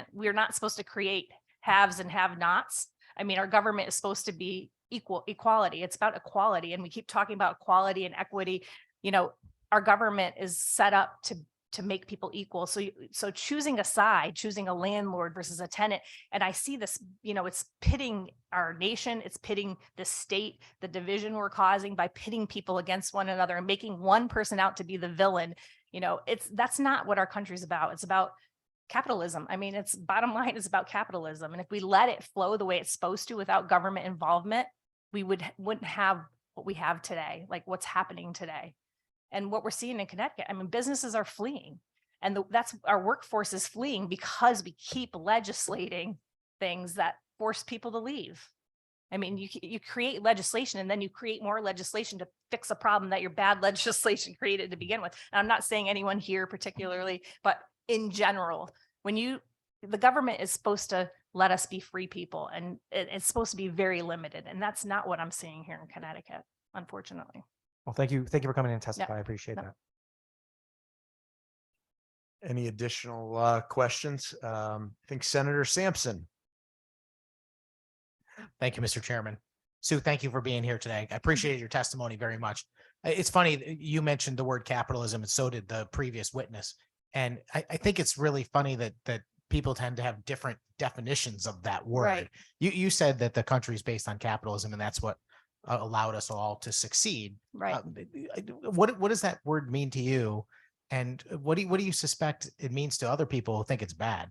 government. We're not supposed to create haves and have-nots. I mean, our government is supposed to be equality. It's about equality. And we keep talking about equality and equity. You know, our government is set up to make people equal. So choosing a side, choosing a landlord versus a tenant. And I see this, you know, it's pitting our nation, it's pitting the state, the division we're causing by pitting people against one another and making one person out to be the villain. You know, that's not what our country's about. It's about capitalism. I mean, it's bottom line is about capitalism. And if we let it flow the way it's supposed to without government involvement, we wouldn't have what we have today, like what's happening today. And what we're seeing in Connecticut, I mean, businesses are fleeing, and that's our workforce is fleeing because we keep legislating things that force people to leave. I mean, you create legislation and then you create more legislation to fix a problem that your bad legislation created to begin with. And I'm not saying anyone here particularly, but in general, the government is supposed to let us be free people, and it's supposed to be very limited. And that's not what I'm seeing here in Connecticut, unfortunately. Well, thank you. Thank you for coming in and testifying. I appreciate that. Any additional questions? I think Senator Sampson. Thank you, Mr. Chairman. Sue, thank you for being here today. I appreciate your testimony very much. It's funny, you mentioned the word capitalism, and so did the previous witness. And I think it's really funny that people tend to have different definitions of that word. Right. You said that the country is based on capitalism, and that's what allowed us all to succeed. Right. What does that word mean to you? And what do you suspect it means to other people who think it's bad?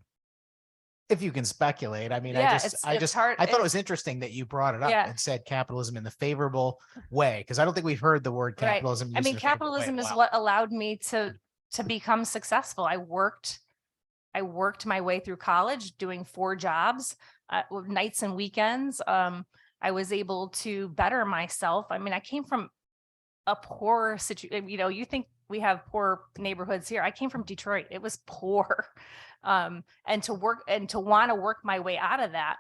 If you can speculate. I mean, Yeah, I it's hard. thought it was interesting that you brought it up Yeah. and said capitalism in the favorable way, because I don't think we've heard the word Right. capitalism. I used mean, in a favorable way capitalism in a is while. what allowed me to become successful. I worked my way through college doing 4 jobs, nights and weekends. I was able to better myself. I mean, I came from a poor situation. You know, you think we have poor neighborhoods here. I came from Detroit. It was poor. And to want to work my way out of that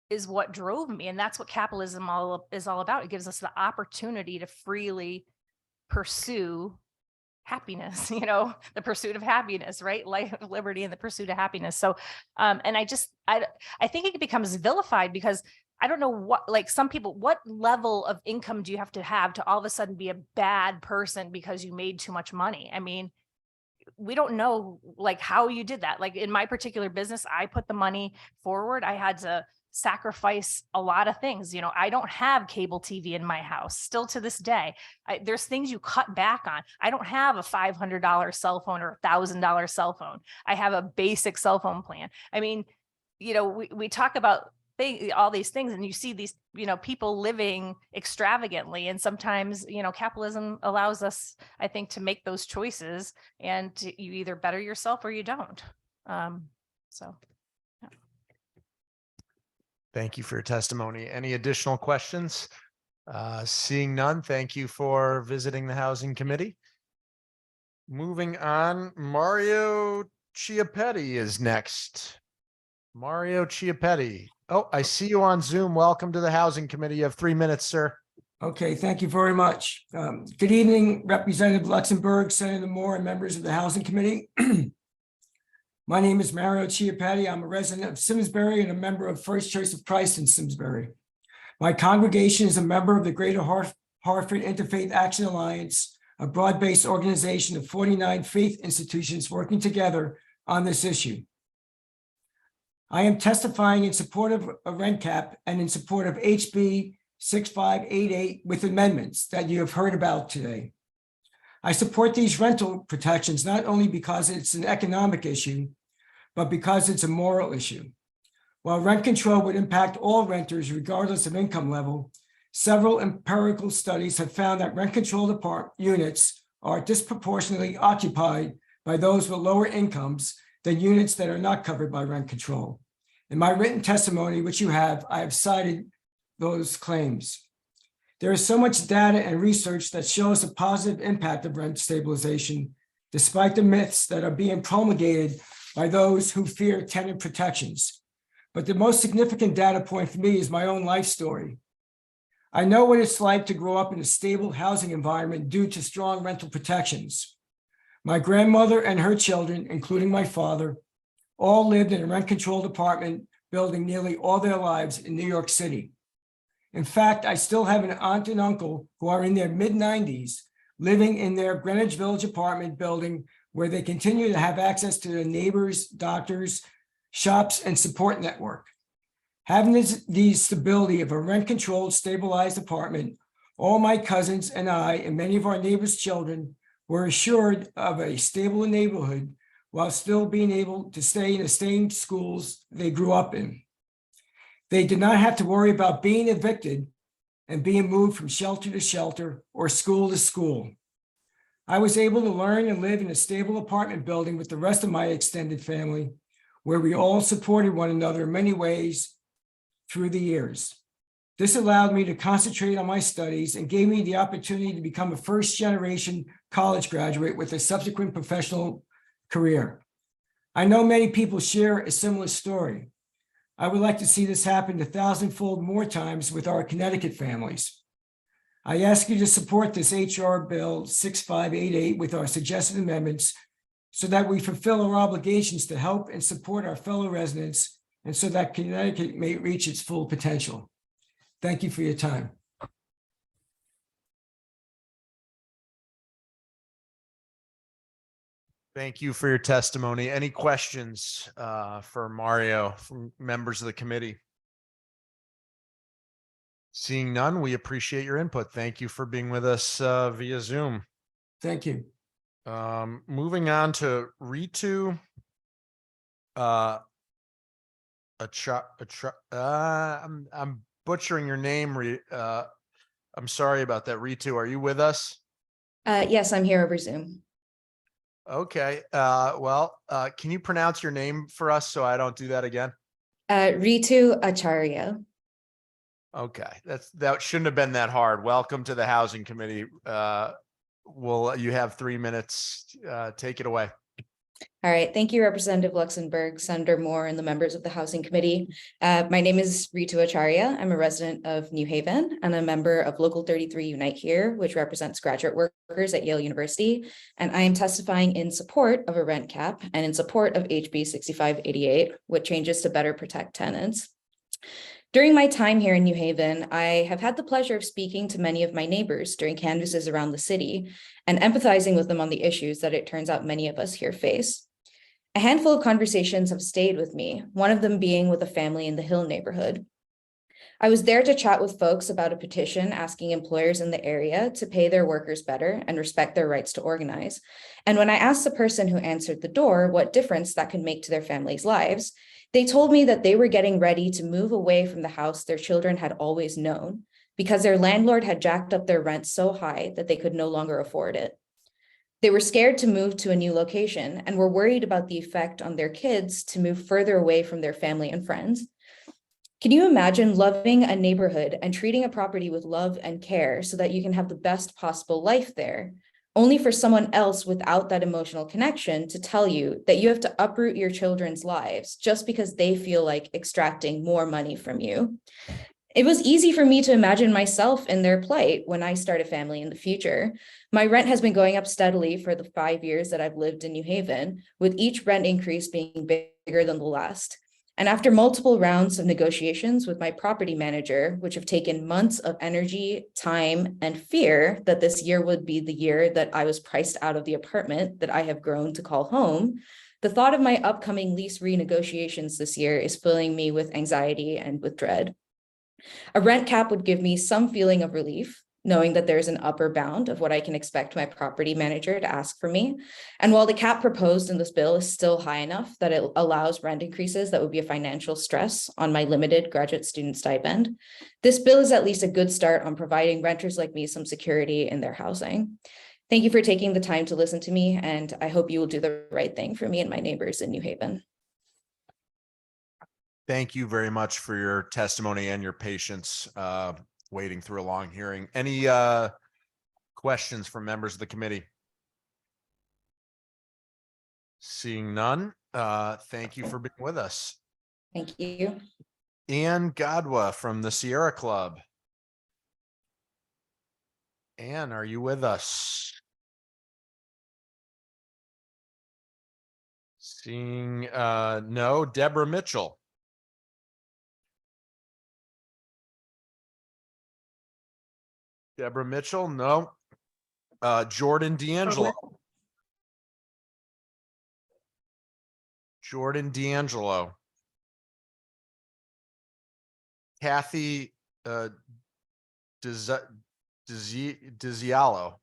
is what drove me. And that's what capitalism is all about. It gives us the opportunity to freely pursue happiness, you know, the pursuit of happiness, right? Life, liberty, and the pursuit of happiness. So, and I think it becomes vilified because I don't know like some people, what level of income do you have to all of a sudden be a bad person because you made too much money? I mean, we don't know like how you did that. Like in my particular business, I put the money forward. I had to sacrifice a lot of things. You know, I don't have cable TV in my house still to this day. There's things you cut back on. I don't have a $500 cell phone or $1,000 cell phone. I have a basic cell phone plan. I mean, you know, we talk about all these things, and you see these, you know, people living extravagantly, and sometimes, you know, capitalism allows us, I think, to make those choices, and you either better yourself or you don't. So. Yeah. Thank you for your testimony. Any additional questions? Seeing none, thank you for visiting the Housing Committee. Moving on, Mario Chiappetti is next. Mario Chiappetti. Oh, I see you on Zoom. Welcome to the Housing Committee. You have 3 minutes, sir. Okay, thank you very much. Good evening, Representative Luxembourg, Senator Moore, and members of the Housing Committee. My name is Mario Chiappetti. I'm a resident of Simsbury and a member of First Choice of Christ in Simsbury. My congregation is a member of the Greater Hartford Interfaith Action Alliance, a broad-based organization of 49 faith institutions working together on this issue. I am testifying in support of a rent cap and in support of HB 6588 with amendments that you have heard about today. I support these rental protections not only because it's an economic issue, but because it's a moral issue. While rent control would impact all renters regardless of income level, several empirical studies have found that rent-controlled units are disproportionately occupied by those with lower incomes than units that are not covered by rent control. In my written testimony, which you have, I have cited those claims. There is so much data and research that shows the positive impact of rent stabilization, despite the myths that are being promulgated by those who fear tenant protections. But the most significant data point for me is my own life story. I know what it's like to grow up in a stable housing environment due to strong rental protections. My grandmother and her children, including my father, all lived in a rent-controlled apartment building nearly all their lives in New York City. In fact, I still have an aunt and uncle who are in their mid-90s living in their Greenwich Village apartment building where they continue to have access to their neighbors, doctors, shops, and support network. Having the stability of a rent-controlled, stabilized apartment, all my cousins and I and many of our neighbors' children were assured of a stable neighborhood while still being able to stay in the same schools they grew up in. They did not have to worry about being evicted and being moved from shelter to shelter or school to school. I was able to learn and live in a stable apartment building with the rest of my extended family, where we all supported one another in many ways through the years. This allowed me to concentrate on my studies and gave me the opportunity to become a first-generation college graduate with a subsequent professional career. I know many people share a similar story. I would like to see this happen 1,000-fold more times with our Connecticut families. I ask you to support this HR Bill 6588 with our suggested amendments so that we fulfill our obligations to help and support our fellow residents and so that Connecticut may reach its full potential. Thank you for your time. Thank you for your testimony. Any questions for Mario from members of the committee? Seeing none, we appreciate your input. Thank you for being with us via Zoom. Thank you. Moving on to Ritu. I'm butchering your name. I'm sorry about that. Ritu, are you with us? Yes, I'm here over Zoom. Okay. Can you pronounce your name for us so I don't do that again? Ritu Acharya. Okay, that shouldn't have been that hard. Welcome to the Housing Committee. You have 3 minutes. Take it away. All right. Thank you, Representative Luxembourg, Senator Moore, and the members of the Housing Committee. My name is Ritu Acharya. I'm a resident of New Haven and a member of Local 33 Unite Here, which represents graduate workers at Yale University. And I am testifying in support of a rent cap and in support of HB 6588, with changes to better protect tenants. During my time here in New Haven, I have had the pleasure of speaking to many of my neighbors during canvases around the city and empathizing with them on the issues that it turns out many of us here face. A handful of conversations have stayed with me, one of them being with a family in the Hill neighborhood. I was there to chat with folks about a petition asking employers in the area to pay their workers better and respect their rights to organize. And when I asked the person who answered the door what difference that could make to their families' lives, they told me that they were getting ready to move away from the house their children had always known because their landlord had jacked up their rent so high that they could no longer afford it. They were scared to move to a new location and were worried about the effect on their kids to move further away from their family and friends. Can you imagine loving a neighborhood and treating a property with love and care so that you can have the best possible life there, only for someone else without that emotional connection to tell you that you have to uproot your children's lives just because they feel like extracting more money from you? It was easy for me to imagine myself in their plight when I start a family in the future. My rent has been going up steadily for the 5 years that I've lived in New Haven, with each rent increase being bigger than the last. And after multiple rounds of negotiations with my property manager, which have taken months of energy, time, and fear that this year would be the year that I was priced out of the apartment that I have grown to call home, the thought of my upcoming lease renegotiations this year is filling me with anxiety and with dread. A rent cap would give me some feeling of relief, knowing that there's an upper bound of what I can expect my property manager to ask for me. And while the cap proposed in this bill is still high enough that it allows rent increases that would be a financial stress on my limited graduate student stipend, this bill is at least a good start on providing renters like me some security in their housing. Thank you for taking the time to listen to me, and I hope you will do the right thing for me and my neighbors in New Haven. Thank you very much for your testimony and your patience waiting through a long hearing. Any questions from members of the committee? Seeing none, thank you for being with us. Thank you. Ann Godwa from the Sierra Club. Ann, are you with us? Seeing no. Deborah Mitchell. Deborah Mitchell, no. Jordan D'Angelo. Jordan D'Angelo. Kathy Dizialo.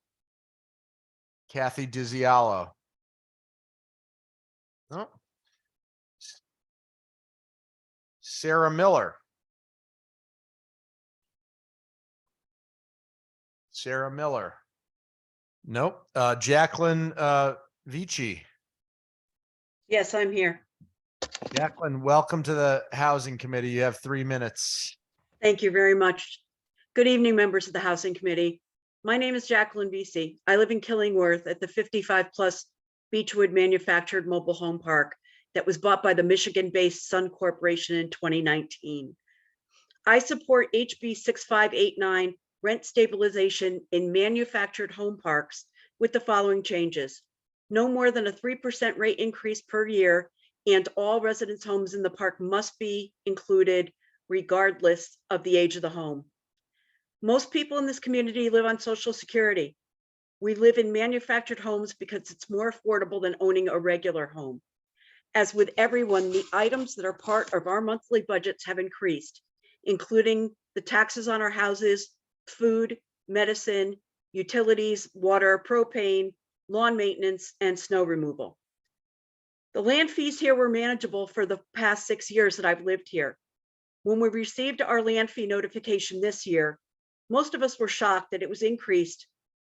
Kathy Dizialo. No. Sarah Miller. Sarah Miller. Nope. Jacqueline Vici. Yes, I'm here. Jacqueline, welcome to the Housing Committee. You have 3 minutes. Thank you very much. Good evening, members of the Housing Committee. My name is Jacqueline Vesey. I live in Killingworth at the 55+ Beechwood Manufactured Mobile Home Park that was bought by the Michigan-based Sun Corporation in 2019. I support HB 6589 rent stabilization in manufactured home parks with the following changes. No more than a 3% rate increase per year, and all residents' homes in the park must be included regardless of the age of the home. Most people in this community live on Social Security. We live in manufactured homes because it's more affordable than owning a regular home. As with everyone, the items that are part of our monthly budgets have increased, including the taxes on our houses, food, medicine, utilities, water, propane, lawn maintenance, and snow removal. The land fees here were manageable for the past 6 years that I've lived here. When we received our land fee notification this year, most of us were shocked that it was increased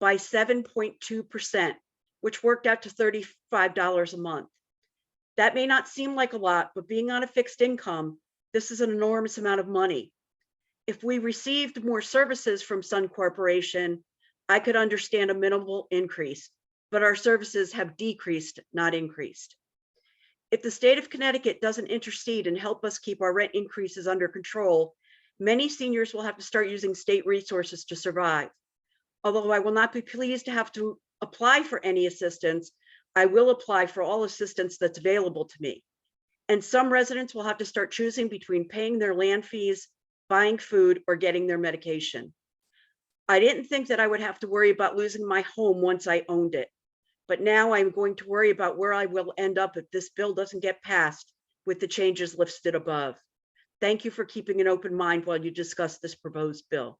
by 7.2%, which worked out to $35 a month. That may not seem like a lot, but being on a fixed income, this is an enormous amount of money. If we received more services from Sun Corporation, I could understand a minimal increase, but our services have decreased, not increased. If the state of Connecticut doesn't intercede and help us keep our rent increases under control, many seniors will have to start using state resources to survive. Although I will not be pleased to have to apply for any assistance, I will apply for all assistance that's available to me. And some residents will have to start choosing between paying their land fees, buying food, or getting their medication. I didn't think that I would have to worry about losing my home once I owned it, but now I'm going to worry about where I will end up if this bill doesn't get passed with the changes listed above. Thank you for keeping an open mind while you discuss this proposed bill.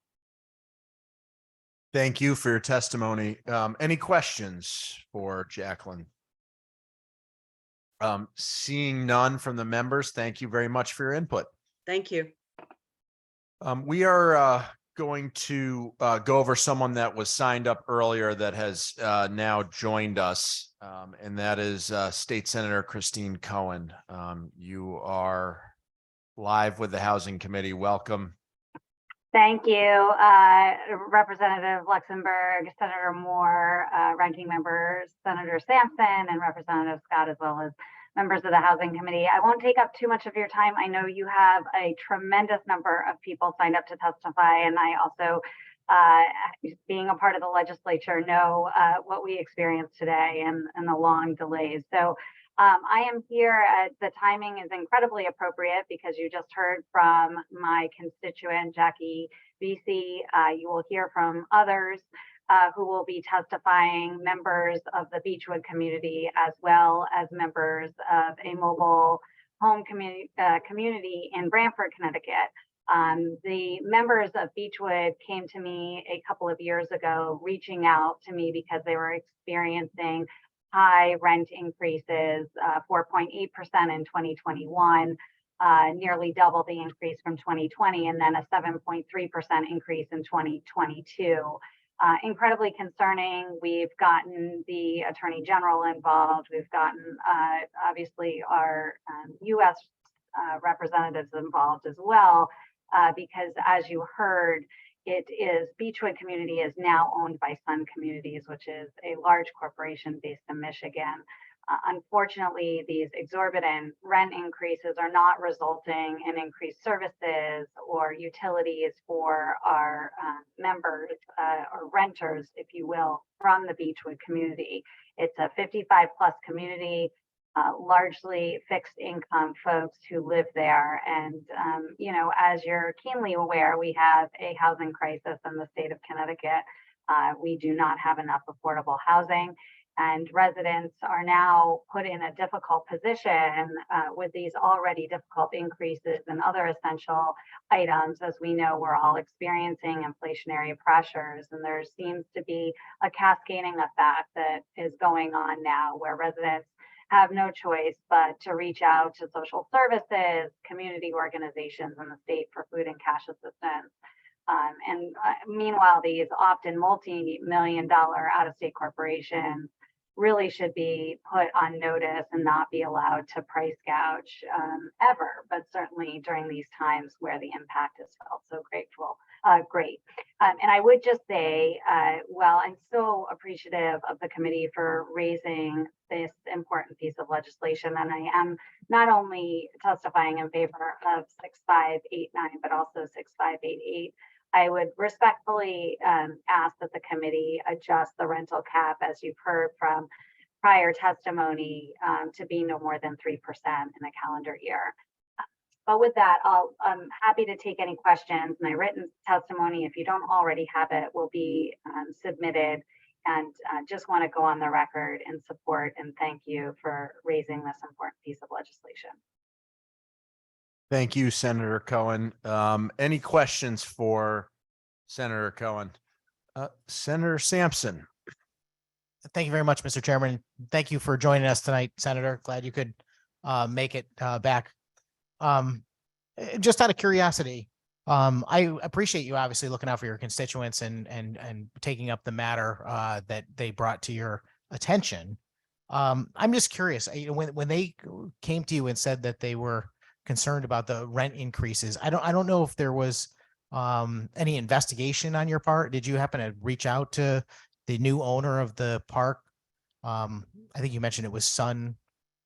Thank you for your testimony. Any questions for Jacqueline? Seeing none from the members, thank you very much for your input. Thank you. We are going to go over someone that was signed up earlier that has now joined us, and that is State Senator Christine Cohen. You are live with the Housing Committee. Welcome. Thank you, Representative Luxembourg, Senator Moore, Ranking Member Senator Sampson, and Representative Scott, as well as members of the Housing Committee. I won't take up too much of your time. I know you have a tremendous number of people signed up to testify, and I also, being a part of the legislature, know what we experienced today and the long delays. So I am here. The timing is incredibly appropriate because you just heard from my constituent, Jackie Vesey. You will hear from others who will be testifying, members of the Beechwood community, as well as members of a mobile home community in Branford, Connecticut. The members of Beechwood came to me a couple of years ago, reaching out to me because they were experiencing high rent increases, 4.8% in 2021, nearly double the increase from 2020, and then a 7.3% increase in 2022. Incredibly concerning. We've gotten the Attorney General involved. We've gotten, obviously, our U.S. Representatives involved as well, because as you heard, Beechwood community is now owned by Sun Communities, which is a large corporation based in Michigan. Unfortunately, these exorbitant rent increases are not resulting in increased services or utilities for our members or renters, if you will, from the Beechwood community. It's a 55+ community. largely fixed income folks who live there. And, as you're keenly aware, we have a housing crisis in the state of Connecticut. We do not have enough affordable housing, and residents are now put in a difficult position with these already difficult increases in other essential items. As we know, we're all experiencing inflationary pressures, and there seems to be a cascading effect that is going on now where residents have no choice but to reach out to social services, community organizations in the state for food and cash assistance. Meanwhile, these often multi-million-dollar out-of-state corporations really should be put on notice and not be allowed to price gouge ever, but certainly during these times where the impact is felt so great. And I would just say, I'm so appreciative of the committee for raising this important piece of legislation, and I am not only testifying in favor of 6589, but also 6588. I would respectfully ask that the committee adjust the rental cap, as you've heard from prior testimony, to be no more than 3% in a calendar year. But with that, I'm happy to take any questions. My written testimony, if you don't already have it, will be submitted. And just want to go on the record in support and thank you for raising this important piece of legislation. Thank you, Senator Cohen. Any questions for Senator Cohen? Senator Sampson. Thank you very much, Mr. Chairman. Thank you for joining us tonight, Senator. Glad you could make it back. Just out of curiosity, I appreciate you obviously looking out for your constituents and taking up the matter that they brought to your attention. I'm just curious, when they came to you and said that they were concerned about the rent increases, I don't know if there was any investigation on your part. Did you happen to reach out to the new owner of the park? I think you mentioned it was Sun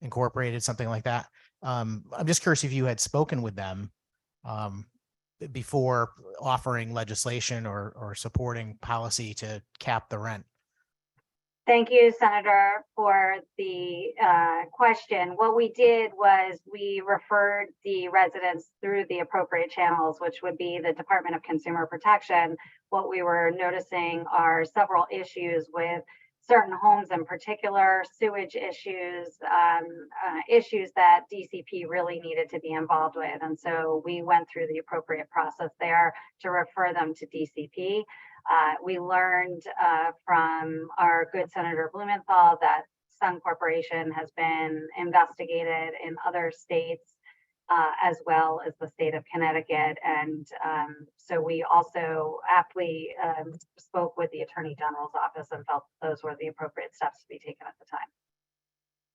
Incorporated, something like that. I'm just curious if you had spoken with them before offering legislation or supporting policy to cap the rent. Thank you, Senator, for the question. What we did was we referred the residents through the appropriate channels, which would be the Department of Consumer Protection. What we were noticing are several issues with certain homes, in particular, sewage issues, issues that DCP really needed to be involved with. And so we went through the appropriate process there to refer them to DCP. We learned from our good Senator Blumenthal that Sun Corporation has been investigated in other states as well as the state of Connecticut. And so we also aptly spoke with the Attorney General's office and felt those were the appropriate steps to be taken at the time.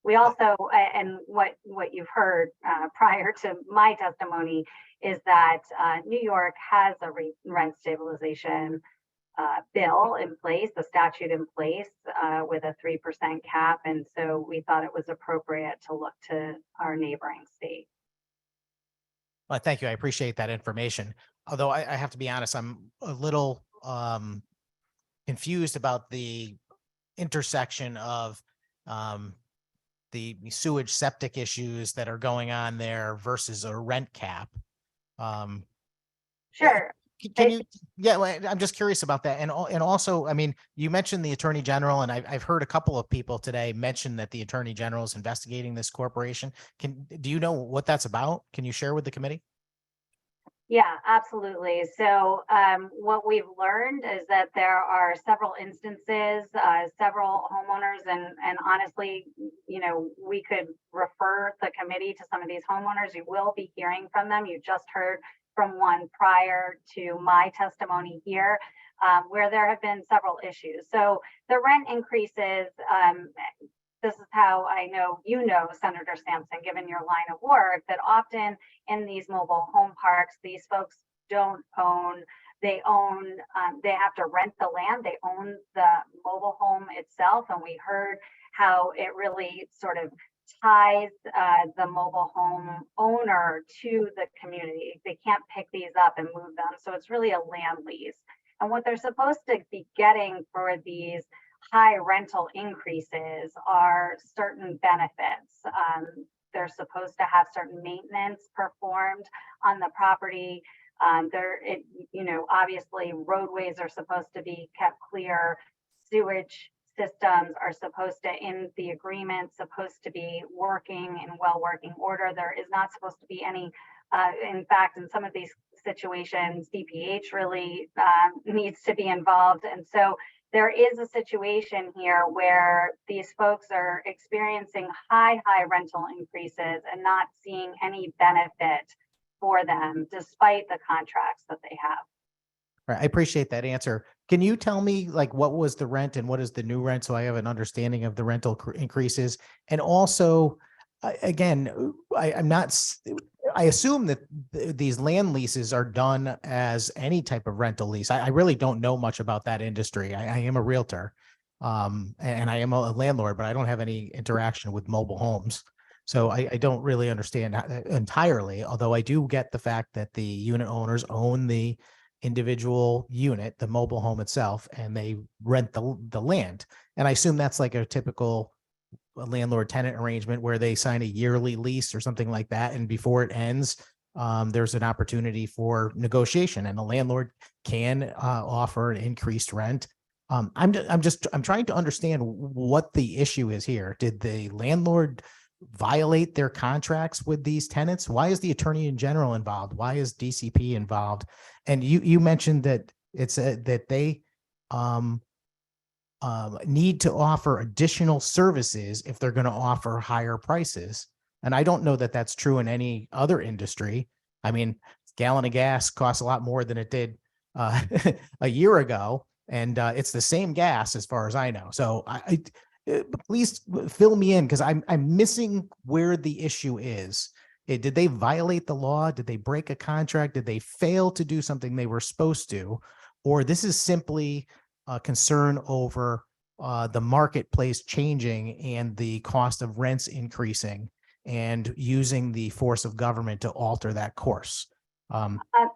We also, and what you've heard prior to my testimony is that New York has a rent stabilization bill in place, a statute in place with a 3% cap. And so we thought it was appropriate to look to our neighboring state. Well, thank you. I appreciate that information. Although I have to be honest, I'm a little confused about the intersection of the sewage septic issues that are going on there versus a rent cap. Sure. Can you, yeah, I'm just curious about that. And also, I mean, you mentioned the Attorney General, and I've heard a couple of people today mention that the Attorney General is investigating this corporation. Do you know what that's about? Can you share with the committee? Yeah, absolutely. So what we've learned is that there are several instances, several homeowners, and honestly, you know, we could refer the committee to some of these homeowners. You will be hearing from them. You just heard from one prior to my testimony here, where there have been several issues. So the rent increases, this is how I know, you know, Senator Sampson, given your line of work, that often in these mobile home parks, these folks don't own, they have to rent the land, they own the mobile home itself. And we heard how it really sort of ties the mobile home owner to the community. They can't pick these up and move them. So it's really a land lease. And what they're supposed to be getting for these high rental increases are certain benefits. They're supposed to have certain maintenance performed on the property. Obviously roadways are supposed to be kept clear. Sewage systems are supposed to, in the agreement, supposed to be working in working order. There is not supposed to be any, in fact, in some of these situations, DPH really needs to be involved. And so there is a situation here where these folks are experiencing high rental increases and not seeing any benefit for them despite the contracts that they have. Right. I appreciate that answer. Can you tell me like what was the rent and what is the new rent? So I have an understanding of the rental increases. And also, again, I assume that these land leases are done as any type of rental lease. I really don't know much about that industry. I am a realtor and I am a landlord, but I don't have any interaction with mobile homes. So I don't really understand entirely, although I do get the fact that the unit owners own the individual unit, the mobile home itself, and they rent the land. And I assume that's like a typical landlord tenant arrangement where they sign a yearly lease or something like that. And before it ends, there's an opportunity for negotiation and the landlord can offer an increased rent. I'm trying to understand what the issue is here. Did the landlord violate their contracts with these tenants? Why is the attorney general involved? Why is DCP involved? And you mentioned that it's that they need to offer additional services if they're going to offer higher prices. And I don't know that that's true in any other industry. I mean, a gallon of gas costs a lot more than it did a year ago, and it's the same gas as far as I know. So please fill me in because I'm missing where the issue is. Did they violate the law? Did they break a contract? Did they fail to do something they were supposed to? Or this is simply a concern over the marketplace changing and the cost of rents increasing and using the force of government to alter that course?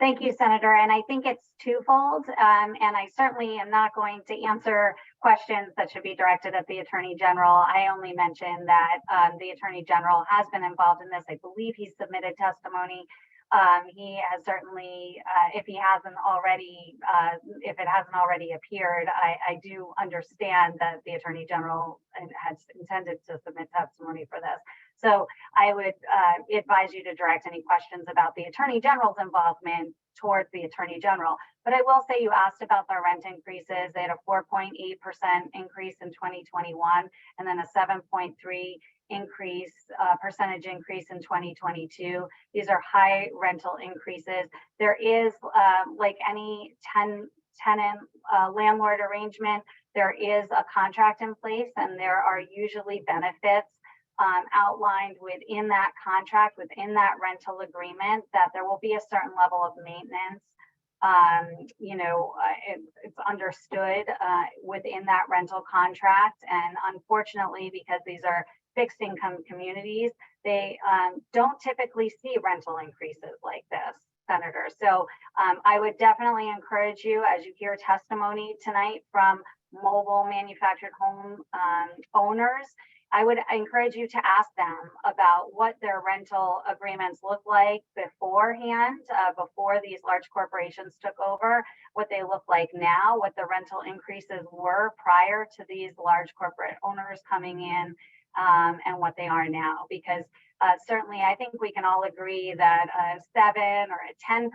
Thank you, Senator. And I think it's twofold. And I certainly am not going to answer questions that should be directed at the Attorney General. I only mentioned that the Attorney General has been involved in this. I believe he submitted testimony. He has certainly, if it hasn't already appeared, I do understand that the Attorney General has intended to submit testimony for this. So I would advise you to direct any questions about the Attorney General's involvement towards the Attorney General. But I will say you asked about the rent increases. They had a 4.8% increase in 2021 and then a 7.3% percentage increase in 2022. These are high rental increases. There is, like any tenant landlord arrangement, there is a contract in place and there are usually benefits outlined within that contract, within that rental agreement, that there will be a certain level of maintenance. It's understood within that rental contract. And unfortunately, because these are fixed income communities, they don't typically see rental increases like this, Senator. So I would definitely encourage you, as you hear testimony tonight from mobile manufactured home owners, I would encourage you to ask them about what their rental agreements look like beforehand, before these large corporations took over, what they look like now, what the rental increases were prior to these large corporate owners coming in, and what they are now. Because certainly I think we can all agree that a 7 or a 10%,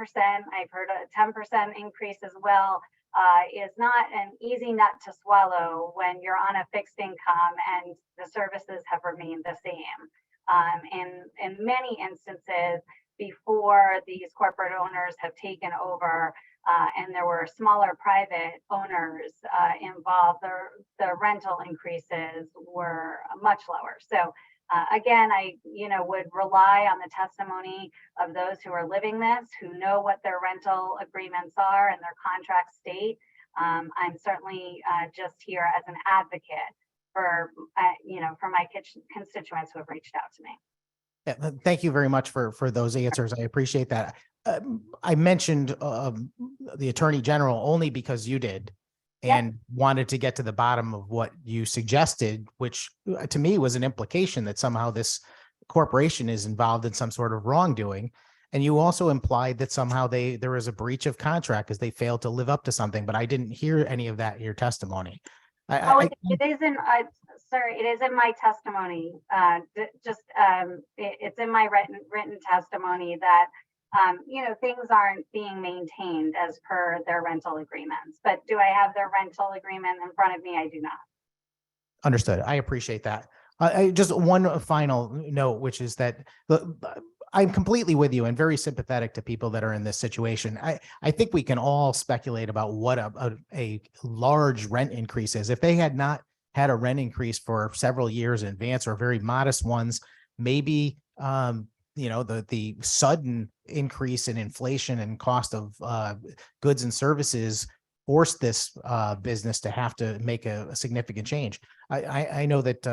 I've heard a 10% increase as well, is not an easy nut to swallow when you're on a fixed income and the services have remained the same. In many instances, before these corporate owners have taken over and there were smaller private owners involved, the rental increases were much lower. So again, I would rely on the testimony of those who are living this, who know what their rental agreements are and their contract state. I'm certainly just here as an advocate for my constituents who have reached out to me. Yeah, thank you very much for those answers. I appreciate that. I mentioned the Attorney General only because you did. and wanted to get to the bottom of what you suggested, which to me was an implication that somehow this corporation is involved in some sort of wrongdoing. And you also implied that somehow there was a breach of contract because they failed to live up to something, but I didn't hear any of that in your testimony. Oh, it is in, sorry, it is in my testimony. It's in my written testimony that, things aren't being maintained as per their rental agreements. But do I have their rental agreement in front of me? I do not. Understood. I appreciate that. Just one final note, which is that I'm completely with you and very sympathetic to people that are in this situation. I think we can all speculate about what a large rent increase is. If they had not had a rent increase for several years in advance or very modest ones, maybe the sudden increase in inflation and cost of goods and services forced this business to have to make a significant change. I know that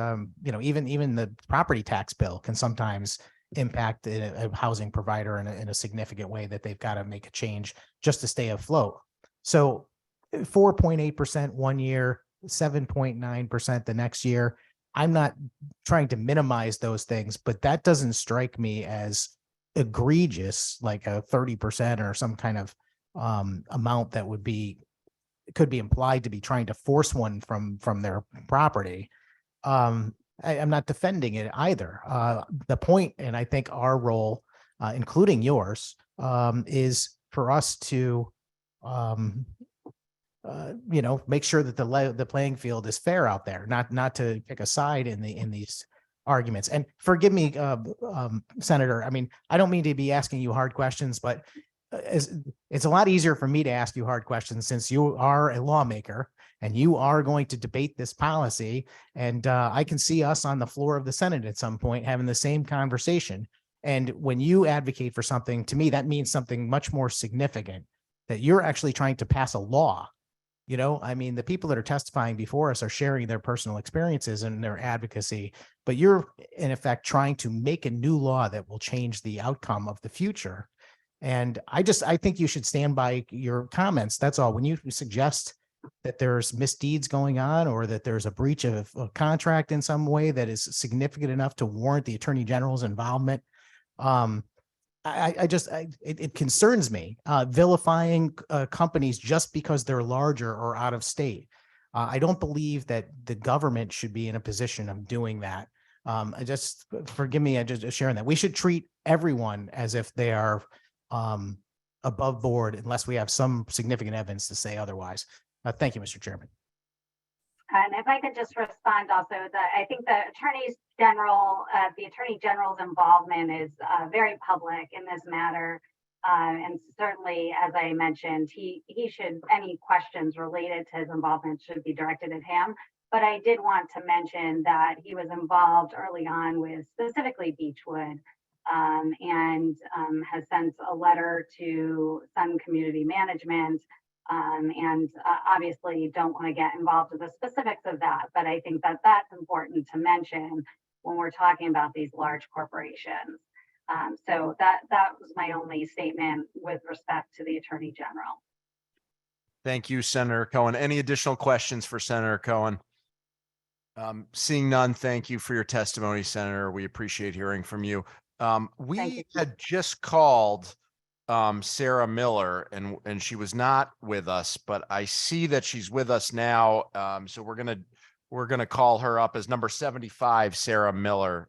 even the property tax bill can sometimes impact a housing provider in a significant way that they've got to make a change just to stay afloat. So 4.8% one year, 7.9% the next year. I'm not trying to minimize those things, but that doesn't strike me as egregious, like a 30% or some kind of amount that could be implied to be trying to force one from their property. I'm not defending it either. The point, and I think our role, including yours, is for us to, make sure that the playing field is fair out there, not to pick a side in these arguments. And forgive me, Senator. I mean, I don't mean to be asking you hard questions, but it's a lot easier for me to ask you hard questions since you are a lawmaker and you are going to debate this policy. And I can see us on the floor of the Senate at some point having the same conversation. And when you advocate for something, to me, that means something much more significant, that you're actually trying to pass a law. I mean, the people that are testifying before us are sharing their personal experiences and their advocacy, but you're in effect trying to make a new law that will change the outcome of the future. And I think you should stand by your comments. That's all. When you suggest that there's misdeeds going on or that there's a breach of a contract in some way that is significant enough to warrant the Attorney General's involvement, it concerns me, vilifying companies just because they're larger or out of state. I don't believe that the government should be in a position of doing that. Forgive me, I just sharing that. We should treat everyone as if they are above board unless we have some significant evidence to say otherwise. Thank you, Mr. Chairman. And if I could just respond also, I think the Attorney General's involvement is very public in this matter. And certainly, as I mentioned, any questions related to his involvement should be directed at him. But I did want to mention that he was involved early on with specifically Beechwood, and has sent a letter to Sun Community Management, and obviously don't want to get involved with the specifics of that, but I think that that's important to mention when we're talking about these large corporations. So that was my only statement with respect to the Attorney General. Thank you, Senator Cohen. Any additional questions for Senator Cohen? Seeing none, thank you for your testimony, Senator. We appreciate hearing from you. We had just called Sarah Miller and she was not with us, but I see that she's with us now. So we're gonna call her up as number 75, Sarah Miller.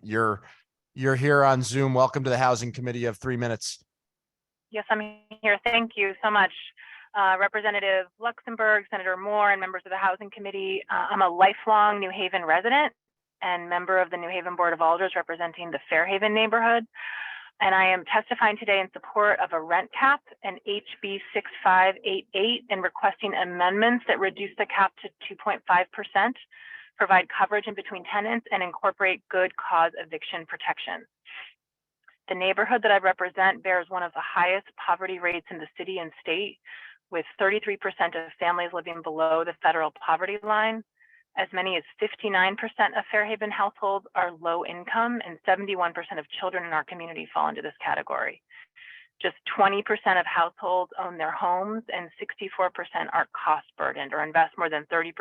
You're here on Zoom. Welcome to the Housing Committee. You have 3 minutes. Yes, I'm here. Thank you so much. Representative Luxembourg, Senator Moore, and members of the Housing Committee. I'm a lifelong New Haven resident and member of the New Haven Board of Alders representing the Fairhaven neighborhood. And I am testifying today in support of a rent cap and HB 6588 and requesting amendments that reduce the cap to 2.5%, provide coverage in between tenants, and incorporate good cause eviction protection. The neighborhood that I represent bears one of the highest poverty rates in the city and state, with 33% of families living below the federal poverty line. As many as 59% of Fairhaven households are low income, and 71% of children in our community fall into this category. Just 20% of households own their homes, and 64% are cost burdened or invest more than 30%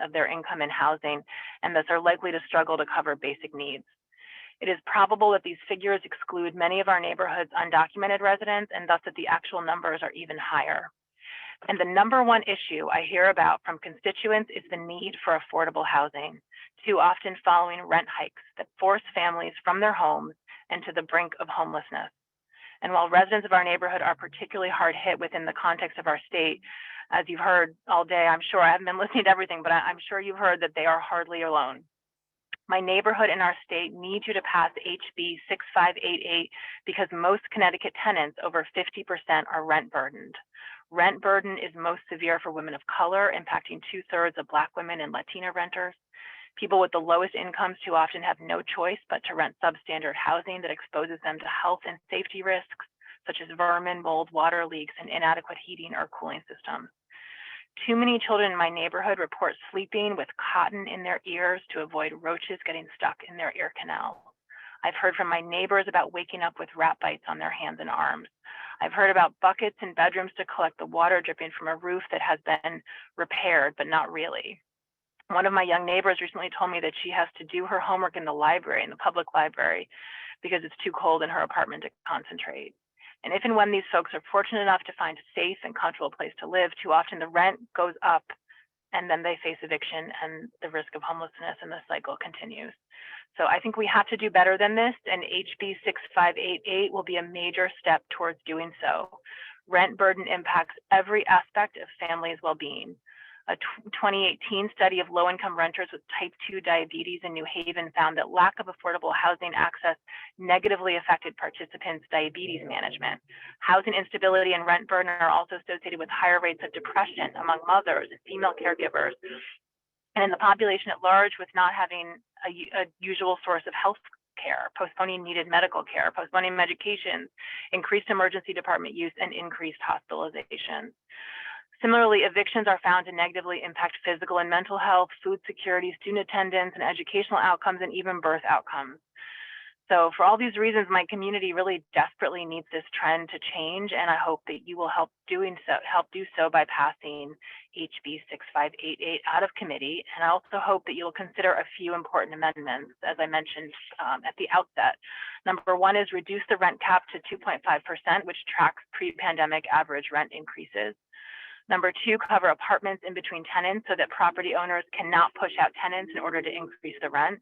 of their income in housing, and thus are likely to struggle to cover basic needs. It is probable that these figures exclude many of our neighborhood's undocumented residents, and thus that the actual numbers are even higher. And the number one issue I hear about from constituents is the need for affordable housing, too often following rent hikes that force families from their homes and to the brink of homelessness. And while residents of our neighborhood are particularly hard hit within the context of our state, as you've heard all day, I'm sure I haven't been listening to everything, but I'm sure you've heard that they are hardly alone. My neighborhood and our state need you to pass HB 6588 because most Connecticut tenants, over 50%, are rent burdened. Rent burden is most severe for women of color, impacting 2/3 of Black women and Latina renters. People with the lowest incomes too often have no choice but to rent substandard housing that exposes them to health and safety risks, such as vermin, mold, water leaks, and inadequate heating or cooling systems. Too many children in my neighborhood report sleeping with cotton in their ears to avoid roaches getting stuck in their ear canal. I've heard from my neighbors about waking up with rat bites on their hands and arms. I've heard about buckets in bedrooms to collect the water dripping from a roof that has been repaired, but not really. One of my young neighbors recently told me that she has to do her homework in the library, in the public library, because it's too cold in her apartment to concentrate. And if and when these folks are fortunate enough to find a safe and comfortable place to live, too often the rent goes up and then they face eviction and the risk of homelessness, and the cycle continues. So I think we have to do better than this, and HB 6588 will be a major step towards doing so. Rent burden impacts every aspect of families' well-being. A 2018 study of low-income renters with type 2 diabetes in New Haven found that lack of affordable housing access negatively affected participants' diabetes management. Housing instability and rent burden are also associated with higher rates of depression among mothers and female caregivers, and in the population at large, with not having a usual source of health care, postponing needed medical care, postponing medications, increased emergency department use, and increased hospitalization. Similarly, evictions are found to negatively impact physical and mental health, food security, student attendance, and educational outcomes, and even birth outcomes. So for all these reasons, my community really desperately needs this trend to change, and I hope that you will help do so by passing HB 6588 out of committee. And I also hope that you'll consider a few important amendments, as I mentioned at the outset. Number one is reduce the rent cap to 2.5%, which tracks pre-pandemic average rent increases. Number two, cover apartments in between tenants so that property owners cannot push out tenants in order to increase the rent.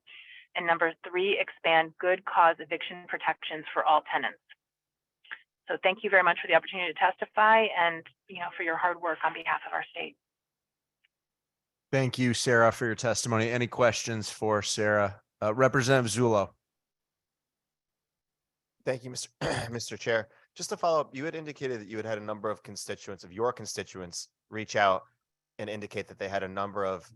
And number three, expand good cause eviction protections for all tenants. So thank you very much for the opportunity to testify and for your hard work on behalf of our state. Thank you, Sarah, for your testimony. Any questions for Sarah? Representative Zullo. Thank you, Mr. Chair. Just to follow up, you had indicated that you had a number of constituents of your constituents reach out and indicate that they had a number of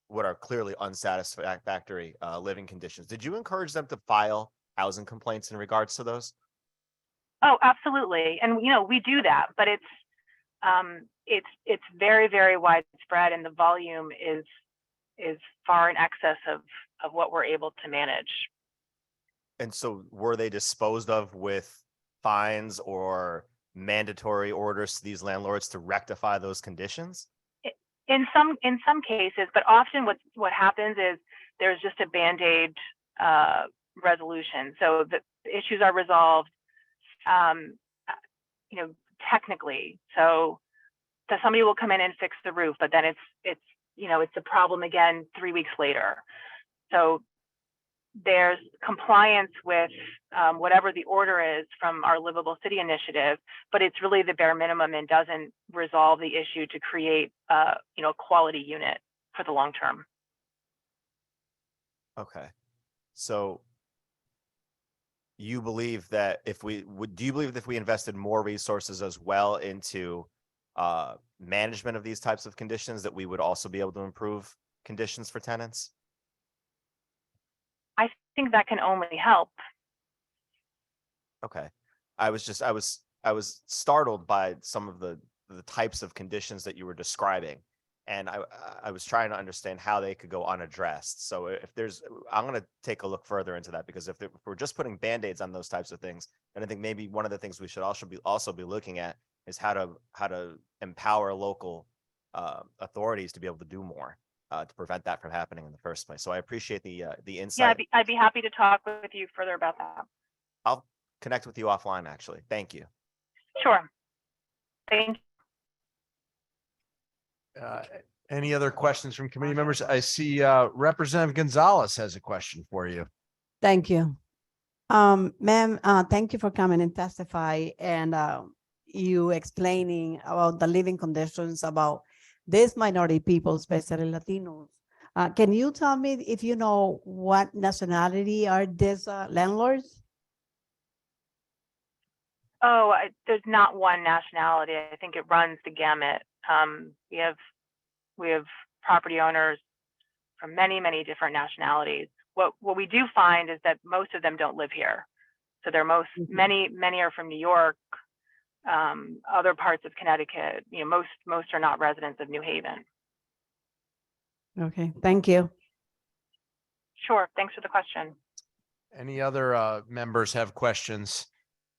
what are clearly unsatisfactory living conditions. Did you encourage them to file housing complaints in regards to those? Oh, absolutely. And we do that, but it's very, very widespread, and the volume is far in excess of what we're able to manage. And so were they disposed of with fines or mandatory orders to these landlords to rectify those conditions? In some cases, but often what happens is there's just a Band-Aid resolution. So the issues are resolved, technically. So somebody will come in and fix the roof, but then it's a problem again 3 weeks later. So there's compliance with whatever the order is from our Livable City initiative, but it's really the bare minimum and doesn't resolve the issue to create a quality unit for the long term. Okay. So you believe that do you believe that if we invested more resources as well into management of these types of conditions, that we would also be able to improve conditions for tenants? I think that can only help. Okay. I was startled by some of the types of conditions that you were describing. And I was trying to understand how they could go unaddressed. So if there's, I'm going to take a look further into that, because if we're just putting Band-Aids on those types of things, then I think maybe one of the things we should also be looking at is how to empower local authorities to be able to do more to prevent that from happening in the first place. So I appreciate the Yeah, insight. I'd be happy to talk with you further about that. I'll connect with you offline, actually. Thank you. Sure. Thank Any other questions from committee members? I see Representative Gonzalez has a question for you. Thank you. Ma'am, thank you for coming and testify and you explaining about the living conditions about this minority people, especially Latinos. Can you tell me if you know what nationality are these landlords? Oh, there's not one nationality. I think it runs the gamut. We have property owners from many, many different nationalities. What we do find is that most of them don't live here. So they're many are from New York, other parts of Connecticut. You know, most are not residents of New Haven. Okay, thank you. Sure, thanks for the question. Any other members have questions?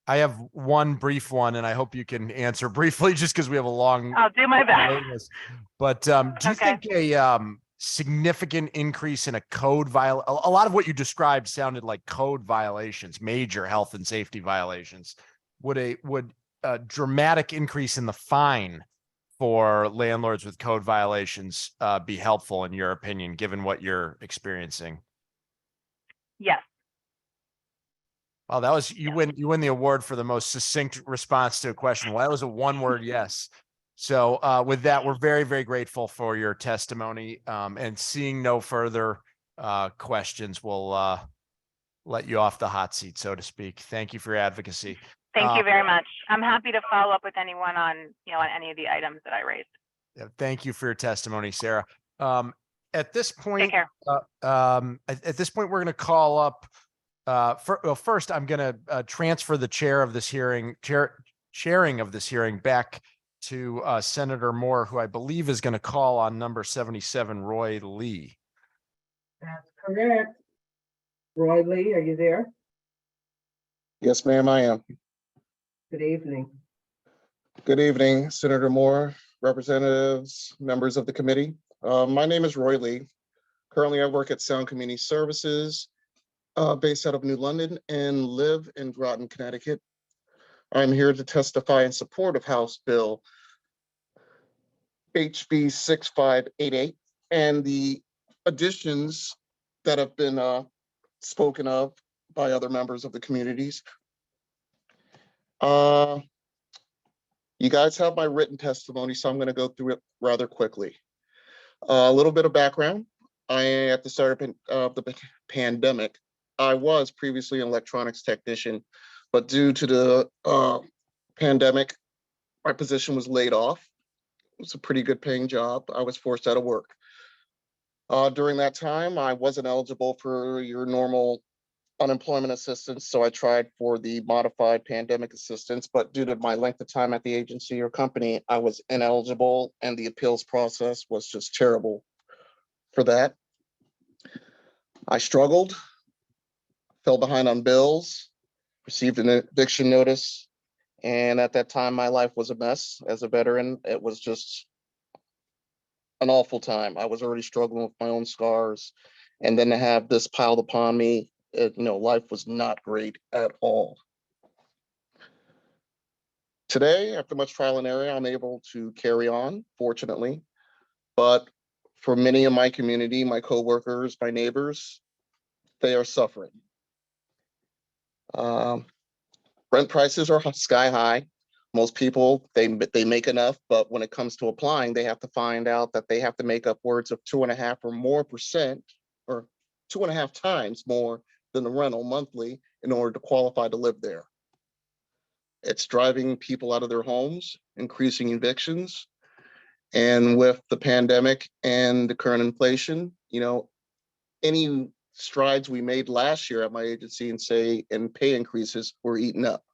I have one brief one, and I hope you can answer briefly, just because we have a long. I'll do my best. list. But do you Okay. think a significant increase in a code a lot of what you described sounded like code violations, major health and safety violations? Would a dramatic increase in the fine for landlords with code violations be helpful in your opinion, given what you're experiencing? Yes. Oh, that was, you win the award for the most succinct response to a question. Well, that was a one-word yes. So with that, we're very, very grateful for your testimony, and seeing no further questions, we'll let you off the hot seat, so to speak. Thank you for your advocacy. Thank you very much. I'm happy to follow up with anyone on any of the items that I raised. Yeah, thank you for your testimony, Sarah. At this point, Take care. at this point, we're going to call up. First, I'm going to transfer the chairing of this hearing back to Senator Moore, who I believe is going to call on number 77, Roy Lee. That's correct. Roy Lee, are you there? Yes, ma'am, I am. Good evening. Good evening, Senator Moore, representatives, members of the committee. My name is Roy Lee. Currently, I work at Sound Community Services, based out of New London, and live in Groton, Connecticut. I'm here to testify in support of House Bill HB 6588 and the additions that have been spoken of by other members of the communities. You guys have my written testimony, so I'm going to go through it rather quickly. A little bit of background. At the start of the pandemic, I was previously an electronics technician, but due to the pandemic, my position was laid off. It was a pretty good paying job. I was forced out of work. During that time, I wasn't eligible for your normal unemployment assistance, so I tried for the modified pandemic assistance, but due to my length of time at the agency or company, I was ineligible, and the appeals process was just terrible for that. I struggled, fell behind on bills, received an eviction notice, and at that time, my life was a mess. As a veteran, it was just an awful time. I was already struggling with my own scars, and then to have this piled upon me, life was not great at all. Today, after much trial and error, I'm able to carry on, fortunately. But for many in my community, my coworkers, my neighbors, they are suffering. Rent prices are sky high. Most people, they make enough, but when it comes to applying, they have to find out that they have to make upwards of 2.5% or more, or 2.5 times more than the rental monthly in order to qualify to live there. It's driving people out of their homes, increasing evictions. And with the pandemic and the current inflation, any strides we made last year at my agency in pay increases were eaten up.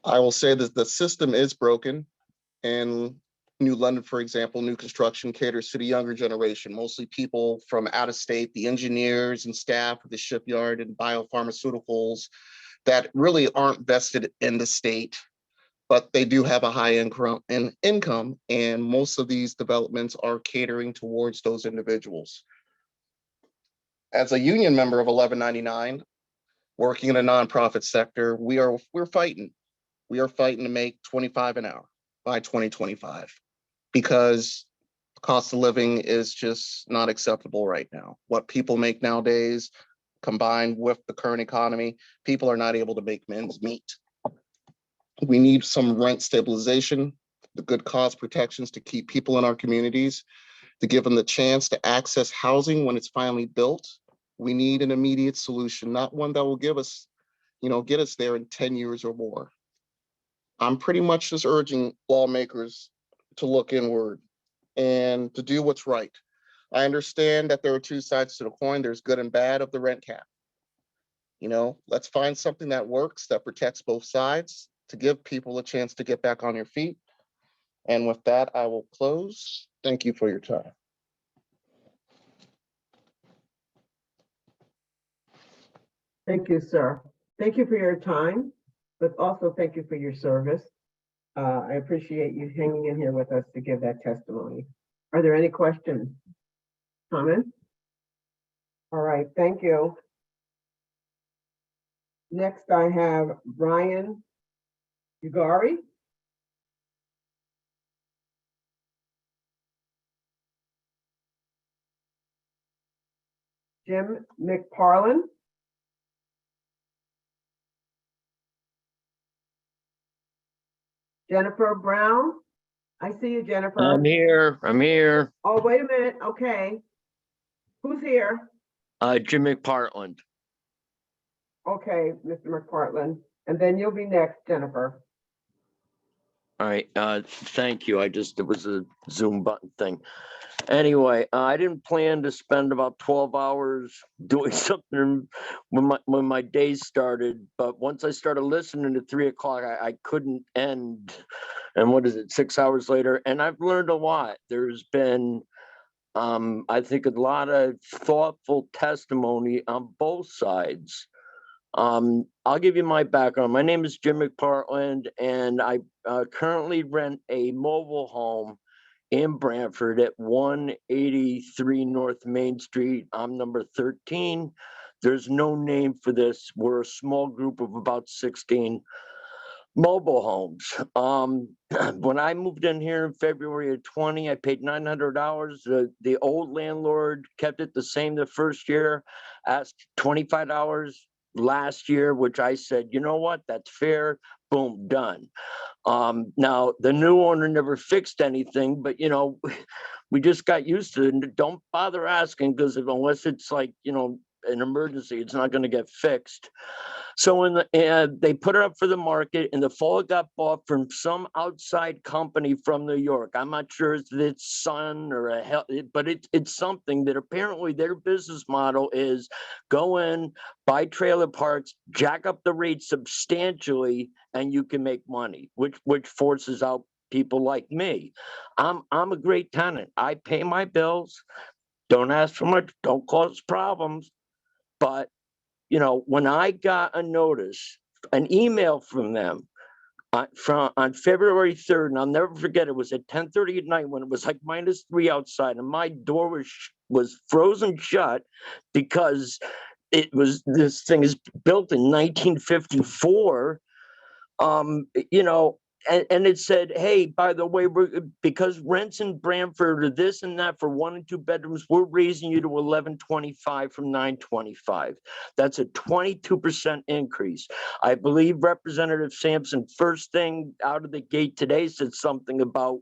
I will say that the system is broken. In New London, for example, new construction caters to the younger generation, mostly people from out of state, the engineers and staff of the shipyard and biopharmaceuticals that really aren't vested in the state, but they do have a high income, and most of these developments are catering towards those individuals. As a union member of 1199, working in a nonprofit sector, we're fighting. We are fighting to make 25 an hour by 2025 because cost of living is just not acceptable right now. What people make nowadays, combined with the current economy, people are not able to make ends meet. We need some rent stabilization, the good cost protections to keep people in our communities, to give them the chance to access housing when it's finally built. We need an immediate solution, not one that will give us, get us there in 10 years or more. I'm pretty much just urging lawmakers to look inward and to do what's right. I understand that there are two sides to the coin. There's good and bad of the rent cap. Let's find something that works, that protects both sides, to give people a chance to get back on their feet. And with that, I will close. Thank you for your time. Thank you, sir. Thank you for your time, but also thank you for your service. I appreciate you hanging in here with us to give that testimony. Are there any questions? Comments? All right, thank you. Next, I have Brian Ugari. Jim McParland. Jennifer Brown. I see you, Jennifer. I'm here. Oh, wait a minute. Okay. Who's here? Jim McPartland. Okay, Mr. McPartland. And then you'll be next, Jennifer. All right, thank you. It was a Zoom button thing. Anyway, I didn't plan to spend about 12 hours doing something when my days started, but once I started listening at 3 o'clock, I couldn't end. And what is it, 6 hours later? And I've learned a lot. There's been, I think, a lot of thoughtful testimony on both sides. I'll give you my background. My name is Jim McPartland, and I currently rent a mobile home in Brantford at 183 North Main Street. I'm number 13. There's no name for this. We're a small group of about 16 mobile homes. When I moved in here in February of 20, I paid $900. The old landlord kept it the same the first year, asked $25 last year, which I said, you know what, that's fair. Boom, done. Now the new owner never fixed anything, but we just got used to it. Don't bother asking, because unless it's like, an emergency, it's not going to get fixed. So they put it up for the market. In the fall, it got bought from some outside company from New York. I'm not sure if it's Sun or but it's something that apparently their business model is go in, buy trailer parks, jack up the rates substantially, and you can make money, which forces out people like me. I'm a great tenant. I pay my bills. Don't ask for much. Don't cause problems. But when I got a notice, an email from them on February 3rd, and I'll never forget, it was at 10:30 at night when it was like -3 outside, and my door was frozen shut because this thing is built in 1954. And it said, hey, by the way, because rents in Brantford are this and that for 1 and 2 bedrooms, we're raising you to $1125 from $925. That's a 22% increase. I believe Representative Sampson, first thing out of the gate today, said something about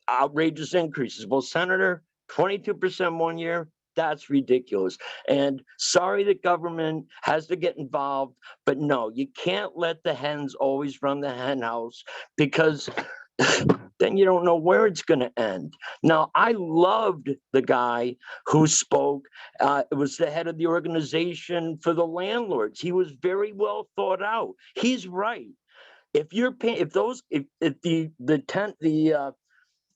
outrageous increases. Well, Senator, 22% 1 year, that's ridiculous. And sorry the government has to get involved, but no, you can't let the hens always run the hen house, because then you don't know where it's going to end. Now, I loved the guy who spoke. It was the head of the organization for the landlords. He was very well thought out. He's right. If you're paying, if the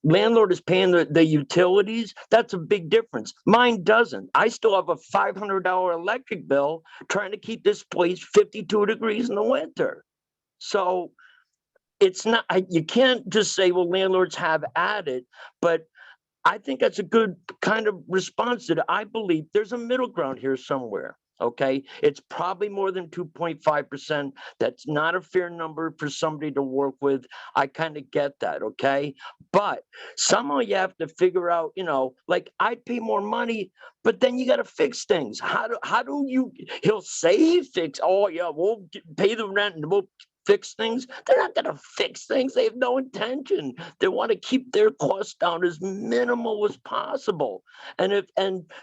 landlord is paying the utilities, that's a big difference. Mine doesn't. I still have a $500 electric bill trying to keep this place 52 degrees in the winter. So it's not, you can't just say, well, landlords have added, but I think that's a good kind of response that I believe there's a middle ground here somewhere. Okay, it's probably more than 2.5%. That's not a fair number for somebody to work with. I kind of get that. Okay, but somehow you have to figure out, you know, like I'd pay more money, but then you got to fix things. How do you? He'll say he fix. Oh yeah, we'll pay the rent and we'll fix things. They're not going to fix things. They have no intention. They want to keep their costs down as minimal as possible. And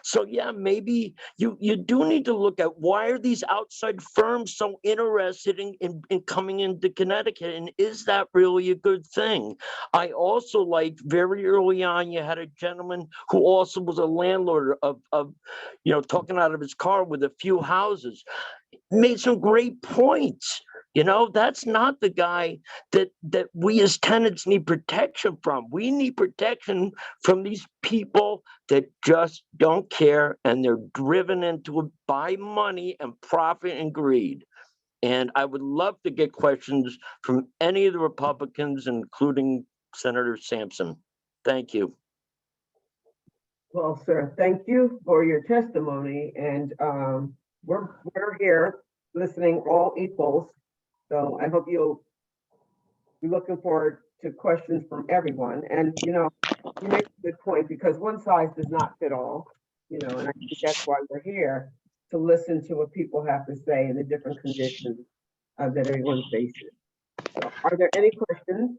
so yeah, maybe you do need to look at why are these outside firms so interested in coming into Connecticut, and is that really a good thing? I also like very early on you had a gentleman who also was a landlord of you know, talking out of his car with a few houses, made some great points. You know, that's not the guy that we as tenants need protection from. We need protection from these people that just don't care, and they're driven into it by money and profit and greed. And I would love to get questions from any of the Republicans, including Senator Sampson. Thank you. Well, sir, thank you for your testimony, and we're here listening, all equals. So I hope you'll be looking forward to questions from everyone. And, you know, you make a good point, because one size does not fit all, you know, and I think that's why we're here, to listen to what people have to say in the different conditions that everyone faces. So, are there any questions?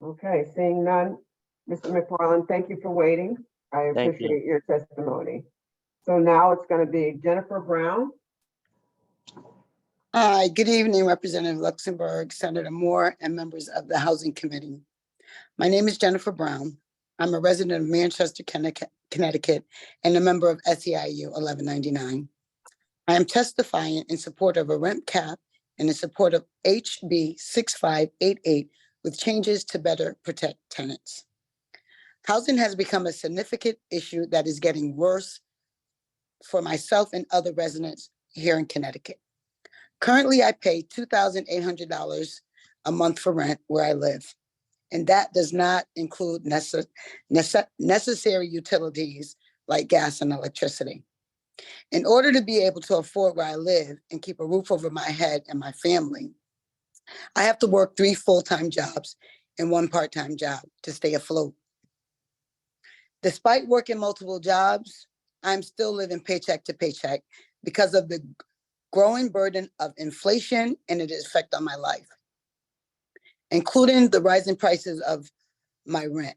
Okay, seeing none. Mr. McFarland, thank you for waiting. I Thank you. appreciate your testimony. So now it's going to be Jennifer Brown. Hi, good evening, Representative Luxembourg, Senator Moore, and members of the Housing Committee. My name is Jennifer Brown. I'm a resident of Manchester, Connecticut, and a member of SEIU 1199. I am testifying in support of a rent cap and in support of HB 6588 with changes to better protect tenants. Housing has become a significant issue that is getting worse for myself and other residents here in Connecticut. Currently, I pay $2,800 a month for rent where I live, and that does not include necessary utilities like gas and electricity. In order to be able to afford where I live and keep a roof over my head and my family, I have to work 3 full-time jobs and 1 part-time job to stay afloat. Despite working multiple jobs, I'm still living paycheck to paycheck because of the growing burden of inflation and its effect on my life, including the rising prices of my rent.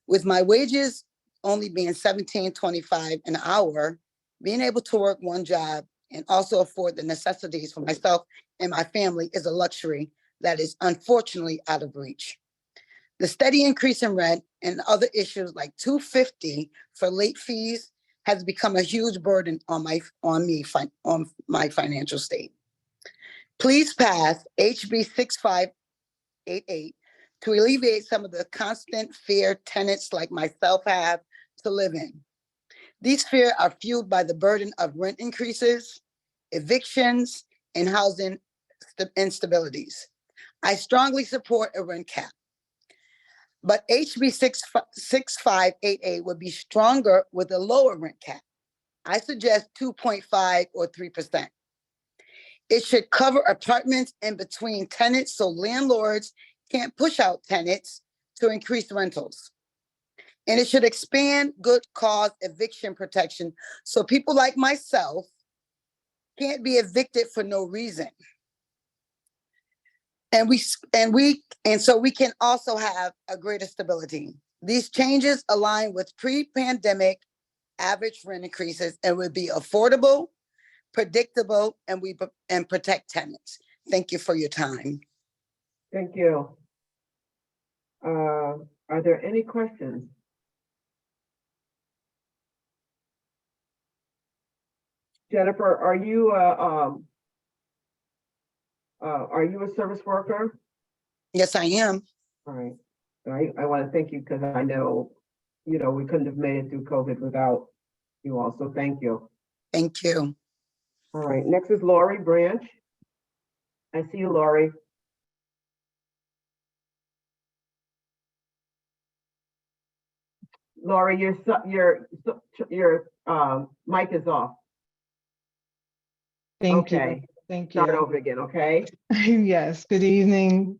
With my wages only being $17.25 an hour, being able to work 1 job and also afford the necessities for myself and my family is a luxury that is unfortunately out of reach. The steady increase in rent and other issues like $250 for late fees has become a huge burden on my financial state. Please pass HB 6588 to alleviate some of the constant fear tenants like myself have to live in. These fears are fueled by the burden of rent increases, evictions, and housing instabilities. I strongly support a rent cap, but HB 6588 would be stronger with a lower rent cap. I suggest 2.5 or 3%. It should cover apartments in between tenants so landlords can't push out tenants to increase rentals. And it should expand good cause eviction protection so people like myself can't be evicted for no reason. And so we can also have a greater stability. These changes align with pre-pandemic average rent increases and would be affordable, predictable, and protect tenants. Thank you for your time. Thank you. Are there any questions? Jennifer, are you Are you a service worker? Yes, I am. All right. I want to thank you because I know, we couldn't have made it through COVID without you all. So thank you. Thank you. All right. Next is Lori Branch. I see you, Lori. Lori, your mic is off. Thank you. Okay. Thank Start you. over again, okay? Yes, good evening,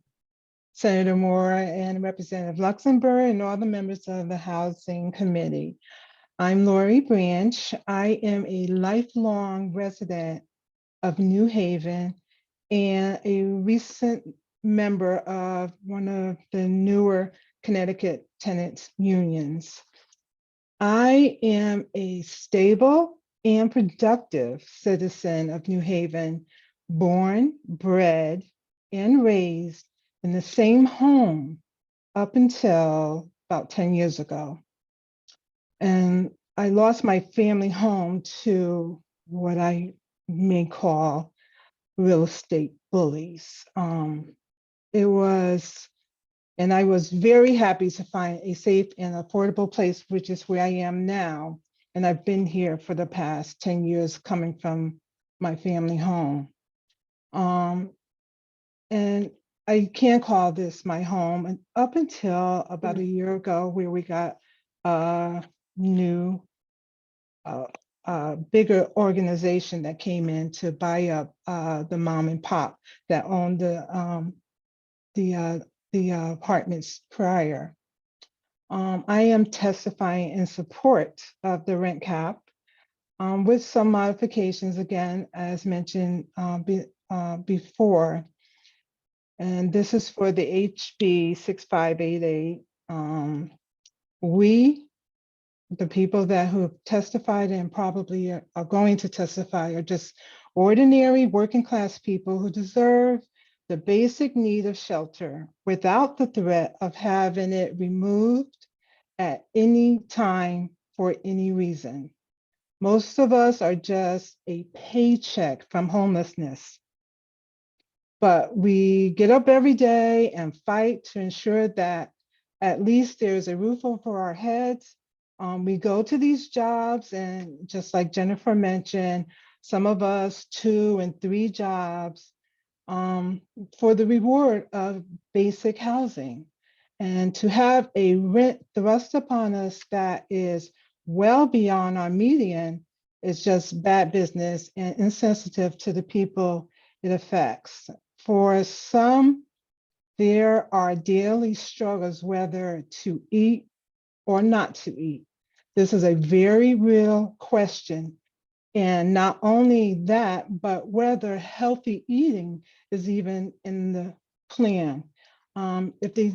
Senator Moore and Representative Luxembourg and all the members of the Housing Committee. I'm Lori Branch. I am a lifelong resident of New Haven and a recent member of one of the newer Connecticut tenants unions. I am a stable and productive citizen of New Haven, born, bred, and raised in the same home up until about 10 years ago. And I lost my family home to what I may call real estate bullies. And I was very happy to find a safe and affordable place, which is where I am now. And I've been here for the past 10 years coming from my family home. And I can't call this my home. And up until about a year ago, where we got a new, bigger organization that came in to buy up the mom and pop that owned the apartments prior. I am testifying in support of the rent cap with some modifications, again, as mentioned before. And this is for the HB 6588. We, the people who have testified and probably are going to testify, are just ordinary working class people who deserve the basic need of shelter without the threat of having it removed at any time for any reason. Most of us are just a paycheck from homelessness, but we get up every day and fight to ensure that at least there's a roof over our heads. We go to these jobs, and just like Jennifer mentioned, some of us 2 and 3 jobs for the reward of basic housing. And to have a rent thrust upon us that is well beyond our median is just bad business and insensitive to the people it affects. For some, there are daily struggles whether to eat or not to eat. This is a very real question. And not only that, but whether healthy eating is even in the plan. If they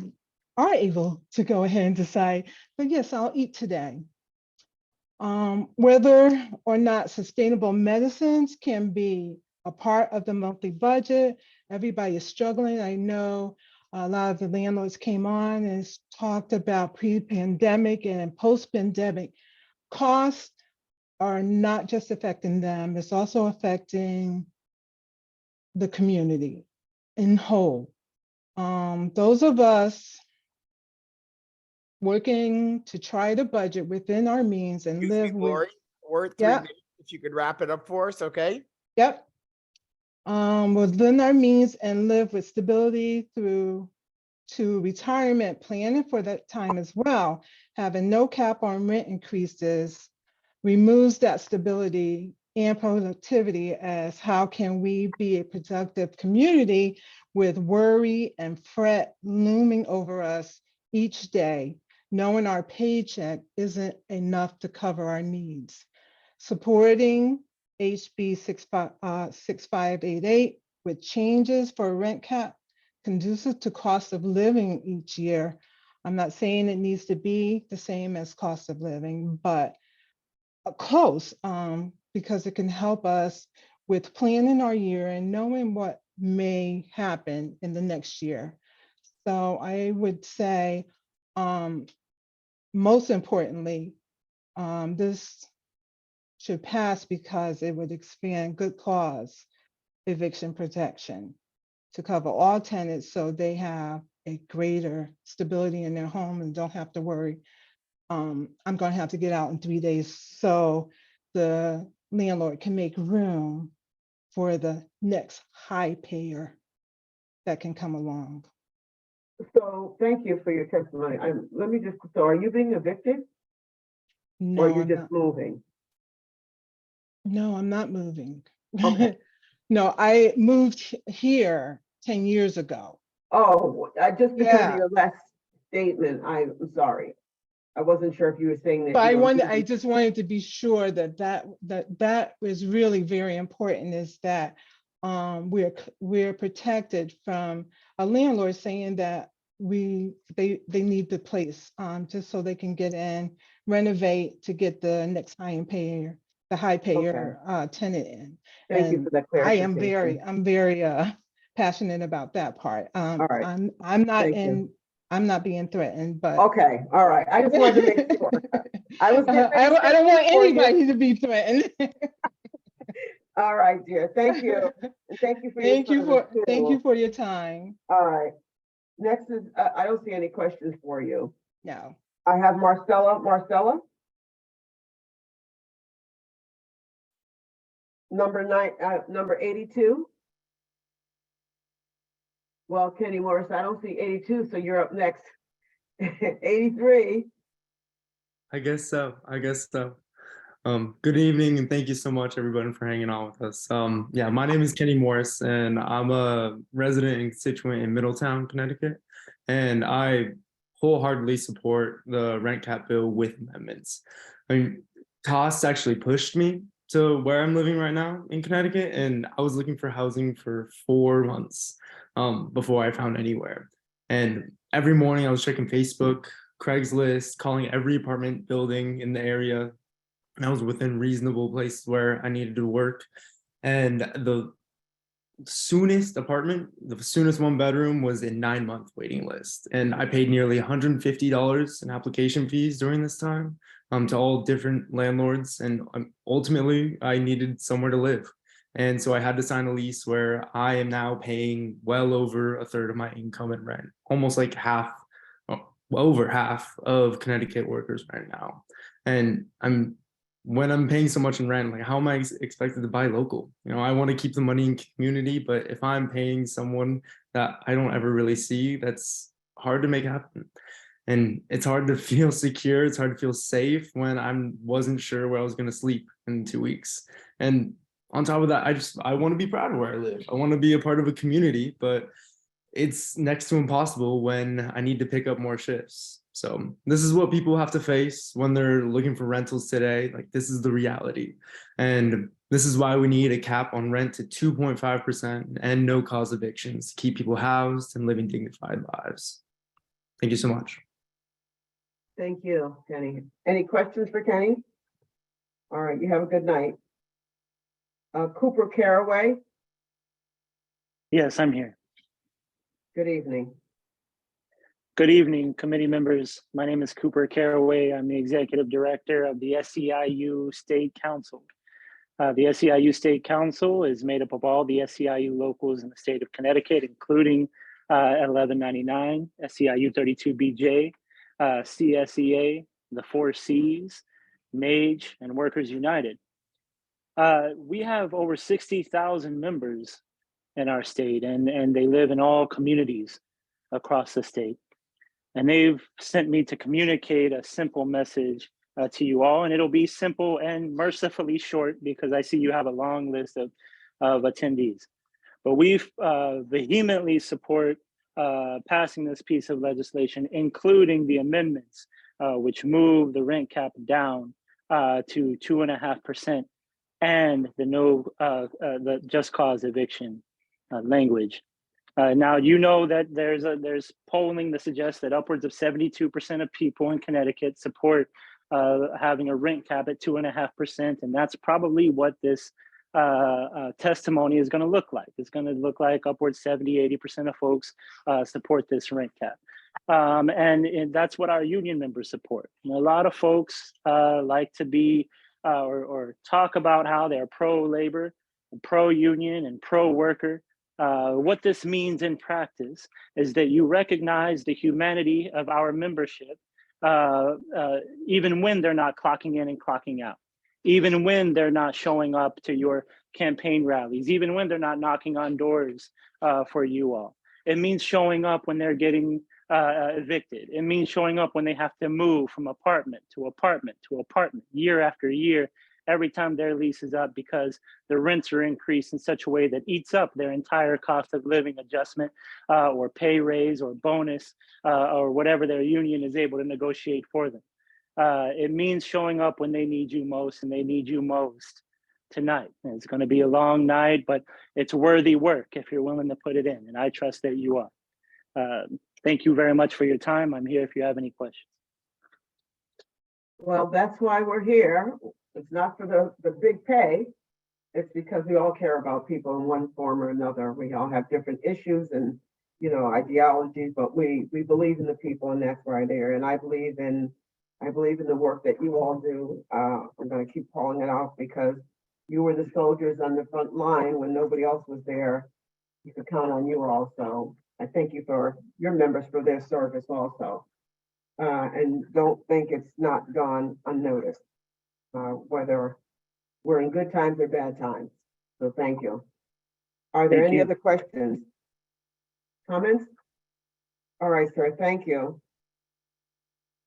are able to go ahead and decide, but yes, I'll eat today. Whether or not sustainable medicines can be a part of the monthly budget. Everybody is struggling. I know a lot of the landlords came on and talked about pre-pandemic and post-pandemic costs are not just affecting them, it's also affecting the community in whole. Those of us working to try to budget within our means and live with. Lori, we're 3 minutes. If you could wrap it up for us, okay? Yep. Within our means and live with stability through to retirement, planning for that time as well. Having no cap on rent increases removes that stability and productivity, as how can we be a productive community with worry and fret looming over us each day, knowing our paycheck isn't enough to cover our needs. Supporting HB 6588 with changes for rent cap conducive to cost of living each year. I'm not saying it needs to be the same as cost of living, but close, because it can help us with planning our year and knowing what may happen in the next year. So I would say, most importantly, this should pass because it would expand good cause eviction protection. to cover all tenants so they have a greater stability in their home and don't have to worry. I'm going to have to get out in 3 days, so the landlord can make room for the next high payer that can come along. So thank you for your testimony. So are you being evicted No, or you're I'm just not. moving? No, I'm not moving. Okay. No, I moved here 10 years ago. Oh, just because of Yeah. your last statement, I'm sorry. I wasn't sure if you were saying that. But you were I moving. just wanted to be sure that is really very important, is that we're protected from a landlord saying that they need the place just so they can get in, renovate to get the next high payer tenant in. Thank you And for that I'm very passionate about that part. All right. I'm not Thank you. I'm not being threatened, but Okay, all right. I just wanted to make sure. I was getting ready to I don't want say for you. anybody to be threatened. All right, dear. Thank you. And thank you for your Thank you service, for too. your time. All right. Next is, I don't see any questions for you. No. I have Marcella. Marcella? Number 82. Well, Kenny Morris, I don't see 82, so you're up next. 83. I guess so. Good evening and thank you so much everybody for hanging out with us. Yeah, my name is Kenny Morris and I'm a resident and constituent in Middletown, Connecticut. And I wholeheartedly support the rent cap bill with amendments. I mean, costs actually pushed me to where I'm living right now in Connecticut, and I was looking for housing for 4 months before I found anywhere. And every morning I was checking Facebook, Craigslist, calling every apartment building in the area. And I was within reasonable places where I needed to work. And the soonest 1 bedroom was a 9-month waiting list. And I paid nearly $150 in application fees during this time to all different landlords. And ultimately I needed somewhere to live. And so I had to sign a lease where I am now paying well over a third of my income in rent, almost like over half of Connecticut workers right now. And when I'm paying so much in rent, like how am I expected to buy local? You know, I want to keep the money in community, but if I'm paying someone that I don't ever really see, that's hard to make happen. And it's hard to feel secure. It's hard to feel safe when I wasn't sure where I was going to sleep in 2 weeks. And on top of that, I want to be proud of where I live. I want to be a part of a community, but it's next to impossible when I need to pick up more shifts. So this is what people have to face when they're looking for rentals today. Like, this is the reality. And this is why we need a cap on rent to 2.5% and no cause evictions to keep people housed and living dignified lives. Thank you so much. Thank you, Kenny. Any questions for Kenny? All right, you have a good night. Cooper Caraway, Yes, I'm here. good evening. Good evening, committee members. My name is Cooper Caraway. I'm the executive director of the SEIU State Council. The SEIU State Council is made up of all the SEIU locals in the state of Connecticut, including 1199, SEIU 32BJ, CSEA, the 4 Cs, MAGE, and Workers United. We have over 60,000 members in our state, and they live in all communities across the state. And they've sent me to communicate a simple message to you all, and it'll be simple and mercifully short because I see you have a long list of attendees. But we vehemently support passing this piece of legislation, including the amendments, which move the rent cap down to 2.5%, and the just cause eviction language. Now, you know that there's polling that suggests that upwards of 72% of people in Connecticut support having a rent cap at 2.5%, and that's probably what this testimony is going to look like. It's going to look like upwards 70–80% of folks support this rent cap, and that's what our union members support. And a lot of folks like to be or talk about how they're pro-labor, pro-union, and pro-worker. What this means in practice is that you recognize the humanity of our membership, even when they're not clocking in and clocking out, even when they're not showing up to your campaign rallies, even when they're not knocking on doors for you all. It means showing up when they're getting evicted. It means showing up when they have to move from apartment to apartment to apartment year after year, every time their lease is up, because the rents are increased in such a way that eats up their entire cost of living adjustment or pay raise or bonus or whatever their union is able to negotiate for them. It means showing up when they need you most, and they need you most tonight. And it's going to be a long night, but it's worthy work if you're willing to put it in, and I trust that you are. Thank you very much for your time. I'm here if you have any questions. Well, that's why we're here. It's not for the big pay. It's because we all care about people in one form or another. We all have different issues and, you know, ideologies, but we believe in the people, and that's why they're. And I believe in the work that you all do. I'm going to keep calling it out because you were the soldiers on the front line when nobody else was there. You could count on you also. I thank you for your members for their service also. And don't think it's not gone unnoticed, whether we're in good times or bad times. So thank you. Are there Thank any you. other questions? Comments? All right, sir, thank you.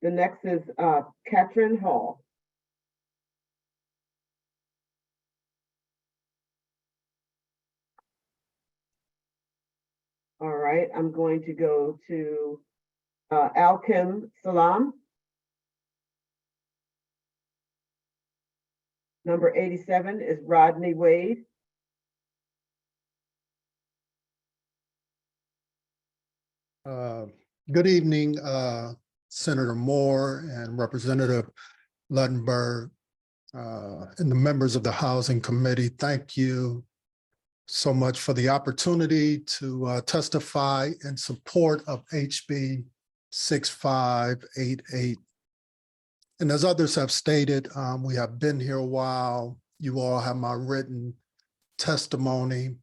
The next is Katrin Hall. All right, I'm going to go to Alkim Salam. Number 87 is Rodney Wade. Good evening, Senator Moore and Representative Luttenberg, and the members of the Housing Committee. Thank you so much for the opportunity to testify in support of HB 6588. And as others have stated, we have been here a while. You all have my written testimony.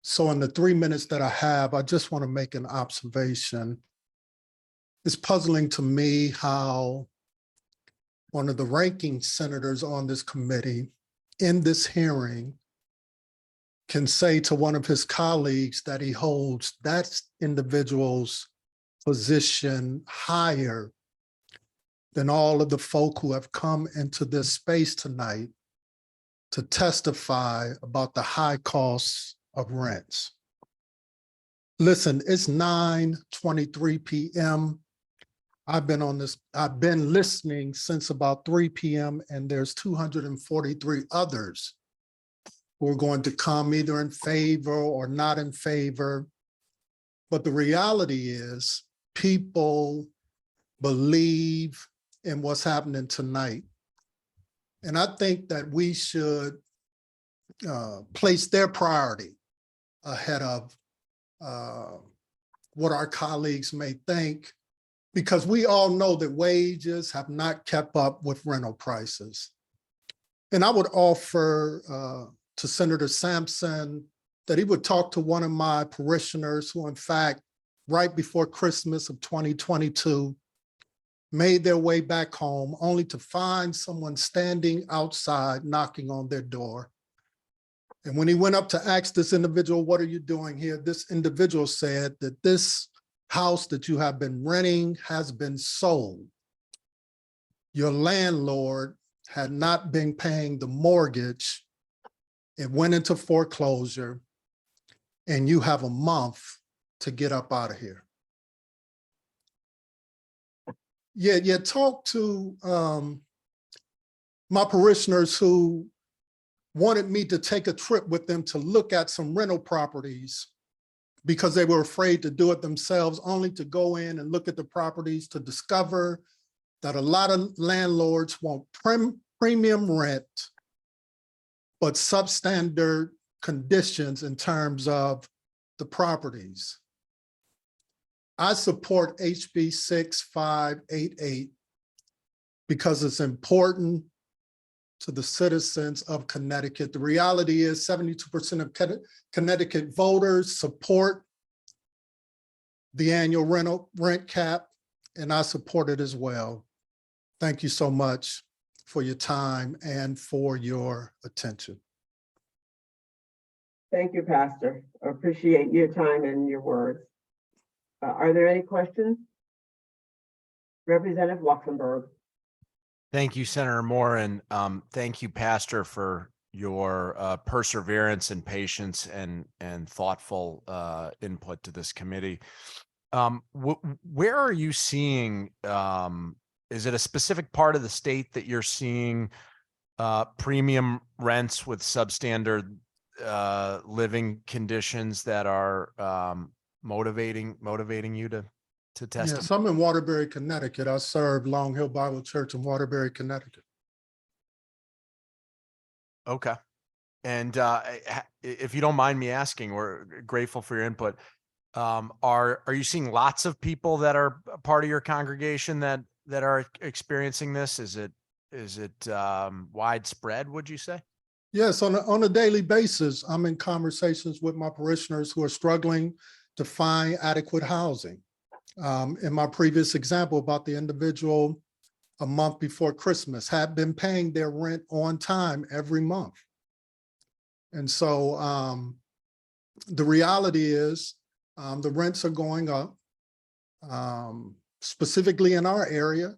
So in the 3 minutes that I have, I just want to make an observation. It's puzzling to me how one of the ranking senators on this committee in this hearing can say to one of his colleagues that he holds that individual's position higher than all of the folk who have come into this space tonight to testify about the high costs of rents. Listen, it's 9:23 p.m. I've been listening since about 3 p.m. and there's 243 others who are going to come either in favor or not in favor. But the reality is people believe in what's happening tonight. And I think that we should place their priority ahead of what our colleagues may think, because we all know that wages have not kept up with rental prices. And I would offer to Senator Sampson that he would talk to one of my parishioners who, in fact, right before Christmas of 2022, made their way back home only to find someone standing outside knocking on their door. And when he went up to ask this individual, "What are you doing here?" this individual said that this house that you have been renting has been sold. Your landlord had not been paying the mortgage. It went into foreclosure, and you have a month to get up out of here. Yeah, talk to my parishioners who wanted me to take a trip with them to look at some rental properties because they were afraid to do it themselves, only to go in and look at the properties to discover that a lot of landlords want premium rent, but substandard conditions in terms of the properties. I support HB 6588 because it's important to the citizens of Connecticut. The reality is 72% of Connecticut voters support the annual rent cap, and I support it as well. Thank you so much for your time and for your attention. Thank you, Pastor. I appreciate your time and your words. Are there any questions? Representative Luxembourg. Thank you, Senator Moore, and thank you, Pastor, for your perseverance and patience and thoughtful input to this committee. Where are you seeing, is it a specific part of the state that you're seeing premium rents with substandard living conditions that are motivating you to testify? Yes, I'm in Waterbury, Connecticut. I serve Long Hill Bible Church in Waterbury, Connecticut. Okay. And if you don't mind me asking, we're grateful for your input. Are you seeing lots of people that are part of your congregation that are experiencing this? Is it widespread, would you say? Yes, on a daily basis, I'm in conversations with my parishioners who are struggling to find adequate housing. In my previous example about the individual a month before Christmas had been paying their rent on time every month. And so the reality is the rents are going up, specifically in our area.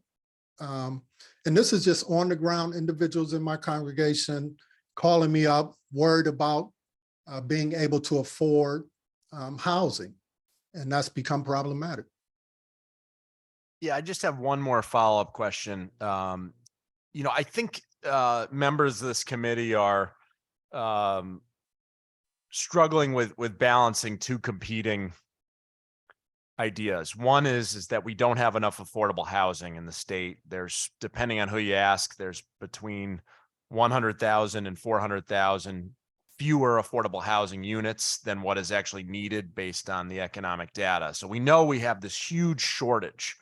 And this is just on the ground individuals in my congregation calling me up, worried about being able to afford housing. And that's become problematic. Yeah, I just have one more follow-up question. I think members of this committee are struggling with balancing two competing ideas. One is that we don't have enough affordable housing in the state. There's, depending on who you ask, there's between 100,000 and 400,000 fewer affordable housing units than what is actually needed based on the economic data. So we know we have this huge shortage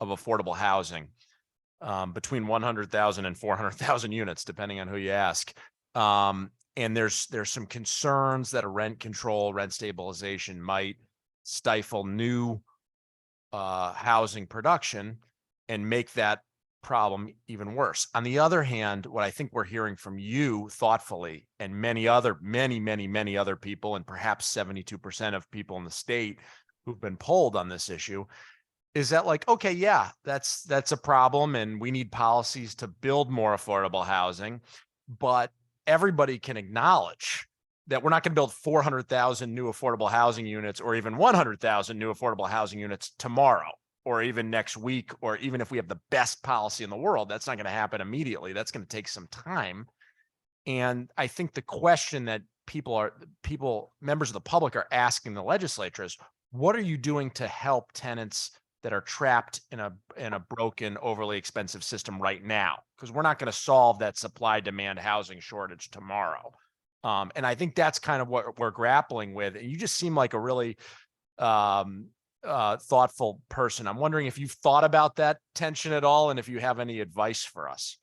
of affordable housing, between 100,000 and 400,000 units, depending on who you ask. And there's some concerns that a rent control, rent stabilization might stifle new housing production and make that problem even worse. On the other hand, what I think we're hearing from you thoughtfully and many other people, and perhaps 72% of people in the state who've been polled on this issue, is that like, okay, yeah, that's a problem and we need policies to build more affordable housing, but everybody can acknowledge that we're not going to build 400,000 new affordable housing units or even 100,000 new affordable housing units tomorrow or even next week, or even if we have the best policy in the world, that's not going to happen immediately. That's going to take some time. And I think the question that members of the public are asking the legislature is, what are you doing to help tenants that are trapped in a broken, overly expensive system right now? Because we're not going to solve that supply-demand housing shortage tomorrow. And I think that's kind of what we're grappling with. And you just seem like a really thoughtful person. I'm wondering if you've thought about that tension at all, and if you have any advice for us.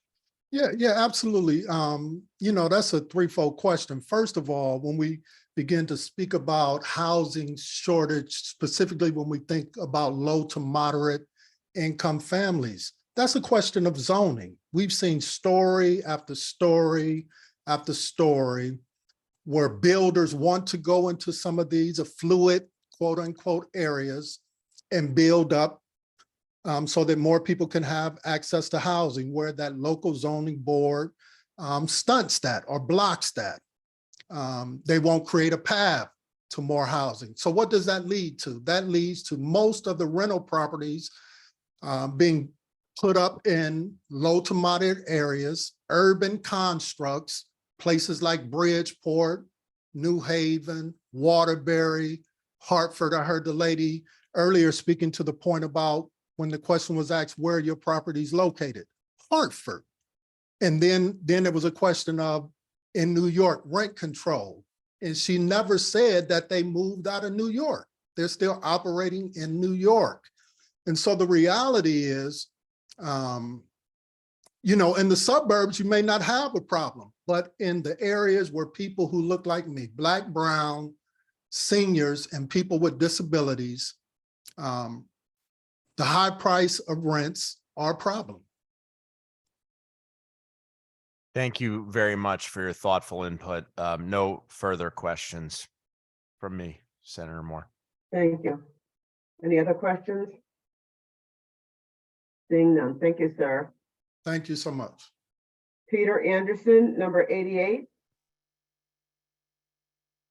Yeah, absolutely. That's a threefold question. First of all, when we begin to speak about housing shortage, specifically when we think about low to moderate income families, that's a question of zoning. We've seen story after story after story where builders want to go into some of these affluent, quote unquote, areas and build up so that more people can have access to housing, where that local zoning board stunts that or blocks that. They won't create a path to more housing. So what does that lead to? That leads to most of the rental properties being put up in low to moderate areas, urban constructs, places like Bridgeport, New Haven, Waterbury, Hartford. I heard the lady earlier speaking to the point about when the question was asked, where are your properties located? Hartford. And then there was a question of, in New York, rent control. And she never said that they moved out of New York. They're still operating in New York. And so the reality is, in the suburbs, you may not have a problem, but in the areas where people who look like me, Black, brown, seniors, and people with disabilities, the high price of rents are a problem. Thank you very much for your thoughtful input. No further questions from me, Senator Moore. Thank you. Any other questions? Seeing none. Thank you, sir. Thank you so much. Peter Anderson, number 88.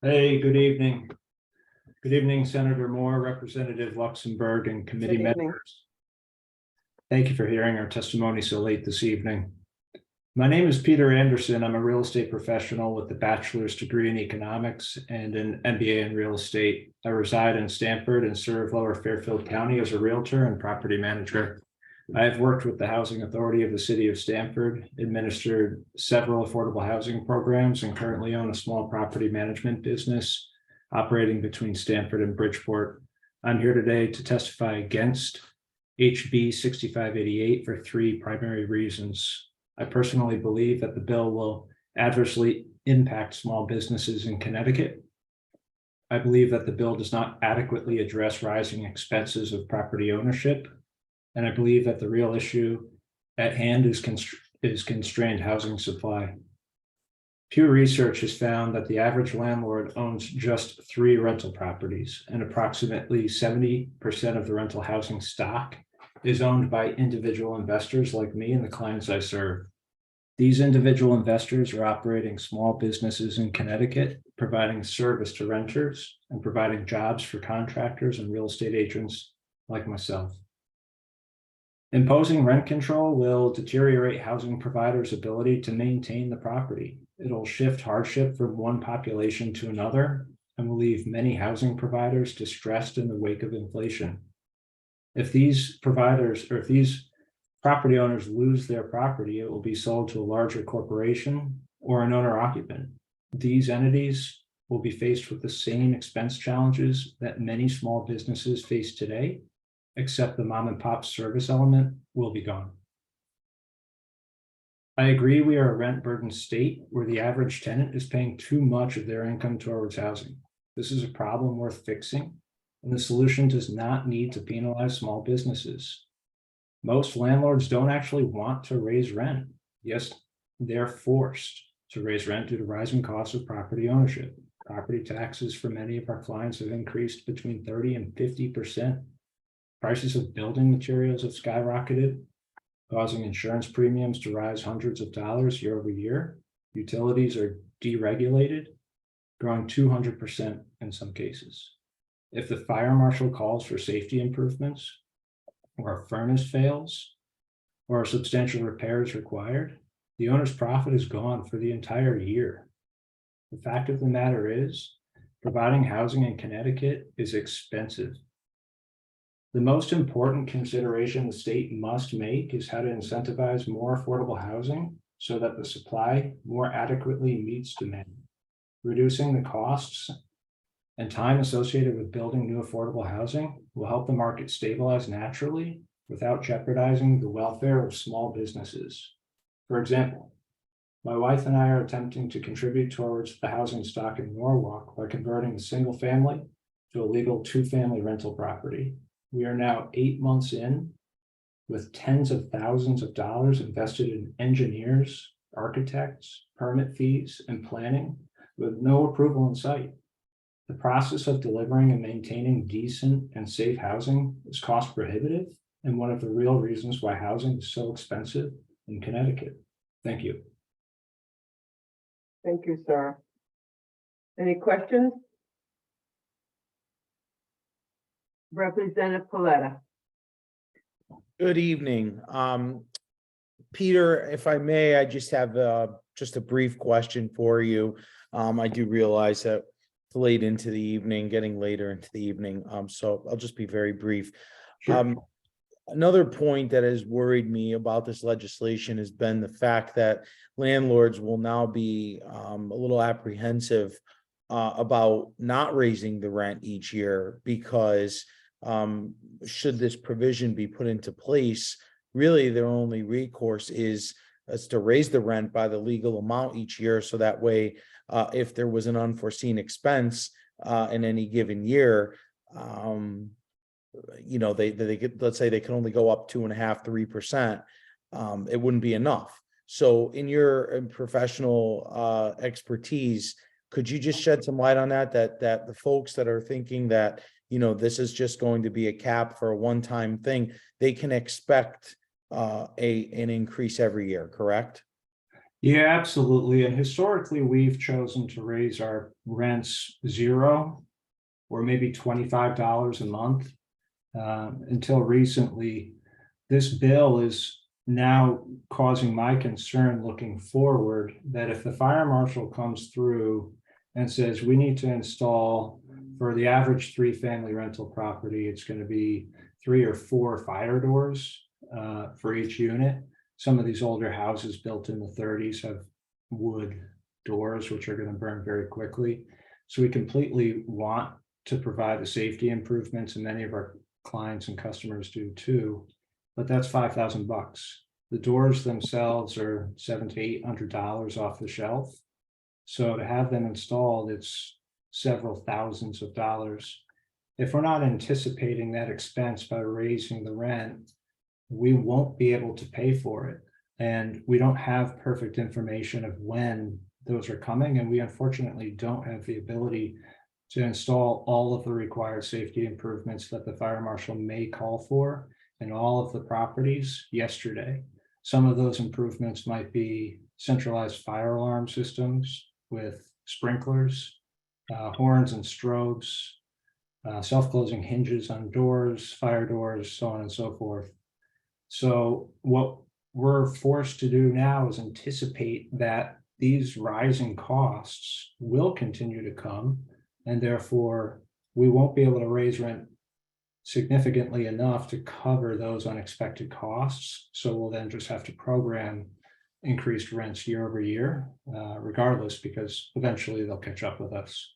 Hey, good evening. Good evening, Senator Moore, Representative Luxembourg, and committee Good evening. members. Thank you for hearing our testimony so late this evening. My name is Peter Anderson. I'm a real estate professional with a bachelor's degree in economics and an MBA in real estate. I reside in Stamford and serve Lower Fairfield County as a realtor and property manager. I have worked with the Housing Authority of the City of Stamford, administered several affordable housing programs, and currently own a small property management business operating between Stamford and Bridgeport. I'm here today to testify against HB 6588 for three primary reasons. I personally believe that the bill will adversely impact small businesses in Connecticut. I believe that the bill does not adequately address rising expenses of property ownership. And I believe that the real issue at hand is constrained housing supply. Pew Research has found that the average landlord owns just 3 rental properties, and approximately 70% of the rental housing stock is owned by individual investors like me and the clients I serve. These individual investors are operating small businesses in Connecticut, providing service to renters and providing jobs for contractors and real estate agents like myself. Imposing rent control will deteriorate housing providers' ability to maintain the property. It'll shift hardship from one population to another and will leave many housing providers distressed in the wake of inflation. If these providers or if these property owners lose their property, it will be sold to a larger corporation or an owner occupant. These entities will be faced with the same expense challenges that many small businesses face today, except the mom and pop service element will be gone. I agree we are a rent burdened state where the average tenant is paying too much of their income towards housing. This is a problem worth fixing, and the solution does not need to penalize small businesses. Most landlords don't actually want to raise rent. Yes, they're forced to raise rent due to rising costs of property ownership. Property taxes for many of our clients have increased between 30 and 50%. Prices of building materials have skyrocketed, causing insurance premiums to rise hundreds of dollars year over year. Utilities are deregulated, growing 200% in some cases. If the fire marshal calls for safety improvements, or a furnace fails, or a substantial repair is required, the owner's profit is gone for the entire year. The fact of the matter is, providing housing in Connecticut is expensive. The most important consideration the state must make is how to incentivize more affordable housing so that the supply more adequately meets demand. Reducing the costs and time associated with building new affordable housing will help the market stabilize naturally without jeopardizing the welfare of small businesses. For example, my wife and I are attempting to contribute towards the housing stock in Norwalk by converting a single family to a legal 2-family rental property. We are now 8 months in with tens of thousands of dollars invested in engineers, architects, permit fees, and planning with no approval in sight. The process of delivering and maintaining decent and safe housing is cost prohibitive and one of the real reasons why housing is so expensive in Connecticut. Thank you. Thank you, sir. Any questions? Representative Paletta. Good evening. Peter, if I may, I just have just a brief question for you. I do realize that it's late into the evening, getting later into the evening, so I'll just be very brief. Sure. Another point that has worried me about this legislation has been the fact that landlords will now be a little apprehensive about not raising the rent each year because should this provision be put into place, really their only recourse is is to raise the rent by the legal amount each year. So that way, if there was an unforeseen expense in any given year, they could, let's say they can only go up 2.5%, 3%. It wouldn't be enough. So in your professional expertise, could you just shed some light on that the folks that are thinking that, this is just going to be a cap for a one-time thing, they can expect an increase every year, correct? Yeah, absolutely. And historically, we've chosen to raise our rents $0 or maybe $25 a month. Until recently, this bill is now causing my concern looking forward that if the fire marshal comes through and says we need to install for the average 3-family rental property, it's going to be 3 or 4 fire doors for each unit. Some of these older houses built in the 30s have wood doors, which are going to burn very quickly. So we completely want to provide the safety improvements, and many of our clients and customers do too, but that's $5,000. The doors themselves are $700 to $800 off the shelf. So to have them installed, it's several thousands of dollars. If we're not anticipating that expense by raising the rent, we won't be able to pay for it. And we don't have perfect information of when those are coming. And we unfortunately don't have the ability to install all of the required safety improvements that the fire marshal may call for in all of the properties yesterday. Some of those improvements might be centralized fire alarm systems with sprinklers, horns and strobes, self-closing hinges on doors, fire doors, so on and so forth. So what we're forced to do now is anticipate that these rising costs will continue to come, and therefore we won't be able to raise rent significantly enough to cover those unexpected costs. So we'll then just have to program increased rents year over year, regardless, because eventually they'll catch up with us.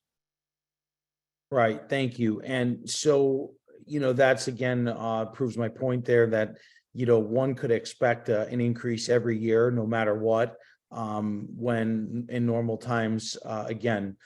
Right, thank you. And so, that's again, proves my point there that, one could expect an increase every year, no matter what. When in normal times, again,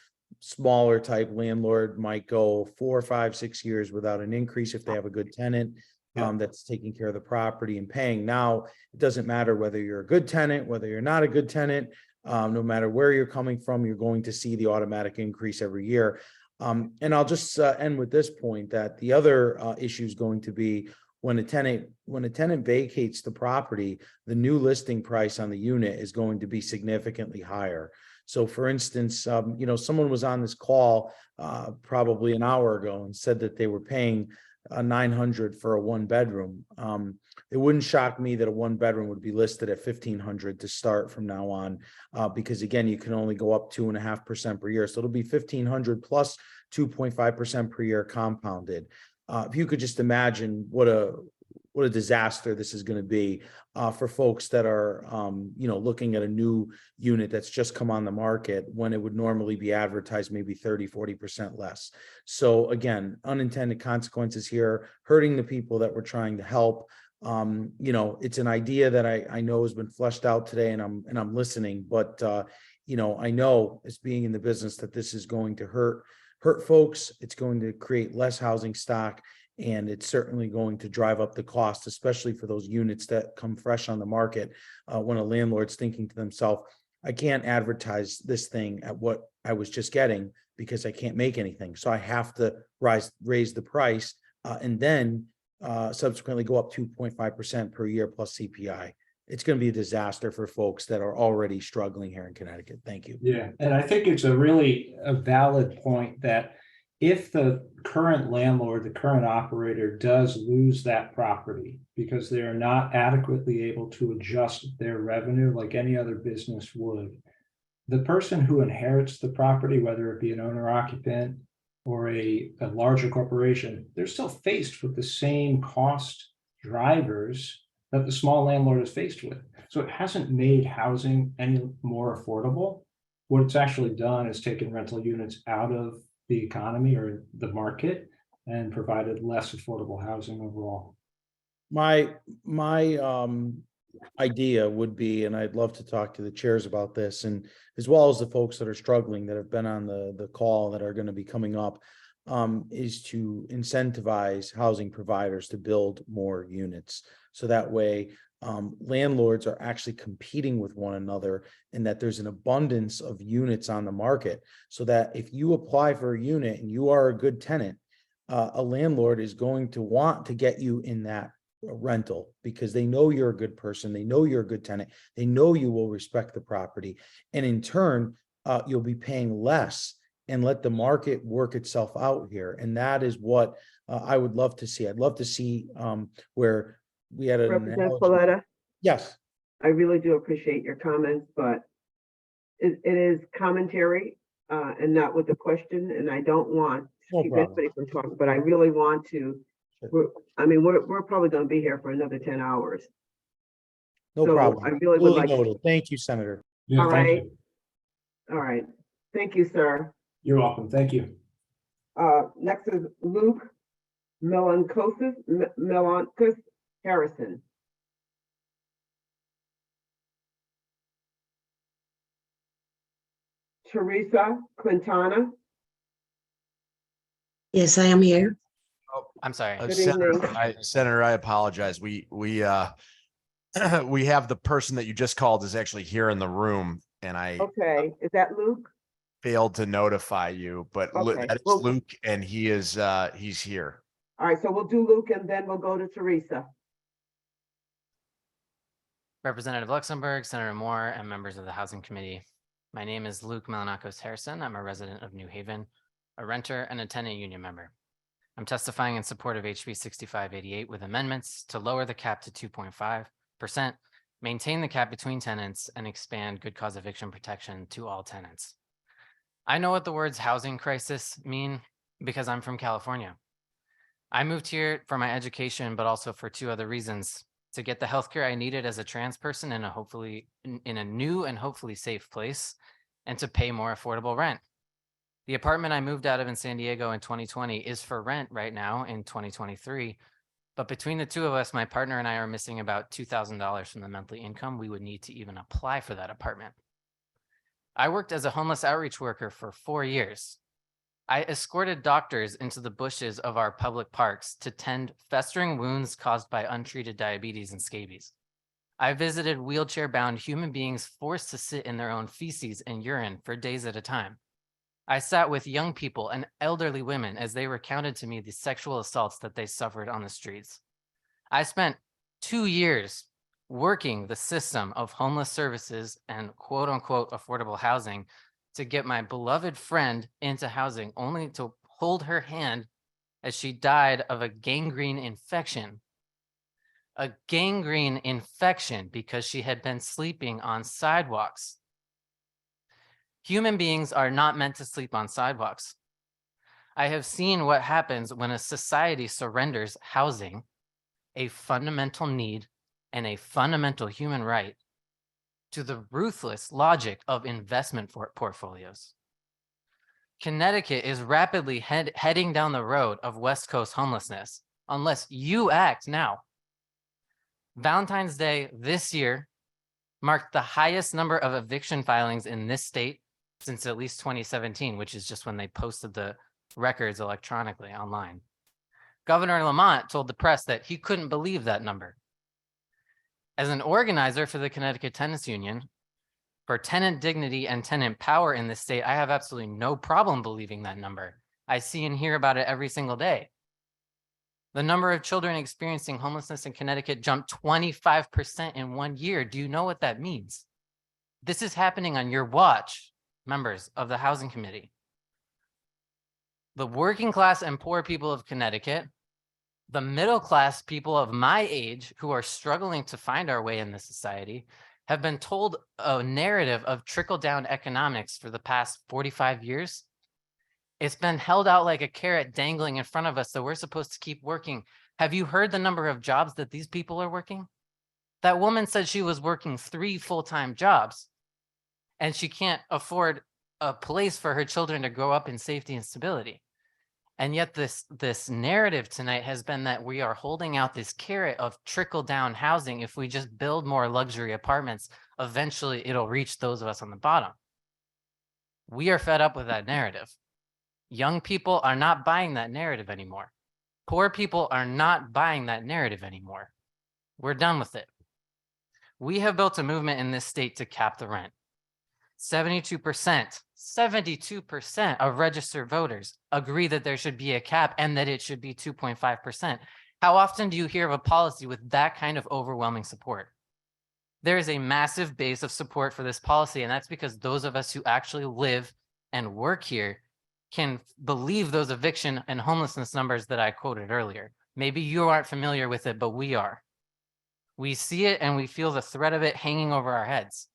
smaller type landlord might go 4, 5, 6 years without an increase if they have a good tenant that's taking care of the property and paying. Now, it doesn't matter whether you're a good tenant, whether you're not a good tenant, no matter where you're coming from, you're going to see the automatic increase every year. And I'll just end with this point that the other issue is going to be when a tenant vacates the property, the new listing price on the unit is going to be significantly higher. So for instance, someone was on this call probably an hour ago and said that they were paying $900 for a 1-bedroom. It wouldn't shock me that a 1-bedroom would be listed at $1,500 to start from now on, because again, you can only go up 2.5% per year. So it'll be $1,500 plus 2.5% per year compounded. If you could just imagine what a disaster this is going to be for folks that are, looking at a new unit that's just come on the market when it would normally be advertised maybe 30, 40% less. So again, unintended consequences here, hurting the people that we're trying to help. It's an idea that I know has been fleshed out today, and I'm listening, but I know as being in the business that this is going to hurt folks. It's going to create less housing stock, and it's certainly going to drive up the cost, especially for those units that come fresh on the market. When a landlord's thinking to themselves, I can't advertise this thing at what I was just getting because I can't make anything. So I have to raise the price and then subsequently go up 2.5% per year plus CPI. It's going to be a disaster for folks that are already struggling here in Connecticut. Thank you. Yeah, and I think it's a valid point that if the current landlord, the current operator does lose that property because they are not adequately able to adjust their revenue like any other business would, the person who inherits the property, whether it be an owner occupant or a larger corporation, they're still faced with the same cost drivers that the small landlord is faced with. So it hasn't made housing any more affordable. What it's actually done is taken rental units out of the economy or the market and provided less affordable housing overall. My idea would be, and I'd love to talk to the chairs about this, and as well as the folks that are struggling that have been on the call that are going to be coming up, is to incentivize housing providers to build more units. So that way, landlords are actually competing with one another, and that there's an abundance of units on the market, so that if you apply for a unit and you are a good tenant, a landlord is going to want to get you in that rental because they know you're a good person, they know you're a good tenant, they know you will respect the property, and in turn, you'll be paying less and let the market work itself out here. And that is what I would love to see. I'd love to see where we had an Representative analogy. Paletta, Yes. I really do appreciate your comments, but it is commentary and not with the question, and I don't want to No keep problem. anybody from talking, but I really want to. We're probably going to be here for another 10 hours. No So problem. I really would Duly like to- noted. Thank you, Senator. All right. All right. Thank you, sir. You're welcome. Thank you. Next is Luke Melancosis Harrison. Teresa Quintana. Yes, I am here. Oh, I'm sorry. Good evening. Senator, I apologize. We we have the person that you just called is actually here in the room, and I Okay, is that Luke? failed to notify you, but Okay, that is well- Luke, and he is he's here. All right, so we'll do Luke and then we'll go to Teresa. Representative Luxembourg, Senator Moore, and members of the Housing Committee. My name is Luke Melanakos Harrison. I'm a resident of New Haven, a renter and a tenant union member. I'm testifying in support of HB 6588 with amendments to lower the cap to 2.5%, maintain the cap between tenants, and expand good cause eviction protection to all tenants. I know what the words housing crisis mean because I'm from California. I moved here for my education, but also for two other reasons: to get the healthcare I needed as a trans person in a new and hopefully safe place, and to pay more affordable rent. The apartment I moved out of in San Diego in 2020 is for rent right now in 2023. But between the two of us, my partner and I are missing about $2,000 from the monthly income we would need to even apply for that apartment. I worked as a homeless outreach worker for 4 years. I escorted doctors into the bushes of our public parks to tend festering wounds caused by untreated diabetes and scabies. I visited wheelchair-bound human beings forced to sit in their own feces and urine for days at a time. I sat with young people and elderly women as they recounted to me the sexual assaults that they suffered on the streets. I spent 2 years working the system of homeless services and quote unquote affordable housing to get my beloved friend into housing, only to hold her hand as she died of a gangrene infection. A gangrene infection because she had been sleeping on sidewalks. Human beings are not meant to sleep on sidewalks. I have seen what happens when a society surrenders housing, a fundamental need and a fundamental human right, to the ruthless logic of investment portfolios. Connecticut is rapidly heading down the road of West Coast homelessness unless you act now. Valentine's Day this year marked the highest number of eviction filings in this state since at least 2017, which is just when they posted the records electronically online. Governor Lamont told the press that he couldn't believe that number. As an organizer for the Connecticut Tenants Union, for tenant dignity and tenant power in this state, I have absolutely no problem believing that number. I see and hear about it every single day. The number of children experiencing homelessness in Connecticut jumped 25% in 1 year. Do you know what that means? This is happening on your watch, members of the Housing Committee. The working class and poor people of Connecticut, the middle class people of my age who are struggling to find our way in this society, have been told a narrative of trickle-down economics for the past 45 years. It's been held out like a carrot dangling in front of us that we're supposed to keep working. Have you heard the number of jobs that these people are working? That woman said she was working 3 full-time jobs and she can't afford a place for her children to grow up in safety and stability. And yet this narrative tonight has been that we are holding out this carrot of trickle down housing. If we just build more luxury apartments, eventually it'll reach those of us on the bottom. We are fed up with that narrative. Young people are not buying that narrative anymore. Poor people are not buying that narrative anymore. We're done with it. We have built a movement in this state to cap the rent. 72% of registered voters agree that there should be a cap and that it should be 2.5%. How often do you hear of a policy with that kind of overwhelming support? There is a massive base of support for this policy, and that's because those of us who actually live and work here can believe those eviction and homelessness numbers that I quoted earlier. Maybe you aren't familiar with it, but we are. We see it and we feel the threat of it hanging over our heads.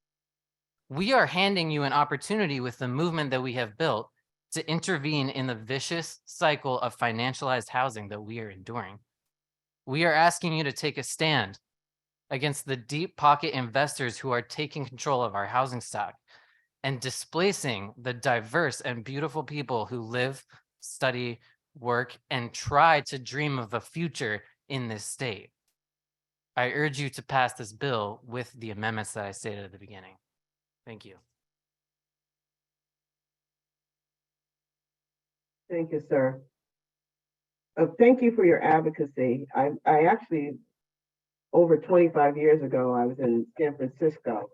We are handing you an opportunity with the movement that we have built to intervene in the vicious cycle of financialized housing that we are enduring. We are asking you to take a stand against the deep pocket investors who are taking control of our housing stock and displacing the diverse and beautiful people who live, study, work, and try to dream of a future in this state. I urge you to pass this bill with the amendments that I stated at the beginning. Thank you. Thank you, sir. Thank you for your advocacy. I actually, over 25 years ago, I was in San Francisco,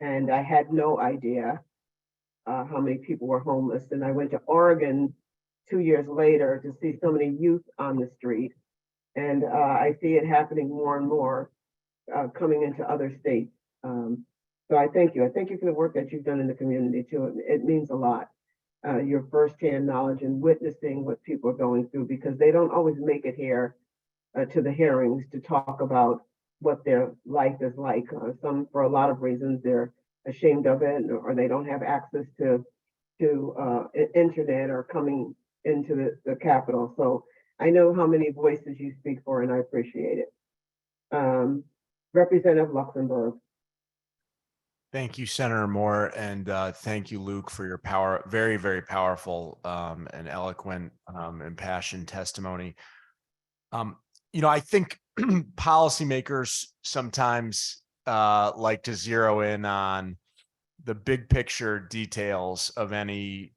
and I had no idea how many people were homeless. And I went to Oregon 2 years later to see so many youth on the street. And I see it happening more and more coming into other states. So I thank you. I thank you for the work that you've done in the community too. It means a lot. Your firsthand knowledge and witnessing what people are going through, because they don't always make it here to the hearings to talk about what their life is like. Some, for a lot of reasons, they're ashamed of it, or they don't have access to internet or coming into the Capitol. So I know how many voices you speak for, and I appreciate it. Representative Luxembourg. Thank you, Senator Moore, and thank you, Luke, for your very, very powerful and eloquent, impassioned testimony. I think policymakers sometimes like to zero in on the big picture details of any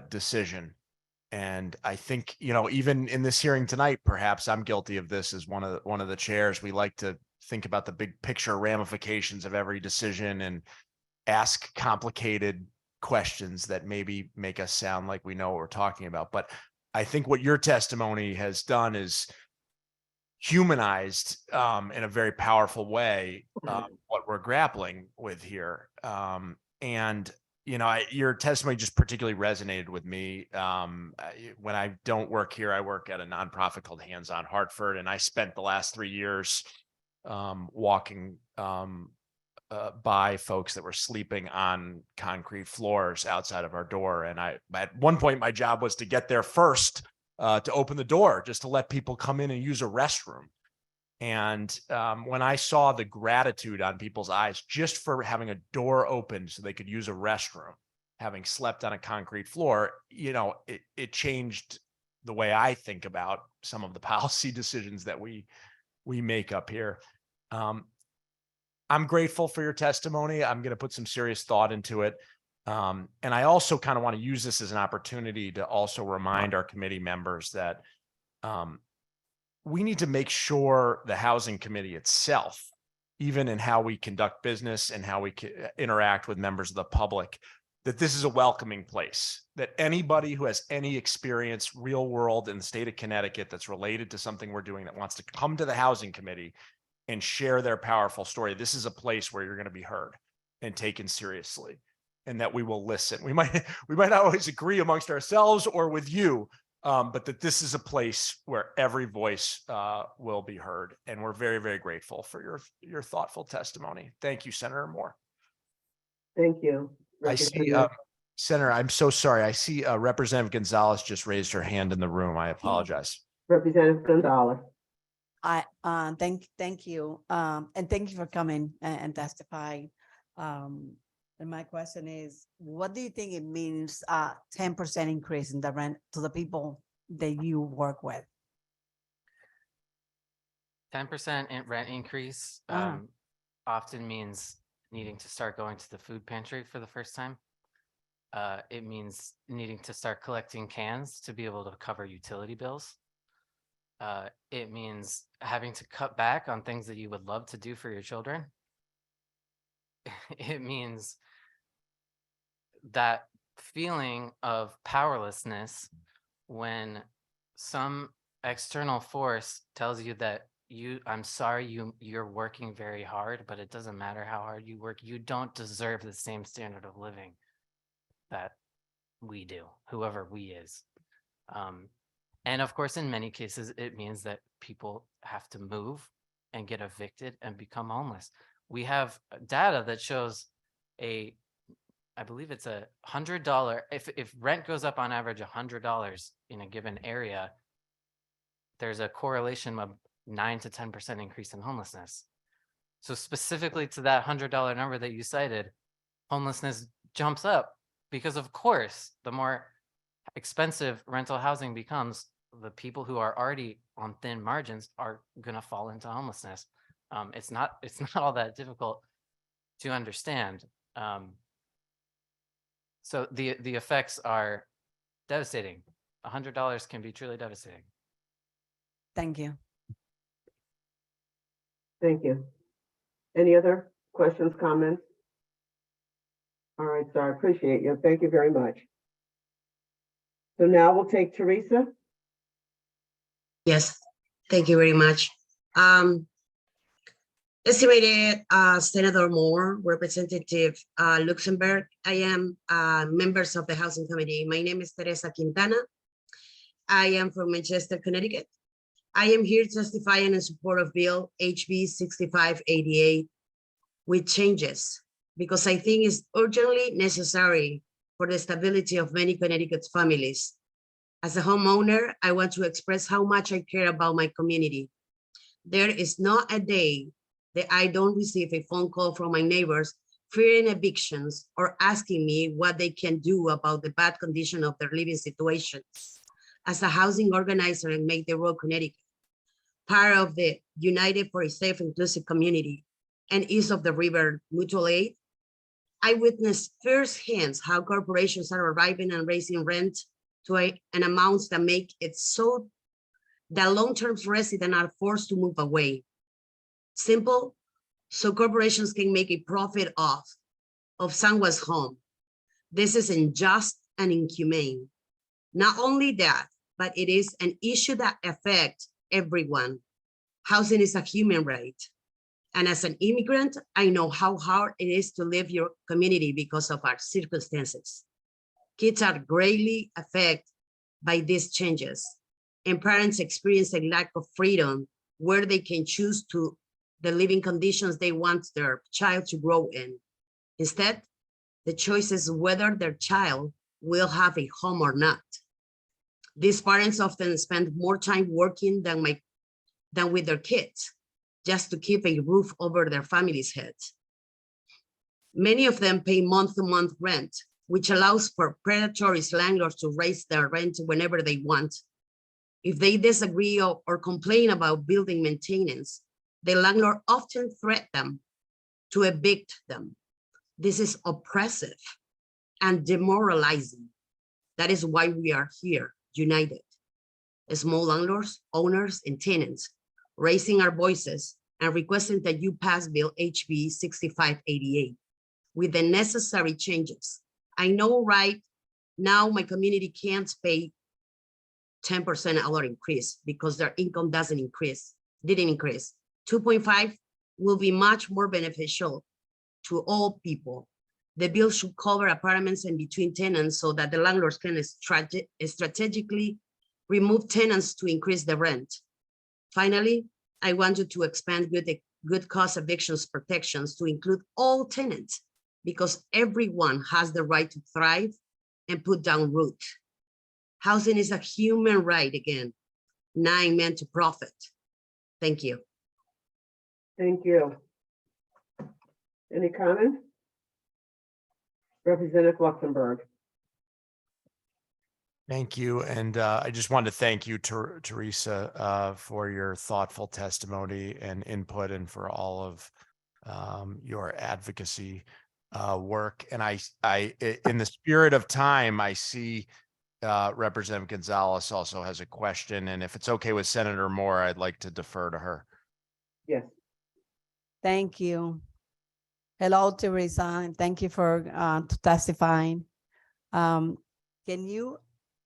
decision. And I think, even in this hearing tonight, perhaps I'm guilty of this as one of the chairs. We like to think about the big picture ramifications of every decision and ask complicated questions that maybe make us sound like we know what we're talking about. But I think what your testimony has done is humanized in a very powerful way what we're grappling with here. Your testimony just particularly resonated with me. When I don't work here, I work at a nonprofit called Hands on Hartford, and I spent the last 3 years walking by folks that were sleeping on concrete floors outside of our door. And at one point, my job was to get there first to open the door, just to let people come in and use a restroom. And when I saw the gratitude on people's eyes just for having a door open so they could use a restroom, having slept on a concrete floor, it changed the way I think about some of the policy decisions that we make up here. I'm grateful for your testimony. I'm going to put some serious thought into it. And I also kind of want to use this as an opportunity to also remind our committee members that we need to make sure the Housing Committee itself, even in how we conduct business and how we interact with members of the public, that this is a welcoming place, that anybody who has any experience real world in the state of Connecticut that's related to something we're doing that wants to come to the Housing Committee and share their powerful story, this is a place where you're going to be heard and taken seriously, and that we will listen. We might not always agree amongst ourselves or with you, but that this is a place where every voice will be heard. And we're very, very grateful for your thoughtful testimony. Thank you, Senator Moore. Thank you. I see, Senator, I'm so sorry. I see Representative Gonzalez just raised her hand in the room. I apologize. Representative Gonzalez. Thank you. And thank you for coming and testifying. And my question is, what do you think it means 10% increase in the rent to the people that you work with? 10% in rent increase Ah. often means needing to start going to the food pantry for the first time. It means needing to start collecting cans to be able to cover utility bills. It means having to cut back on things that you would love to do for your children. It means that feeling of powerlessness when some external force tells you that I'm sorry, you're working very hard, but it doesn't matter how hard you work. You don't deserve the same standard of living that we do, whoever we is. And of course, in many cases, it means that people have to move and get evicted and become homeless. We have data that shows I believe it's $100. If rent goes up on average $100 in a given area, there's a correlation of 9 to 10% increase in homelessness. So specifically to that $100 number that you cited, homelessness jumps up because of course, the more expensive rental housing becomes, the people who are already on thin margins are gonna fall into homelessness. It's not all that difficult to understand. So the effects are devastating. $100 can be truly devastating. Thank you. Thank you. Any other questions, comments? All right, so I appreciate you. Thank you very much. So now we'll take Teresa. Yes, thank you very much. Estimated Senator Moore, Representative Luxembourg. I am members of the Housing Committee. My name is Teresa Quintana. I am from Manchester, Connecticut. I am here testifying in support of Bill HB 6588 with changes because I think it's urgently necessary for the stability of many Connecticut families. As a homeowner, I want to express how much I care about my community. There is not a day that I don't receive a phone call from my neighbors fearing evictions or asking me what they can do about the bad condition of their living situations. As a housing organizer in Make the Road, Connecticut, part of the United for a Safe Inclusive Community and East of the River Mutual Aid, I witnessed firsthand how corporations are arriving and raising rent to an amount that make it so that long-term residents are forced to move away. Simple, so corporations can make a profit off of someone's home. This is unjust and inhumane. Not only that, but it is an issue that affects everyone. Housing is a human right. And as an immigrant, I know how hard it is to leave your community because of our circumstances. Kids are greatly affected by these changes, and parents experience a lack of freedom where they can choose to the living conditions they want their child to grow in. Instead, the choice is whether their child will have a home or not. These parents often spend more time working than with their kids, just to keep a roof over their family's heads. Many of them pay month-to-month rent, which allows for predatory landlords to raise their rent whenever they want. If they disagree or complain about building maintenance, the landlord often threatens them to evict them. This is oppressive and demoralizing. That is why we are here, united. Small landlords, owners, and tenants, raising our voices and requesting that you pass Bill HB 6588 with the necessary changes. I know right now my community can't pay 10% dollar increase because their income didn't increase. 2.5 will be much more beneficial to all people. The bill should cover apartments in between tenants so that the landlords can strategically remove tenants to increase the rent. Finally, I wanted to expand good cause evictions protections to include all tenants because everyone has the right to thrive and put down roots. Housing is a human right again, not meant to profit. Thank you. Thank you. Any comments? Representative Luxembourg. Thank you. And I just wanted to thank you, Teresa, for your thoughtful testimony and input and for all of your advocacy work. And in the spirit of time, I see Representative Gonzalez also has a question. And if it's okay with Senator Moore, I'd like to defer to her. Yes. Thank you. Hello, Teresa, and thank you for testifying. Can you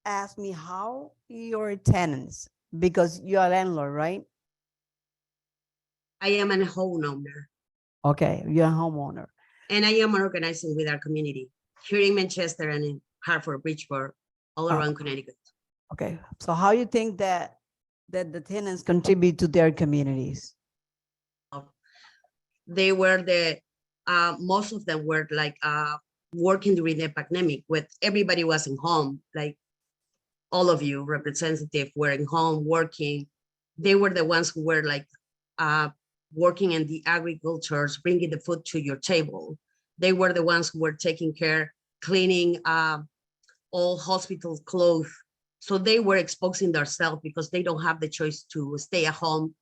ask me how your tenants, because you're a landlord, right? I am a homeowner Okay, you're a homeowner. and I am organizing with our community here in Manchester and in Hartford, Bridgeport, all around Connecticut. Okay, so how you think that the tenants contribute to their communities? They were most of them were like working during the pandemic when everybody was in home, like all of you representative were in home working. They were the ones who were like working in the agricultures, bringing the food to your table. They were the ones who were taking care, cleaning all hospital clothes. So they were exposing themselves because they don't have the choice to stay at home.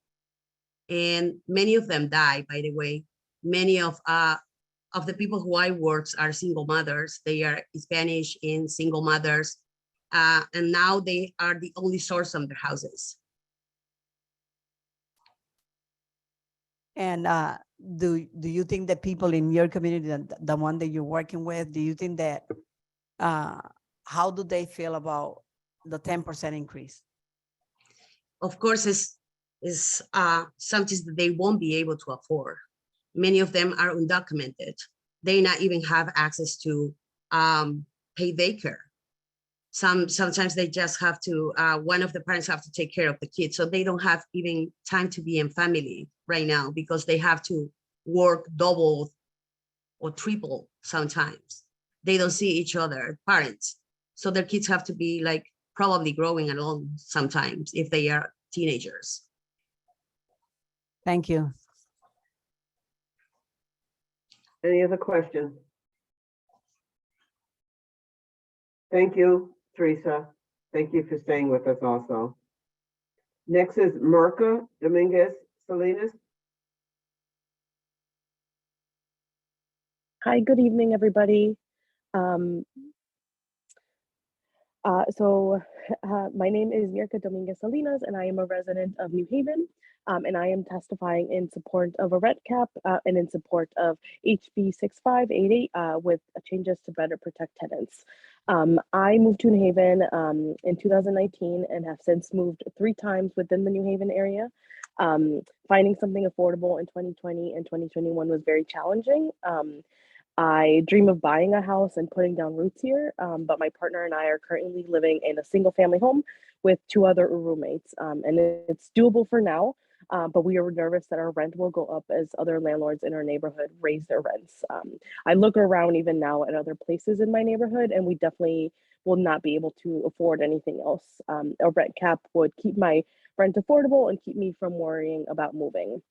And many of them die, by the way. Many of the people who I work are single mothers. They are Spanish and single mothers. And now they are the only source of their houses. And do you think that people in your community, the one that you're working with, do you think that, how do they feel about the 10% increase? Of course, is something that they won't be able to afford. Many of them are undocumented. They not even have access to pay daycare. Sometimes they just have to, one of the parents have to take care of the kids. So they don't have even time to be in family right now because they have to work double or triple sometimes. They don't see each other, parents. So their kids have to be like probably growing alone sometimes if they are teenagers. Thank you. Any other questions? Thank you, Teresa. Thank you for staying with us also. Next is Marca Dominguez Salinas. Hi, good evening, everybody. My name is Mirka Dominguez Salinas, and I am a resident of New Haven. And I am testifying in support of a rent cap and in support of HB 6588 with changes to better protect tenants. I moved to New Haven in 2019 and have since moved 3 times within the New Haven area. Finding something affordable in 2020 and 2021 was very challenging. I dream of buying a house and putting down roots here, but my partner and I are currently living in a single family home with 2 other roommates, and it's doable for now, but we are nervous that our rent will go up as other landlords in our neighborhood raise their rents. I look around even now at other places in my neighborhood, and we definitely will not be able to afford anything else. A rent cap would keep my rent affordable and keep me from worrying about moving.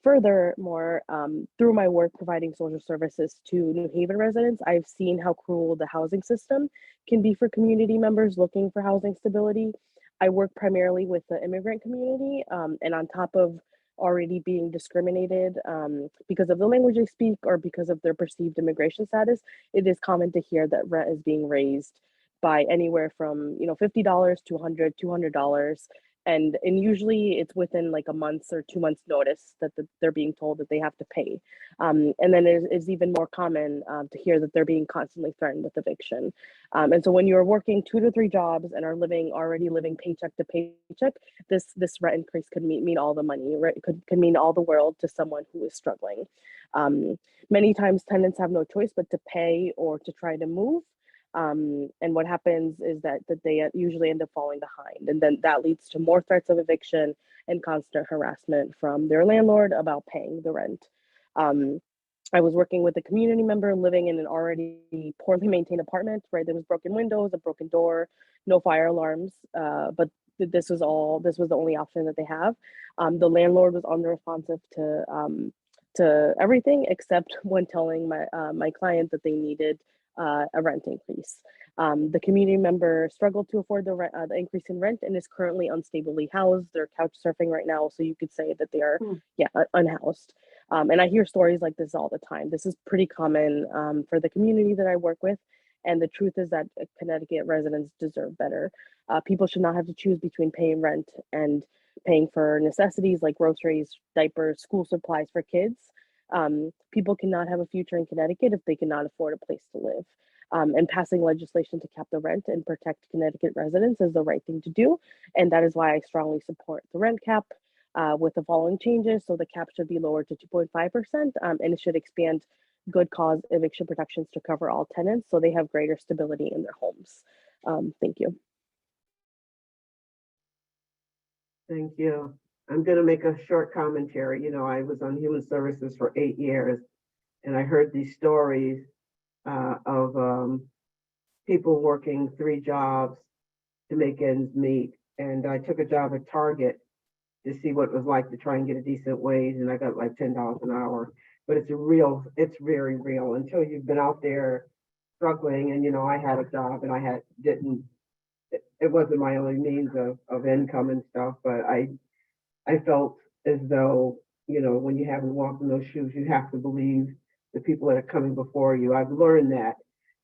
Furthermore, through my work providing social services to New Haven residents, I've seen how cruel the housing system can be for community members looking for housing stability. I work primarily with the immigrant community, and on top of already being discriminated because of the language they speak or because of their perceived immigration status, it is common to hear that rent is being raised by anywhere from $50 to $100, $200. And usually it's within like a month or 2 months notice that they're being told that they have to pay. And then it's even more common to hear that they're being constantly threatened with eviction. And so when you're working 2 to 3 jobs and are already living paycheck to paycheck, this rent increase could mean all the money, right? It could mean all the world to someone who is struggling. Many times tenants have no choice but to pay or to try to move. And what happens is that they usually end up falling behind, and then that leads to more threats of eviction and constant harassment from their landlord about paying the rent. I was working with a community member living in an already poorly maintained apartment, right? There was broken windows, a broken door, no fire alarms, but this was the only option that they have. The landlord was unresponsive to everything except when telling my client that they needed a rent increase. The community member struggled to afford the increase in rent and is currently unstably housed. They're couch surfing right now, so you could say that they are, unhoused. And I hear stories like this all the time. This is pretty common for the community that I work with. And the truth is that Connecticut residents deserve better. People should not have to choose between paying rent and paying for necessities like groceries, diapers, school supplies for kids. People cannot have a future in Connecticut if they cannot afford a place to live. And passing legislation to cap the rent and protect Connecticut residents is the right thing to do. And that is why I strongly support the rent cap with the following changes. So the cap should be lowered to 2.5%, and it should expand good cause eviction protections to cover all tenants so they have greater stability in their homes. Thank you. Thank you. I'm going to make a short commentary. You know, I was on Human Services for 8 years, and I heard these stories of people working 3 jobs to make ends meet. And I took a job at Target to see what it was like to try and get a decent wage, and I got like $10 an hour. But it's very real until you've been out there struggling. And, you know, I had a job and it wasn't my only means of income and stuff, but I felt as though, you know, when you haven't walked in those shoes, you have to believe the people that are coming before you. I've learned that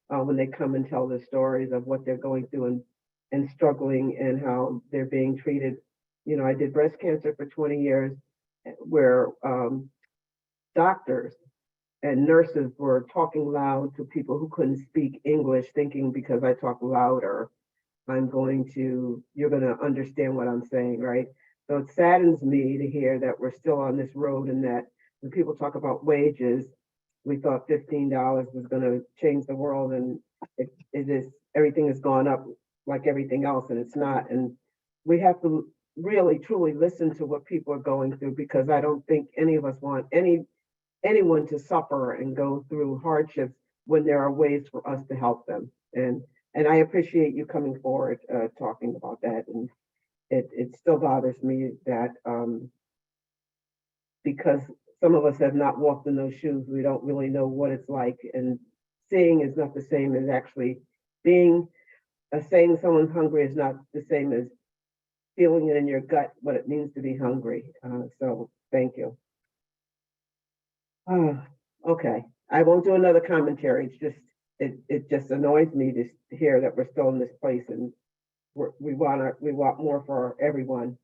when they come and tell their stories of what they're going through and struggling and how they're being treated. You know, I did breast cancer for 20 years where doctors and nurses were talking loud to people who couldn't speak English, thinking because I talk louder, you're going to understand what I'm saying, right? So it saddens me to hear that we're still on this road and that when people talk about wages, we thought $15 was going to change the world, and it is, everything has gone up like everything else, and it's not. And we have to really truly listen to what people are going through, because I don't think any of us want anyone to suffer and go through hardships when there are ways for us to help them. And I appreciate you coming forward talking about that. And it still bothers me that because some of us have not walked in those shoes, we don't really know what it's like. And seeing is not the same as actually being. Saying someone's hungry is not the same as feeling it in your gut what it means to be hungry. So thank you. Okay, I won't do another commentary. It's just it just annoys me to hear that we're still in this place, and we want more for everyone,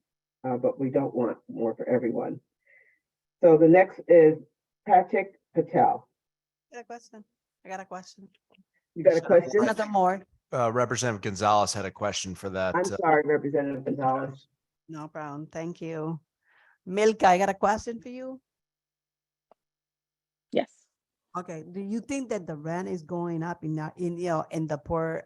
but we don't want more for everyone. So the next is Patrick Patel. I got a question. You got a question? Senator Moore. Representative Gonzalez had a question for that. I'm sorry, Representative Gonzalez. No problem. Thank you. Milka, I got a question for you. Yes. Okay. Do you think that the rent is going up in the poor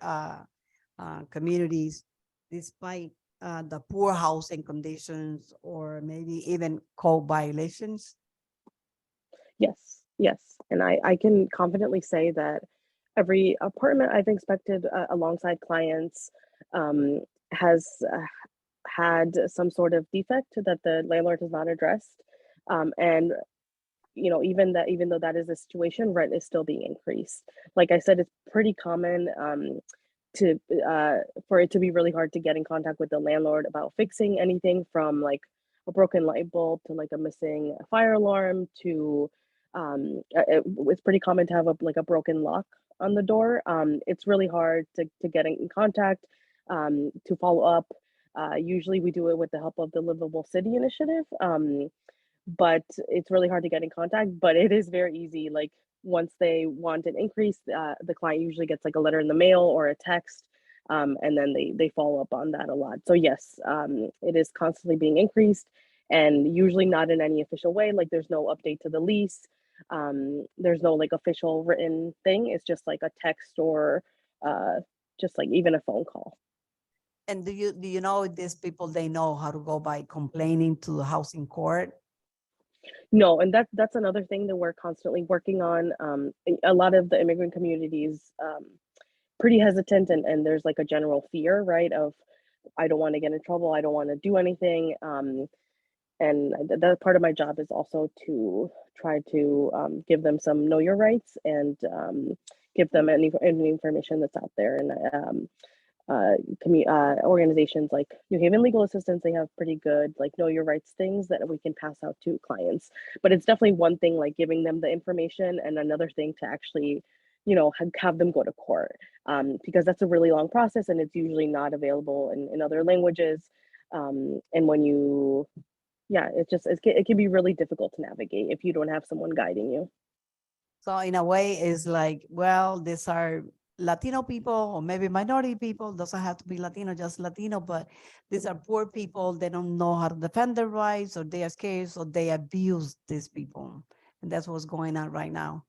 communities, despite the poor housing conditions or maybe even code violations? Yes. And I can confidently say that every apartment I've inspected alongside clients has had some sort of defect that the landlord has not addressed. And you know, even though that is the situation, rent is still being increased. Like I said, it's pretty common for it to be really hard to get in contact with the landlord about fixing anything from like a broken light bulb to like a missing fire alarm to it's pretty common to have a broken lock on the door. It's really hard to get in contact, to follow up. Usually we do it with the help of the Livable City initiative, but it's really hard to get in contact, but it is very easy. Like once they want an increase, the client usually gets like a letter in the mail or a text, and then they follow up on that a lot. So yes, it is constantly being increased, and usually not in any official way. Like there's no update to the lease. There's no like official written thing. It's just like a text or just like even a phone call. And do you know if these people, they know how to go by complaining to the housing court? No, and that's another thing that we're constantly working on. A lot of the immigrant communities pretty hesitant, and there's like a general fear, right, of I don't want to get in trouble, I don't want to do anything. And that part of my job is also to try to give them some know your rights and give them any information that's out there. And organizations like New Haven Legal Assistance, they have pretty good like know your rights things that we can pass out to clients. But it's definitely one thing like giving them the information, and another thing to actually, you know, have them go to court, because that's a really long process and it's usually not available in other languages. And when you, yeah, it can be really difficult to navigate if you don't have someone guiding you. So in a way, it's like, well, these are Latino people or maybe minority people, doesn't have to be Latino, just Latino, but these are poor people. They don't know how to defend their rights, or they are scared, so they abuse these people. And that's what's going on right now.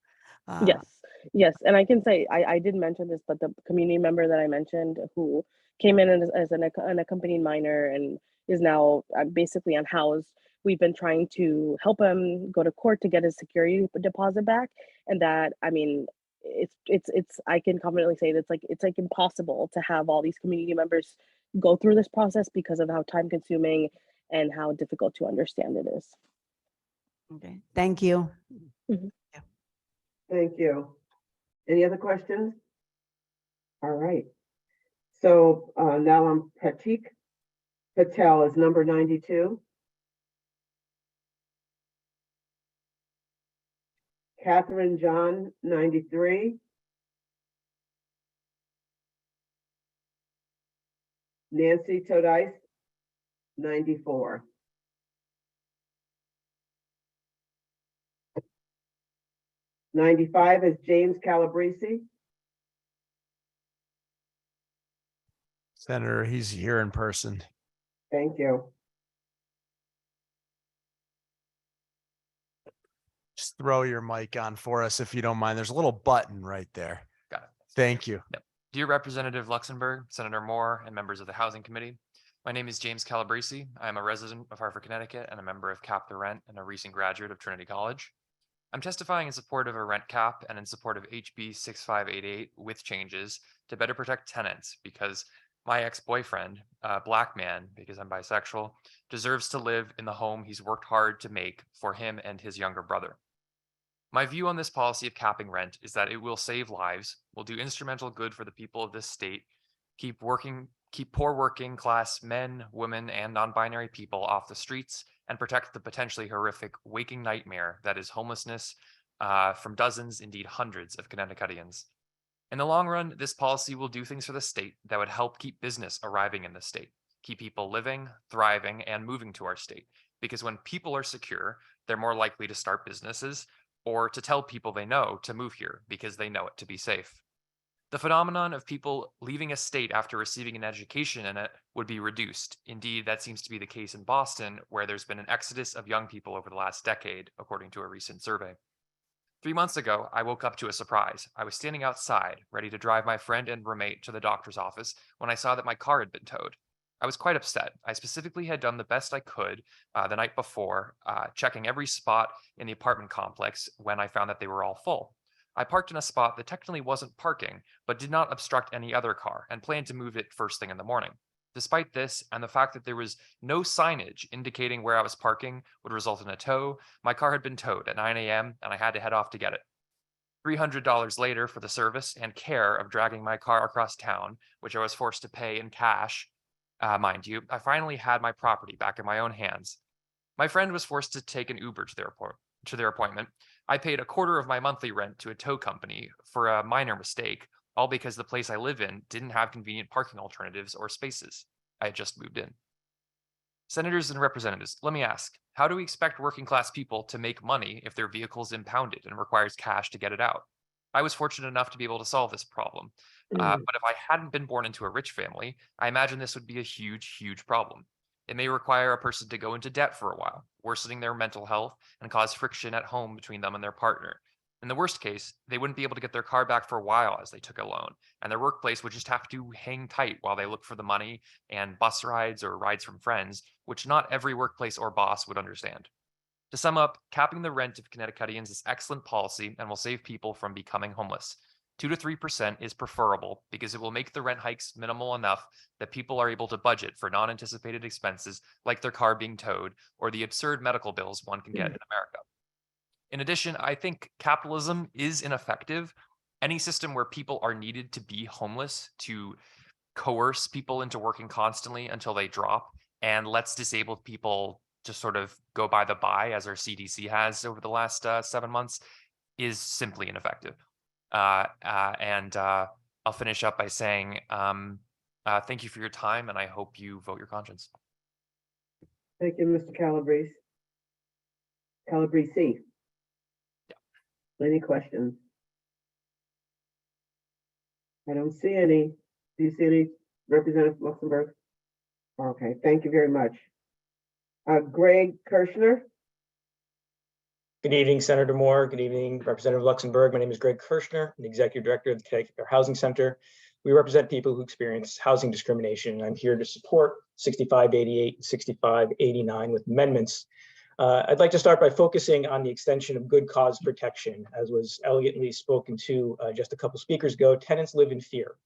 Yes. And I can say, I did mention this, but the community member that I mentioned who came in as an unaccompanied minor and is now basically unhoused, we've been trying to help him go to court to get his security deposit back. And that, I mean, it's I can confidently say that it's like impossible to have all these community members go through this process because of how time consuming and how difficult to understand it is. Okay, thank you. Thank you. Any other questions? All right. So now I'm Pratik Patel is number 92. Catherine John, 93. Nancy Todice, 94. '95 is James Calabrese. Senator, he's here in person. Thank you. Just throw your mic on for us if you don't mind. There's a little button right there. Got it. Thank you. Yep. Dear Representative Luxembourg, Senator Moore, and members of the Housing Committee, my name is James Calabrese. I am a resident of Hartford, Connecticut, and a member of Cap the Rent and a recent graduate of Trinity College. I'm testifying in support of a rent cap and in support of HB 6588 with changes to better protect tenants because my ex-boyfriend, a Black man, because I'm bisexual, deserves to live in the home he's worked hard to make for him and his younger brother. My view on this policy of capping rent is that it will save lives, will do instrumental good for the people of this state, keep poor working class men, women, and non-binary people off the streets, and protect the potentially horrific waking nightmare that is homelessness from dozens, indeed hundreds of Connecticutians. In the long run, this policy will do things for the state that would help keep business arriving in the state, keep people living, thriving, and moving to our state. Because when people are secure, they're more likely to start businesses or to tell people they know to move here because they know it to be safe. The phenomenon of people leaving a state after receiving an education in it would be reduced. Indeed, that seems to be the case in Boston, where there's been an exodus of young people over the last decade, according to a recent survey. 3 months ago, I woke up to a surprise. I was standing outside, ready to drive my friend and roommate to the doctor's office when I saw that my car had been towed. I was quite upset. I specifically had done the best I could the night before, checking every spot in the apartment complex when I found that they were all full. I parked in a spot that technically wasn't parking, but did not obstruct any other car and planned to move it first thing in the morning. Despite this, and the fact that there was no signage indicating where I was parking would result in a tow, my car had been towed at 9 a.m. and I had to head off to get it. $300 later for the service and care of dragging my car across town, which I was forced to pay in cash, mind you, I finally had my property back in my own hands. My friend was forced to take an Uber to their appointment. I paid a quarter of my monthly rent to a tow company for a minor mistake, all because the place I live in didn't have convenient parking alternatives or spaces. I had just moved in. Senators and representatives, let me ask, how do we expect working class people to make money if their vehicle is impounded and requires cash to get it out? I was fortunate enough to be able to solve this problem. But if I hadn't been born into a rich family, I imagine this would be a huge, huge problem. It may require a person to go into debt for a while, worsening their mental health and cause friction at home between them and their partner. In the worst case, they wouldn't be able to get their car back for a while as they took a loan, and their workplace would just have to hang tight while they look for the money and bus rides or rides from friends, which not every workplace or boss would understand. To sum up, capping the rent of Connecticutians is excellent policy and will save people from becoming homeless. 2 to 3% is preferable because it will make the rent hikes minimal enough that people are able to budget for non-anticipated expenses like their car being towed or the absurd medical bills one can get in America. In addition, I think capitalism is ineffective any system where people are needed to be homeless to coerce people into working constantly until they drop, and lets disabled people just sort of go by the by, as our CDC has over the last 7 months, is simply ineffective. I'll finish up by saying thank you for your time, and I hope you vote your conscience. Thank you, Mr. Calabrese. Calabrese. Any questions? I don't see any. Do you see any, Representative Luxembourg? Okay, thank you very much. Greg Kirschner. Good evening, Senator Moore. Good evening, Representative Luxembourg. My name is Greg Kirschner, I'm the Executive Director of the Connecticut Fair Housing Center. We represent people who experience housing discrimination, and I'm here to support 6588 and 6589 with amendments. I'd like to start by focusing on the extension of good cause protection. As was elegantly spoken to just a couple speakers ago, tenants live in fear.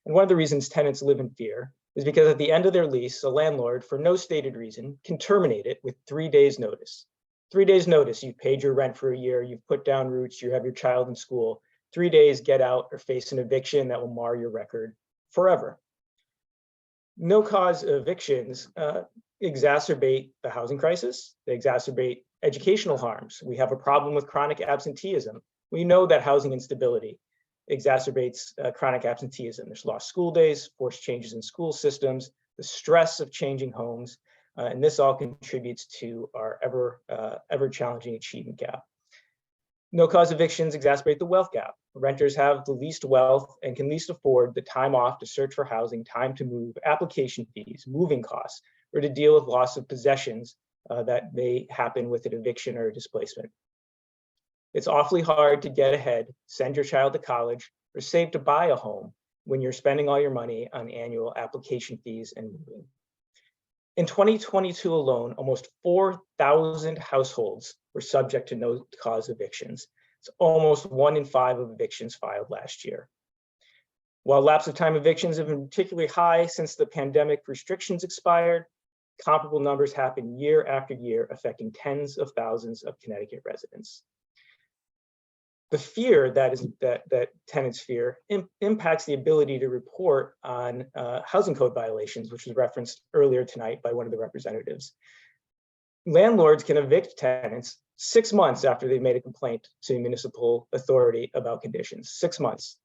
And one of the reasons tenants live in fear is because at the end of their lease, a landlord, for no stated reason, can terminate it with 3 days notice. 3 days notice, you've paid your rent for a year, you've put down roots, you have your child in school. 3 days, get out or face an eviction that will mar your record forever. No cause evictions exacerbate the housing crisis. They exacerbate educational harms. We have a problem with chronic absenteeism. We know that housing instability exacerbates chronic absenteeism. There's lost school days, forced changes in school systems, the stress of changing homes, and this all contributes to our ever challenging achievement gap. No cause evictions exacerbate the wealth gap. Renters have the least wealth and can least afford the time off to search for housing, time to move, application fees, moving costs, or to deal with loss of possessions that may happen with an eviction or a displacement. It's awfully hard to get ahead, send your child to college, or save to buy a home when you're spending all your money on annual application fees and moving. In 2022 alone, almost 4,000 households were subject to no cause evictions. It's almost 1 in 5 of evictions filed last year. While lapse of time evictions have been particularly high since the pandemic restrictions expired, comparable numbers happen year after year, affecting tens of thousands of Connecticut residents. The fear that tenants fear impacts the ability to report on housing code violations, which was referenced earlier tonight by one of the representatives. Landlords can evict tenants 6 months after they've made a complaint to a municipal authority about conditions, 6 months.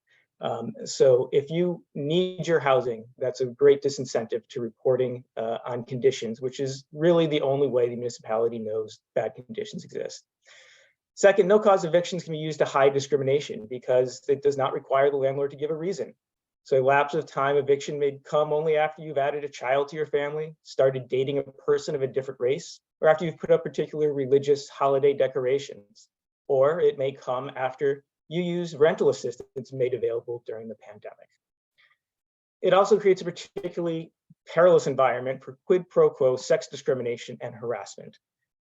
So if you need your housing, that's a great disincentive to reporting on conditions, which is really the only way the municipality knows bad conditions exist. Second, no cause evictions can be used to hide discrimination because it does not require the landlord to give a reason. So a lapse of time eviction may come only after you've added a child to your family, started dating a person of a different race, or after you've put up particular religious holiday decorations. Or it may come after you use rental assistance made available during the pandemic. It also creates a particularly perilous environment for quid pro quo sex discrimination and harassment.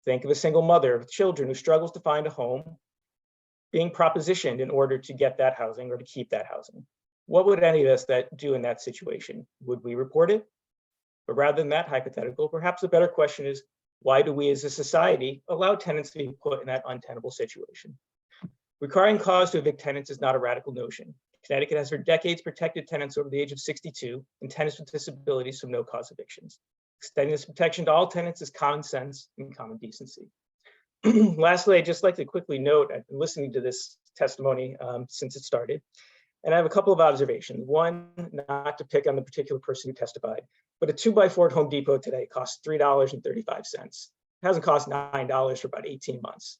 Think of a single mother with children who struggles to find a home, being propositioned in order to get that housing or to keep that housing. What would any of us do in that situation? Would we report it? But rather than that hypothetical, perhaps the better question is, why do we as a society allow tenants to be put in that untenable situation? Requiring cause to evict tenants is not a radical notion. Connecticut has for decades protected tenants over the age of 62 and tenants with disabilities from no cause evictions. Extending this protection to all tenants is common sense and common decency. Lastly, I'd just like to quickly note, I've been listening to this testimony since it started, and I have a couple of observations. One, not to pick on the particular person who testified, but a 2x4 at Home Depot today costs $3.35. It hasn't cost $9 for about 18 months.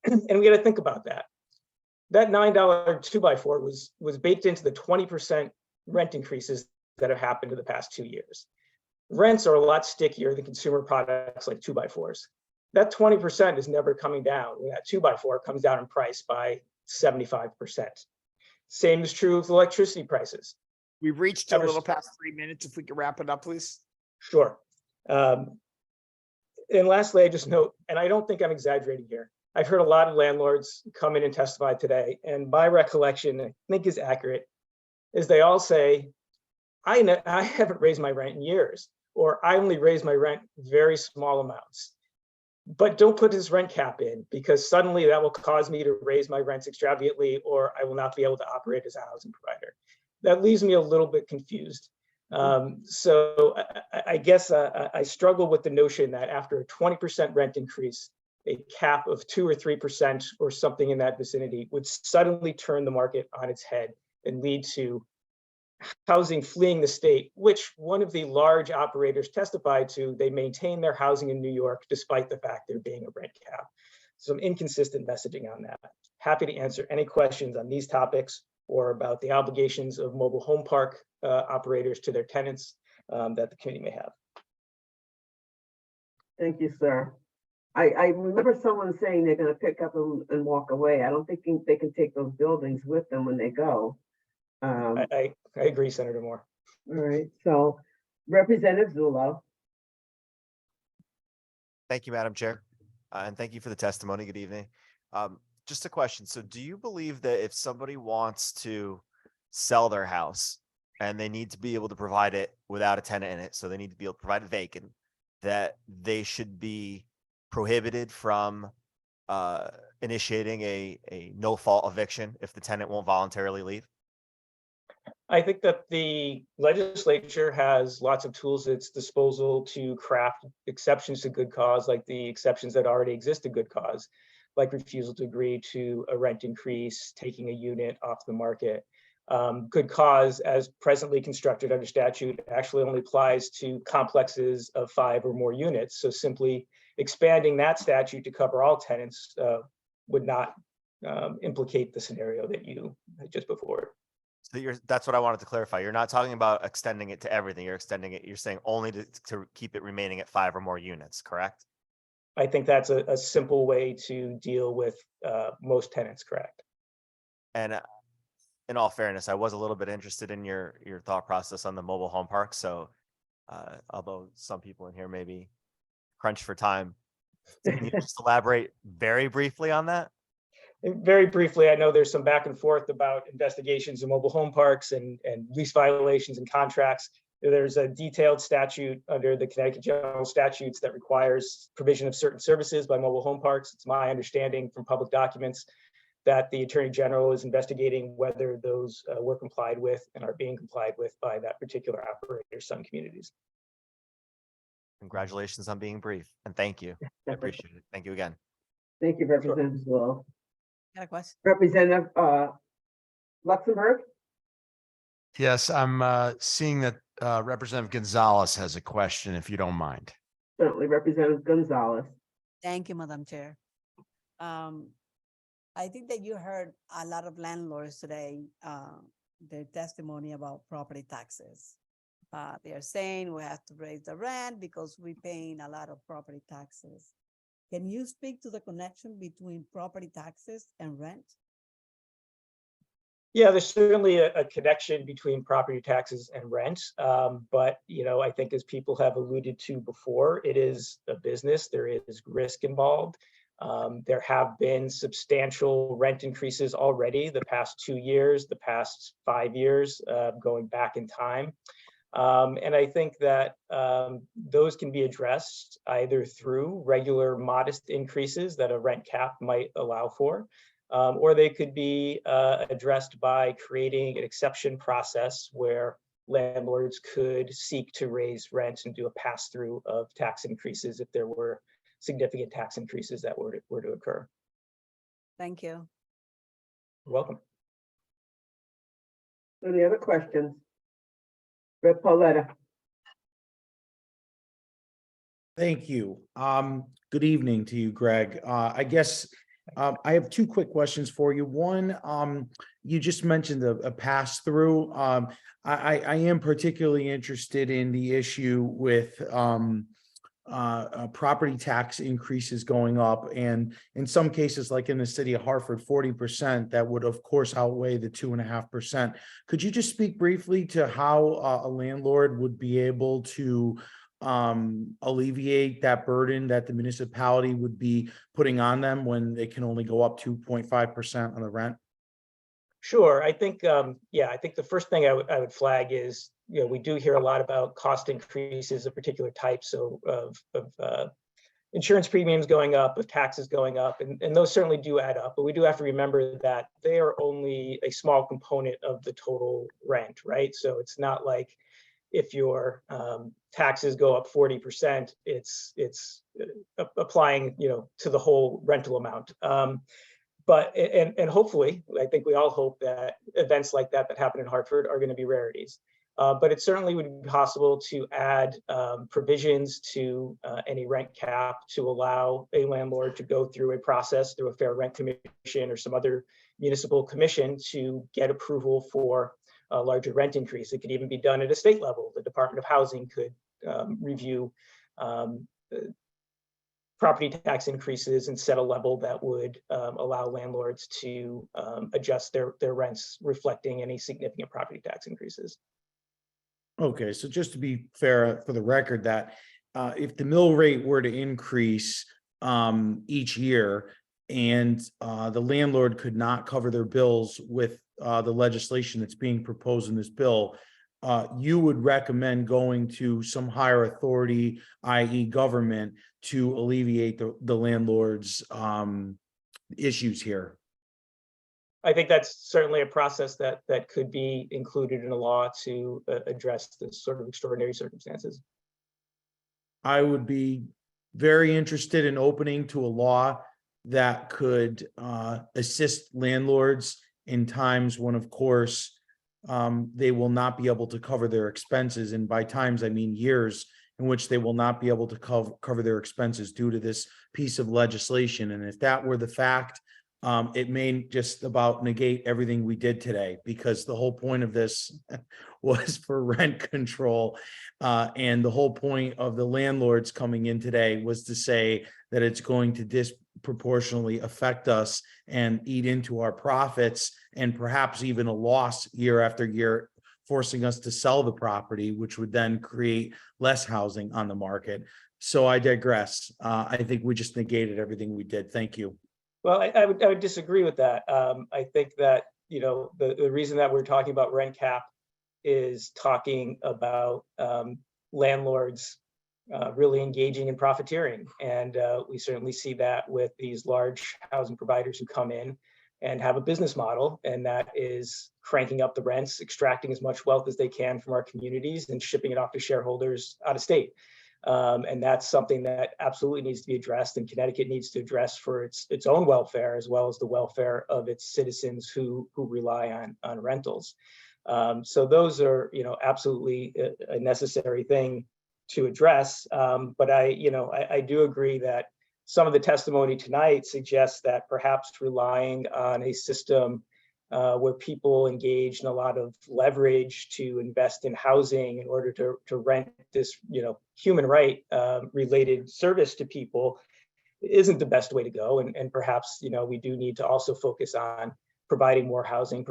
And we got to think about that. That $9 2x4 was baked into the 20% rent increases that have happened in the past 2 years. Rents are a lot stickier than consumer products like 2x4s. That 20% is never coming down when that 2x4 comes down in price by 75%. Same is true with electricity prices. We've reached a little past 3 minutes. If we could wrap it up, please. Sure. And lastly, I just note, and I don't think I'm exaggerating here, I've heard a lot of landlords come in and testify today, and my recollection, I think is accurate, is they all say, I haven't raised my rent in years, or I only raise my rent very small amounts. But don't put this rent cap in, because suddenly that will cause me to raise my rents extravagantly, or I will not be able to operate as a housing provider. That leaves me a little bit confused. So I guess I struggle with the notion that after a 20% rent increase, a cap of 2 or 3% or something in that vicinity would suddenly turn the market on its head and lead to housing fleeing the state, which one of the large operators testified to. They maintain their housing in New York despite the fact there being a rent cap. Some inconsistent messaging on that. Happy to answer any questions on these topics or about the obligations of mobile home park operators to their tenants that the committee may have. Thank you, sir. I remember someone saying they're gonna pick up and walk away. I don't think they can take those buildings with them when they go. I agree, Senator Moore. All right, so Representative Zullo. Thank you, Madam Chair, and thank you for the testimony. Good evening. Just a question. So do you believe that if somebody wants to sell their house and they need to be able to provide it without a tenant in it, so they need to be able to provide it vacant, that they should be prohibited from initiating a no-fault eviction if the tenant won't voluntarily leave? I think that the legislature has lots of tools at its disposal to craft exceptions to good cause, like the exceptions that already exist to good cause, like refusal to agree to a rent increase, taking a unit off the market. Good cause, as presently constructed under statute, actually only applies to complexes of 5 or more units. So simply expanding that statute to cover all tenants would not implicate the scenario that you just put forward. So that's what I wanted to clarify. You're not talking about extending it to everything. You're saying only to keep it remaining at 5 or more units, correct? I think that's a simple way to deal with most tenants, correct? And in all fairness, I was a little bit interested in your thought process on the mobile home park. So although some people in here may be crunched for time, can you just elaborate very briefly on that? Very briefly, I know there's some back and forth about investigations of mobile home parks and lease violations and contracts. There's a detailed statute under the Connecticut General Statutes that requires provision of certain services by mobile home parks. It's my understanding from public documents that the Attorney General is investigating whether those were complied with and are being complied with by that particular operator, Sun Communities. Congratulations on being brief, and thank you. I appreciate it. Thank you again. Thank you, Representative Zullo. Got a question? Representative Luxembourg. Yes, I'm seeing that Representative Gonzalez has a question, if you don't mind. Certainly, Representative Gonzalez. Thank you, Madam Chair. I think that you heard a lot of landlords today, their testimony about property taxes. They are saying we have to raise the rent because we're paying a lot of property taxes. Can you speak to the connection between property taxes and rent? Yeah, there's certainly a connection between property taxes and rent. But, I think as people have alluded to before, it is a business. There is risk involved. There have been substantial rent increases already the past 2 years, the past 5 years, going back in time. And I think that those can be addressed either through regular modest increases that a rent cap might allow for, or they could be addressed by creating an exception process where landlords could seek to raise rent and do a pass-through of tax increases if there were significant tax increases that were to occur. Thank you. You're welcome. Any other questions? Rep. Pauletta. Thank you. Good evening to you, Greg. I guess I have 2 quick questions for you. One, you just mentioned a pass-through. I am particularly interested in the issue with property tax increases going up, and in some cases, like in the city of Hartford, 40%, that would of course outweigh the 2.5%. Could you just speak briefly to how a landlord would be able to alleviate that burden that the municipality would be putting on them when they can only go up 2.5% on the rent? Sure. I think, I think the first thing I would flag is, we do hear a lot about cost increases of particular types of insurance premiums going up, with taxes going up, and those certainly do add up. But we do have to remember that they are only a small component of the total rent, right? So it's not like if your taxes go up 40%, it's applying, to the whole rental amount. But hopefully, I think we all hope that events like that happen in Hartford are going to be rarities. But it certainly would be possible to add provisions to any rent cap to allow a landlord to go through a process through a Fair Rent Commission or some other municipal commission to get approval for a larger rent increase. It could even be done at a state level. The Department of Housing could review property tax increases and set a level that would allow landlords to adjust their rents reflecting any significant property tax increases. Okay, so just to be fair for the record, that if the mill rate were to increase each year and the landlord could not cover their bills with the legislation that's being proposed in this bill, you would recommend going to some higher authority, i.e. government, to alleviate the landlord's issues here? I think that's certainly a process that could be included in a law to address this sort of extraordinary circumstances. I would be very interested in opening to a law that could assist landlords in times when, of course, they will not be able to cover their expenses. And by times, I mean years in which they will not be able to cover their expenses due to this piece of legislation. And if that were the fact, it may just about negate everything we did today, because the whole point of this was for rent control. And the whole point of the landlords coming in today was to say that it's going to disproportionately affect us and eat into our profits, and perhaps even a loss year after year, forcing us to sell the property, which would then create less housing on the market. So I digress. I think we just negated everything we did. Thank you. Well, I would disagree with that. I think that, the reason that we're talking about rent cap is talking about landlords really engaging in profiteering. And we certainly see that with these large housing providers who come in and have a business model, and that is cranking up the rents, extracting as much wealth as they can from our communities and shipping it off to shareholders out of state. And that's something that absolutely needs to be addressed, and Connecticut needs to address for its own welfare, as well as the welfare of its citizens who rely on rentals. So those are, absolutely a necessary thing to address. But I do agree that some of the testimony tonight suggests that perhaps relying on a system where people engage in a lot of leverage to invest in housing in order to rent this, human right related service to people isn't the best way to go. And perhaps, we do need to also focus on providing more housing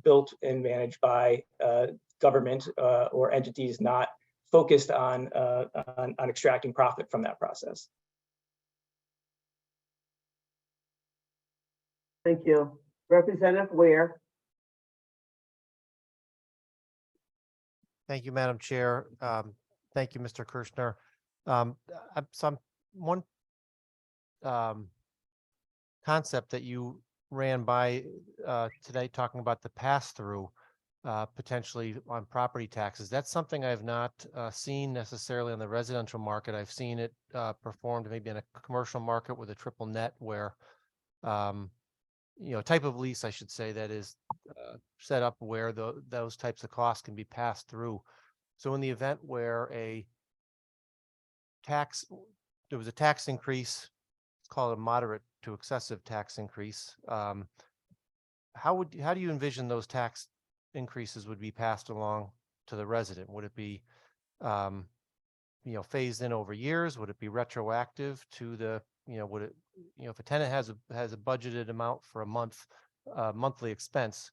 built and managed by government or entities not focused on extracting profit from that process. Thank you. Representative Ware. Thank you, Madam Chair. Thank you, Mr. Kirschner. One concept that you ran by today, talking about the pass-through potentially on property taxes. That's something I've not seen necessarily on the residential market. I've seen it performed maybe in a commercial market with a triple net where type of lease, I should say, that is set up where those types of costs can be passed through. So in the event where there was a tax increase, let's call it a moderate to excessive tax increase, how do you envision those tax increases would be passed along to the resident? Would it be phased in over years? Would it be retroactive to the would it, if a tenant has a budgeted amount for a monthly expense,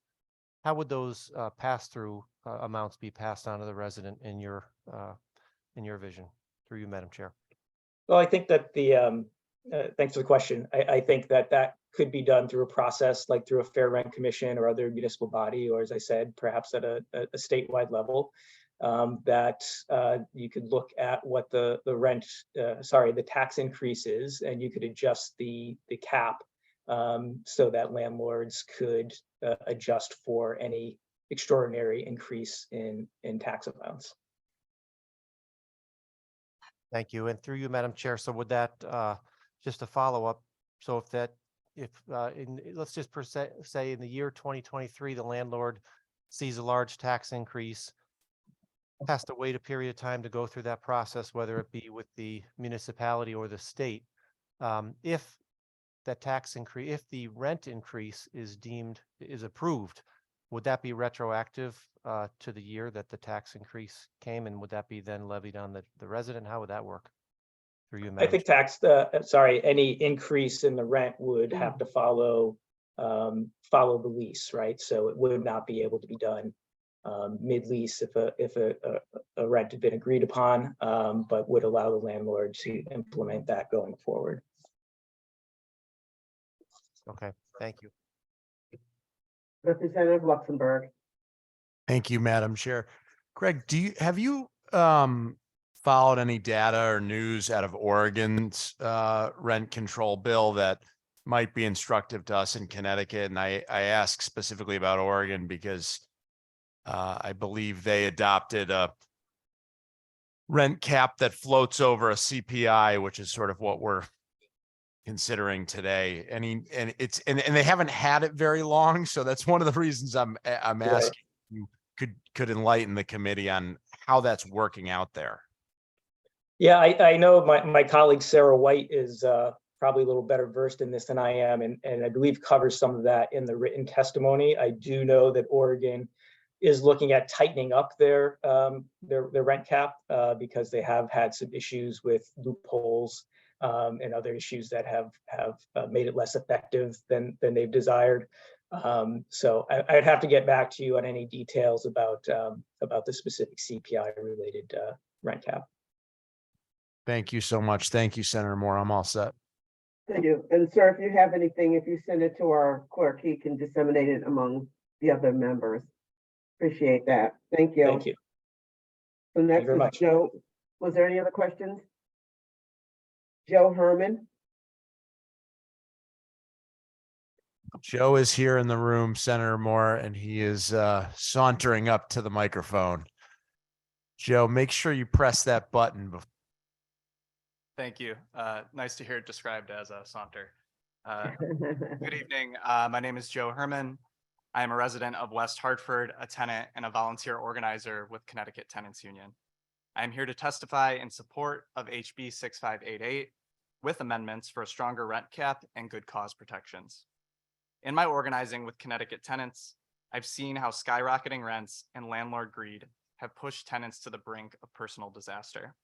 how would those pass-through amounts be passed on to the resident in your vision? Through you, Madam Chair. Well, I think that thanks for the question. I think that could be done through a process like through a Fair Rent Commission or other municipal body, or as I said, perhaps at a statewide level. that you could look at what the tax increase is, and you could adjust the cap so that landlords could adjust for any extraordinary increase in tax amounts. Thank you. And through you, Madam Chair, so would that, just a follow up, so let's just say in the year 2023, the landlord sees a large tax increase, has to wait a period of time to go through that process, whether it be with the municipality or the state. If that tax increase, if the rent increase is approved, would that be retroactive to the year that the tax increase came, and would that be then levied on the resident? How would that work? Through you, I Madam think any increase in the rent would have to follow the lease, right? So it would not be able to be done mid-lease if a rent had been agreed upon, but would allow the landlord to implement that going forward. Okay, thank you. Representative Luxembourg. Thank you, Madam Chair. Greg, have you followed any data or news out of Oregon's rent control bill that might be instructive to us in Connecticut? And I ask specifically about Oregon because I believe they adopted a rent cap that floats over a CPI, which is sort of what we're considering today. And they haven't had it very long, so that's one of the reasons I'm asking you could enlighten the committee on how that's working out there. Yeah, I know my colleague Sarah White is probably a little better versed in this than I am, and I believe covers some of that in the written testimony. I do know that Oregon is looking at tightening up their rent cap because they have had some issues with loopholes and other issues that have made it less effective than they've desired. So I'd have to get back to you on any details about the specific CPI related rent cap. Thank you so much. Thank you, Senator Moore. I'm all set. Thank you. And sir, if you have anything, if you send it to our clerk, he can disseminate it among the other members. Appreciate that. Thank you. Thank you. So next very is much. Joe. Was there any other questions? Joe Herman. Joe is here in the room, Senator Moore, and he is sauntering up to the microphone. Joe, make sure you press that button. Thank you. Nice to hear it described as a saunter. Good evening. My name is Joe Herman. I am a resident of West Hartford, a tenant and a volunteer organizer with Connecticut Tenants Union. I am here to testify in support of HB 6588 with amendments for a stronger rent cap and good cause protections. In my organizing with Connecticut tenants, I've seen how skyrocketing rents and landlord greed have pushed tenants to the brink of personal disaster.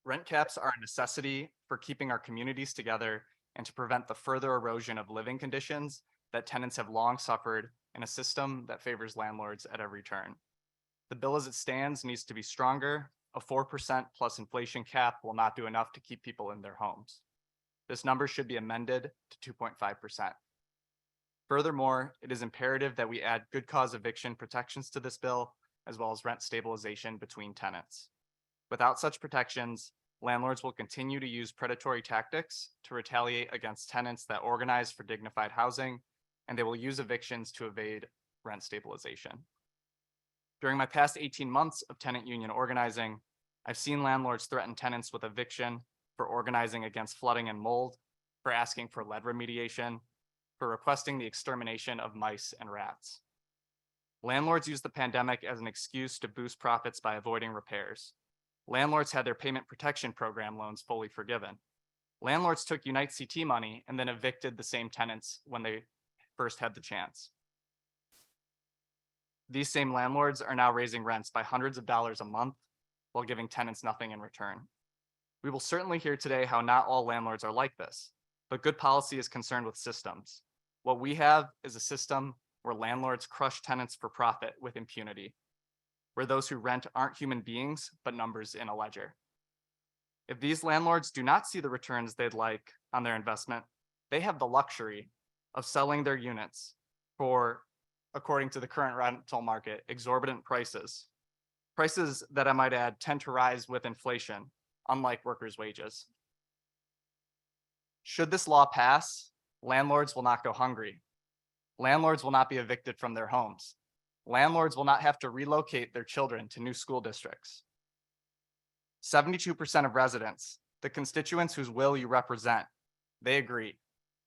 Rent caps are a necessity for keeping our communities together and to prevent the further erosion of living conditions that tenants have long suffered in a system that favors landlords at every turn. The bill as it stands needs to be stronger. A 4% plus inflation cap will not do enough to keep people in their homes. This number should be amended to 2.5%. Furthermore, it is imperative that we add good cause eviction protections to this bill, as well as rent stabilization between tenants. Without such protections, landlords will continue to use predatory tactics to retaliate against tenants that organize for dignified housing, and they will use evictions to evade rent stabilization. During my past 18 months of tenant union organizing, I've seen landlords threaten tenants with eviction for organizing against flooding and mold, for asking for lead remediation, for requesting the extermination of mice and rats. Landlords use the pandemic as an excuse to boost profits by avoiding repairs. Landlords had their payment protection program loans fully forgiven. Landlords took Unite CT money and then evicted the same tenants when they first had the chance. These same landlords are now raising rents by hundreds of dollars a month while giving tenants nothing in return. We will certainly hear today how not all landlords are like this, but good policy is concerned with systems. What we have is a system where landlords crush tenants for profit with impunity, where those who rent aren't human beings, but numbers in a ledger. If these landlords do not see the returns they'd like on their investment, they have the luxury of selling their units for, according to the current rental market, exorbitant prices. Prices that I might add tend to rise with inflation, unlike workers' wages. Should this law pass, landlords will not go hungry. Landlords will not be evicted from their homes. Landlords will not have to relocate their children to new school districts. 72% of residents, the constituents whose will you represent, they agree.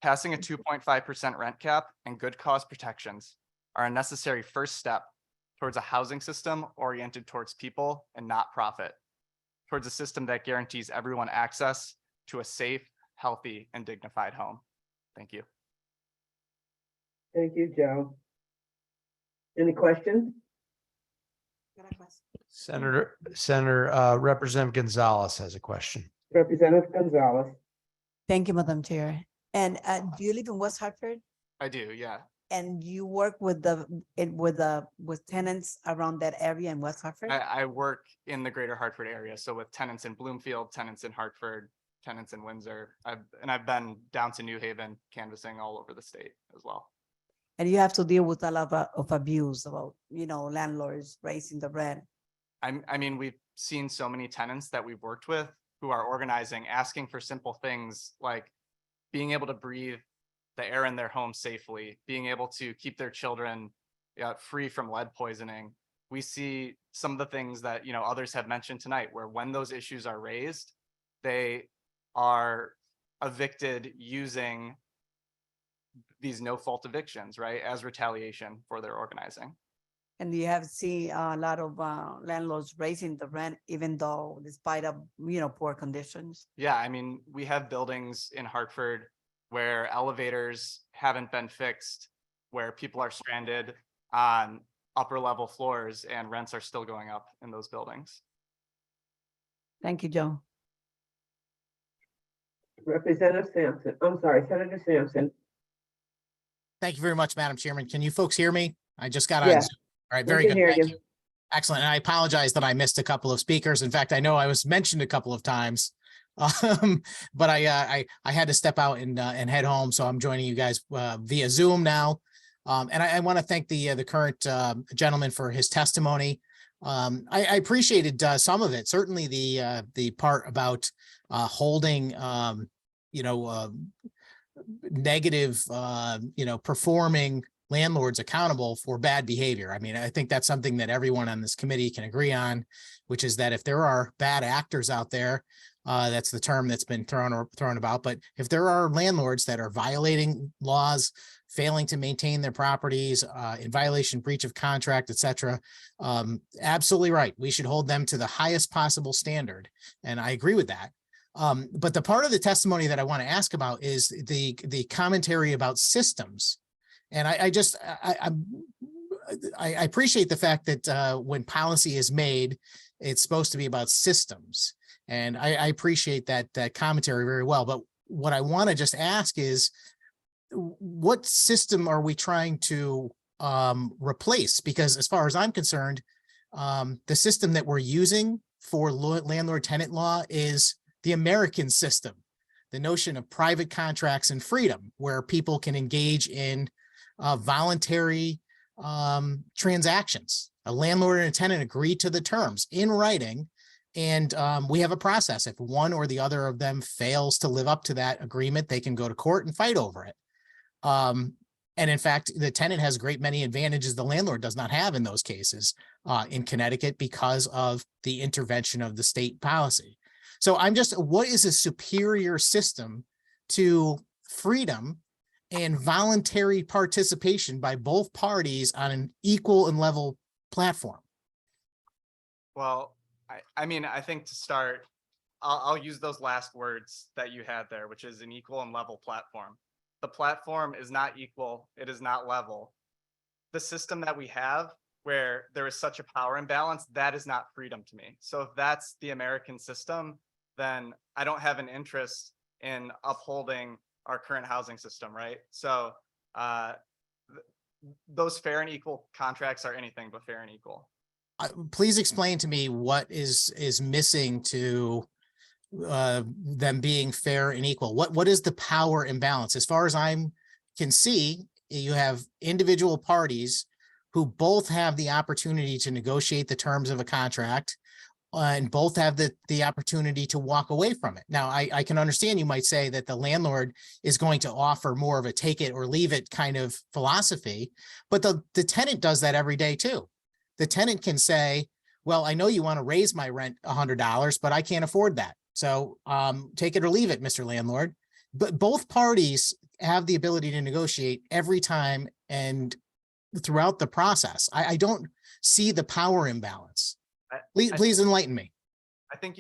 Passing a 2.5% rent cap and good cause protections are a necessary first step towards a housing system oriented towards people and not profit, towards a system that guarantees everyone access to a safe, healthy, and dignified home. Thank you. Thank you, Joe. Any questions? Senator Representative Gonzalez has a question. Representative Gonzalez. Thank you, Madam Chair. And do you live in West Hartford? I do, yeah. And you work with with tenants around that area in West Hartford? I work in the greater Hartford area, so with tenants in Bloomfield, tenants in Hartford, tenants in Windsor. I've been down to New Haven canvassing all over the state as well. And you have to deal with a lot of abuse about, landlords raising the rent. I mean, we've seen so many tenants that we've worked with who are organizing, asking for simple things like being able to breathe the air in their home safely, being able to keep their children free from lead poisoning. We see some of the things that, others have mentioned tonight, where when those issues are raised, they are evicted using these no-fault evictions, right, as retaliation for their organizing. And you have seen a lot of landlords raising the rent, even though despite of, poor conditions. Yeah, I mean, we have buildings in Hartford where elevators haven't been fixed, where people are stranded on upper level floors and rents are still going up in those buildings. Thank you, Joe. Representative Sampson, I'm sorry, Senator Sampson. Thank you very much, Madam Chairman. Can you folks hear me? I just got on. Yes. All right, We very can good. hear Thank you. you. Excellent. And I apologize that I missed a couple of speakers. In fact, I know I was mentioned a couple of times, but I had to step out and head home. So I'm joining you guys via Zoom now. And I want to thank the current gentleman for his testimony. I appreciated some of it. Certainly the part about holding negative performing landlords accountable for bad behavior. I mean, I think that's something that everyone on this committee can agree on, which is that if there are bad actors out there, that's the term that's been thrown about. But if there are landlords that are violating laws, failing to maintain their properties, in violation, breach of contract, etc., absolutely right. We should hold them to the highest possible standard. And I agree with that. But the part of the testimony that I want to ask about is the commentary about systems. And I appreciate the fact that when policy is made, it's supposed to be about systems. And I appreciate that commentary very well. But what I want to just ask is, what system are we trying to replace? Because as far as I'm concerned, the system that we're using for landlord-tenant law is the American system, the notion of private contracts and freedom, where people can engage in voluntary transactions. A landlord and a tenant agree to the terms in writing, and we have a process. If one or the other of them fails to live up to that agreement, they can go to court and fight over it. And in fact, the tenant has a great many advantages the landlord does not have in those cases in Connecticut because of the intervention of the state policy. So what is a superior system to freedom and voluntary participation by both parties on an equal and level platform? Well, I mean, I think to start, I'll use those last words that you had there, which is an equal and level platform. The platform is not equal. It is not level. The system that we have where there is such a power imbalance, that is not freedom to me. So if that's the American system, then I don't have an interest in upholding our current housing system, right? So those fair and equal contracts are anything but fair and equal. Please explain to me what is missing to them being fair and equal. What is the power imbalance? As far as I can see, you have individual parties who both have the opportunity to negotiate the terms of a contract and both have the opportunity to walk away from it. Now, I can understand you might say that the landlord is going to offer more of a take it or leave it kind of philosophy, but the tenant does that every day too. The tenant can say, well, I know you want to raise my rent $100, but I can't afford that. So take it or leave it, Mr. Landlord. But both parties have the ability to negotiate every time and throughout the process. I don't see the power imbalance. Please enlighten me. I think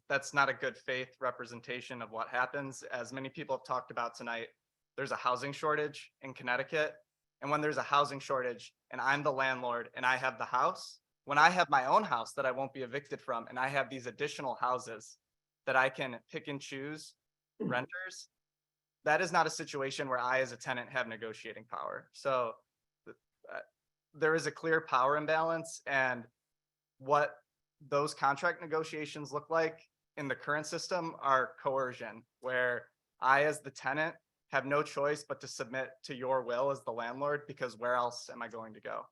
that's not a good faith representation of what happens. As many people have talked about tonight, there's a housing shortage in Connecticut. And when there's a housing shortage and I'm the landlord and I have the house, when I have my own house that I won't be evicted from, and I have these additional houses that I can pick and choose renters, that is not a situation where I as a tenant have negotiating power. So there is a clear power imbalance, and what those contract negotiations look like in the current system are coercion, where I as the tenant have no choice but to submit to your will as the landlord, because where else am I going to go?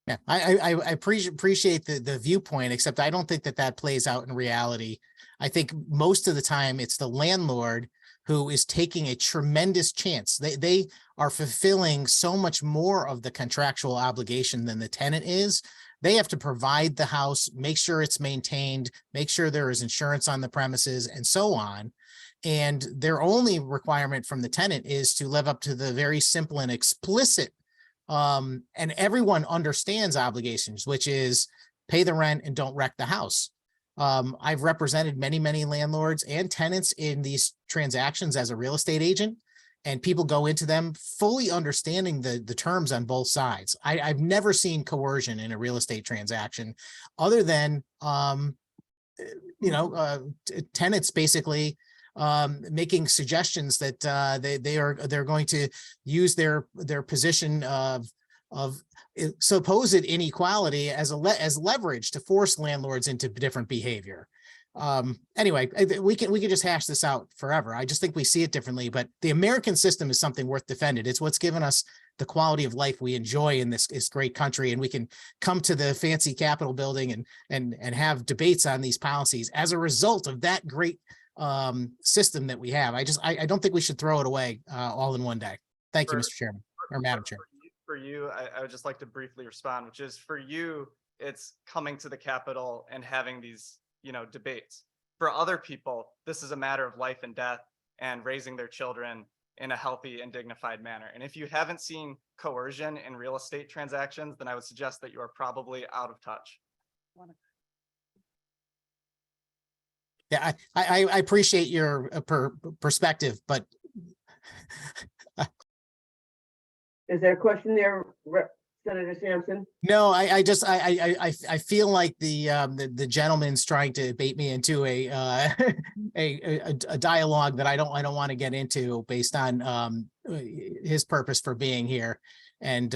Yeah, I appreciate the viewpoint, except I don't think that plays out in reality. I think most of the time it's the landlord who is taking a tremendous chance. They are fulfilling so much more of the contractual obligation than the tenant is. They have to provide the house, make sure it's maintained, make sure there is insurance on the premises and so on. And their only requirement from the tenant is to live up to the very simple and explicit and everyone understands obligations, which is pay the rent and don't wreck the house. I've represented many landlords and tenants in these transactions as a real estate agent, and people go into them fully understanding the terms on both sides. I've never seen coercion in a real estate transaction other than, tenants basically making suggestions that they're going to use their position of supposed inequality as leverage to force landlords into different behavior. Anyway, we can just hash this out forever. I just think we see it differently, but the American system is something worth defending. It's what's given us the quality of life we enjoy in this great country, and we can come to the fancy Capitol building and have debates on these policies as a result of that great system that we have. I don't think we should throw it away all in one day. Thank you, Mr. Chairman or Madam Chair. For you, I would just like to briefly respond, which is, for you, it's coming to the Capitol and having these, debates. For other people, this is a matter of life and death and raising their children in a healthy and dignified manner. And if you haven't seen coercion in real estate transactions, then I would suggest that you are probably out of touch. Yeah, I appreciate your perspective, but Is there a question there, Senator Sampson? no, I feel like the gentleman's trying to bait me into a dialogue that I don't want to get into based on his purpose for being here, and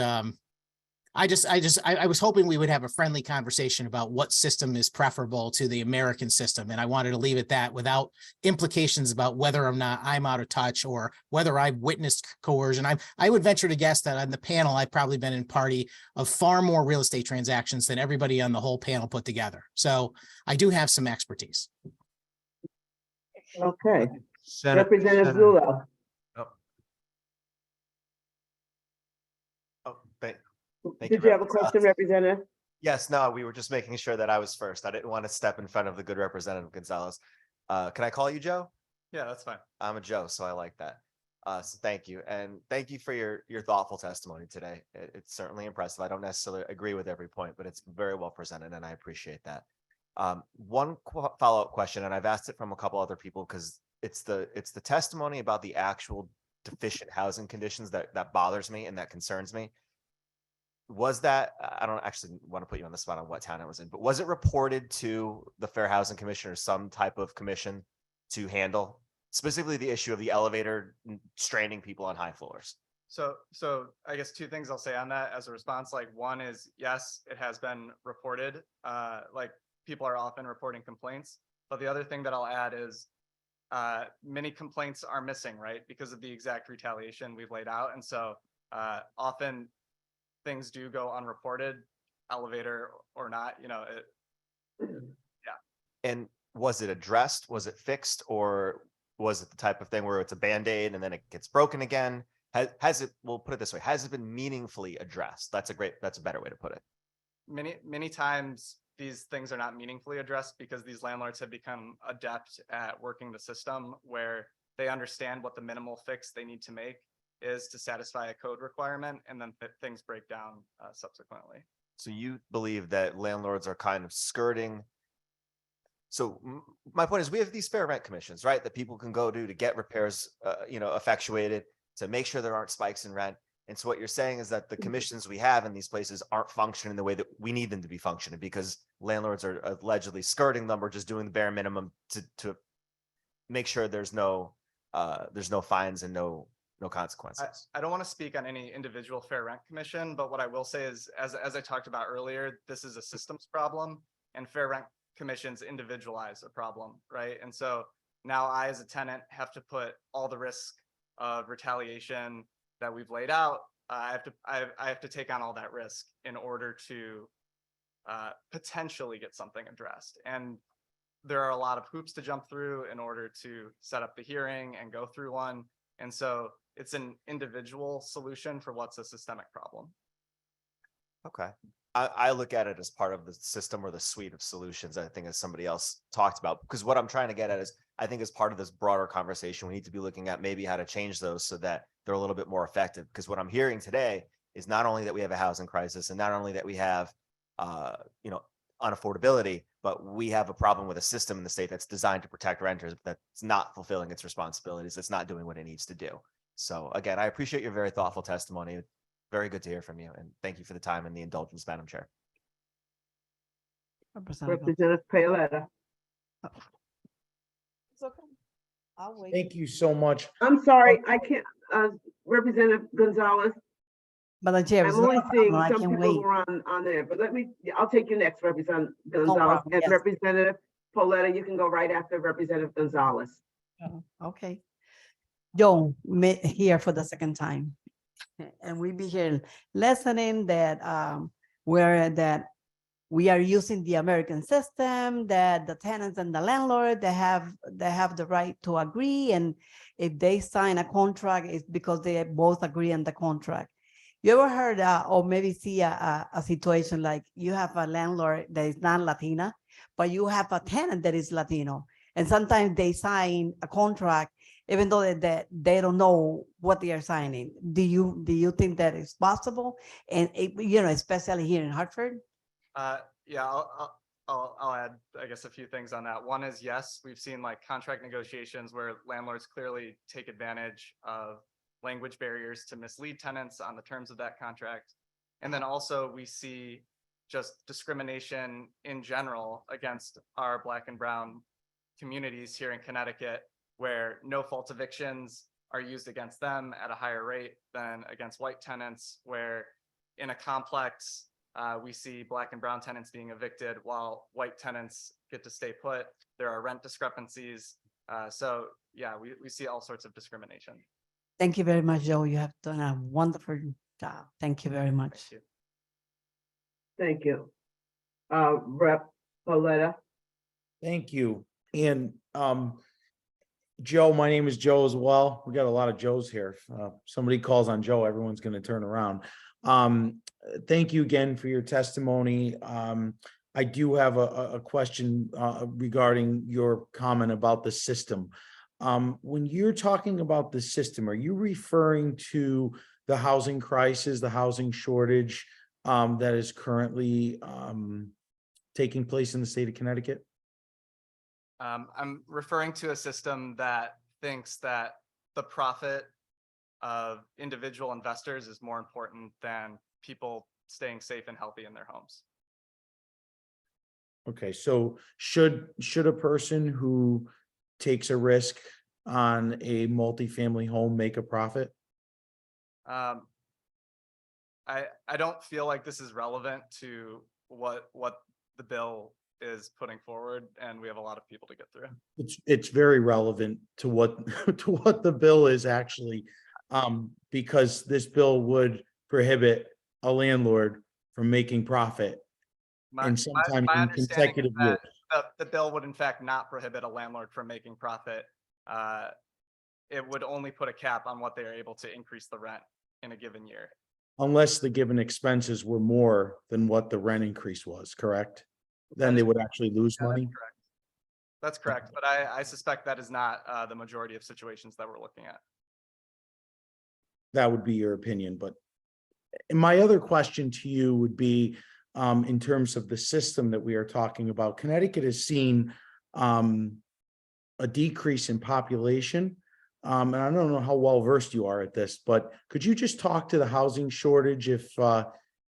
I was hoping we would have a friendly conversation about what system is preferable to the American system. And I wanted to leave it that without implications about whether or not I'm out of touch or whether I've witnessed coercion. I would venture to guess that on the panel, I've probably been in party of far more real estate transactions than everybody on the whole panel put together. So I do have some expertise. Okay. Representative Zullo. Did you have a question, Representative? Yes, no, we were just making sure that I was first. I didn't want to step in front of the good Representative Gonzalez. Can I call you Joe? Yeah, that's fine. I'm a Joe, so I like that. So thank you. And thank you for your thoughtful testimony today. It's certainly impressive. I don't necessarily agree with every point, but it's very well presented, and I appreciate that. One follow-up question, and I've asked it from a couple other people because it's the testimony about the actual deficient housing conditions that bothers me and that concerns me. Was that, I don't actually want to put you on the spot on what town it was in, but was it reported to the Fair Housing Commission or some type of commission to handle specifically the issue of the elevator straining people on high floors? So I guess two things I'll say on that as a response. Like, one is, yes, it has been reported. Like, people are often reporting complaints. But the other thing that I'll add is many complaints are missing, right? Because of the exact retaliation we've laid out. And so often things do go unreported, elevator or not, And was it addressed? Was it fixed? Or was it the type of thing where it's a Band-Aid and then it gets broken again? Has it, we'll put it this way, has it been meaningfully addressed? That's a better way to put it. many times these things are not meaningfully addressed because these landlords have become adept at working the system where they understand what the minimal fix they need to make is to satisfy a code requirement, and then things break down subsequently. So you believe that landlords are kind of skirting. So my point is, we have these fair rent commissions, right? That people can go to get repairs, effectuated, to make sure there aren't spikes in rent. And so what you're saying is that the commissions we have in these places aren't functioning the way that we need them to be functioning because landlords are allegedly skirting them or just doing the bare minimum to make sure there's no fines and no consequences. I don't want to speak on any individual fair rent commission, but what I will say is, as I talked about earlier, this is a systems problem, and fair rent commissions individualize a problem, right? And so now I, as a tenant, have to put all the risk of retaliation that we've laid out. I have to take on all that risk in order to potentially get something addressed. And there are a lot of hoops to jump through in order to set up the hearing and go through one. And so it's an individual solution for what's a systemic problem. Okay. I look at it as part of the system or the suite of solutions, I think, as somebody else talked about, because what I'm trying to get at is, I think as part of this broader conversation, we need to be looking at maybe how to change those so that they're a little bit more effective. Because what I'm hearing today is not only that we have a housing crisis and not only that we have, unaffordability, but we have a problem with a system in the state that's designed to protect renters, but that's not fulfilling its responsibilities. It's not doing what it needs to do. So again, I appreciate your very thoughtful testimony. Very good to hear from you. And thank you for the time and the indulgence, Madam Chair. Representative Paoletta. It's okay. I'll wait. Thank you so much. I'm sorry, I can't, Representative Gonzalez. Madam Chair, I'm it's not only a seeing problem. I some can people wait. who are on there, but I'll take you next, Representative Gonzalez. problem, And yes. Representative Paoletta, you can go right after Representative Gonzalez. Okay. Joe, here for the second time. And we be here listening that we are using the American system, that the tenants and the landlord, they have the right to agree. And if they sign a contract, it's because they both agree on the contract. You ever heard or maybe see a situation like you have a landlord that is not Latina, but you have a tenant that is Latino, and sometimes they sign a contract even though they don't know what they are signing. Do you think that is possible? And especially here in Hartford? Yeah, I'll add, I guess, a few things on that. One is, yes, we've seen like contract negotiations where landlords clearly take advantage of language barriers to mislead tenants on the terms of that contract. And then also we see just discrimination in general against our Black and brown communities here in Connecticut, where no fault evictions are used against them at a higher rate than against white tenants, where in a complex, we see Black and brown tenants being evicted while white tenants get to stay put. There are rent discrepancies. So yeah, we see all sorts of discrimination. Thank you very much, Joe. You have done a wonderful job. Thank you very much. Thank you. Thank you. Rep. Paoletta. Thank you. And Joe, my name is Joe as well. We got a lot of Joes here. Somebody calls on Joe, everyone's going to turn around. Thank you again for your testimony. I do have a question regarding your comment about the system. When you're talking about the system, are you referring to the housing crisis, the housing shortage that is currently taking place in the state of Connecticut? I'm referring to a system that thinks that the profit of individual investors is more important than people staying safe and healthy in their homes. Okay, so should a person who takes a risk on a multifamily home make a profit? I don't feel like this is relevant to what the bill is putting forward, and we have a lot of people to get through. It's very relevant to what to what the bill is actually, because this bill would prohibit a landlord from making profit and sometime My in understanding is consecutive years. that the bill would in fact not prohibit a landlord from making profit. It would only put a cap on what they are able to increase the rent in a given year. Unless the given expenses were more than what the rent increase was, correct? Then they would actually lose money. That's correct, but I suspect that is not the majority of situations that we're looking at. That would be your opinion, but my other question to you would be, in terms of the system that we are talking about, Connecticut has seen a decrease in population. And I don't know how well versed you are at this, but could you just talk to the housing shortage if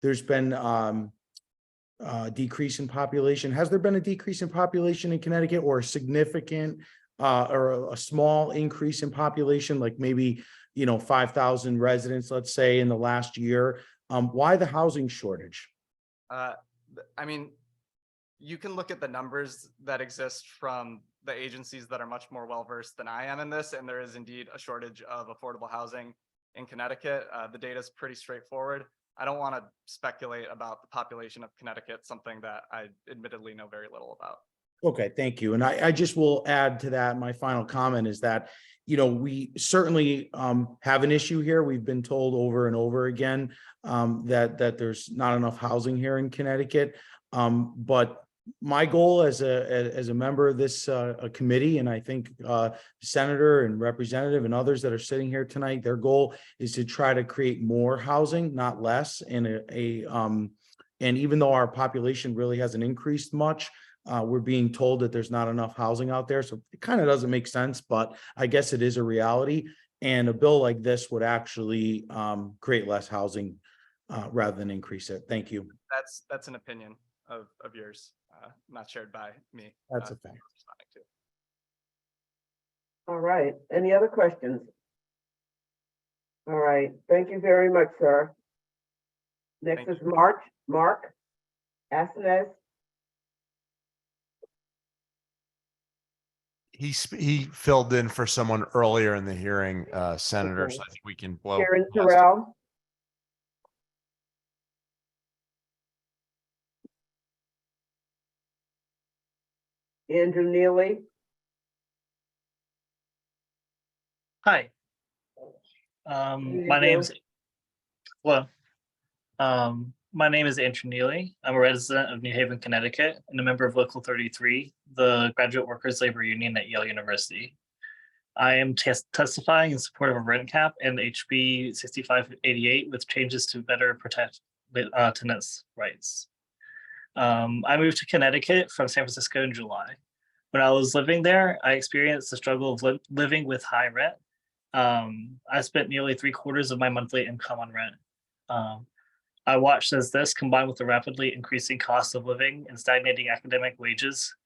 there's been a decrease in population? Has there been a decrease in population in Connecticut, or a significant or a small increase in population, like maybe, 5,000 residents, let's say, in the last year? Why the housing shortage? I mean, you can look at the numbers that exist from the agencies that are much more well-versed than I am in this, and there is indeed a shortage of affordable housing in Connecticut. The data is pretty straightforward. I don't want to speculate about the population of Connecticut, something that I admittedly know very little about. Okay, thank you. And I just will add to that. My final comment is that, we certainly have an issue here. We've been told over and over again that there's not enough housing here in Connecticut. But my goal as a member of this committee, and I think Senator and Representative and others that are sitting here tonight, their goal is to try to create more housing, not less. And and even though our population really hasn't increased much, we're being told that there's not enough housing out there. So it kind of doesn't make sense, but I guess it is a reality. And a bill like this would actually create less housing rather than increase it. Thank you. That's an opinion of yours, not shared by me. That's a fact. All right. Any other questions? All right. Thank you very much, sir. Next is Mark Asenes. He filled in for someone earlier in the hearing, Senator, Okay. so I think we can blow. Karen Terrell. Andrew Neely. Hi. My name's my name is Andrew Neely. I'm a resident of New Haven, Connecticut, and a member of Local 33, the Graduate Workers Labor Union at Yale University. I am testifying in support of a rent cap and HB 6588 with changes to better protect tenants' rights. I moved to Connecticut from San Francisco in July. When I was living there, I experienced the struggle of living with high rent. I spent nearly 3/4 of my monthly income on rent. I watched as this, combined with the rapidly increasing cost of living and stagnating academic wages,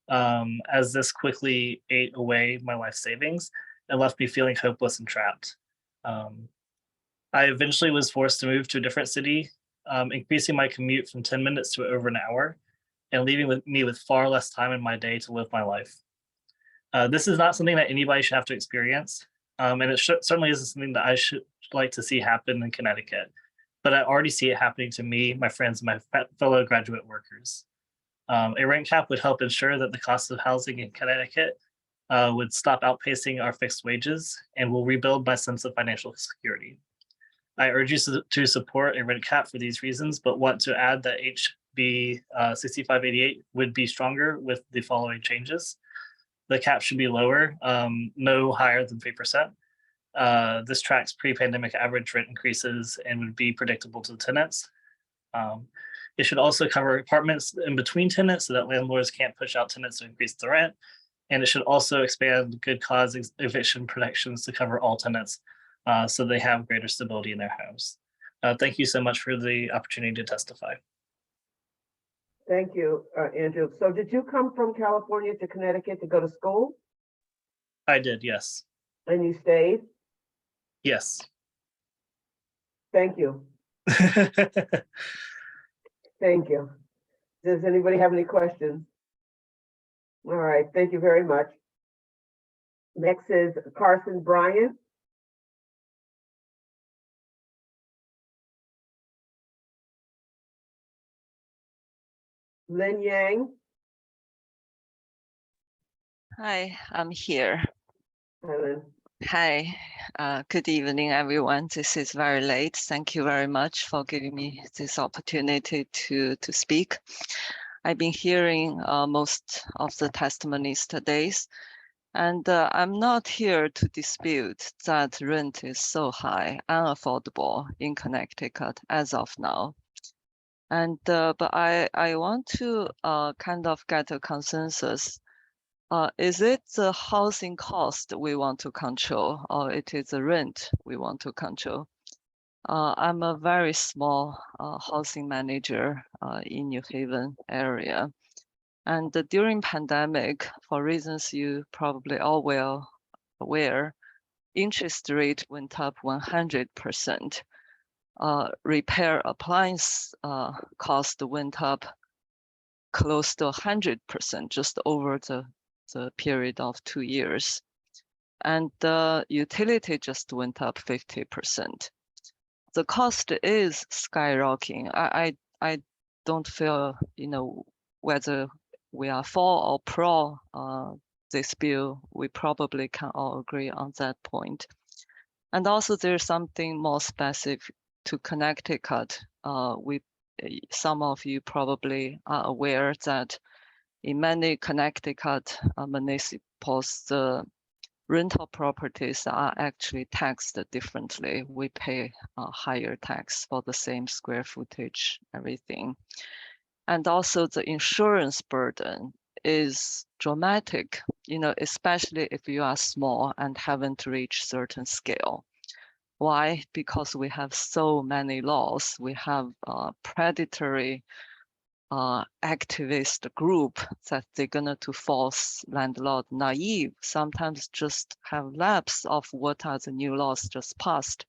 as this quickly ate away my life savings and left me feeling hopeless and trapped. I eventually was forced to move to a different city, increasing my commute from 10 minutes to over an hour, and leaving me with far less time in my day to live my life. This is not something that anybody should have to experience, and it certainly isn't something that I should like to see happen in Connecticut. But I already see it happening to me, my friends, and my fellow graduate workers. A rent cap would help ensure that the cost of housing in Connecticut would stop outpacing our fixed wages and will rebuild my sense of financial security. I urge you to support a rent cap for these reasons, but want to add that HB 6588 would be stronger with the following changes. The cap should be lower, no higher than 3%. This tracks pre-pandemic average rent increases and would be predictable to the tenants. It should also cover apartments in between tenants so that landlords can't push out tenants to increase the rent. And it should also expand good cause eviction protections to cover all tenants so they have greater stability in their homes. Thank you so much for the opportunity to testify. Thank you, Andrew. So did you come from California to Connecticut to go to school? I did, yes. And you stayed? Yes. Thank you. Thank you. Does anybody have any questions? All right, thank you very much. Next is Carson Bryant. Lin Yang. Hi, I'm here. Hi, Lynn. Hi, good evening, everyone. This is very late. Thank you very much for giving me this opportunity to speak. I've been hearing most of the testimonies today, and I'm not here to dispute that rent is so high, unaffordable in Connecticut as of now. And but I want to kind of get a consensus. Is it the housing cost we want to control, or it is the rent we want to control? I'm a very small housing manager in New Haven area. And during pandemic, for reasons you probably all well aware, interest rate went up 100%. Repair appliance cost went up close to 100% just over the period of 2 years. And the utility just went up 50%. The cost is skyrocketing. I don't feel, whether we are for or pro this bill. We probably can all agree on that point. And also there's something more specific to Connecticut. Some of you probably are aware that in many Connecticut municipalities, the rental properties are actually taxed differently. We pay a higher tax for the same square footage, everything. And also the insurance burden is dramatic, especially if you are small and haven't reached certain scale. Why? Because we have so many laws. We have predatory activist group that they're gonna to force landlord naive, sometimes just have lapse of what are the new laws just passed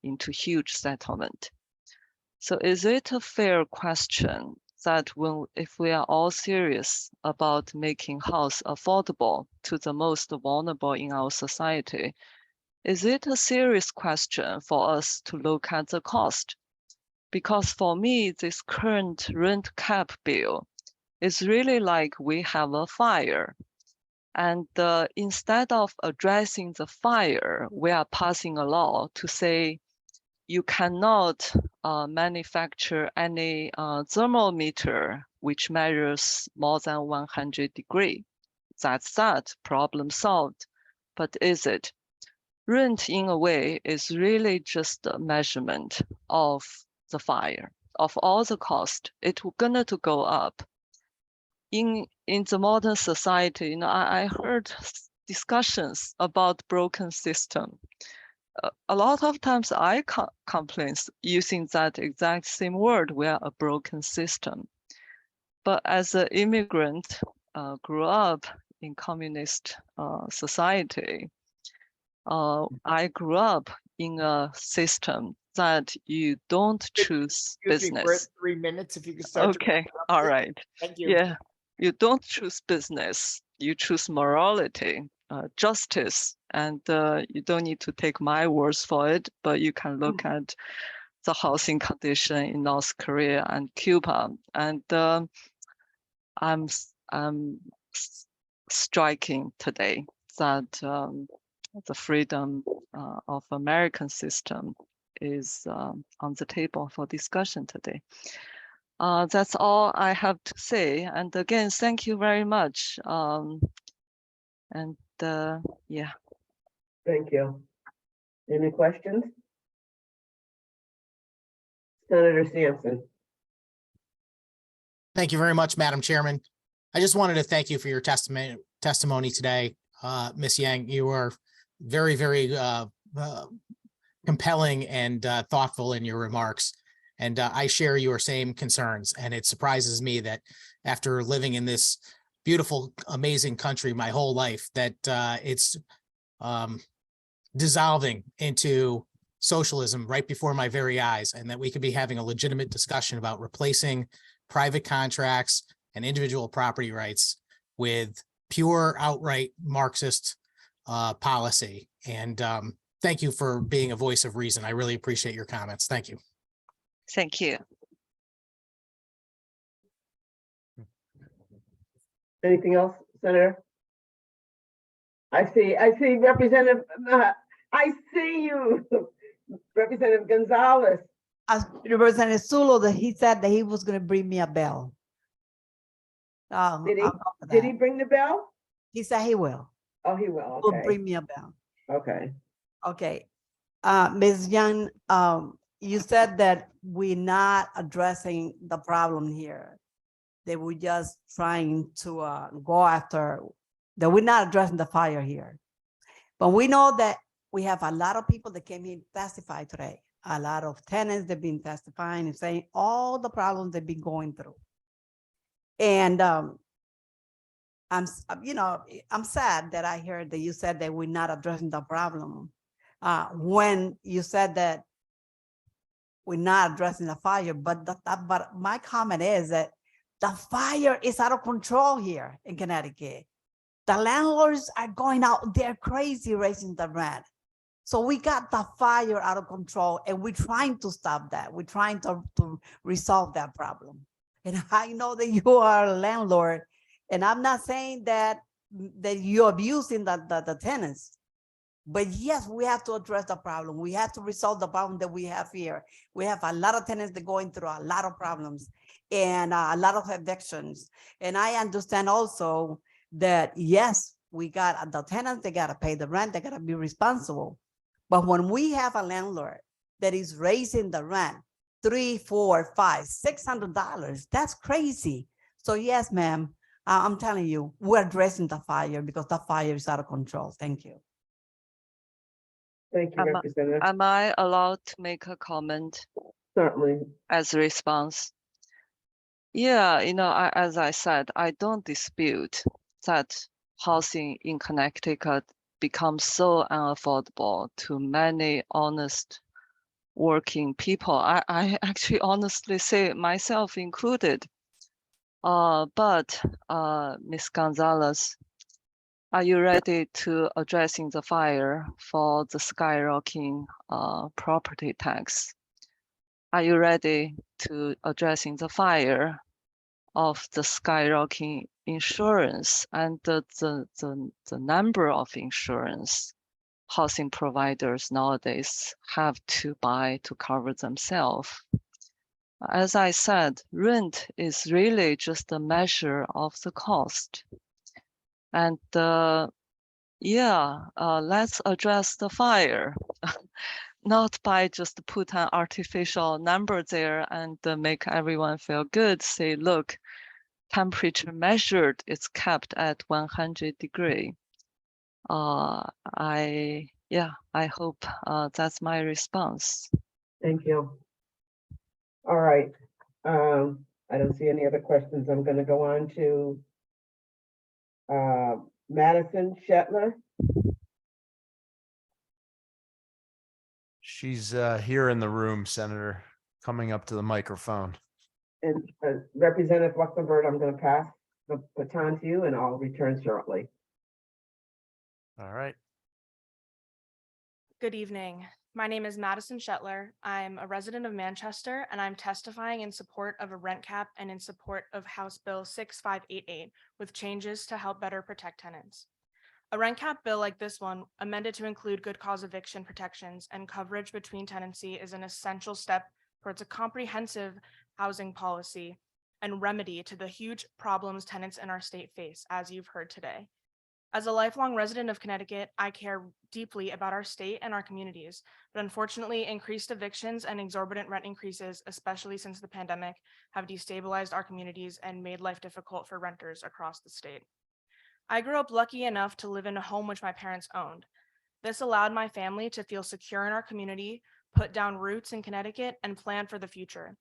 into huge settlement. So is it a fair question that if we are all serious about making house affordable to the most vulnerable in our society, is it a serious question for us to look at the cost? Because for me, this current rent cap bill is really like we have a fire. And instead of addressing the fire, we are passing a law to say you cannot manufacture any thermometer which measures more than 100 degrees. That's that, problem solved. But is it? Rent, in a way, is really just a measurement of the fire, of all the cost. It's gonna to go up. In the modern society, I heard discussions about broken system. A lot of times I complain using that exact same word, we are a broken system. But as an immigrant, grew up in communist society, I grew up in a system that you don't choose Excuse me for business. 3 minutes if you could start. Okay, all right. Thank you. Yeah, you don't choose business. You choose morality, justice, and you don't need to take my words for it, but you can look at the housing condition in North Korea and Cuba. And I'm striking today that the freedom of American system is on the table for discussion today. That's all I have to say. And again, thank you very much. Yeah. Thank you. Any questions? Senator Sampson. Thank you very much, Madam Chairman. I just wanted to thank you for your testimony today. Ms. Yang, you are very, very compelling and thoughtful in your remarks. And I share your same concerns. And it surprises me that after living in this beautiful, amazing country my whole life, that it's dissolving into socialism right before my very eyes, and that we could be having a legitimate discussion about replacing private contracts and individual property rights with pure outright Marxist policy. And thank you for being a voice of reason. I really appreciate your comments. Thank you. Thank you. Anything else, Senator? I see Representative, I see you, Representative Gonzalez. As Representative Sulu, that he said that he was gonna bring me a bell. Did he, I'm up for did he that. bring the bell? He said he will. Oh, he will, Will okay, bring me a bell. okay. Okay. Ms. Young, you said that we're not addressing the problem here. That we're just trying to go after, that we're not addressing the fire here. But we know that we have a lot of people that came here to testify today. A lot of tenants that have been testifying and saying all the problems they've been going through. And I'm sad that I heard that you said that we're not addressing the problem. When you said that we're not addressing the fire, but but my comment is that the fire is out of control here in Connecticut. The landlords are going out, they're crazy raising the rent. So we got the fire out of control and we're trying to stop that. We're trying to resolve that problem. And I know that you are a landlord, and I'm not saying that you're abusing the tenants. But yes, we have to address the problem. We have to resolve the problem that we have here. We have a lot of tenants that are going through a lot of problems and a lot of evictions. And I understand also that, yes, we got the tenants, they got to pay the rent, they got to be responsible. But when we have a landlord that is raising the rent $300, $400, $500, $600, that's crazy. So yes, ma'am, I'm telling you, we're addressing the fire because the fire is out of control. Thank you. Thank you, Representative. Am I allowed to make a comment? Certainly. As a response? Yeah, as I said, I don't dispute that housing in Connecticut becomes so unaffordable to many honest working people. I actually honestly say myself included. But Ms. Gonzalez, are you ready to addressing the fire for the skyrocketing property tax? Are you ready to addressing the fire of the skyrocketing insurance and the number of insurance housing providers nowadays have to buy to cover themselves? As I said, rent is really just a measure of the cost. And let's address the fire, not by just put an artificial number there and make everyone feel good. Say, look, temperature measured is kept at 100 degrees. I hope that's my response. Thank you. All right. I don't see any other questions. I'm going to go on to Madison Shetler. She's here in the room, Senator, coming up to the microphone. And Representative Luxembourg, I'm going to pass the baton to you and I'll return shortly. All right. Good evening. My name is Madison Shetler. I'm a resident of Manchester, and I'm testifying in support of a rent cap and in support of House Bill 6588 with changes to help better protect tenants. A rent cap bill like this one, amended to include good cause eviction protections and coverage between tenancy, is an essential step towards a comprehensive housing policy and remedy to the huge problems tenants in our state face, as you've heard today. As a lifelong resident of Connecticut, I care deeply about our state and our communities, but unfortunately, increased evictions and exorbitant rent increases, especially since the pandemic, have destabilized our communities and made life difficult for renters across the state. I grew up lucky enough to live in a home which my parents owned. This allowed my family to feel secure in our community, put down roots in Connecticut, and plan for the future.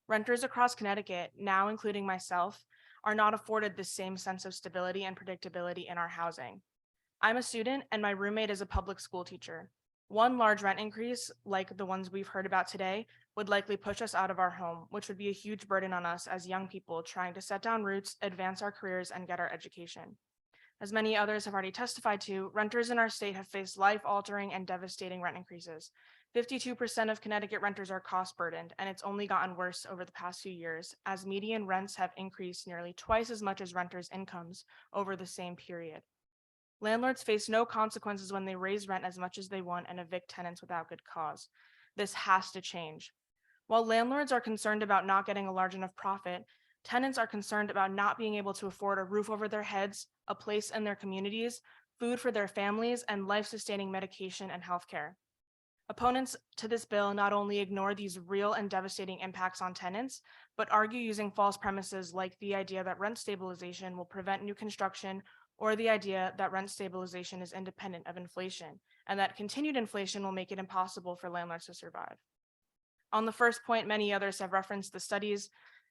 Renters across Connecticut, now including myself, are not afforded the same sense of stability and predictability in our housing. I'm a student and my roommate is a public school teacher. One large rent increase, like the ones we've heard about today, would likely push us out of our home, which would be a huge burden on us as young people trying to set down roots, advance our careers, and get our education. As many others have already testified to, renters in our state have faced life-altering and devastating rent increases. 52% of Connecticut renters are cost burdened, and it's only gotten worse over the past few years as median rents have increased nearly twice as much as renters' incomes over the same period. Landlords face no consequences when they raise rent as much as they want and evict tenants without good cause. This has to change. While landlords are concerned about not getting a large enough profit, tenants are concerned about not being able to afford a roof over their heads, a place in their communities, food for their families, and life-sustaining medication and healthcare. Opponents to this bill not only ignore these real and devastating impacts on tenants, but argue using false premises like the idea that rent stabilization will prevent new construction, or the idea that rent stabilization is independent of inflation, and that continued inflation will make it impossible for landlords to survive. On the first point, many others have referenced the studies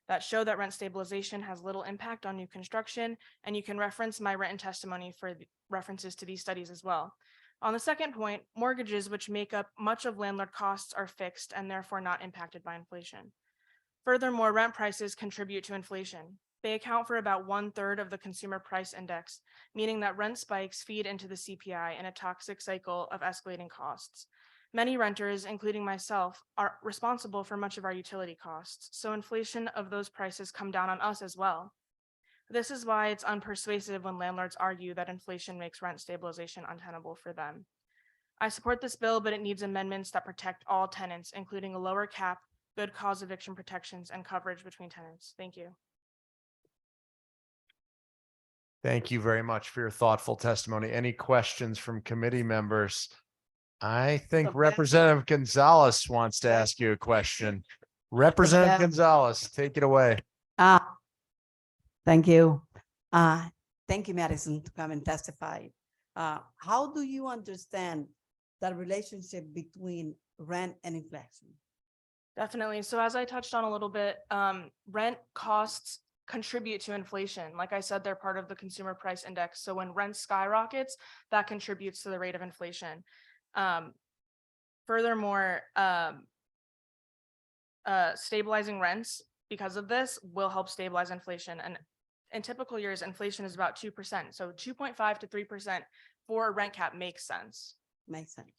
that show that rent stabilization has little impact on new construction, and you can reference my written testimony for references to these studies as well. On the second point, mortgages, which make up much of landlord costs, are fixed and therefore not impacted by inflation. Furthermore, rent prices contribute to inflation. They account for about 1/3 of the consumer price index, meaning that rent spikes feed into the CPI in a toxic cycle of escalating costs. Many renters, including myself, are responsible for much of our utility costs, so inflation of those prices come down on us as well. This is why it's unpersuasive when landlords argue that inflation makes rent stabilization untenable for them. I support this bill, but it needs amendments that protect all tenants, including a lower cap, good cause eviction protections, and coverage between tenants. Thank you. Thank you very much for your thoughtful testimony. Any questions from committee members? I think Representative Gonzalez wants to ask you a question. Representative Gonzalez, take it away. Thank you. Thank you, Madison, to come and testify. How do you understand the relationship between rent and inflation? Definitely. So as I touched on a little bit, rent costs contribute to inflation. Like I said, they're part of the consumer price index. So when rent skyrockets, that contributes to the rate of inflation. Furthermore, stabilizing rents because of this will help stabilize inflation. And in typical years, inflation is about 2%. So 2.5 to 3% for a rent cap makes sense. Makes sense.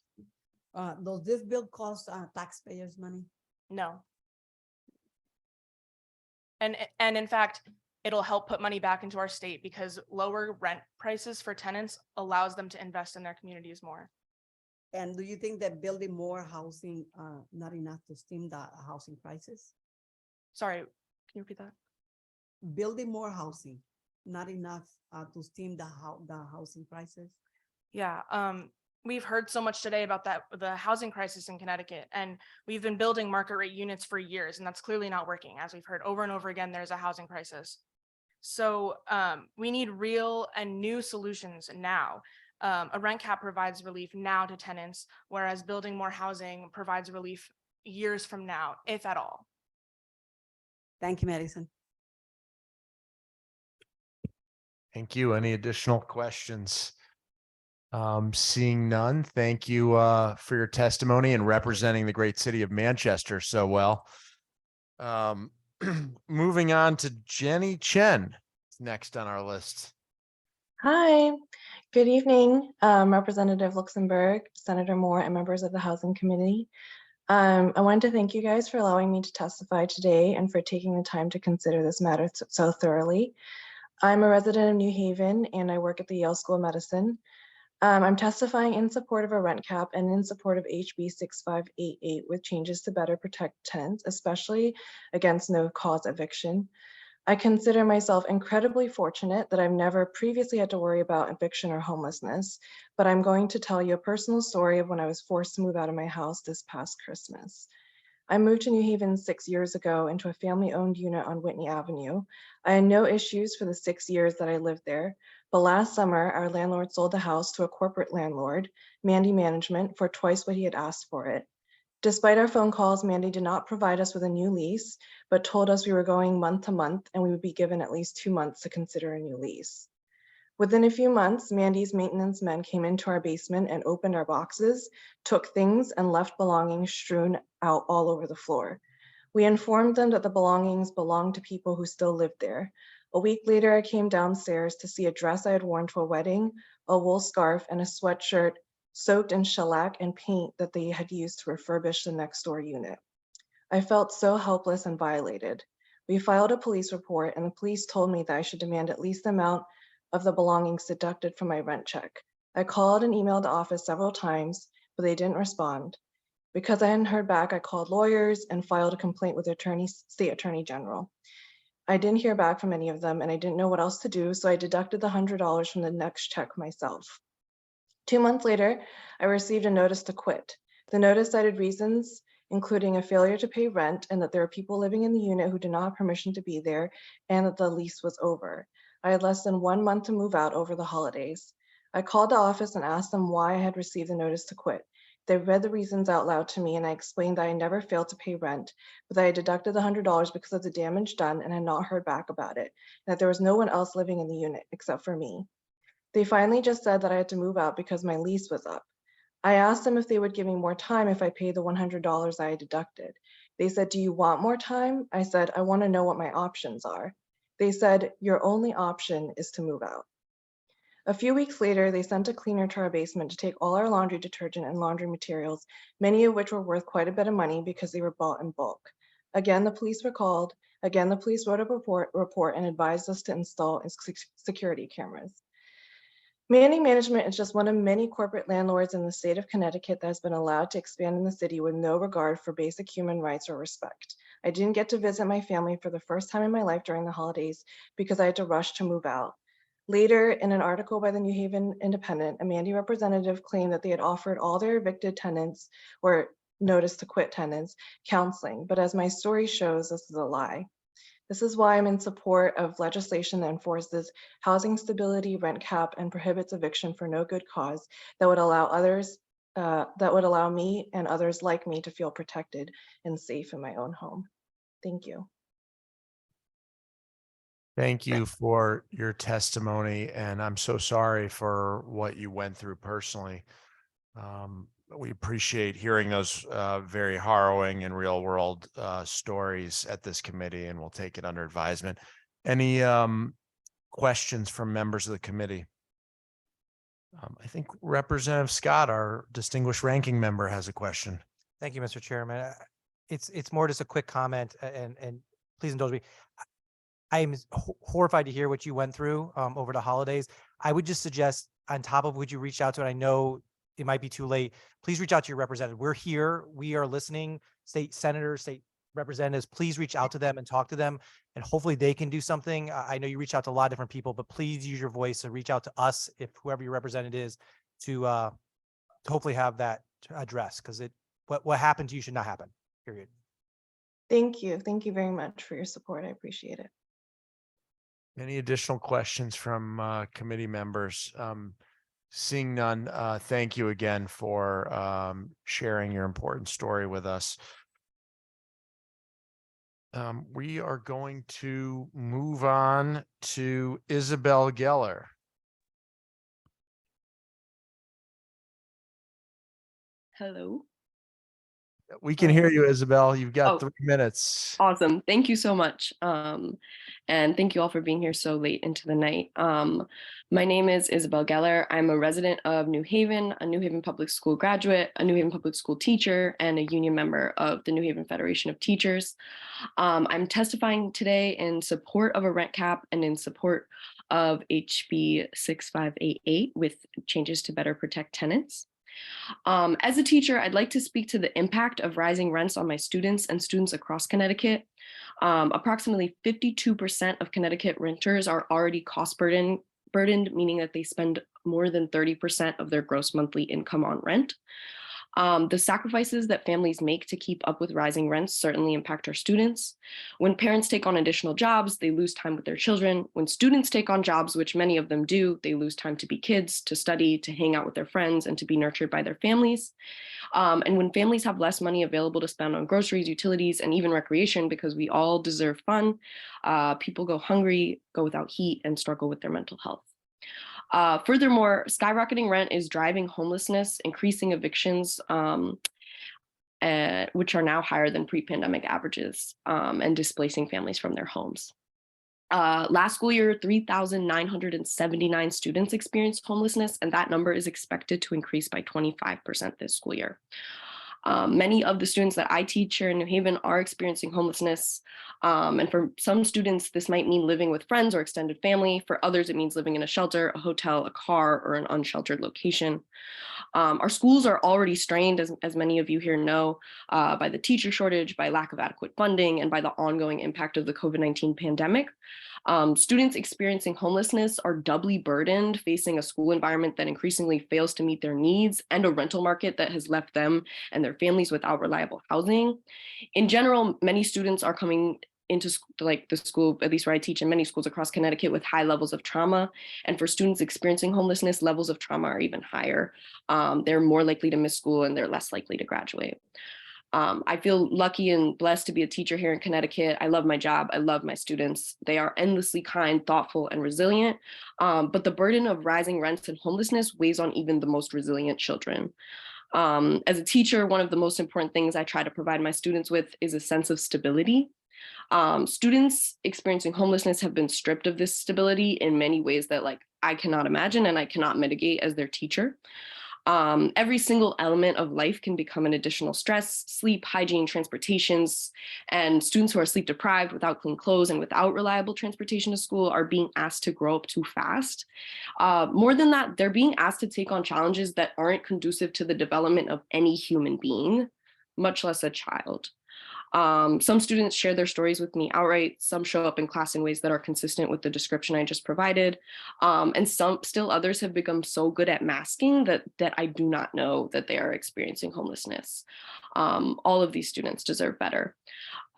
Does this bill cost taxpayers money? No. And in fact, it'll help put money back into our state because lower rent prices for tenants allows them to invest in their communities more. And do you think that building more housing not enough to stem the housing prices? Sorry, can you repeat that? Building more housing, not enough to stem the housing prices? Yeah, we've heard so much today about the housing crisis in Connecticut, and we've been building market rate units for years, and that's clearly not working. As we've heard over and over again, there's a housing crisis. So we need real and new solutions now. A rent cap provides relief now to tenants, whereas building more housing provides relief years from now, if at all. Thank you, Madison. Thank you. Any additional questions? Seeing none, thank you for your testimony and representing the great city of Manchester so well. Moving on to Jenny Chen, next on our list. Hi, good evening, Representative Luxembourg, Senator Moore, and members of the Housing Committee. I wanted to thank you guys for allowing me to testify today and for taking the time to consider this matter so thoroughly. I'm a resident of New Haven and I work at the Yale School of Medicine. I'm testifying in support of a rent cap and in support of HB 6588 with changes to better protect tenants, especially against no-cause eviction. I consider myself incredibly fortunate that I've never previously had to worry about eviction or homelessness, but I'm going to tell you a personal story of when I was forced to move out of my house this past Christmas. I moved to New Haven 6 years ago into a family-owned unit on Whitney Avenue. I had no issues for the 6 years that I lived there, but last summer, our landlord sold the house to a corporate landlord, Mandy Management, for twice what he had asked for it. Despite our phone calls, Mandy did not provide us with a new lease, but told us we were going month to month and we would be given at least 2 months to consider a new lease. Within a few months, Mandy's maintenance men came into our basement and opened our boxes, took things, and left belongings strewn out all over the floor. We informed them that the belongings belonged to people who still lived there. A week later, I came downstairs to see a dress I had worn to a wedding, a wool scarf, and a sweatshirt soaked in shellac and paint that they had used to refurbish the next door unit. I felt so helpless and violated. We filed a police report and the police told me that I should demand at least the amount of the belongings deducted from my rent check. I called and emailed the office several times, but they didn't respond. Because I hadn't heard back, I called lawyers and filed a complaint with the state attorney general. I didn't hear back from any of them and I didn't know what else to do, so I deducted the $100 from the next check myself. 2 months later, I received a notice to quit. The notice cited reasons including a failure to pay rent and that there are people living in the unit who did not have permission to be there and that the lease was over. I had less than 1 month to move out over the holidays. I called the office and asked them why I had received the notice to quit. They read the reasons out loud to me and I explained that I never failed to pay rent, but that I deducted the $100 because of the damage done and had not heard back about it, and that there was no one else living in the unit except for me. They finally just said that I had to move out because my lease was up. I asked them if they would give me more time if I paid the $100 I had deducted. They said, "Do you want more time?" I said, "I want to know what my options are." They said, "Your only option is to move out." A few weeks later, they sent a cleaner to our basement to take all our laundry detergent and laundry materials, many of which were worth quite a bit of money because they were bought in bulk. Again, the police were called. Again, the police wrote a report and advised us to install security cameras. Manning Management is just one of many corporate landlords in the state of Connecticut that has been allowed to expand in the city with no regard for basic human rights or respect. I didn't get to visit my family for the first time in my life during the holidays because I had to rush to move out. Later, in an article by the New Haven Independent, a Mandy representative claimed that they had offered all their evicted tenants or notice to quit tenants counseling, but as my story shows, this is a lie. This is why I'm in support of legislation that enforces housing stability, rent cap, and prohibits eviction for no good cause that would allow me and others like me to feel protected and safe in my own home. Thank you. Thank you for your testimony, and I'm so sorry for what you went through personally. We appreciate hearing those very harrowing and real world stories at this committee, and we'll take it under advisement. Any questions from members of the committee? I think Representative Scott, our distinguished ranking member, has a question. Thank you, Mr. Chairman. It's more just a quick comment, and please indulge me. I am horrified to hear what you went through over the holidays. I would just suggest, on top of what you reached out to, and I know it might be too late, please reach out to your representative. We're here. We are listening. State senators, state representatives, please reach out to them and talk to them, and hopefully they can do something. I know you reach out to a lot of different people, but please use your voice and reach out to us, if whoever your representative is, to hopefully have that addressed, because what happened to you should not happen, period. Thank you. Thank you very much for your support. I appreciate it. Any additional questions from committee members? Seeing none, thank you again for sharing your important story with us. We are going to move on to Isabel Geller. Hello. We can hear you, Isabel. You've got 3 minutes. Awesome. Thank you so much. And thank you all for being here so late into the night. My name is Isabel Geller. I'm a resident of New Haven, a New Haven Public School graduate, a New Haven Public School teacher, and a union member of the New Haven Federation of Teachers. I'm testifying today in support of a rent cap and in support of HB 6588 with changes to better protect tenants. As a teacher, I'd like to speak to the impact of rising rents on my students and students across Connecticut. Approximately 52% of Connecticut renters are already cost burdened, meaning that they spend more than 30% of their gross monthly income on rent. The sacrifices that families make to keep up with rising rents certainly impact our students. When parents take on additional jobs, they lose time with their children. When students take on jobs, which many of them do, they lose time to be kids, to study, to hang out with their friends, and to be nurtured by their families. And when families have less money available to spend on groceries, utilities, and even recreation, because we all deserve fun, people go hungry, go without heat, and struggle with their mental health. Furthermore, skyrocketing rent is driving homelessness, increasing evictions, which are now higher than pre-pandemic averages, and displacing families from their homes. Last school year, 3,979 students experienced homelessness, and that number is expected to increase by 25% this school year. Many of the students that I teach here in New Haven are experiencing homelessness. And for some students, this might mean living with friends or extended family. For others, it means living in a shelter, a hotel, a car, or an unsheltered location. Our schools are already strained, as many of you here know, by the teacher shortage, by lack of adequate funding, and by the ongoing impact of the COVID-19 pandemic. Students experiencing homelessness are doubly burdened, facing a school environment that increasingly fails to meet their needs and a rental market that has left them and their families without reliable housing. In general, many students are coming into the school, at least where I teach in many schools across Connecticut, with high levels of trauma. And for students experiencing homelessness, levels of trauma are even higher. They're more likely to miss school and they're less likely to graduate. I feel lucky and blessed to be a teacher here in Connecticut. I love my job. I love my students. They are endlessly kind, thoughtful, and resilient. But the burden of rising rents and homelessness weighs on even the most resilient children. As a teacher, one of the most important things I try to provide my students with is a sense of stability. Students experiencing homelessness have been stripped of this stability in many ways that I cannot imagine and I cannot mitigate as their teacher. Every single element of life can become an additional stress: sleep, hygiene, transportations, and students who are sleep deprived, without clean clothes, and without reliable transportation to school are being asked to grow up too fast. More than that, they're being asked to take on challenges that aren't conducive to the development of any human being, much less a child. Some students share their stories with me outright. Some show up in class in ways that are consistent with the description I just provided. And still others have become so good at masking that I do not know that they are experiencing homelessness. All of these students deserve better.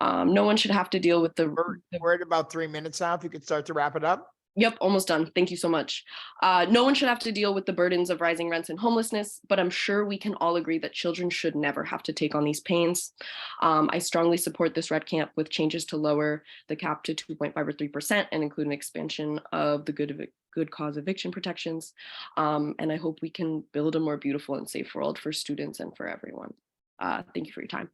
No one should have to deal with We're at about 3 minutes now. If you could start to wrap it up. Yep, almost done. Thank you so much. No one should have to deal with the burdens of rising rents and homelessness, but I'm sure we can all agree that children should never have to take on these pains. I strongly support this red camp with changes to lower the cap to 2.5 or 3% and include an expansion of the good cause eviction protections. And I hope we can build a more beautiful and safe world for students and for everyone. Thank you for your time.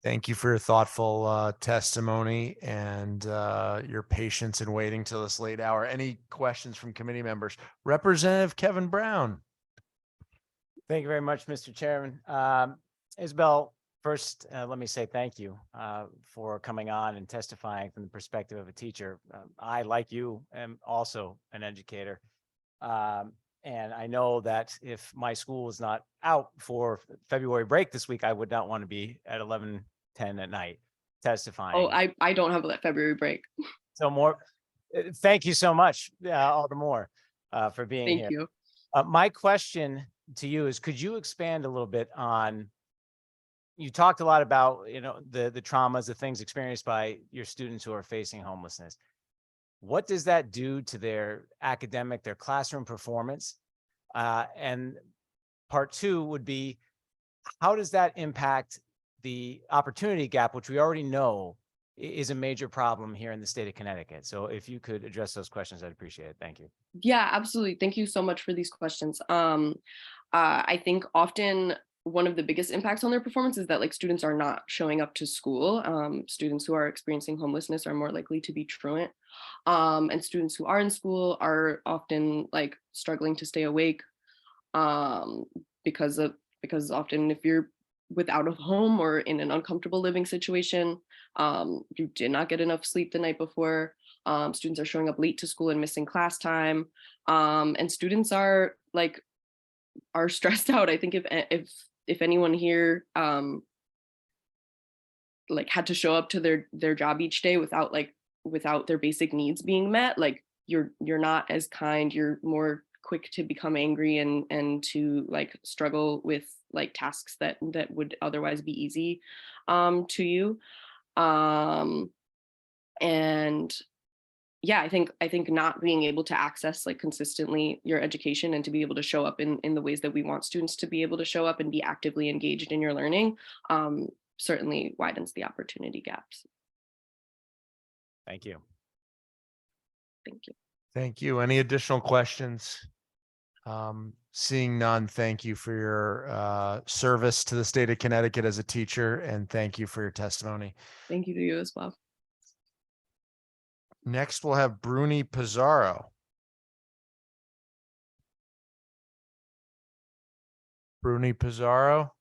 Thank you for your thoughtful testimony and your patience in waiting till this late hour. Any questions from committee members? Representative Kevin Brown. Thank you very much, Mr. Chairman. Isabel, first, let me say thank you for coming on and testifying from the perspective of a teacher. I, like you, am also an educator. And I know that if my school was not out for February break this week, I would not want to be at 11:10 at night testifying. Oh, I don't have a February break. So thank you so much, all the more for being here. Thank you. My question to you is, could you expand a little bit on, you talked a lot about, the traumas, the things experienced by your students who are facing homelessness. What does that do to their academic, their classroom performance? And part two would be, how does that impact the opportunity gap, which we already know is a major problem here in the state of Connecticut? So if you could address those questions, I'd appreciate it. Thank you. Yeah, absolutely. Thank you so much for these questions. I think often one of the biggest impacts on their performance is that students are not showing up to school. Students who are experiencing homelessness are more likely to be truant. And students who are in school are often struggling to stay awake because often if you're without a home or in an uncomfortable living situation, you did not get enough sleep the night before. Students are showing up late to school and missing class time. And students are stressed out. I think if anyone here had to show up to their job each day without their basic needs being met, you're not as kind, you're more quick to become angry and to struggle with tasks that would otherwise be easy to you. And yeah, I think not being able to access consistently your education and to be able to show up in the ways that we want students to be able to show up and be actively engaged in your learning certainly widens the opportunity gaps. Thank you. Thank you. Thank you. Any additional questions? Seeing none, thank you for your service to the state of Connecticut as a teacher, and thank you for your testimony. Thank you to you as well. Next, we'll have Bruni Pizarro. Bruni Pizarro.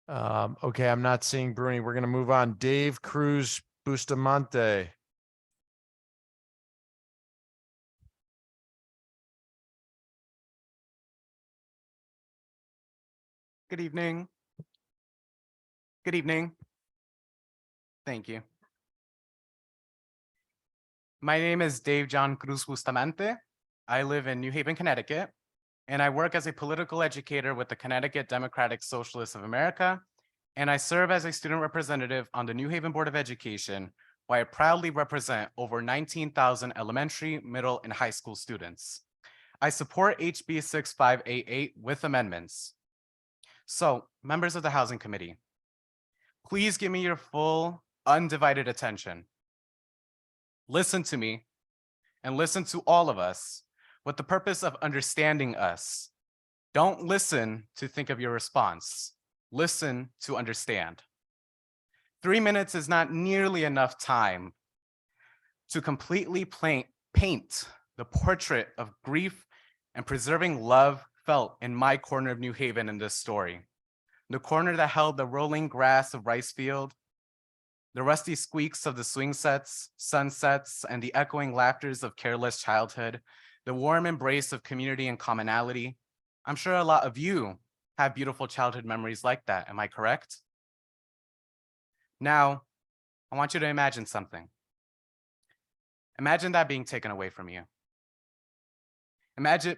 Okay, I'm not seeing Bruni. We're going to move on. Dave Cruz Bustamante. Good evening. Good evening. Thank you. My name is Dave John Cruz Bustamante. I live in New Haven, Connecticut, and I work as a political educator with the Connecticut Democratic Socialists of America, and I serve as a student representative on the New Haven Board of Education, where I proudly represent over 19,000 elementary, middle, and high school students. I support HB 6588 with amendments. So, members of the Housing Committee, please give me your full, undivided attention. Listen to me and listen to all of us with the purpose of understanding us. Don't listen to think of your response. Listen to understand. 3 minutes is not nearly enough time to completely paint the portrait of grief and preserving love felt in my corner of New Haven in this story. The corner that held the rolling grass of rice field, the rusty squeaks of the swing sets, sunsets, and the echoing laughters of careless childhood, the warm embrace of community and commonality. I'm sure a lot of you have beautiful childhood memories like that, am I correct? Now, I want you to imagine something. Imagine that being taken away from you. Imagine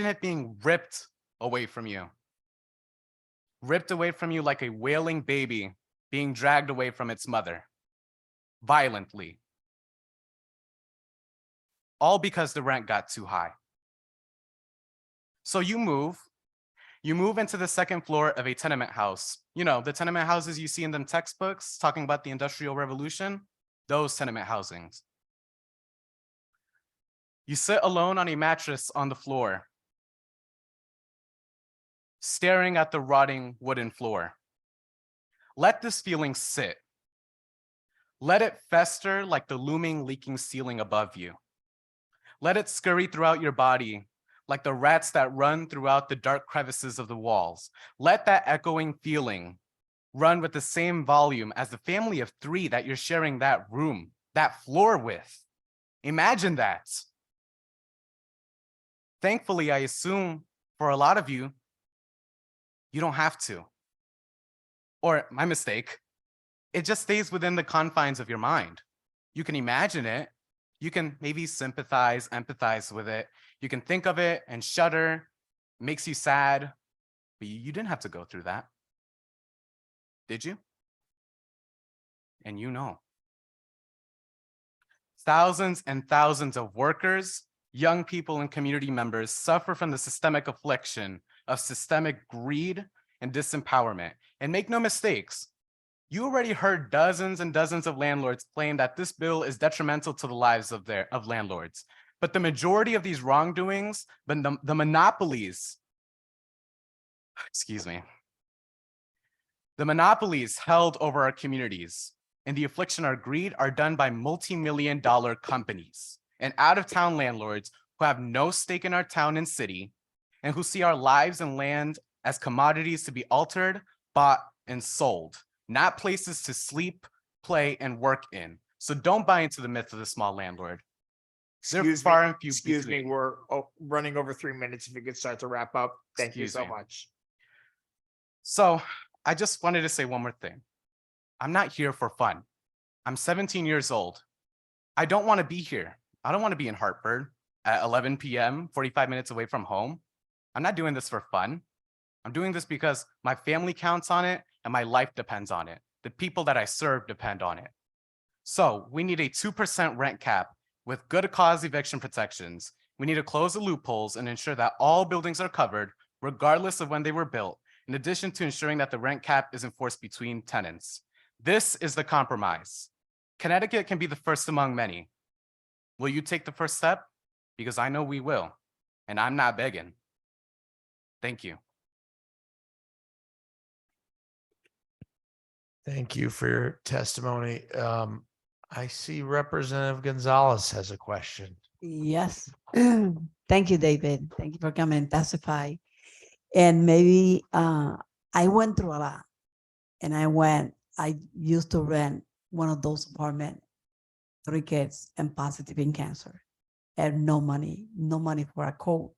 it being ripped away from you. Ripped away from you like a wailing baby being dragged away from its mother, violently. All because the rent got too high. So you move into the second floor of a tenement house. You know, the tenement houses you see in them textbooks talking about the Industrial Revolution, those tenement housings. You sit alone on a mattress on the floor, staring at the rotting wooden floor. Let this feeling sit. Let it fester like the looming, leaking ceiling above you. Let it scurry throughout your body like the rats that run throughout the dark crevices of the walls. Let that echoing feeling run with the same volume as the family of 3 that you're sharing that room, that floor with. Imagine that. Thankfully, I assume for a lot of you, you don't have to. Or my mistake, it just stays within the confines of your mind. You can imagine it. You can maybe sympathize, empathize with it. You can think of it and shudder. It makes you sad, but you didn't have to go through that. Did you? And you know. Thousands and thousands of workers, young people, and community members suffer from the systemic affliction of systemic greed and disempowerment. And make no mistakes, you already heard dozens and dozens of landlords claim that this bill is detrimental to the lives of landlords. But the majority of these wrongdoings, the monopolies, the monopolies held over our communities and the affliction or greed are done by multi-million-dollar companies and out-of-town landlords who have no stake in our town and city and who see our lives and land as commodities to be altered, bought, and sold, not places to sleep, play, and work in. So don't buy into the myth of the small landlord. Excuse me, we're running over 3 minutes. If you could start to wrap up. Thank you so much. So I just wanted to say one more thing. I'm not here for fun. I'm 17 years old. I don't want to be here. I don't want to be in Hartford at 11 p.m., 45 minutes away from home. I'm not doing this for fun. I'm doing this because my family counts on it and my life depends on it. The people that I serve depend on it. So we need a 2% rent cap with good cause eviction protections. We need to close the loopholes and ensure that all buildings are covered, regardless of when they were built, in addition to ensuring that the rent cap is enforced between tenants. This is the compromise. Connecticut can be the first among many. Will you take the first step? Because I know we will, and I'm not begging. Thank you. Thank you for your testimony. I see Representative Gonzalez has a question. Yes. Thank you, David. Thank you for coming and testify. And maybe I went through a lot. And I used to rent one of those apartments, 3 kids and positive in cancer. And no money for a coat,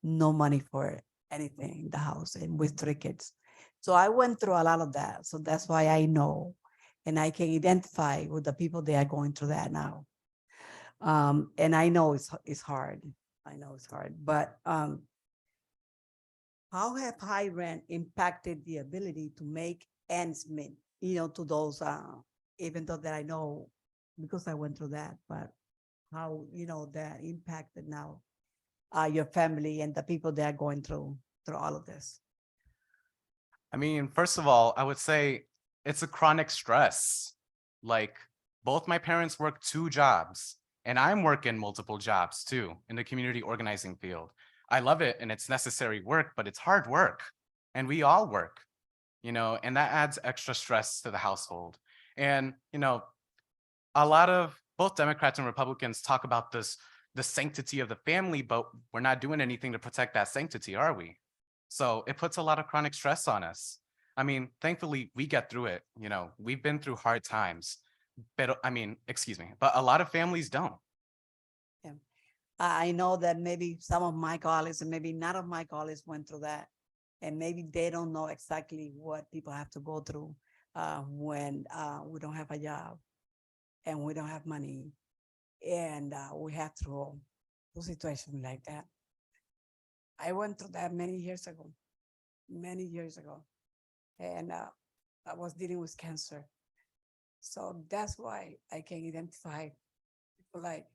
no money for anything in the house, and with 3 kids. So I went through a lot of that. So that's why I know, and I can identify with the people that are going through that now. And I know it's hard. I know it's hard, but how have high rent impacted the ability to make ends meet, to those, even though that I know because I went through that, but how, that impacted now your family and the people that are going through all of this? I mean, first of all, I would say it's a chronic stress. Like, both my parents work 2 jobs, and I'm working multiple jobs too in the community organizing field. I love it and it's necessary work, but it's hard work, and we all work, and that adds extra stress to the household. And, a lot of both Democrats and Republicans talk about the sanctity of the family, but we're not doing anything to protect that sanctity, are we? So it puts a lot of chronic stress on us. I mean, thankfully we get through it. We've been through hard times, but but a lot of families don't. Yeah. I know that maybe some of my colleagues and maybe none of my colleagues went through that, and maybe they don't know exactly what people have to go through when we don't have a job and we don't have money, and we have through situations like that. I went through that many years ago, and I was dealing with cancer. So that's why I can identify people like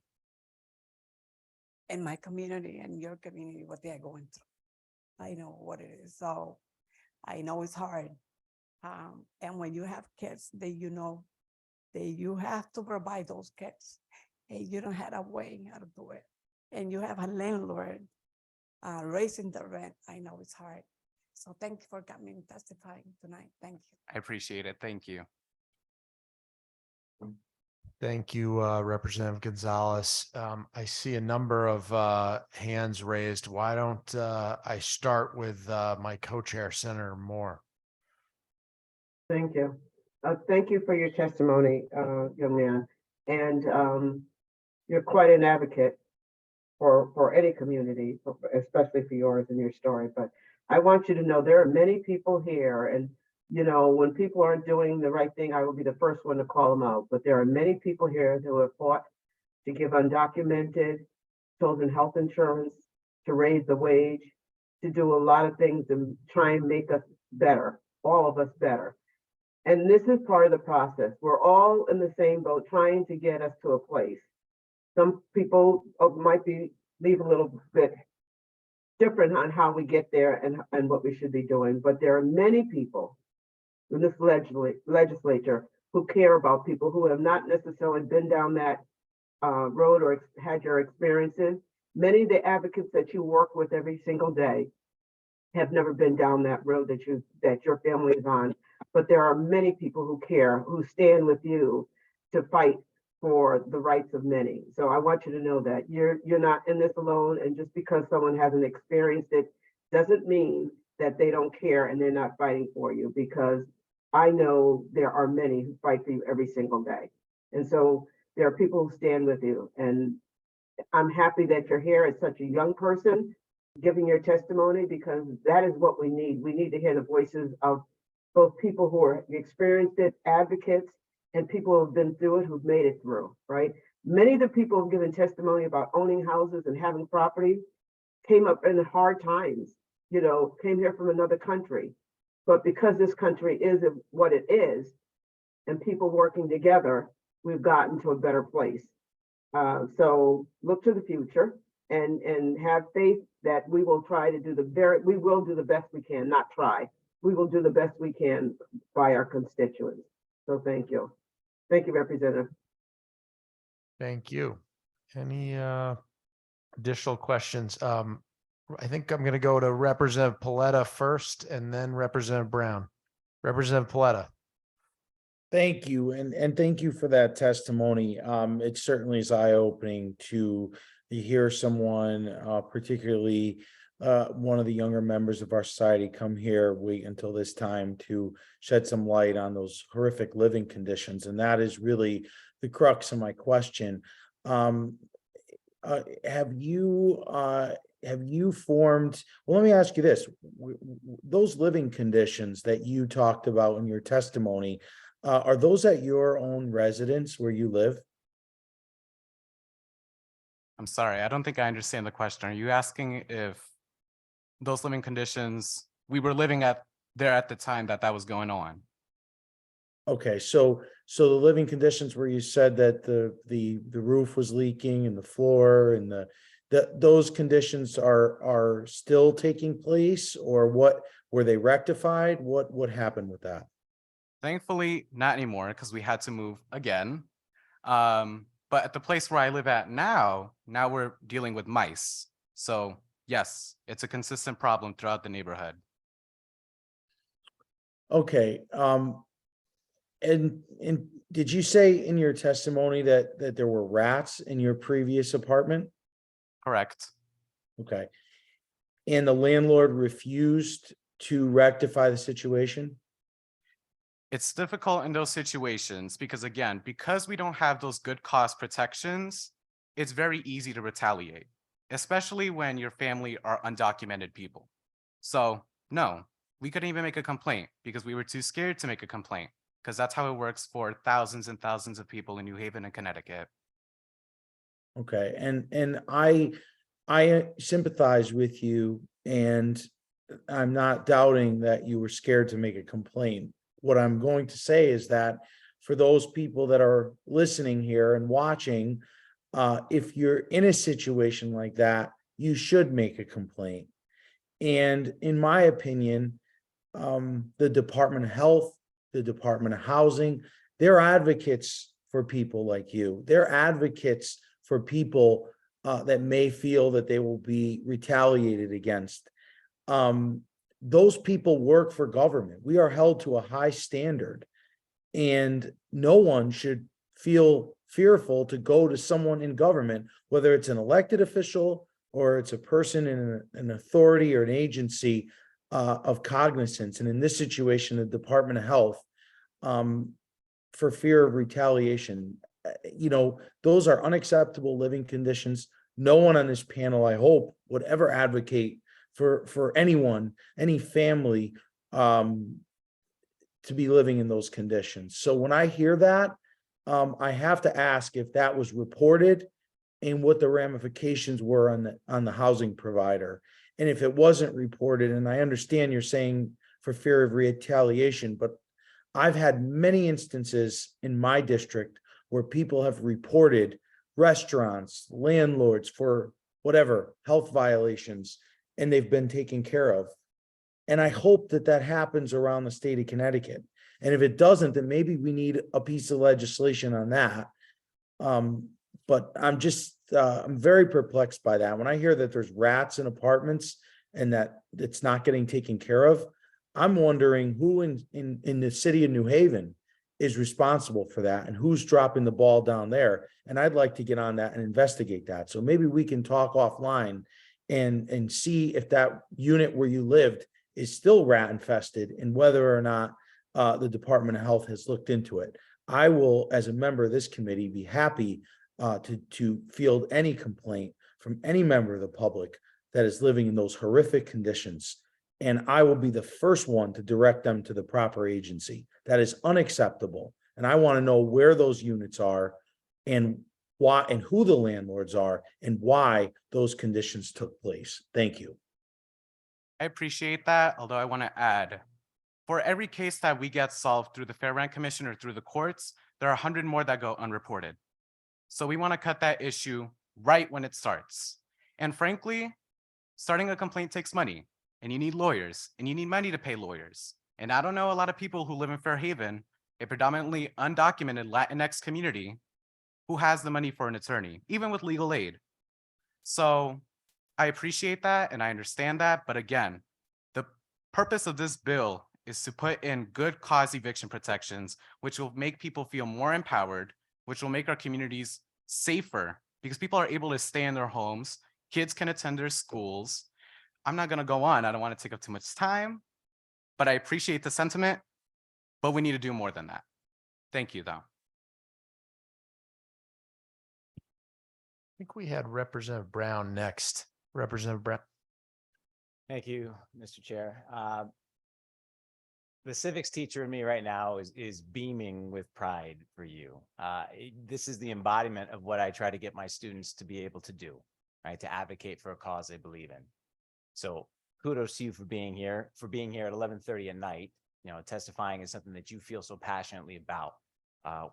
in my community and your community, what they are going through. I know what it is. So I know it's hard. And when you have kids, that that you have to provide those kids, and you don't have a way how to do it. And you have a landlord raising the rent. I know it's hard. So thank you for coming and testifying tonight. Thank you. I appreciate it. Thank you. Thank you, Representative Gonzalez. I see a number of hands raised. Why don't I start with my co-chair, Senator Moore? Thank you. Thank you for your testimony, young man. And you're quite an advocate for any community, especially for yours and your story. But I want you to know there are many people here, and when people aren't doing the right thing, I will be the first one to call them out. But there are many people here who have fought to give undocumented children health insurance, to raise the wage, to do a lot of things and try and make us better, all of us better. And this is part of the process. We're all in the same boat trying to get us to a place. Some people might leave a little bit different on how we get there and what we should be doing. But there are many people in this legislature who care about people who have not necessarily been down that road or had your experiences. Many of the advocates that you work with every single day have never been down that road that your family is on. But there are many people who care, who stand with you to fight for the rights of many. So I want you to know that you're not in this alone. And just because someone hasn't experienced it doesn't mean that they don't care and they're not fighting for you, because I know there are many who fight for you every single day. And so there are people who stand with you. And I'm happy that you're here as such a young person giving your testimony, because that is what we need. We need to hear the voices of both people who are experienced it, advocates, and people who have been through it, who've made it through, right? Many of the people who've given testimony about owning houses and having property came up in hard times, came here from another country. But because this country is what it is, and people working together, we've gotten to a better place. So look to the future and have faith that we will try to do we will do the best we can, not try. We will do the best we can by our constituents. So thank you. Thank you, Representative. Thank you. Any additional questions? I think I'm going to go to Representative Paletta first and then Representative Brown. Representative Paletta. Thank you, and thank you for that testimony. It certainly is eye-opening to hear someone, particularly one of the younger members of our society, come here, wait until this time to shed some light on those horrific living conditions, and that is really the crux of my question. Have you formed, well, let me ask you this, those living conditions that you talked about in your testimony, are those at your own residence where you live? I'm sorry, I don't think I understand the question. Are you asking if those living conditions, we were living there at the time that was going on? Okay, so the living conditions where you said that the roof was leaking and the floor and those conditions are still taking place, or what, were they rectified? What happened with that? Thankfully, not anymore because we had to move again. But at the place where I live at now we're dealing with mice. So yes, it's a consistent problem throughout the neighborhood. Okay, and did you say in your testimony that there were rats in your previous apartment? Correct. Okay. And the landlord refused to rectify the situation? It's difficult in those situations because, again, because we don't have those good cost protections, it's very easy to retaliate, especially when your family are undocumented people. So no, we couldn't even make a complaint because we were too scared to make a complaint, because that's how it works for thousands and thousands of people in New Haven and Connecticut. Okay, and I sympathize with you, and I'm not doubting that you were scared to make a complaint. What I'm going to say is that for those people that are listening here and watching, if you're in a situation like that, you should make a complaint. And in my opinion, the Department of Health, the Department of Housing, they're advocates for people like you. They're advocates for people that may feel that they will be retaliated against. Those people work for government. We are held to a high standard, and no one should feel fearful to go to someone in government, whether it's an elected official or it's a person in an authority or an agency of cognizance. And in this situation, the Department of Health, for fear of retaliation, those are unacceptable living conditions. No one on this panel, I hope, would ever advocate for anyone, any family, to be living in those conditions. So when I hear that, I have to ask if that was reported and what the ramifications were on the housing provider. And if it wasn't reported, and I understand you're saying for fear of retaliation, but I've had many instances in my district where people have reported restaurants, landlords for whatever health violations, and they've been taken care of. And I hope that that happens around the state of Connecticut. And if it doesn't, then maybe we need a piece of legislation on that. But I'm very perplexed by that. When I hear that there's rats in apartments and that it's not getting taken care of, I'm wondering who in the city of New Haven is responsible for that and who's dropping the ball down there. And I'd like to get on that and investigate that. So maybe we can talk offline and see if that unit where you lived is still rat infested and whether or not the Department of Health has looked into it. I will, as a member of this committee, be happy to field any complaint from any member of the public that is living in those horrific conditions. And I will be the first one to direct them to the proper agency. That is unacceptable. And I want to know where those units are and why, and who the landlords are and why those conditions took place. Thank you. I appreciate that, although I want to add, for every case that we get solved through the Fair Rent Commission or through the courts, there are 100 more that go unreported. So we want to cut that issue right when it starts. And frankly, starting a complaint takes money, and you need lawyers, and you need money to pay lawyers. And I don't know a lot of people who live in Fairhaven, a predominantly undocumented Latinx community, who has the money for an attorney, even with legal aid. So I appreciate that and I understand that. But again, the purpose of this bill is to put in good cause eviction protections, which will make people feel more empowered, which will make our communities safer because people are able to stay in their homes. Kids can attend their schools. I'm not going to go on. I don't want to take up too much time, but I appreciate the sentiment, but we need to do more than that. Thank you, though. I think we had Representative Brown next. Representative Brown. Thank you, Mr. Chair. The civics teacher in me right now is beaming with pride for you. This is the embodiment of what I try to get my students to be able to do, right? To advocate for a cause they believe in. So kudos to you for being here at 11:30 at night, testifying is something that you feel so passionately about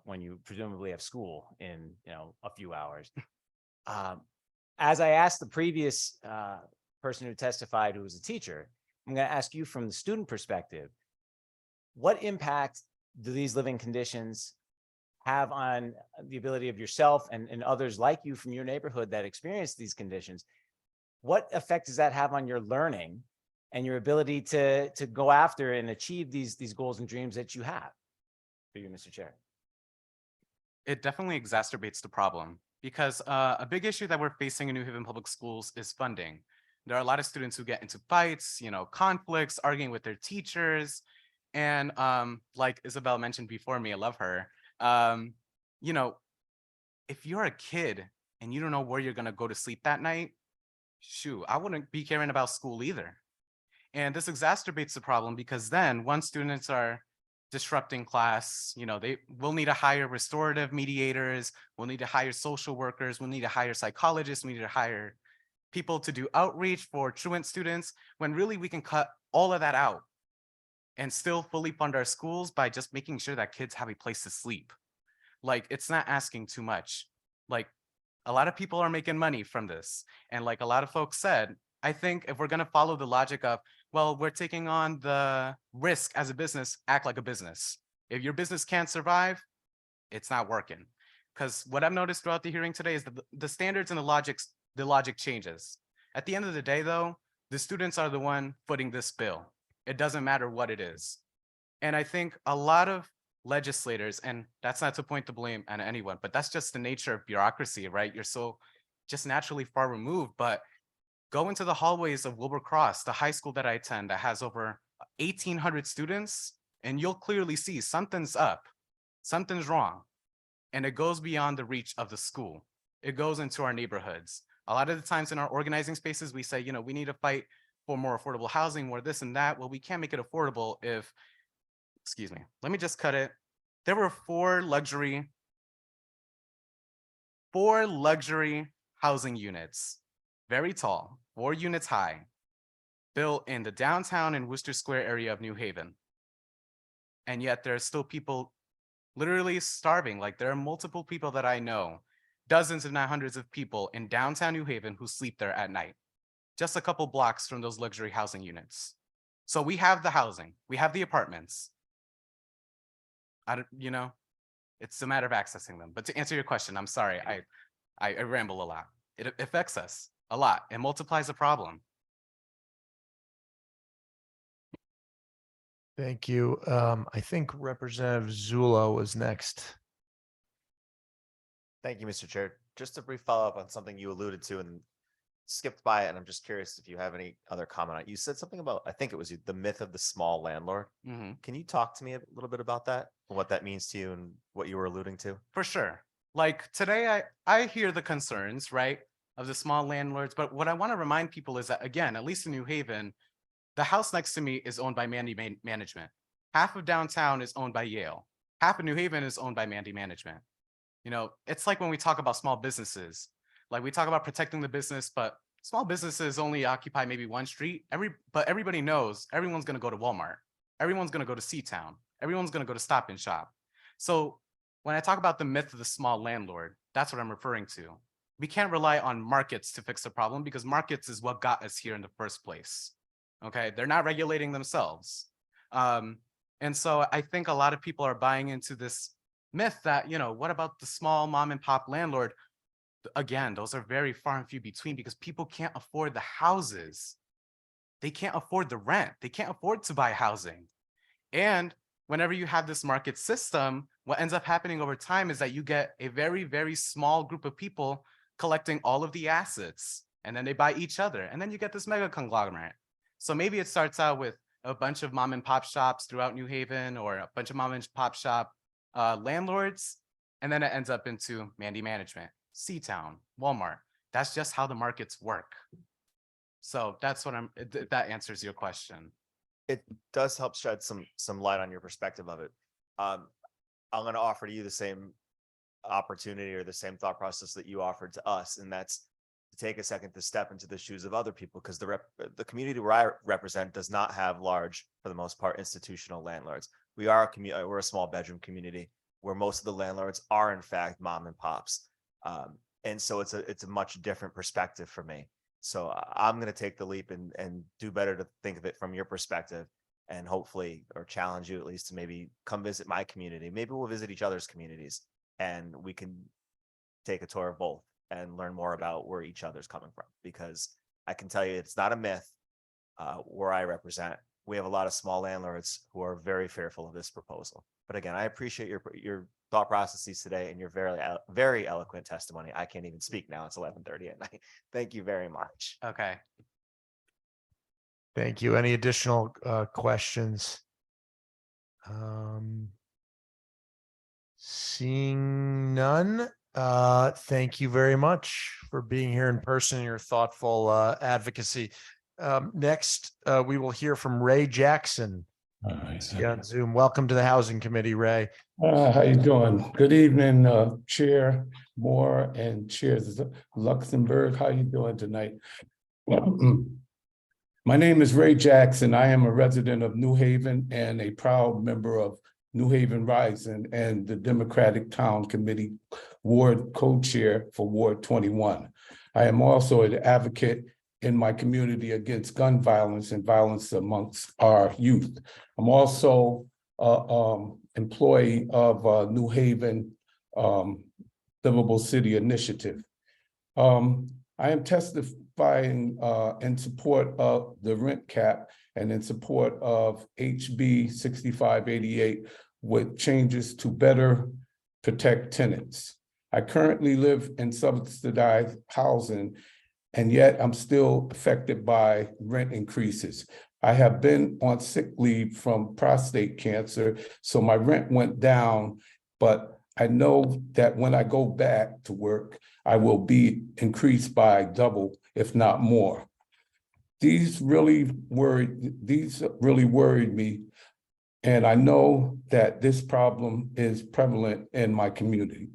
when you presumably have school in, a few hours. As I asked the previous person who testified, who was a teacher, I'm going to ask you from the student perspective, what impact do these living conditions have on the ability of yourself and others like you from your neighborhood that experience these conditions? What effect does that have on your learning and your ability to go after and achieve these goals and dreams that you have? For you, Mr. Chair. It definitely exacerbates the problem because a big issue that we're facing in New Haven Public Schools is funding. There are a lot of students who get into fights, conflicts, arguing with their teachers. And like Isabel mentioned before me, I love her. If you're a kid and you don't know where you're going to go to sleep that night, shoot, I wouldn't be caring about school either. And this exacerbates the problem because then once students are disrupting class, they will need to hire restorative mediators, we'll need to hire social workers, we'll need to hire psychologists, we need to hire people to do outreach for truant students, when really we can cut all of that out and still fully fund our schools by just making sure that kids have a place to sleep. Like, it's not asking too much. Like, a lot of people are making money from this. And like a lot of folks said, I think if we're going to follow the logic of, well, we're taking on the risk as a business, act like a business. If your business can't survive, it's not working. Because what I've noticed throughout the hearing today is that the standards and the logic changes. At the end of the day, though, the students are the one footing this bill. It doesn't matter what it is. And I think a lot of legislators, and that's not to point the blame on anyone, but that's just the nature of bureaucracy, right? You're so just naturally far removed, but go into the hallways of Wilbur Cross, the high school that I attend that has over 1,800 students, and you'll clearly see something's up, something's wrong. And it goes beyond the reach of the school. It goes into our neighborhoods. A lot of the times in our organizing spaces, we say, we need to fight for more affordable housing, more this and that. Well, we can't make it affordable if, excuse me, let me just cut it. There were four luxury housing units, very tall, 4 units high, built in the downtown and Worcester Square area of New Haven. And yet there's still people literally starving. Like, there are multiple people that I know, dozens if not hundreds of people in downtown New Haven who sleep there at night, just a couple blocks from those luxury housing units. So we have the housing, we have the apartments. It's a matter of accessing them. But to answer your question, I'm sorry, I ramble a lot. It affects us a lot. It multiplies the problem. Thank you. I think Representative Zullo was next. Thank you, Mr. Chair. Just a brief follow-up on something you alluded to and skipped by it, and I'm just curious if you have any other comment on it. You said something about, I think it was the myth of the small landlord. Mm-hmm. Can you talk to me a little bit about that, and what that means to you and what you were alluding to? For sure. Like today, I hear the concerns, right, of the small landlords, but what I want to remind people is that, again, at least in New Haven, the house next to me is owned by Mandy Management. Half of downtown is owned by Yale. Half of New Haven is owned by Mandy Management. It's like when we talk about small businesses, like we talk about protecting the business, but small businesses only occupy maybe one street. But everybody knows everyone's going to go to Walmart. Everyone's going to go to C-Town. Everyone's going to go to Stop and Shop. So when I talk about the myth of the small landlord, that's what I'm referring to. We can't rely on markets to fix the problem because markets is what got us here in the first place. Okay, they're not regulating themselves. And so I think a lot of people are buying into this myth that, what about the small mom and pop landlord? Again, those are very far and few between because people can't afford the houses. They can't afford the rent. They can't afford to buy housing. And whenever you have this market system, what ends up happening over time is that you get a very, very small group of people collecting all of the assets, and then they buy each other, and then you get this mega conglomerate. So maybe it starts out with a bunch of mom and pop shops throughout New Haven, or a bunch of mom and pop shop landlords, and then it ends up into Mandy Management, Seatown, Walmart. That's just how the markets work. So that's what that answers your question. It does help shed some light on your perspective of it. I'm going to offer to you the same opportunity or the same thought process that you offered to us, and that's to take a second to step into the shoes of other people, because the community where I represent does not have large, for the most part, institutional landlords. We're a small bedroom community where most of the landlords are in fact mom and pops, and so it's a much different perspective for me. So I'm going to take the leap and do better to think of it from your perspective, and hopefully, or challenge you at least, to maybe come visit my community. Maybe we'll visit each other's communities, and we can take a tour of both and learn more about where each other's coming from. Because I can tell you, it's not a myth. Where I represent, we have a lot of small landlords who are very fearful of this proposal. But again, I appreciate your thought processes today and your very eloquent testimony. I can't even speak now. It's 11:30 at night. Thank you very much. Okay. Thank you. Any additional questions? Seeing none, thank you very much for being here in person and your thoughtful advocacy. Next, we will hear from Ray Jackson. On Zoom. Welcome to the Housing Committee, Ray. How you doing? Good evening, Chair Moore and Chair Luxenberg. How you doing tonight? My name is Ray Jackson. I am a resident of New Haven and a proud member of New Haven Rising and the Democratic Town Committee Ward Co-Chair for Ward 21. I am also an advocate in my community against gun violence and violence amongst our youth. I'm also employee of New Haven Livable City Initiative. I am testifying in support of the rent cap and in support of HB 6588 with changes to better protect tenants. I currently live in subsidized housing, and yet I'm still affected by rent increases. I have been on sick leave from prostate cancer, so my rent went down, but I know that when I go back to work, I will be increased by double, if not more. These really worried me, and I know that this problem is prevalent in my community.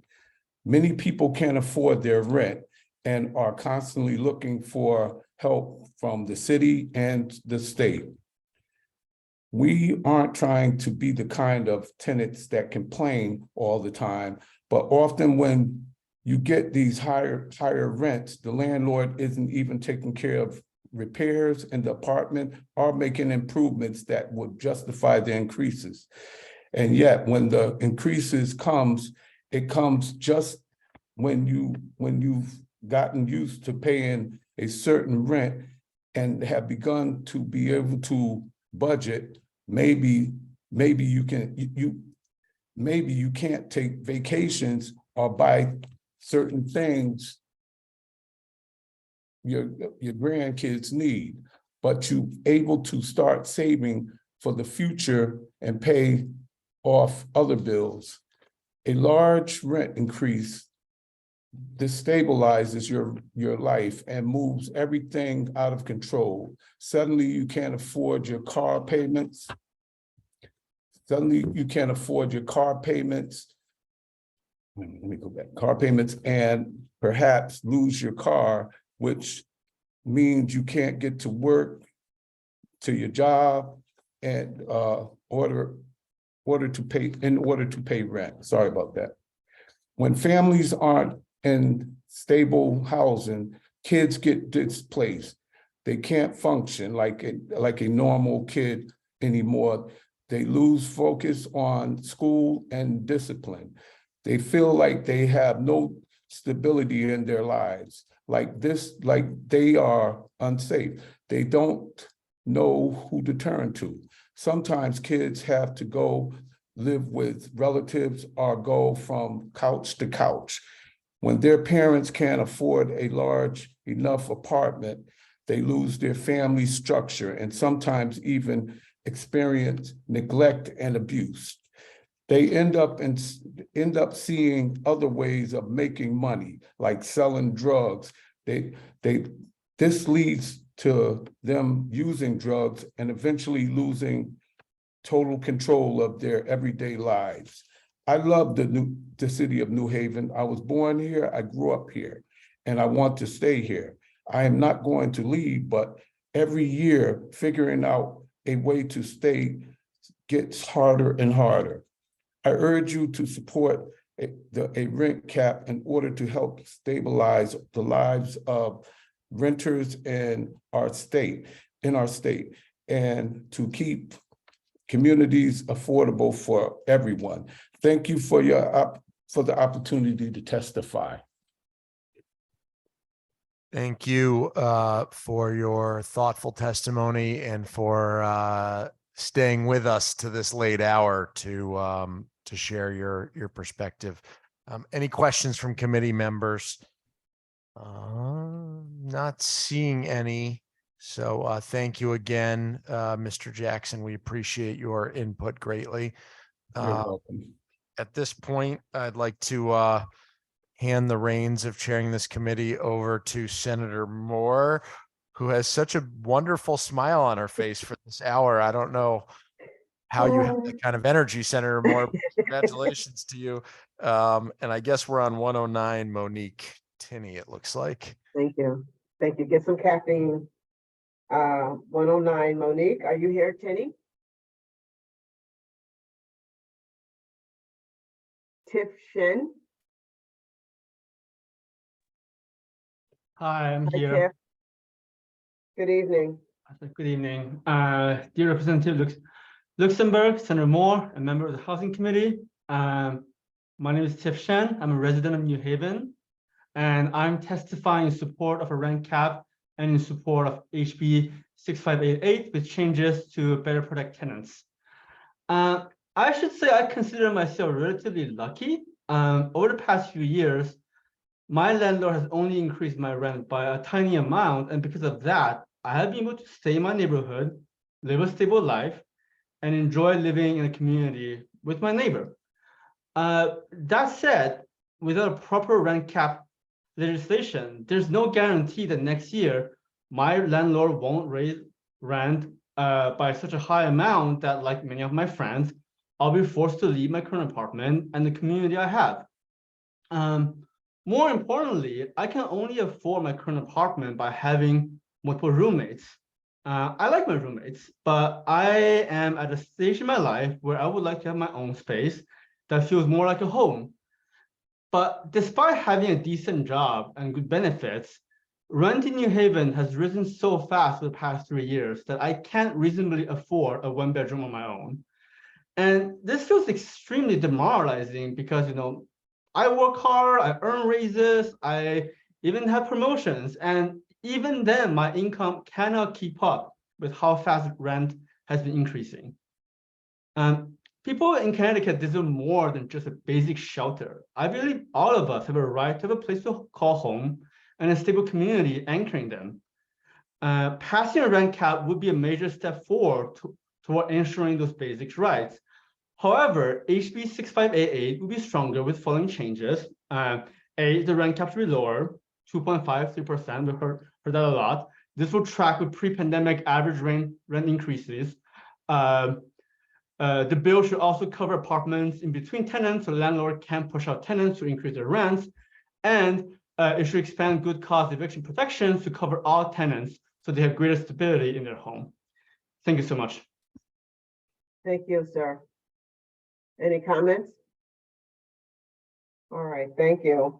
Many people can't afford their rent and are constantly looking for help from the city and the state. We aren't trying to be the kind of tenants that complain all the time, but often when you get these higher rents, the landlord isn't even taking care of repairs in the apartment or making improvements that would justify the increases. And yet when the increases comes, it comes just when you've gotten used to paying a certain rent and have begun to be able to budget. Maybe you can't take vacations or buy certain things your grandkids need, but you're able to start saving for the future and pay off other bills. A large rent increase destabilizes your life and moves everything out of control. Suddenly you can't afford your car payments. Suddenly you can't afford your car payments. Let me go back. Car payments, and perhaps lose your car, which means you can't get to work, to your job, and in order to pay rent. Sorry about that. When families aren't in stable housing, kids get displaced. They can't function like a normal kid anymore. They lose focus on school and discipline. They feel like they have no stability in their lives, like they are unsafe. They don't know who to turn to. Sometimes kids have to go live with relatives or go from couch to couch. When their parents can't afford a large enough apartment, they lose their family structure and sometimes even experience neglect and abuse. They end up seeing other ways of making money, like selling drugs. This leads to them using drugs and eventually losing total control of their everyday lives. I love the city of New Haven. I was born here, I grew up here, and I want to stay here. I am not going to leave, but every year figuring out a way to stay gets harder and harder. I urge you to support a rent cap in order to help stabilize the lives of renters in our state, and to keep communities affordable for everyone. Thank you for the opportunity to testify. Thank you for your thoughtful testimony and for staying with us to this late hour to share your perspective. Any questions from committee members? Not seeing any. So thank you again, Mr. Jackson. We appreciate your input greatly. You're welcome. At this point, I'd like to hand the reins of chairing this committee over to Senator Moore, who has such a wonderful smile on her face for this hour. I don't know how you have that kind of energy, Senator Moore. Congratulations to you. And I guess we're on 109 Monique Tinney, it looks like. Thank you. Thank you. Get some caffeine. 109 Monique, are you here, Tinney? Tiff Shen. Hi, I'm Hi, here. Tiff. Good evening. Good evening. Dear Representative Luxembourg, Senator Moore, a member of the Housing Committee. My name is Tiff Shen. I'm a resident of New Haven, and I'm testifying in support of a rent cap and in support of HB 6588 with changes to better protect tenants. I should say I consider myself relatively lucky. Over the past few years, my landlord has only increased my rent by a tiny amount, and because of that, I have been able to stay in my neighborhood, live a stable life, and enjoy living in a community with my neighbor. That said, without a proper rent cap legislation, there's no guarantee that next year my landlord won't raise rent by such a high amount that, like many of my friends, I'll be forced to leave my current apartment and the community I have. More importantly, I can only afford my current apartment by having multiple roommates. I like my roommates, but I am at a stage in my life where I would like to have my own space that feels more like a home. But despite having a decent job and good benefits, rent in New Haven has risen so fast for the past 3 years that I can't reasonably afford a one-bedroom on my own. And this feels extremely demoralizing because, I work hard, I earn raises, I even have promotions, and even then my income cannot keep up with how fast rent has been increasing. People in Connecticut deserve more than just a basic shelter. I believe all of us have a right to have a place to call home and a stable community anchoring them. Passing a rent cap would be a major step forward toward ensuring those basic rights. However, HB 6588 will be stronger with following changes. The rent cap will be lower, 2.53%. We've heard that a lot. This will track with pre-pandemic average rent increases. The bill should also cover apartments in between tenants, so the landlord can push out tenants to increase their rents. And it should expand good cause eviction protections to cover all tenants so they have greater stability in their home. Thank you so much. Thank you, sir. Any comments? All right, thank you.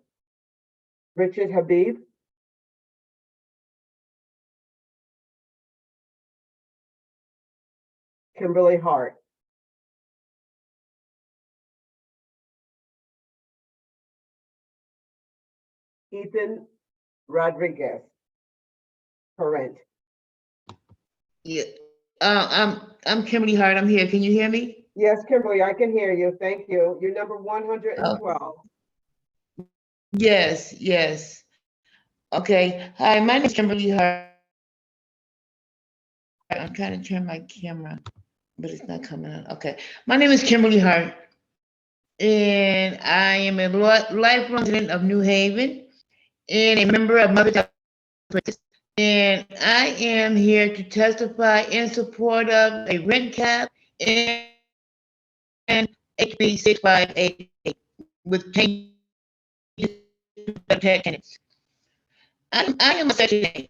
Richard Habib. Kimberly Hart. Ethan Rodriguez. Parent. Yeah, I'm Kimberly Hart. I'm here. Can you hear me? Yes, Kimberly, I can hear you. Thank you. You're number 112. Yes, yes. Okay. Hi, my name is Kimberly Hart. I'm trying to turn my camera, but it's not coming on. Okay. My name is Kimberly Hart, and I am a lifelong resident of New Haven and a member of Mother Practice. And I am here to testify in support of a rent cap and HB 6588 with changes to protect tenants. I am a Section 8.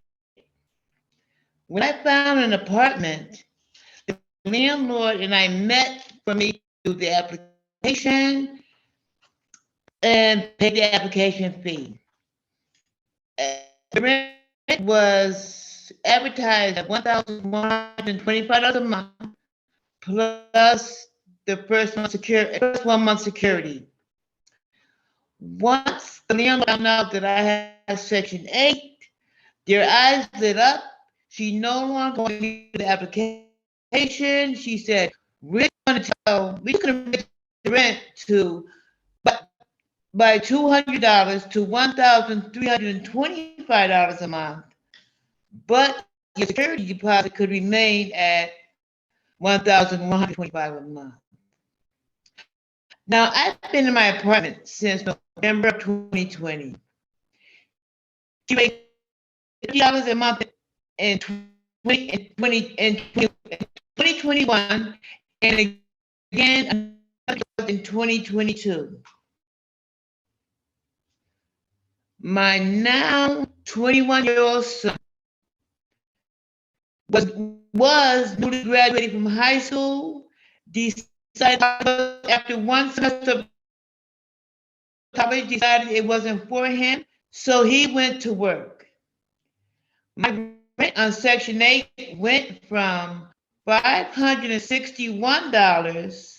When I found an apartment, the landlord and I met for me to do the application and pay the application fee. The rent was advertised at $1,125 a month plus the first 1 month security. Once the landlord found out that I had Section 8, their eyes lit up. She no longer wanted me to do the application. She said, we're going to raise the rent to by $200 to $1,325 a month, but your security deposit could remain at $1,125 a month. Now, I've been in my apartment since November of 2020. She made $50 a month in 2021 and again in 2022. My now 21-year-old son was newly graduated from high school, decided after one semester of college, decided it wasn't for him, so he went to work. My rent on Section 8 went from $561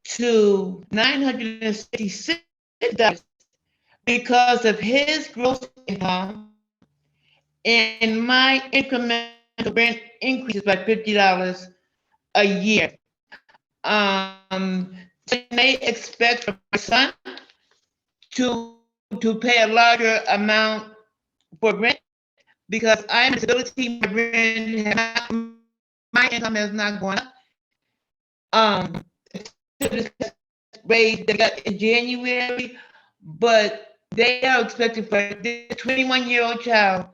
to $966 because of his gross income and my incremental rent increases by $50 a year. They expect for my son to pay a larger amount for rent because I'm a disability. My income has not gone up. Raised they got in January, but they are expecting for this 21-year-old child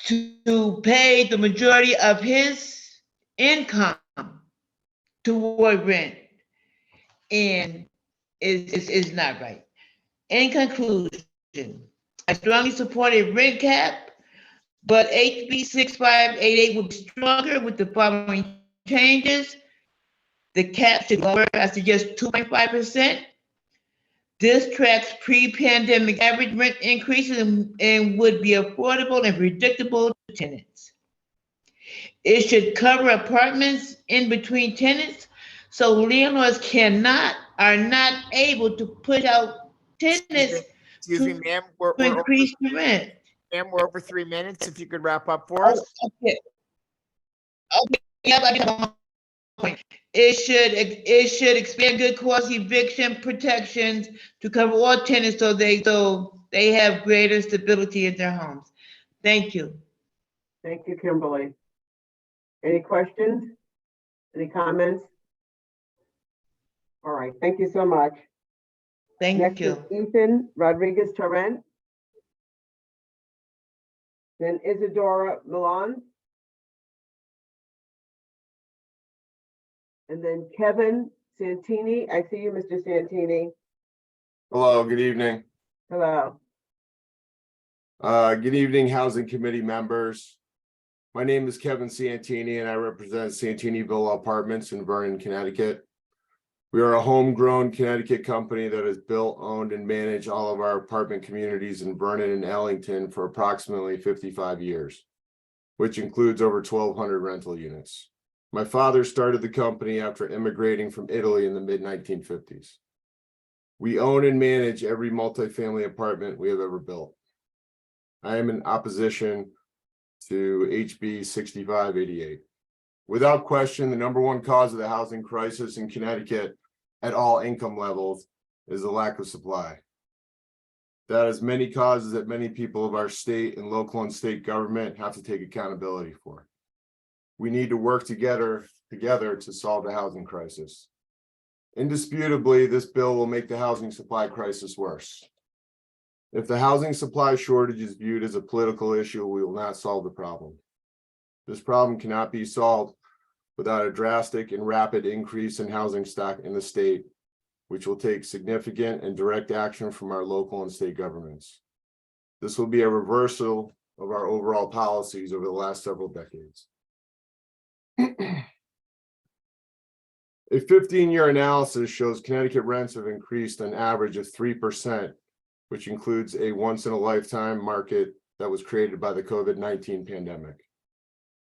to pay the majority of his income toward rent, and it's not right. In conclusion, I strongly support a rent cap, but HB 6588 will be stronger with the following changes. The cap should lower, I suggest 2.5%. This tracks pre-pandemic average rent increases and would be affordable and predictable to tenants. It should cover apartments in between tenants, so landlords are not able to put out tenants Excuse me, ma'am. to increase the rent. Ma'am, we're over 3 minutes. If you could wrap up for us. Okay. Yeah, I get one point. It should expand good cause eviction protections to cover all tenants so they have greater stability in their homes. Thank you. Thank you, Kimberly. Any questions? Any comments? All right, thank you so much. Thank you. Next is Ethan Rodriguez Torrent. Then Isadora Milan. And then Kevin Santini. I see you, Mr. Santini. Hello, good evening. Hello. Good evening, Housing Committee members. My name is Kevin Santini and I represent Santini Villa Apartments in Vernon, Connecticut. We are a homegrown Connecticut company that has built, owned, and managed all of our apartment communities in Vernon and Ellington for approximately 55 years, which includes over 1,200 rental units. My father started the company after immigrating from Italy in the mid-1950s. We own and manage every multifamily apartment we have ever built. I am in opposition to HB 6588, Without question, the number one cause of the housing crisis in Connecticut at all income levels is the lack of supply. That has many causes that many people of our state and local and state government have to take accountability for. We need to work together to solve the housing crisis. Indisputably, this bill will make the housing supply crisis worse. If the housing supply shortage is viewed as a political issue, we will not solve the problem. This problem cannot be solved without a drastic and rapid increase in housing stock in the state, which will take significant and direct action from our local and state governments. This will be a reversal of our overall policies over the last several decades. A 15-year analysis shows Connecticut rents have increased an average of 3%, which includes a once-in-a-lifetime market that was created by the COVID-19 pandemic.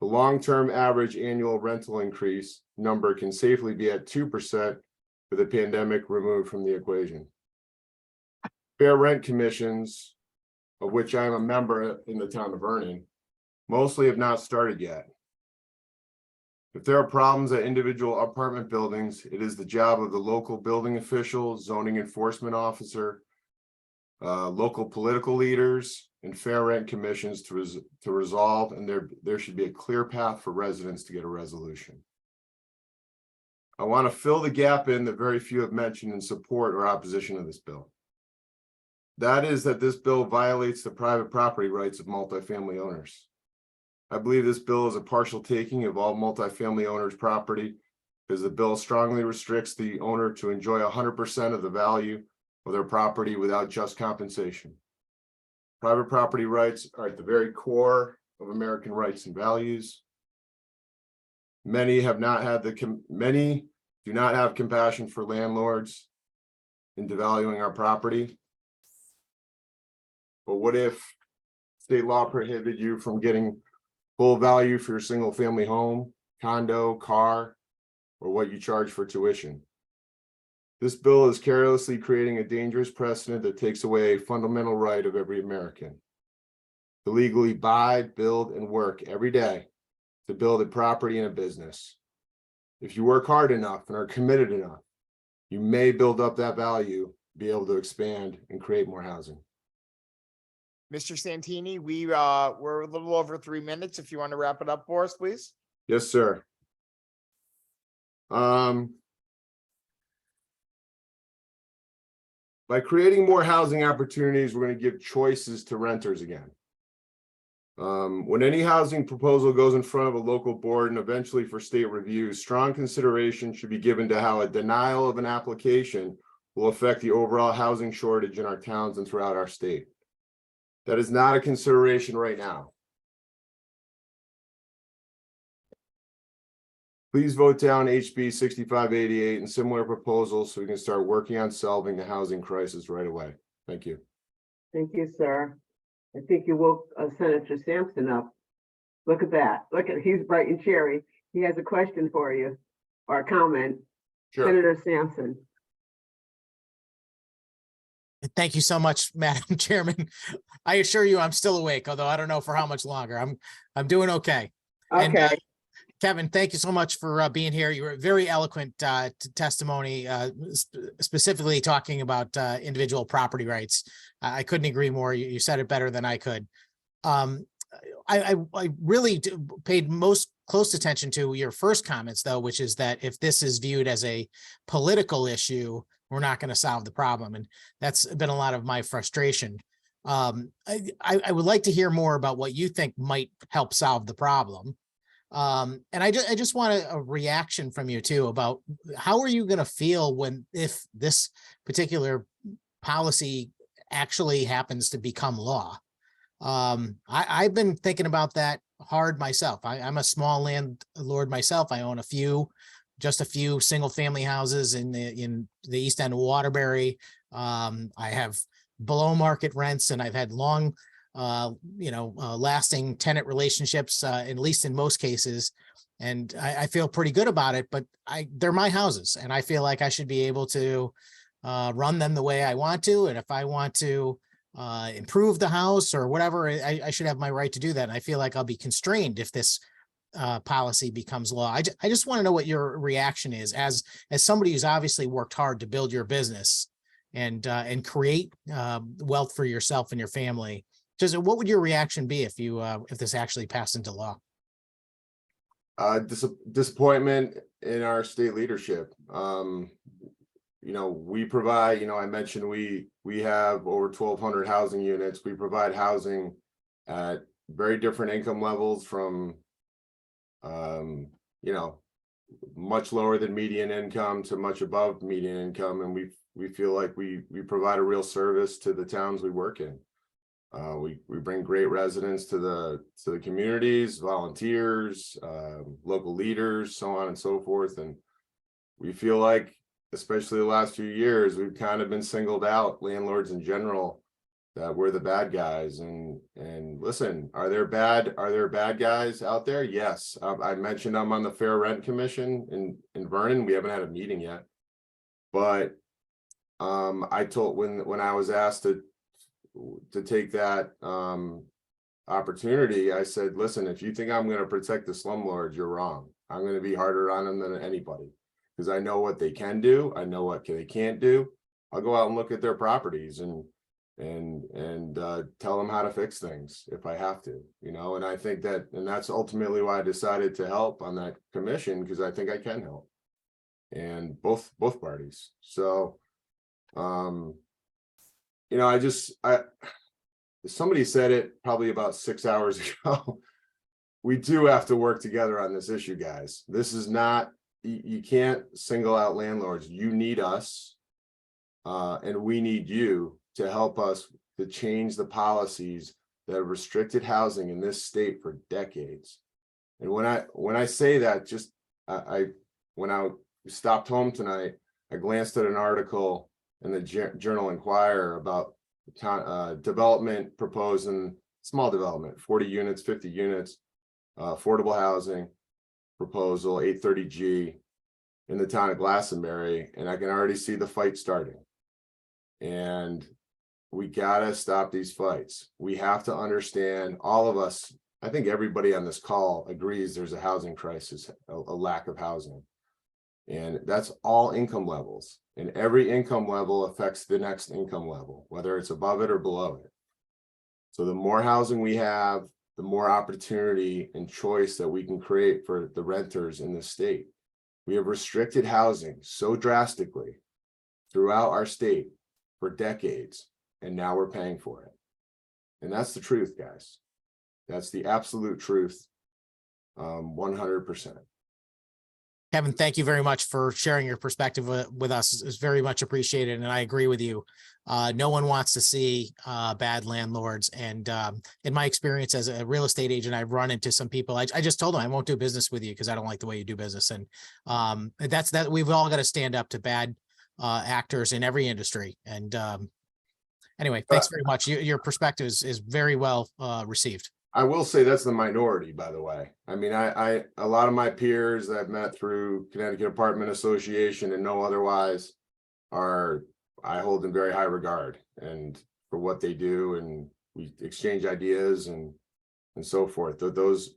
The long-term average annual rental increase number can safely be at 2% with the pandemic removed from the equation. Fair rent commissions, of which I am a member in the town of Vernon, mostly have not started yet. If there are problems at individual apartment buildings, it is the job of the local building official, zoning enforcement officer, local political leaders, and fair rent commissions to resolve, and there should be a clear path for residents to get a resolution. I want to fill the gap in that very few have mentioned in support or opposition of this bill. That is that this bill violates the private property rights of multifamily owners. I believe this bill is a partial taking of all multifamily owners' property because the bill strongly restricts the owner to enjoy 100% of the value of their property without just compensation. Private property rights are at the very core of American rights and values. Many do not have compassion for landlords in devaluing our property. But what if state law prohibited you from getting full value for your single family home, condo, car, or what you charge for tuition? This bill is carelessly creating a dangerous precedent that takes away a fundamental right of every American to legally buy, build, and work every day to build a property and a business. If you work hard enough and are committed enough, you may build up that value, be able to expand and create more housing. Mr. Santini, we're a little over 3 minutes. If you want to wrap it up for us, please. Yes, sir. By creating more housing opportunities, we're going to give choices to renters again. When any housing proposal goes in front of a local board and eventually for state review, strong consideration should be given to how a denial of an application will affect the overall housing shortage in our towns and throughout our state. That is not a consideration right now. Please vote down HB 6588 and similar proposals so we can start working on solving the housing crisis right away. Thank you. Thank you, sir. I think you woke Senator Sampson up. Look at that. Look at, he's bright and cheery. He has a question for you or a comment. Sure. Senator Sampson. Thank you so much, Madam Chairman. I assure you I'm still awake, although I don't know for how much longer. I'm doing okay. Okay. And, Kevin, thank you so much for being here. You were a very eloquent testimony, specifically talking about individual property rights. I couldn't agree more. You said it better than I could. I really paid most close attention to your first comments, though, which is that if this is viewed as a political issue, we're not going to solve the problem. And that's been a lot of my frustration. I would like to hear more about what you think might help solve the problem. And I just want a reaction from you too about how are you going to feel if this particular policy actually happens to become law? I've been thinking about that hard myself. I'm a small landlord myself. I own just a few single family houses in the east end of Waterbury. I have below market rents, and I've had long lasting tenant relationships, at least in most cases. And I feel pretty good about it, but they're my houses and I feel like I should be able to run them the way I want to. And if I want to improve the house or whatever, I should have my right to do that. And I feel like I'll be constrained if this policy becomes law. I just want to know what your reaction is as somebody who's obviously worked hard to build your business and create wealth for yourself and your family. Just what would your reaction be if you if this actually passed into law? Disappointment in our state leadership. You know, we provide, you know, I mentioned we have over 1,200 housing units. We provide housing at very different income levels from, you know, much lower than median income to much above median income. And we feel like we provide a real service to the towns we work in. We bring great residents to the communities, volunteers, local leaders, so on and so forth. And we feel like, especially the last few years, we've kind of been singled out, landlords in general, that we're the bad guys. And listen, are there bad guys out there? Yes. I mentioned I'm on the Fair Rent Commission in Vernon. We haven't had a meeting yet, but I told when I was asked to take that opportunity, I said, listen, if you think I'm going to protect the slumlords, you're wrong. I'm going to be harder on them than anybody, because I know what they can do. I know what they can't do. I'll go out and look at their properties and tell them how to fix things if I have to, you know. And I think that's ultimately why I decided to help on that commission, because I think I can help, and both parties. So you know, somebody said it probably about 6 hours ago. We do have to work together on this issue, guys. This is not, you can't single out landlords. You need us, and we need you to help us to change the policies that have restricted housing in this state for decades. And when I say that, just when I stopped home tonight, I glanced at an article in the Journal Inquirer about development proposed in small development, 40 units, 50 units, affordable housing proposal, 830G in the town of Glastonbury. And I can already see the fight starting. And we gotta stop these fights. We have to understand, all of us, I think everybody on this call agrees there's a housing crisis, a lack of housing. And that's all income levels. And every income level affects the next income level, whether it's above it or below it. So the more housing we have, the more opportunity and choice that we can create for the renters in the state. We have restricted housing so drastically throughout our state for decades, and now we're paying for it. And that's the truth, guys. That's the absolute truth, 100%. Kevin, thank you very much for sharing your perspective with us. It's very much appreciated. And I agree with you. No one wants to see bad landlords. And in my experience as a real estate agent, I've run into some people. I just told them I won't do business with you because I don't like the way you do business. And that's that. We've all got to stand up to bad actors in every industry. And anyway, thanks very much. Your perspective is very well received. I will say that's the minority, by the way. I mean, a lot of my peers that I've met through Connecticut Apartment Association and know otherwise I hold in very high regard and for what they do, and we exchange ideas and so forth. Those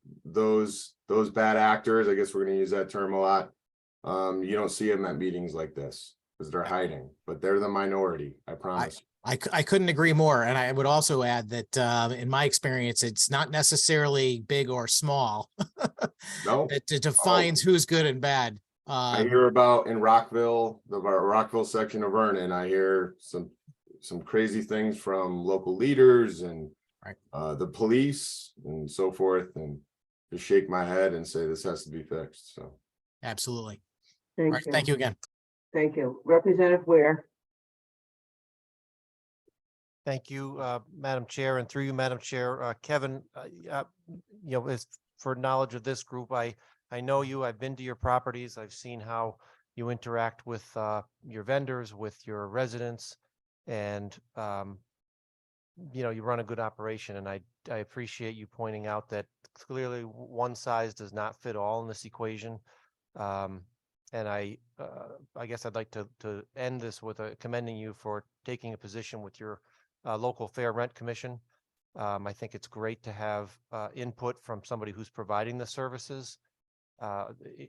bad actors, I guess we're going to use that term a lot. You don't see them at meetings like this because they're hiding, but they're the minority. I promise. I couldn't agree more. And I would also add that in my experience, it's not necessarily big or small. No, it defines who's good and bad. I hear about in Rockville, the Rockville section of Vernon, I hear some crazy things from local leaders and the police and so forth, and just shake my head and say this has to be fixed. So absolutely. Thank you. Thank you again. Thank you. Representative Ware. Thank you, Madam Chair, and through you, Madam Chair, Kevin, you know, as for knowledge of this group, I know you, I've been to your properties, I've seen how you interact with your vendors, with your residents, and you know, you run a good operation, and I appreciate you pointing out that clearly one size does not fit all in this equation. And I guess I'd like to end this with commending you for taking a position with your local Fair Rent Commission. I think it's great to have input from somebody who's providing the services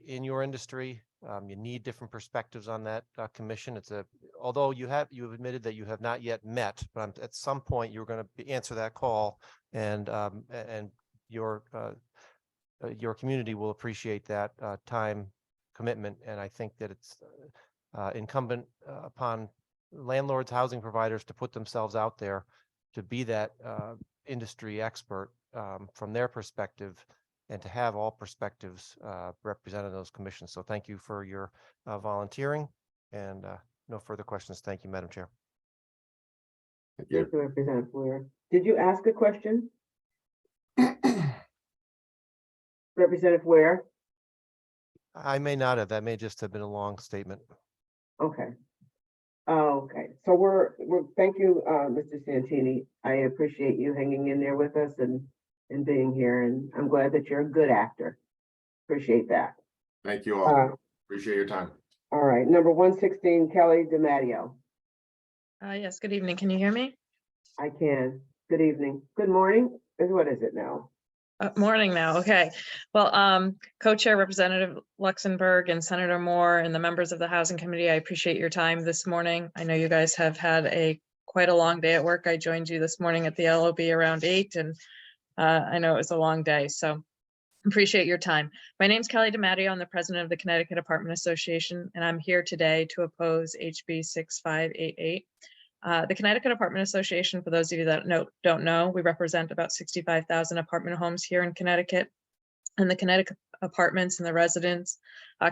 in your industry. You need different perspectives on that commission. Although you have admitted that you have not yet met, but at some point you're going to answer that call, and your community will appreciate that time commitment. And I think that it's incumbent upon landlords, housing providers to put themselves out there to be that industry expert from their perspective, and to have all perspectives represented in those commissions. So thank you for your volunteering, and no further questions. Thank you, Madam Chair. Thank you, Representative Ware. Did you ask a question? Representative Ware? I may not have. That may just have been a long statement. Okay. Okay, so thank you, Mr. Santini. I appreciate you hanging in there with us and being here, and I'm glad that you're a good actor. Appreciate that. Thank you all. Appreciate your time. All right, number 116, Kelly DiMatteo. Yes, good evening. Can you hear me? I can. Good evening. Good morning. What is it now? Morning now. Okay. Well, Co-Chair Representative Luxembourg and Senator Moore and the members of the Housing Committee, I appreciate your time this morning. I know you guys have had quite a long day at work. I joined you this morning at the LOB around 8, and I know it was a long day, so appreciate your time. My name's Kelly DiMatteo. I'm the president of the Connecticut Apartment Association, and I'm here today to oppose HB 6588. The Connecticut Apartment Association, for those of you that don't know, we represent about 65,000 apartment homes here in Connecticut, and the Connecticut apartments and the residents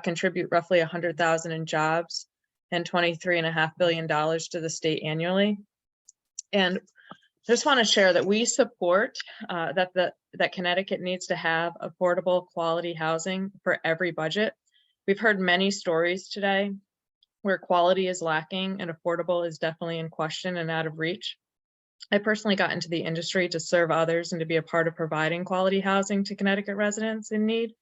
contribute roughly 100,000 in jobs and $23.5 billion to the state annually. And I just want to share that we support that Connecticut needs to have affordable quality housing for every budget. We've heard many stories today where quality is lacking and affordable is definitely in question and out of reach. I personally got into the industry to serve others and to be a part of providing quality housing to Connecticut residents in need.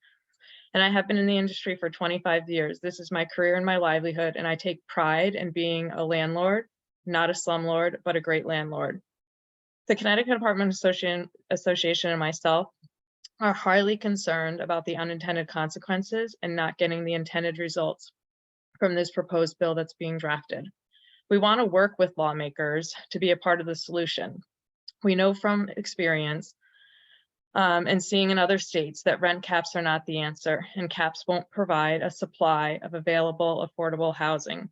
And I have been in the industry for 25 years. This is my career and my livelihood, and I take pride in being a landlord, not a slumlord, but a great landlord. The Connecticut Apartment Association and myself are highly concerned about the unintended consequences and not getting the intended results from this proposed bill that's being drafted. We want to work with lawmakers to be a part of the solution. We know from experience and seeing in other states that rent caps are not the answer, and caps won't provide a supply of available affordable housing.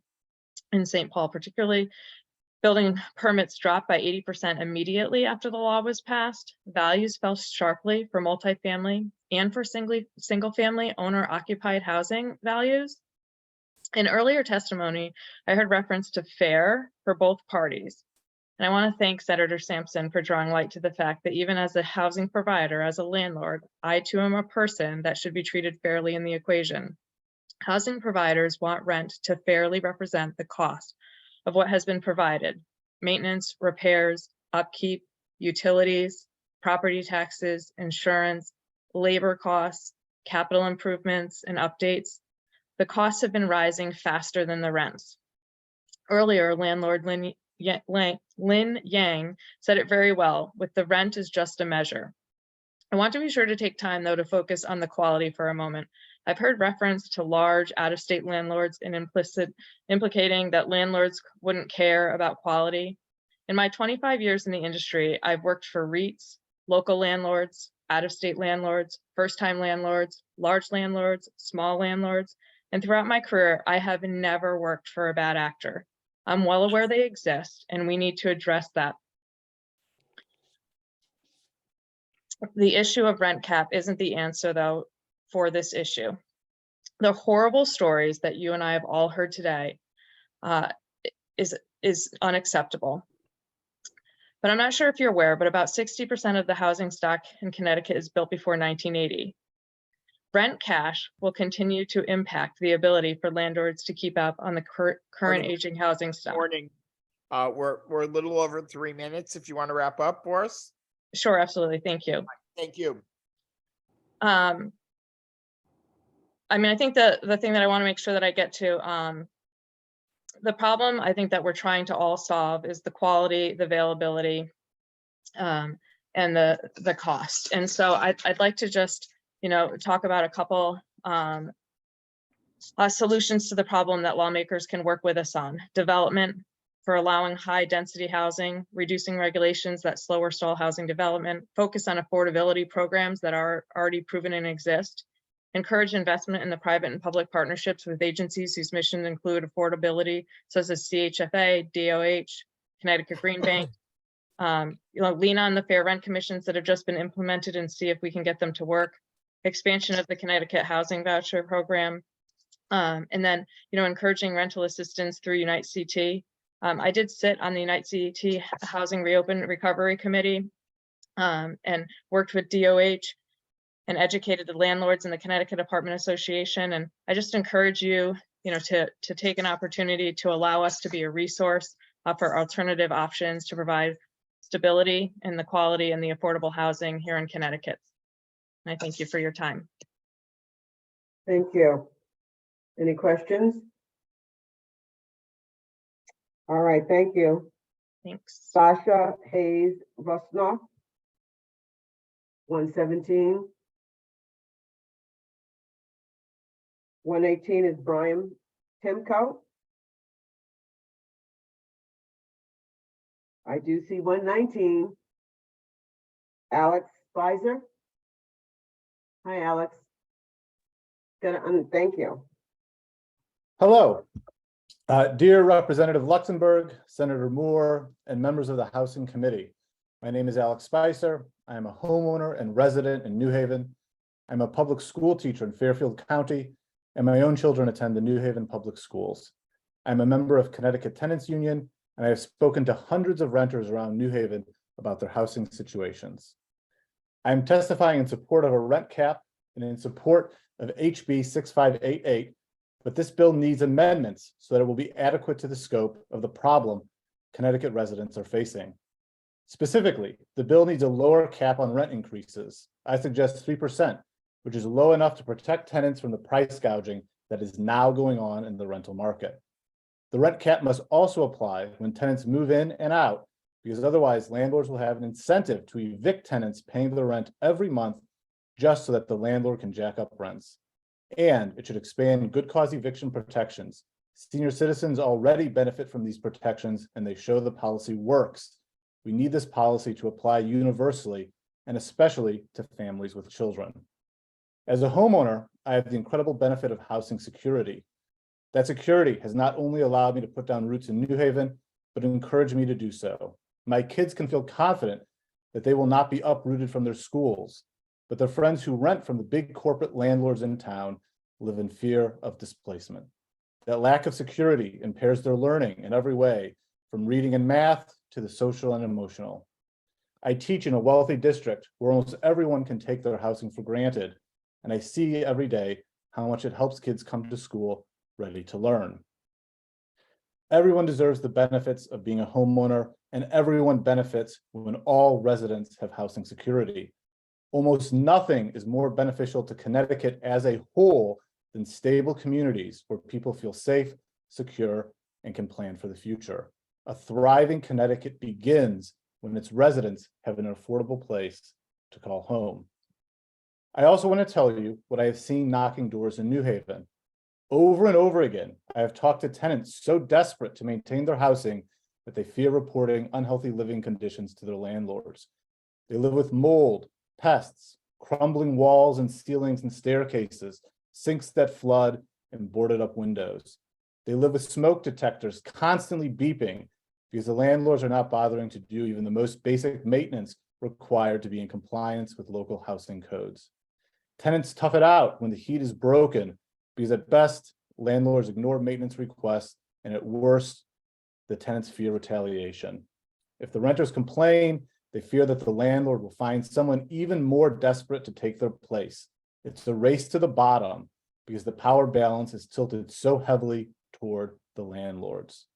In St. Paul particularly, building permits dropped by 80% immediately after the law was passed. Values fell sharply for multifamily and for single family owner occupied housing values. In earlier testimony, I heard reference to fair for both parties. And I want to thank Senator Sampson for drawing light to the fact that even as a housing provider, as a landlord, I too am a person that should be treated fairly in the equation. Housing providers want rent to fairly represent the cost of what has been provided: maintenance, repairs, upkeep, utilities, property taxes, insurance, labor costs, capital improvements, and updates. The costs have been rising faster than the rents. Earlier, landlord Lin Yang said it very well, with the rent is just a measure. I want to be sure to take time, though, to focus on the quality for a moment. I've heard reference to large out-of-state landlords and implicating that landlords wouldn't care about quality. In my 25 years in the industry, I've worked for REITs, local landlords, out-of-state landlords, first-time landlords, large landlords, small landlords, and throughout my career, I have never worked for a bad actor. I'm well aware they exist, and we need to address that. The issue of rent cap isn't the answer, though, for this issue. The horrible stories that you and I have all heard today is unacceptable. But I'm not sure if you're aware, but about 60% of the housing stock in Connecticut is built before 1980. Rent cash will continue to impact the ability for landlords to keep up on the current aging housing stock. Morning. We're a little over 3 minutes. If you want to wrap up for us. Sure, absolutely. Thank you. Thank you. I mean, I think the thing that I want to make sure that I get to, the problem I think that we're trying to all solve is the quality, the availability, and and the cost. And so I'd like to just, talk about a couple solutions to the problem that lawmakers can work with us on. Development for allowing high density housing, reducing regulations that slow or stall housing development, focus on affordability programs that are already proven and exist, encourage investment in the private and public partnerships with agencies whose missions include affordability, such as CHFA, DOH, Connecticut Green Bank. Lean on the fair rent commissions that have just been implemented and see if we can get them to work. Expansion of the Connecticut Housing Voucher Program. And then, encouraging rental assistance through Unite CT. I did sit on the Unite CT Housing Reopen Recovery Committee and worked with DOH and educated the landlords in the Connecticut Apartment Association. And I just encourage you, to take an opportunity to allow us to be a resource for alternative options to provide stability and the quality and the affordable housing here in Connecticut. And I thank you for your time. Thank you. Any questions? All right, thank you. Thanks. Sasha Hayes Rusnoff, 117. 118 is Brian Timko. I do see 119. Alex Spicer. Hi, Alex. Thank you. Hello. Dear Representative Luxembourg, Senator Moore, and members of the Housing Committee. My name is Alex Spicer. I am a homeowner and resident in New Haven. I'm a public school teacher in Fairfield County, and my own children attend the New Haven Public Schools. I'm a member of Connecticut Tenants Union, and I have spoken to hundreds of renters around New Haven about their housing situations. I am testifying in support of a rent cap and in support of HB 6588, but this bill needs amendments so that it will be adequate to the scope of the problem Connecticut residents are facing. Specifically, the bill needs a lower cap on rent increases. I suggest 3%, which is low enough to protect tenants from the price gouging that is now going on in the rental market. The rent cap must also apply when tenants move in and out, because otherwise landlords will have an incentive to evict tenants paying the rent every month just so that the landlord can jack up rents. And it should expand good cause eviction protections. Senior citizens already benefit from these protections, and they show the policy works. We need this policy to apply universally, and especially to families with children. As a homeowner, I have the incredible benefit of housing security. That security has not only allowed me to put down roots in New Haven, but encouraged me to do so. My kids can feel confident that they will not be uprooted from their schools, but their friends who rent from the big corporate landlords in town live in fear of displacement. That lack of security impairs their learning in every way, from reading and math to the social and emotional. I teach in a wealthy district where almost everyone can take their housing for granted, and I see every day how much it helps kids come to school ready to learn. Everyone deserves the benefits of being a homeowner, and everyone benefits when all residents have housing security. Almost nothing is more beneficial to Connecticut as a whole than stable communities where people feel safe, secure, and can plan for the future. A thriving Connecticut begins when its residents have an affordable place to call home. I also want to tell you what I have seen knocking doors in New Haven. Over and over again, I have talked to tenants so desperate to maintain their housing that they fear reporting unhealthy living conditions to their landlords. They live with mold, pests, crumbling walls and ceilings and staircases, sinks that flood, and boarded up windows. They live with smoke detectors constantly beeping because the landlords are not bothering to do even the most basic maintenance required to be in compliance with local housing codes. Tenants tough it out when the heat is broken because at best, landlords ignore maintenance requests, and at worst, the tenants fear retaliation. If the renters complain, they fear that the landlord will find someone even more desperate to take their place. It's a race to the bottom because the power balance is tilted so heavily toward the landlords.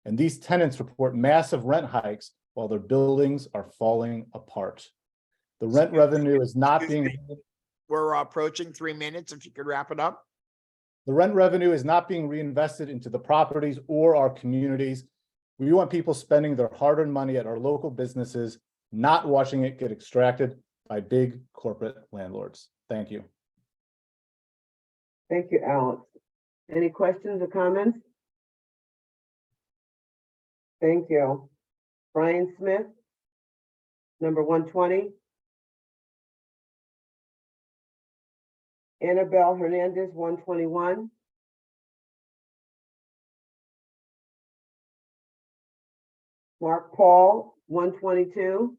And these tenants report massive rent hikes while their buildings are falling apart. The rent revenue is not being... We're approaching 3 minutes. If you could wrap it up. The rent revenue is not being reinvested into the properties or our communities. We want people spending their hard-earned money at our local businesses, not watching it get extracted by big corporate landlords. Thank you. Thank you, Alex. Any questions or comments? Thank you. Brian Smith, number 120. Annabelle Hernandez, 121. Mark Paul, 122.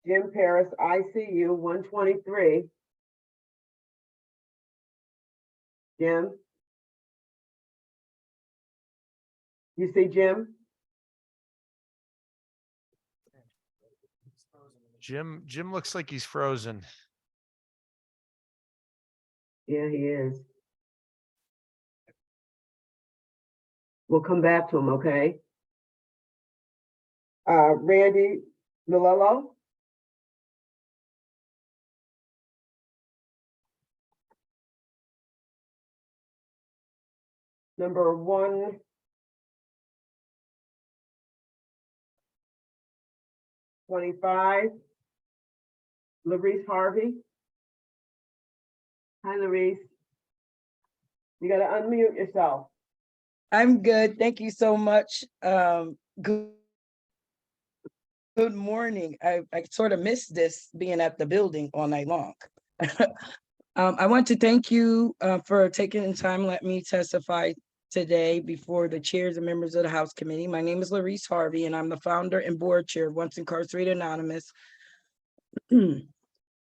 Jim Paris, ICU, 123. Jim? You see Jim? Jim looks like he's frozen. Yeah, he is. We'll come back to him, okay? Randy Milello? Number 125. Larice Harvey. Hi, Larice. You gotta unmute yourself. I'm good. Thank you so much. Good morning. I sort of missed this being at the building all night long. I want to thank you for taking the time to let me testify today before the chairs and members of the House Committee. My name is Larice Harvey, and I'm the founder and board chair of Once Incarcerated Anonymous.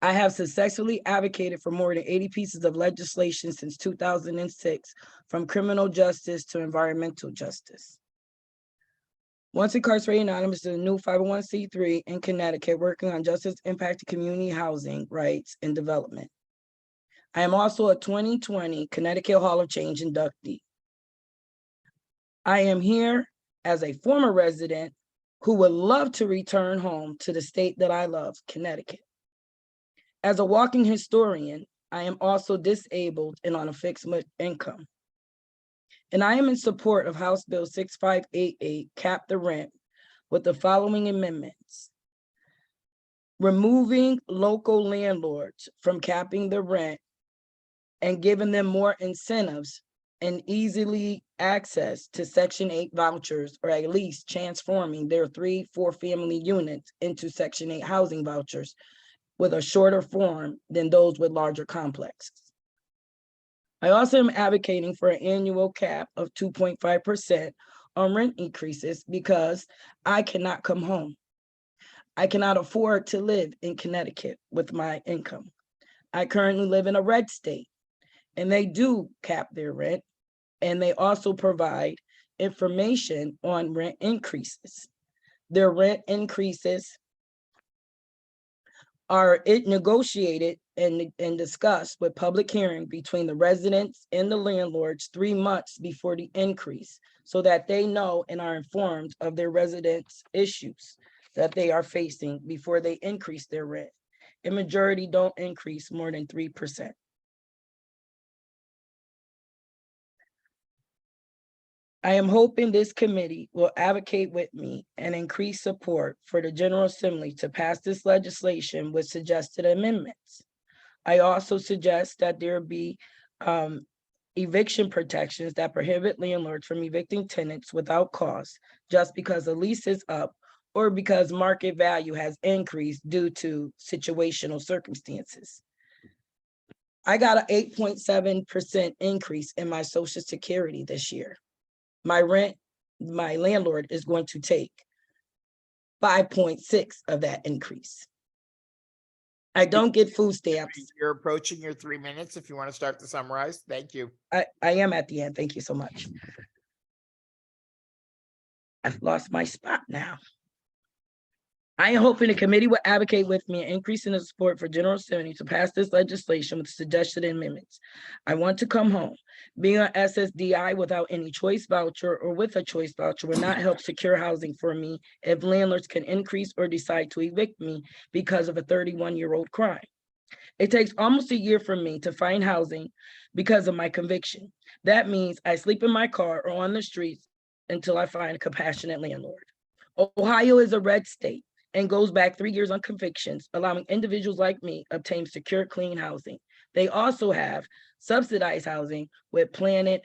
I have successfully advocated for more than 80 pieces of legislation since 2006, from criminal justice to environmental justice. Once Incarcerated Anonymous is a new 501c3 in Connecticut working on justice impacted community housing, rights, and development. I am also a 2020 Connecticut Hall of Change inductee. I am here as a former resident who would love to return home to the state that I love, Connecticut. As a walking historian, I am also disabled and on a fixed income. And I am in support of House Bill 6588, cap the rent, with the following amendments. Removing local landlords from capping the rent and giving them more incentives and easily access to Section 8 vouchers, or at least transforming their 3-4 family units into Section 8 housing vouchers with a shorter form than those with larger complexes. I also am advocating for an annual cap of 2.5% on rent increases because I cannot come home. I cannot afford to live in Connecticut with my income. I currently live in a red state, and they do cap their rent, and they also provide information on rent increases. Their rent increases are negotiated and discussed with public hearing between the residents and the landlords 3 months before the increase, so that they know and are informed of their residents' issues that they are facing before they increase their rent. A majority don't increase more than 3%. I am hoping this committee will advocate with me and increase support for the General Assembly to pass this legislation with suggested amendments. I also suggest that there be eviction protections that prohibit landlords from evicting tenants without cause just because the lease is up or because market value has increased due to situational circumstances. I got an 8.7% increase in my Social Security this year. My landlord is going to take 5.6 of that increase. I don't get food stamps. You're approaching your 3 minutes. If you want to start to summarize, thank you. I am at the end. Thank you so much. I've lost my spot now. I am hoping the committee will advocate with me an increase in the support for General Assembly to pass this legislation with suggested amendments. I want to come home. Being on SSDI without any choice voucher or with a choice voucher will not help secure housing for me if landlords can increase or decide to evict me because of a 31-year-old crime. It takes almost a year for me to find housing because of my conviction. That means I sleep in my car or on the streets until I find a compassionate landlord. Ohio is a red state and goes back 3 years on convictions, allowing individuals like me obtain secure, clean housing. They also have subsidized housing with Planet,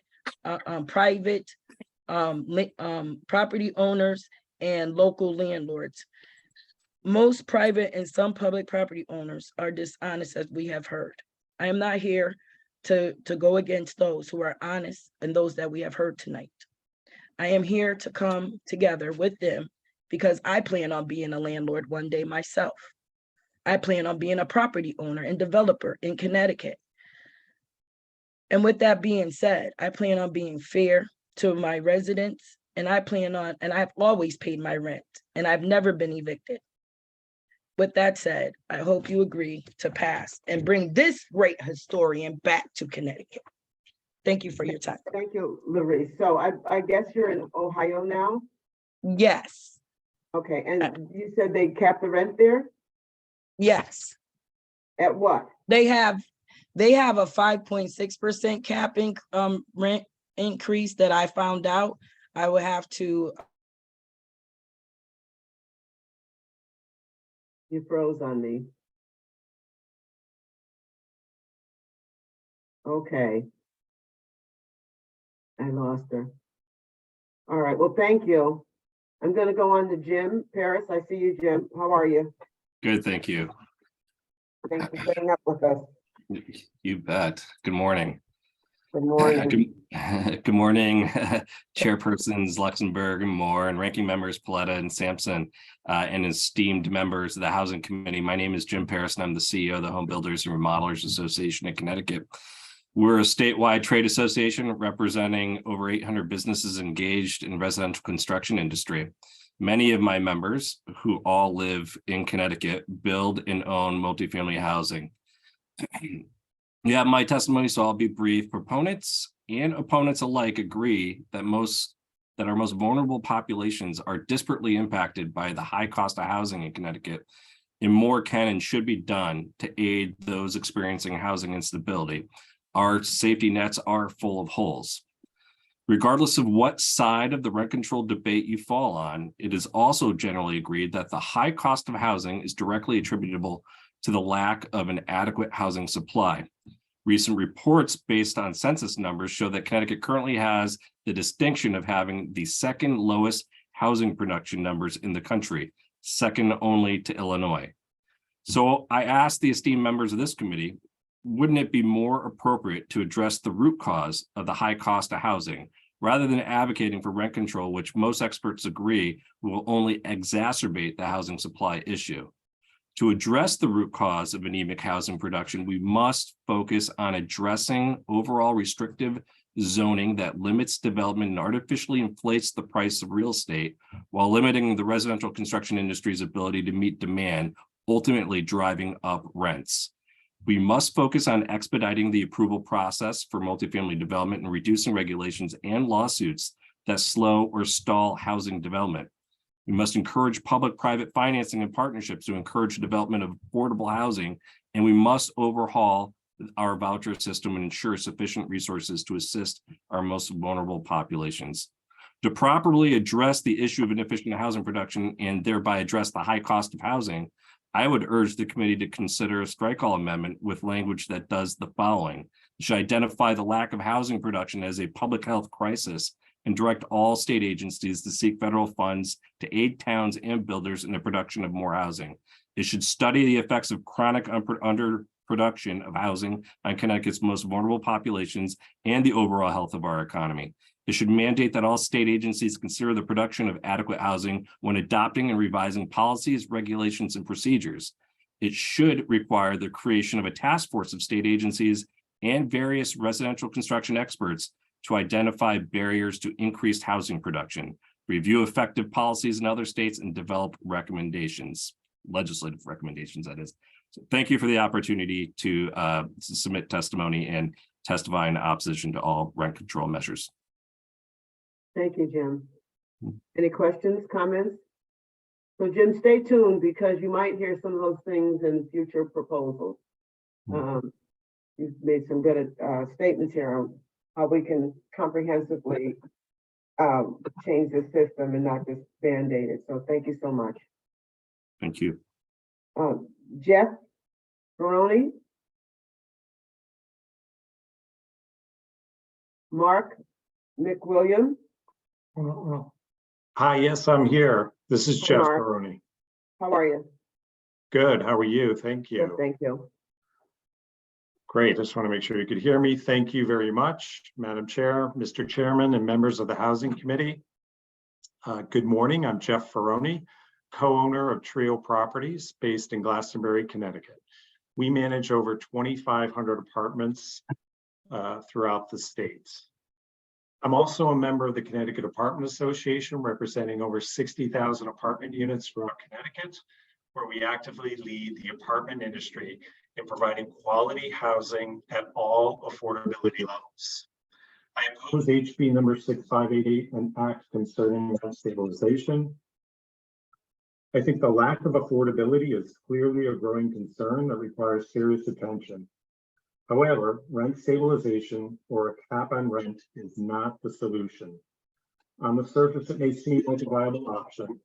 private property owners and local landlords. Most private and some public property owners are dishonest, as we have heard. I am not here to go against those who are honest and those that we have heard tonight. I am here to come together with them because I plan on being a landlord one day myself. I plan on being a property owner and developer in Connecticut. And with that being said, I plan on being fair to my residents, and I've always paid my rent, and I've never been evicted. With that said, I hope you agree to pass and bring this great historian back to Connecticut. Thank you for your time. Thank you, Larice. So I guess you're in Ohio now? Yes. Okay, and you said they capped the rent there? Yes. At what? They have a 5.6% cap rent increase that I found out. I would have to. You froze on me. Okay. I lost her. All right, well, thank you. I'm gonna go on to Jim Paris. I see you, Jim. How are you? Good, thank you. Thanks for staying up with us. You bet. Good morning. Good morning. Good morning, Chairpersons Luxembourg and Moore, and Ranking Members Paletta and Sampson, and esteemed members of the Housing Committee. My name is Jim Paris, and I'm the CEO of the Home Builders and Remodelers Association in Connecticut. We're a statewide trade association representing over 800 businesses engaged in residential construction industry. Many of my members, who all live in Connecticut, build and own multifamily housing. Yeah, my testimony, so I'll be brief. Proponents and opponents alike agree that our most vulnerable populations are disparately impacted by the high cost of housing in Connecticut, and more can and should be done to aid those experiencing housing instability. Our safety nets are full of holes. Regardless of what side of the rent control debate you fall on, it is also generally agreed that the high cost of housing is directly attributable to the lack of an adequate housing supply. Recent reports based on census numbers show that Connecticut currently has the distinction of having the second lowest housing production numbers in the country, second only to Illinois. So I asked the esteemed members of this committee, wouldn't it be more appropriate to address the root cause of the high cost of housing rather than advocating for rent control, which most experts agree will only exacerbate the housing supply issue? To address the root cause of anemic housing production, we must focus on addressing overall restrictive zoning that limits development and artificially inflates the price of real estate while limiting the residential construction industry's ability to meet demand, ultimately driving up rents. We must focus on expediting the approval process for multifamily development and reducing regulations and lawsuits that slow or stall housing development. We must encourage public-private financing and partnerships to encourage the development of affordable housing, and we must overhaul our voucher system and ensure sufficient resources to assist our most vulnerable populations. To properly address the issue of inefficient housing production and thereby address the high cost of housing, I would urge the committee to consider a strike all amendment with language that does the following. It should identify the lack of housing production as a public health crisis and direct all state agencies to seek federal funds to aid towns and builders in the production of more housing. It should study the effects of chronic underproduction of housing on Connecticut's most vulnerable populations and the overall health of our economy. It should mandate that all state agencies consider the production of adequate housing when adopting and revising policies, regulations, and procedures. It should require the creation of a task force of state agencies and various residential construction experts to identify barriers to increased housing production, review effective policies in other states, and develop recommendations, legislative recommendations, that is. So thank you for the opportunity to submit testimony and testify in opposition to all rent control measures. Thank you, Jim. Any questions, comments? So Jim, stay tuned because you might hear some of those things in future proposals. You've made some good statements here on how we can comprehensively change the system and not just Band-Aid it. So thank you so much. Thank you. Jeff Baroni? Mark McWilliam? Hi, yes, I'm here. This is Hi, Jeff Mark. Baroni. How are you? Good, how are you? Thank Good, you. thank you. Great, just want to make sure you could hear me. Thank you very much, Madam Chair, Mr. Chairman, and members of the Housing Committee. Good morning, I'm Jeff Ferroni, co-owner of Trio Properties based in Glastonbury, Connecticut. We manage over 2,500 apartments throughout the state. I'm also a member of the Connecticut Apartment Association, representing over 60,000 apartment units throughout Connecticut, where we actively lead the apartment industry in providing quality housing at all affordability levels. I oppose HB number 6588, an act concerning rent stabilization. I think the lack of affordability is clearly a growing concern that requires serious attention. However, rent stabilization or a cap on rent is not the solution. On the surface, it may seem like a viable option,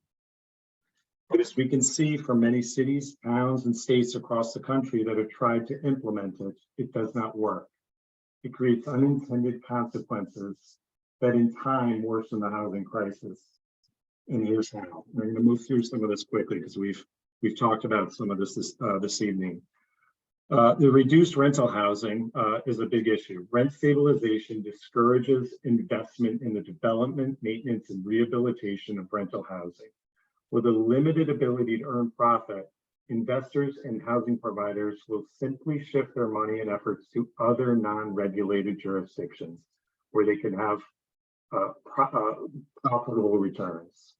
but as we can see from many cities, towns, and states across the country that have tried to implement it, it does not work. It creates unintended consequences that in time worsen the housing crisis. And here's how. I'm going to move through some of this quickly because we've talked about some of this this evening. The reduced rental housing is a big issue. Rent stabilization discourages investment in the development, maintenance, and rehabilitation of rental housing. With a limited ability to earn profit, investors and housing providers will simply shift their money and efforts to other non-regulated jurisdictions where they can have profitable returns.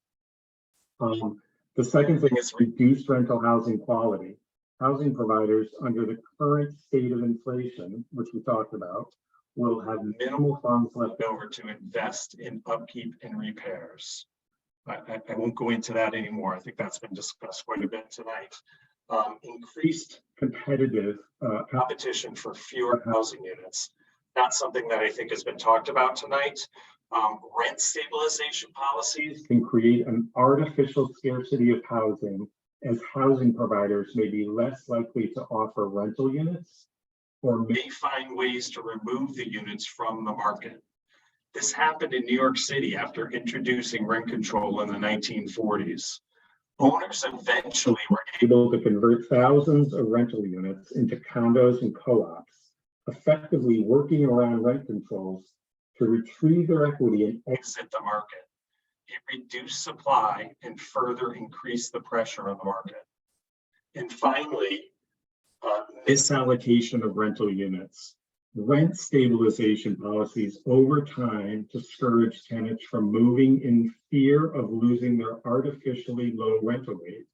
The second thing is reduced rental housing quality. Housing providers under the current state of inflation, which we talked about, will have minimal funds left over to invest in upkeep and repairs. I won't go into that anymore. I think that's been discussed quite a bit tonight. Increased competitive competition for fewer housing units. That's something that I think has been talked about tonight. Rent stabilization policies can create an artificial scarcity of housing, as housing providers may be less likely to offer rental units or may find ways to remove the units from the market. This happened in New York City after introducing rent control in the 1940s. Owners eventually were able to convert thousands of rental units into condos and co-ops, effectively working around rent controls to retrieve their equity and exit the market. It reduced supply and further increased the pressure on the market. And finally, misallocation of rental units. Rent stabilization policies over time discourage tenants from moving in fear of losing their artificially low rental rate.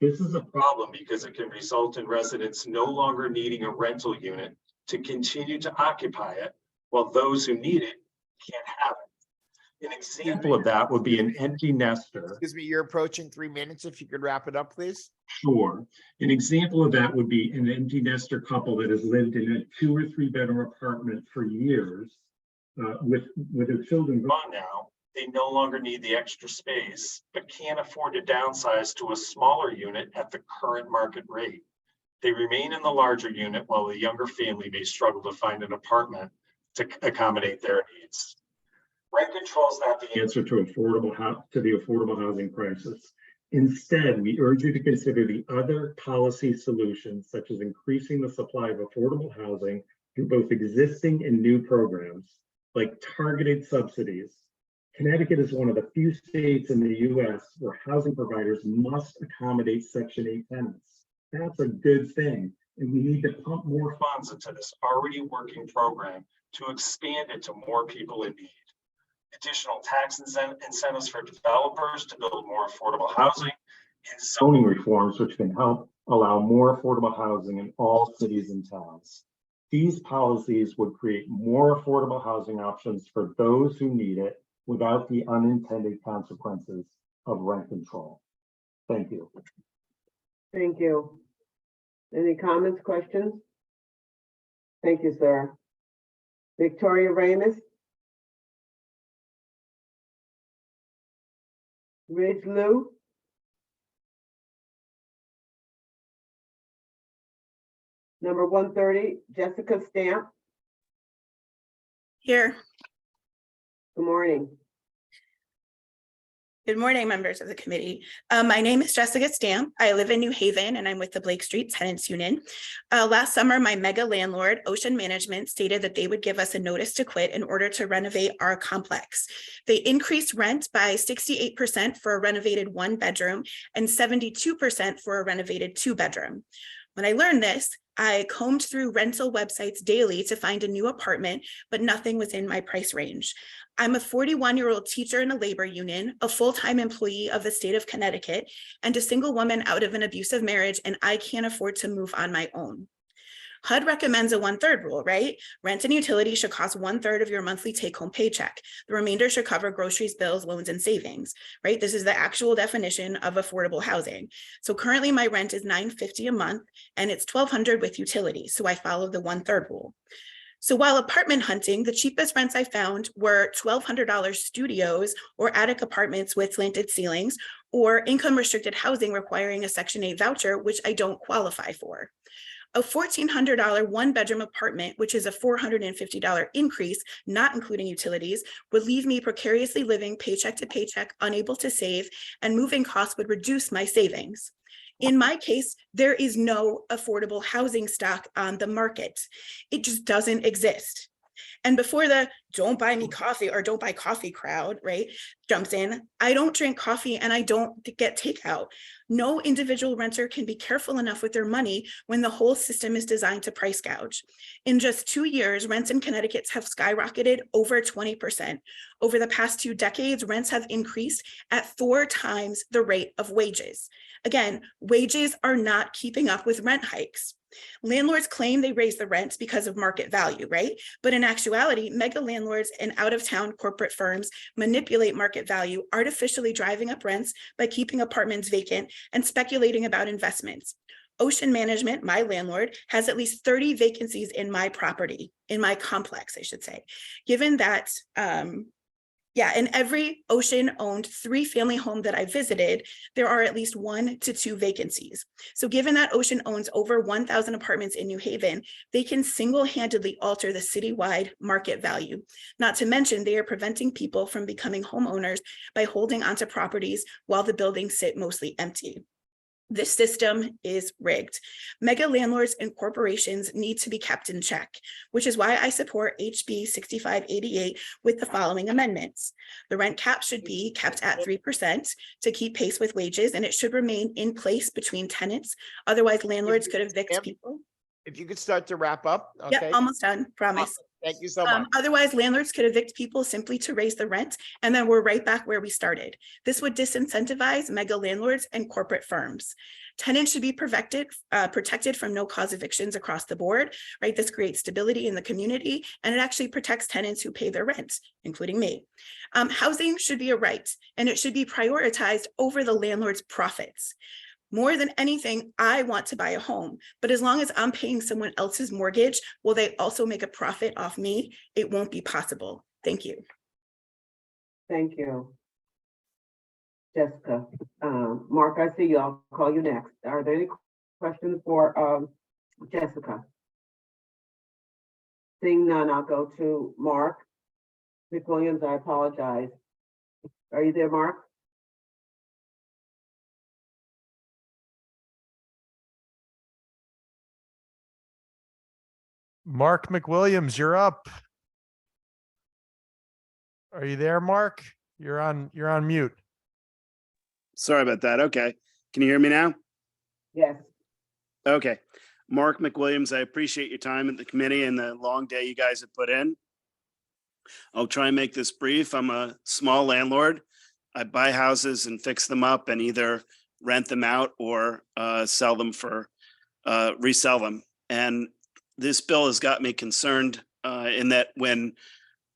This is a problem because it can result in residents no longer needing a rental unit to continue to occupy it, while those who need it can't have it. An example of that would be an empty nester. Excuse me, you're approaching 3 minutes. If you could wrap it up, please. Sure. An example of that would be an empty nester couple that has lived in a 2 or 3 bedroom apartment for years. With their children gone now, they no longer need the extra space, but can't afford to downsize to a smaller unit at the current market rate. They remain in the larger unit while the younger family may struggle to find an apartment to accommodate their needs. Rent control is not the answer to the affordable housing crisis. Instead, we urge you to consider the other policy solutions, such as increasing the supply of affordable housing through both existing and new programs, like targeted subsidies. Connecticut is one of the few states in the US where housing providers must accommodate Section 8 tenants. That's a good thing, and we need to pump more funds into this already working program to expand it to more people in need. Additional tax incentives for developers to build more affordable housing, and zoning reforms which can help allow more affordable housing in all cities and towns. These policies would create more affordable housing options for those who need it without the unintended consequences of rent control. Thank you. Thank you. Any comments, questions? Thank you, sir. Victoria Ramus? Ridge Lou, number 130, Jessica Stamp. Here. Good morning. Good morning, members of the committee. My name is Jessica Stamp. I live in New Haven and I'm with the Blake Street Tenants Union. Last summer, my mega landlord, Ocean Management, stated that they would give us a notice to quit in order to renovate our complex. They increased rent by 68% for a renovated 1-bedroom and 72% for a renovated 2-bedroom. When I learned this, I combed through rental websites daily to find a new apartment, but nothing was in my price range. I'm a 41-year-old teacher in a labor union, a full-time employee of the state of Connecticut, and a single woman out of an abusive marriage, and I can't afford to move on my own. HUD recommends a 1/3 rule, right? Rent and utilities should cost 1/3 of your monthly take-home paycheck. The remainder should cover groceries, bills, loans, and savings, right? This is the actual definition of affordable housing. So currently my rent is $950 a month, and it's $1,200 with utilities. So I follow the 1/3 rule. So while apartment hunting, the cheapest rents I found were $1,200 studios or attic apartments with slanted ceilings, or income restricted housing requiring a Section 8 voucher, which I don't qualify for. A $1,400 1-bedroom apartment, which is a $450 increase, not including utilities, would leave me precariously living paycheck to paycheck, unable to save, and moving costs would reduce my savings. In my case, there is no affordable housing stock on the market. It just doesn't exist. And before the don't buy me coffee or don't buy coffee crowd, right, jumps in, I don't drink coffee and I don't get takeout. No individual renter can be careful enough with their money when the whole system is designed to price gouge. In just 2 years, rents in Connecticut have skyrocketed over 20%. Over the past 2 decades, rents have increased at 4 times the rate of wages. Again, wages are not keeping up with rent hikes. Landlords claim they raise the rents because of market value, right? But in actuality, mega landlords and out-of-town corporate firms manipulate market value, artificially driving up rents by keeping apartments vacant and speculating about investments. Ocean Management, my landlord, has at least 30 vacancies in my property, in my complex, I should say. Given that, in every Ocean-owned 3-family home that I visited, there are at least 1 to 2 vacancies. So given that Ocean owns over 1,000 apartments in New Haven, they can single-handedly alter the citywide market value. Not to mention, they are preventing people from becoming homeowners by holding onto properties while the buildings sit mostly empty. This system is rigged. Mega landlords and corporations need to be kept in check, which is why I support HB 6588 with the following amendments. The rent cap should be kept at 3% to keep pace with wages, and it should remain in place between tenants. Otherwise, landlords could evict people. If you could start to wrap up, okay? Yep, almost done, promise. Awesome. Thank you so much. Otherwise, landlords could evict people simply to raise the rent, and then we're right back where we started. This would disincentivize mega landlords and corporate firms. Tenants should be protected from no-cause evictions across the board, right? This creates stability in the community, and it actually protects tenants who pay their rent, including me. Housing should be a right, and it should be prioritized over the landlord's profits. More than anything, I want to buy a home, but as long as I'm paying someone else's mortgage, will they also make a profit off me? It won't be possible. Thank you. Thank you, Jessica. Mark, I see you. I'll call you next. Are there any questions for Jessica? Seeing none, I'll go to Mark McWilliams. I apologize. Are you there, Mark? Mark McWilliams, you're up. Are you there, Mark? You're on mute. Sorry about that. Okay. Can you hear me now? Yes. Okay. Mark McWilliams, I appreciate your time at the committee and the long day you guys have put in. I'll try and make this brief. I'm a small landlord. I buy houses and fix them up and either rent them out or sell them for resell them. And this bill has got me concerned in that when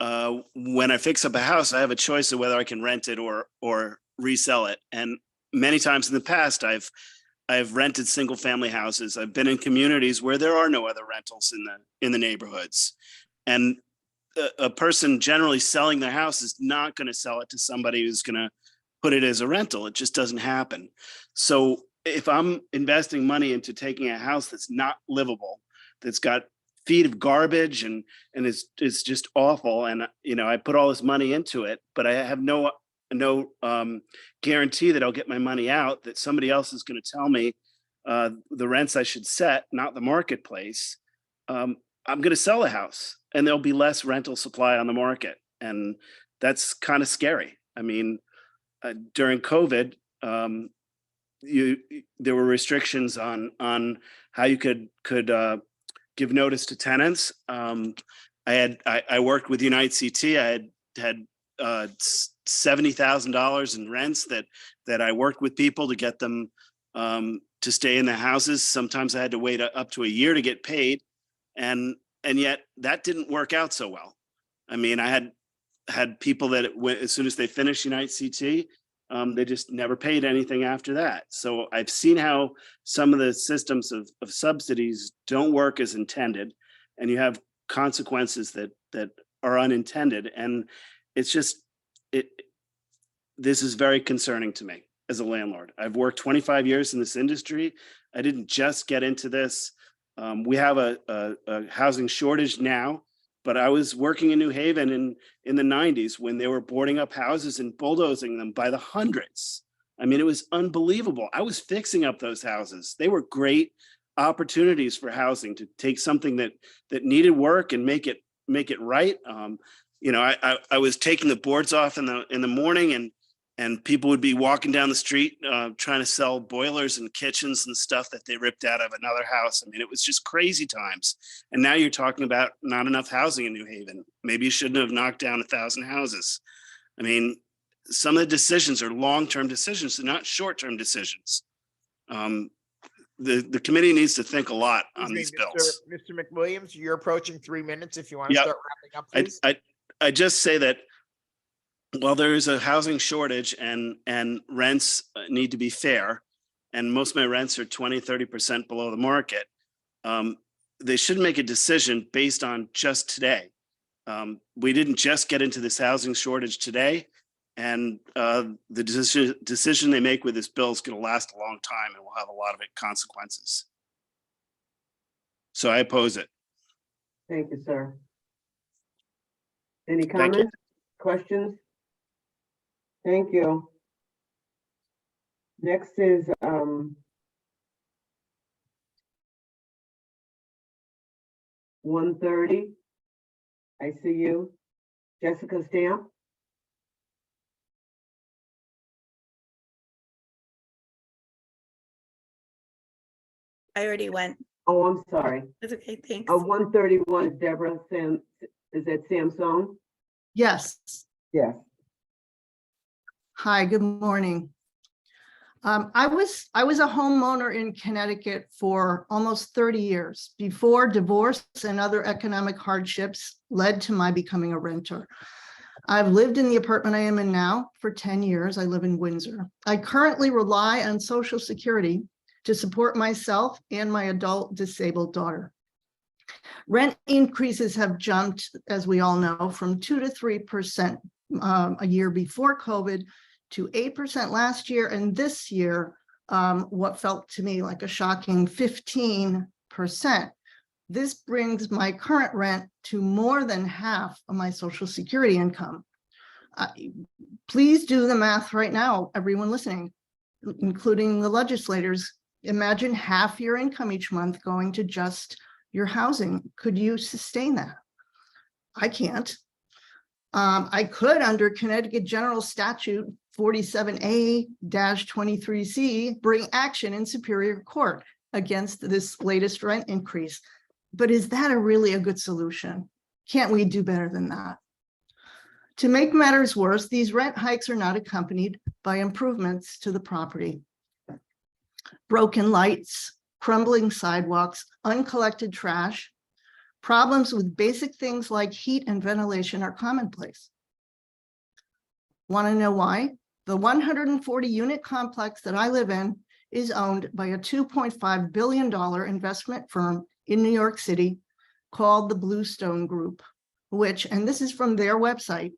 I fix up a house, I have a choice of whether I can rent it or resell it. And many times in the past, I've rented single family houses. I've been in communities where there are no other rentals in the neighborhoods. And a person generally selling their house is not going to sell it to somebody who's going to put it as a rental. It just doesn't happen. So if I'm investing money into taking a house that's not livable, that's got feet of garbage and it's just awful, and I put all this money into it, but I have no guarantee that I'll get my money out, that somebody else is going to tell me the rents I should set, not the marketplace. I'm going to sell a house and there'll be less rental supply on the market. And that's kind of scary. I mean, during COVID, there were restrictions on how you could give notice to tenants. I worked with United CT. I had $70,000 in rents that I worked with people to get them to stay in the houses. Sometimes I had to wait up to a year to get paid, and yet that didn't work out so well. I mean, I had people that as soon as they finished United CT, they just never paid anything after that. So I've seen how some of the systems of subsidies don't work as intended, and you have consequences that are unintended. And it's just, this is very concerning to me as a landlord. I've worked 25 years in this industry. I didn't just get into this. We have a housing shortage now, but I was working in New Haven in the 90s when they were boarding up houses and bulldozing them by the hundreds. I mean, it was unbelievable. I was fixing up those houses. They were great opportunities for housing, to take something that needed work and make it right. I was taking the boards off in the morning, and people would be walking down the street trying to sell boilers and kitchens and stuff that they ripped out of another house. I mean, it was just crazy times. And now you're talking about not enough housing in New Haven. Maybe you shouldn't have knocked down 1,000 houses. I mean, some of the decisions are long-term decisions, they're not short-term decisions. The committee needs to think a lot on these bills. Mr. McWilliams, you're approaching 3 minutes. If you want to start wrapping up, please. I just say that while there is a housing shortage and rents need to be fair, and most of my rents are 20-30% below the market, they should make a decision based on just today. We didn't just get into this housing shortage today, and the decision they make with this bill is going to last a long time, and we'll have a lot of consequences. So I oppose it. Thank you, sir. Any Thank you. comments, questions? Thank you. Next is 1:30. I see you. Jessica Stamp. I already went. Oh, I'm sorry. That's okay, thanks. 131 is Deborah Sam. Is that Samsung? Yes. Yes. Hi, good morning. I was a homeowner in Connecticut for almost 30 years before divorce and other economic hardships led to my becoming a renter. I've lived in the apartment I am in now for 10 years. I live in Windsor. I currently rely on Social Security to support myself and my adult disabled daughter. Rent increases have jumped, as we all know, from 2 to 3% a year before COVID to 8% last year, and this year, what felt to me like a shocking 15%. This brings my current rent to more than half of my Social Security income. Please do the math right now, everyone listening, including the legislators. Imagine half your income each month going to just your housing. Could you sustain that? I can't. I could, under Connecticut General Statute 47A-23C, bring action in Superior Court against this latest rent increase. But is that really a good solution? Can't we do better than that? To make matters worse, these rent hikes are not accompanied by improvements to the property. Broken lights, crumbling sidewalks, uncollected trash, problems with basic things like heat and ventilation are commonplace. Want to know why? The 140-unit complex that I live in is owned by a $2.5 billion investment firm in New York City called the Bluestone Group, which, and this is from their website,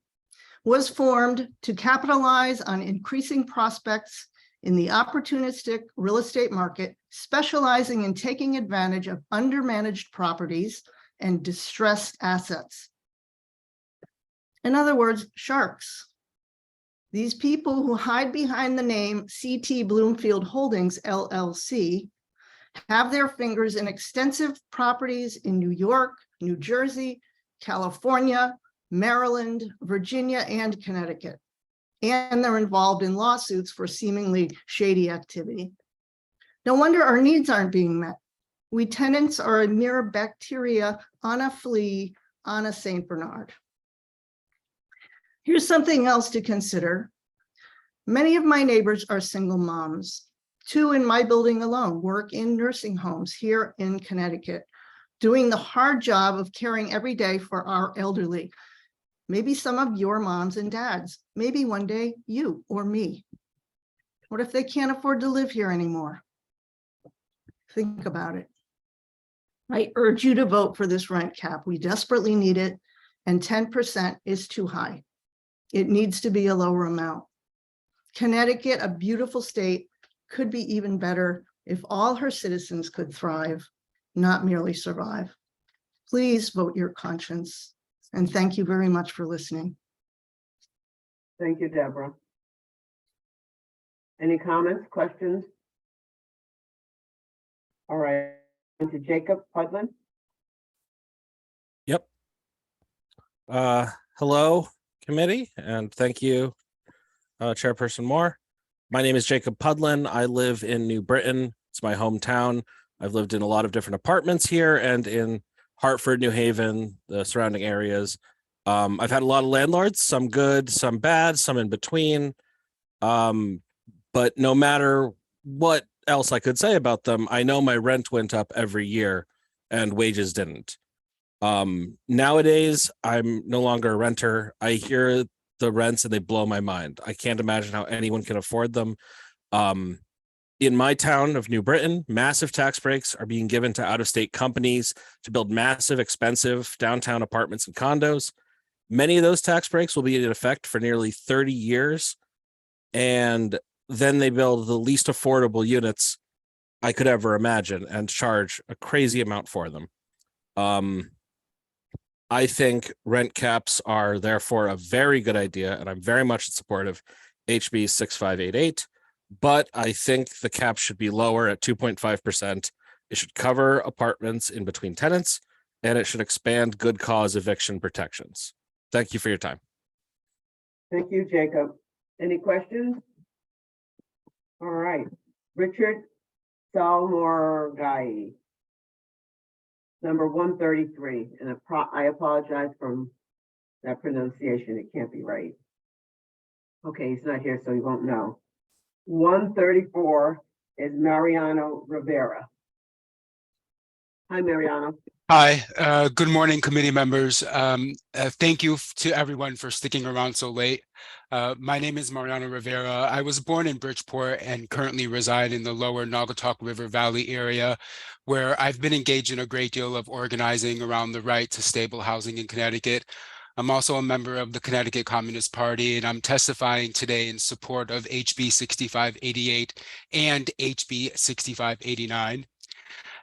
was formed to capitalize on increasing prospects in the opportunistic real estate market, specializing in taking advantage of undermanaged properties and distressed assets. In other words, sharks. These people who hide behind the name CT Bloomfield Holdings LLC have their fingers in extensive properties in New York, New Jersey, California, Maryland, Virginia, and Connecticut. And they're involved in lawsuits for seemingly shady activity. No wonder our needs aren't being met. We tenants are a mere bacteria on a flea on a Saint Bernard. Here's something else to consider. Many of my neighbors are single moms. 2 in my building alone work in nursing homes here in Connecticut, doing the hard job of caring every day for our elderly. Maybe some of your moms and dads, maybe one day you or me. What if they can't afford to live here anymore? Think about it. I urge you to vote for this rent cap. We desperately need it, and 10% is too high. It needs to be a lower amount. Connecticut, a beautiful state, could be even better if all her citizens could thrive, not merely survive. Please vote your conscience. And thank you very much for listening. Thank you, Deborah. Any comments, questions? All right, to Jacob Pudlin. Yep. Hello, committee, and thank you, Chairperson Moore. My name is Jacob Pudlin. I live in New Britain. It's my hometown. I've lived in a lot of different apartments here and in Hartford, New Haven, the surrounding areas. I've had a lot of landlords, some good, some bad, some in between. But no matter what else I could say about them, I know my rent went up every year and wages didn't. Nowadays, I'm no longer a renter. I hear the rents and they blow my mind. I can't imagine how anyone can afford them. In my town of New Britain, massive tax breaks are being given to out-of-state companies to build massive, expensive downtown apartments and condos. Many of those tax breaks will be in effect for nearly 30 years. And then they build the least affordable units I could ever imagine and charge a crazy amount for them. I think rent caps are therefore a very good idea, and I'm very much in support of HB 6588. But I think the cap should be lower at 2.5%. It should cover apartments in between tenants, and it should expand good cause eviction protections. Thank you for your time. Thank you, Jacob. Any questions? All right, Richard Salmorgai, number 133, and I apologize for that pronunciation. It can't be right. Okay, he's not here, so he won't know. 134 is Mariano Rivera. Hi, Mariano. Hi, good morning, committee members. Thank you to everyone for sticking around so late. My name is Mariano Rivera. I was born in Bridgeport and currently reside in the lower Naugatuck River Valley area, where I've been engaged in a great deal of organizing around the right to stable housing in Connecticut. I'm also a member of the Connecticut Communist Party, and I'm testifying today in support of HB 6588 and HB 6589.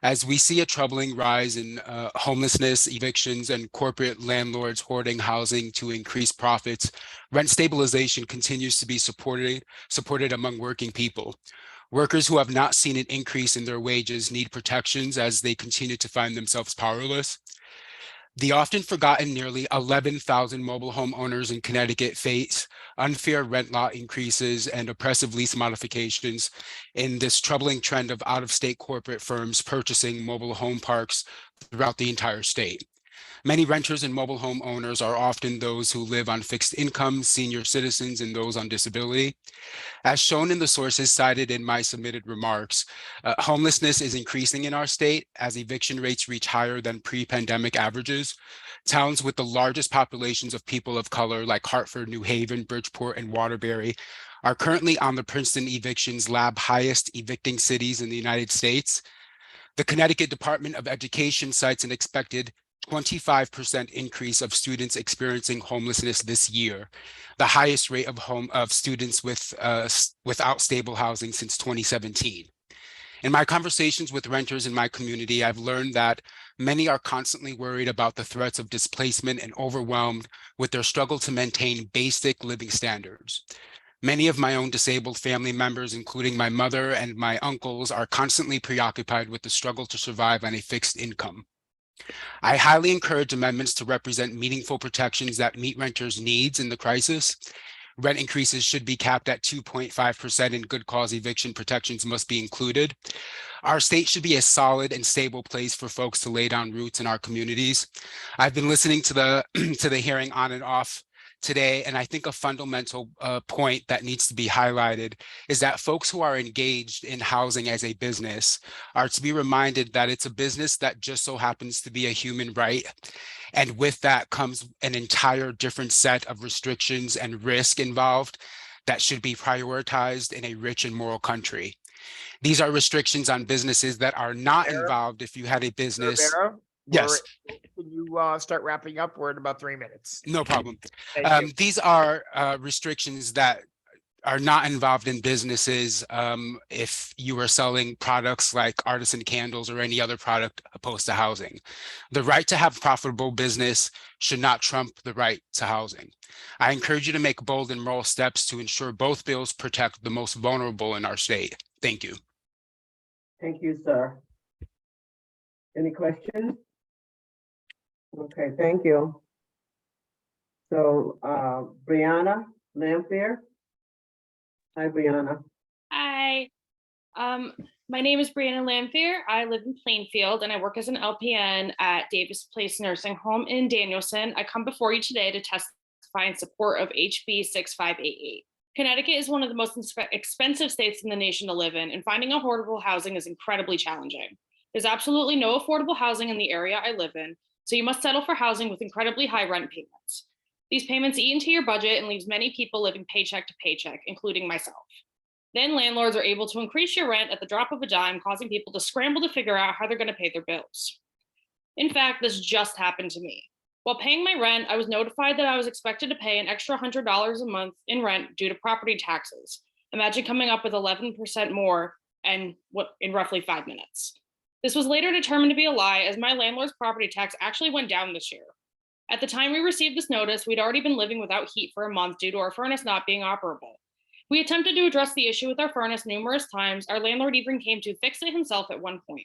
As we see a troubling rise in homelessness, evictions, and corporate landlords hoarding housing to increase profits, rent stabilization continues to be supported among working people. Workers who have not seen an increase in their wages need protections as they continue to find themselves powerless. The often forgotten nearly 11,000 mobile home owners in Connecticut face unfair rent law increases and oppressive lease modifications in this troubling trend of out-of-state corporate firms purchasing mobile home parks throughout the entire state. Many renters and mobile home owners are often those who live on fixed incomes, senior citizens, and those on disability. As shown in the sources cited in my submitted remarks, homelessness is increasing in our state as eviction rates reach higher than pre-pandemic averages. Towns with the largest populations of people of color like Hartford, New Haven, Bridgeport, and Waterbury are currently on the Princeton Evictions Lab highest evicting cities in the United States. The Connecticut Department of Education cites an expected 25% increase of students experiencing homelessness this year, the highest rate of students without stable housing since 2017. In my conversations with renters in my community, I've learned that many are constantly worried about the threats of displacement and overwhelmed with their struggle to maintain basic living standards. Many of my own disabled family members, including my mother and my uncles, are constantly preoccupied with the struggle to survive on a fixed income. I highly encourage amendments to represent meaningful protections that meet renters' needs in the crisis. Rent increases should be capped at 2.5% and good cause eviction protections must be included. Our state should be a solid and stable place for folks to lay down roots in our communities. I've been listening to the to the hearing on and off today, and I think a fundamental point that needs to be highlighted is that folks who are engaged in housing as a business are to be reminded that it's a business that just so happens to be a human right. And with that comes an entire different set of restrictions and risk involved that should be prioritized in a rich and moral country. These are restrictions on businesses that are not involved if you had a business. Rivera, Yes. Can you start wrapping up? We're at about 3 minutes. No problem. Thank you. These are restrictions that are not involved in businesses if you are selling products like artisan candles or any other product opposed to housing. The right to have profitable business should not trump the right to housing. I encourage you to make bold and moral steps to ensure both bills protect the most vulnerable in our state. Thank you. Thank you, sir. Any questions? Okay, thank you. So, Brianna Lamphere. Hi, Brianna. Hi, my name is Brianna Lamphere. I live in Plainfield and I work as an LPN at Davis Place Nursing Home in Danielson. I come before you today to testify in support of HB 6588. Connecticut is one of the most expensive states in the nation to live in, and finding affordable housing is incredibly challenging. There's absolutely no affordable housing in the area I live in, so you must settle for housing with incredibly high rent payments. These payments eat into your budget and leaves many people living paycheck to paycheck, including myself. Then landlords are able to increase your rent at the drop of a dime, causing people to scramble to figure out how they're going to pay their bills. In fact, this just happened to me. While paying my rent, I was notified that I was expected to pay an extra $100 a month in rent due to property taxes. Imagine coming up with 11% more and in roughly 5 minutes. This was later determined to be a lie, as my landlord's property tax actually went down this year. At the time we received this notice, we'd already been living without heat for a month due to our furnace not being operable. We attempted to address the issue with our furnace numerous times. Our landlord even came to fix it himself at one point.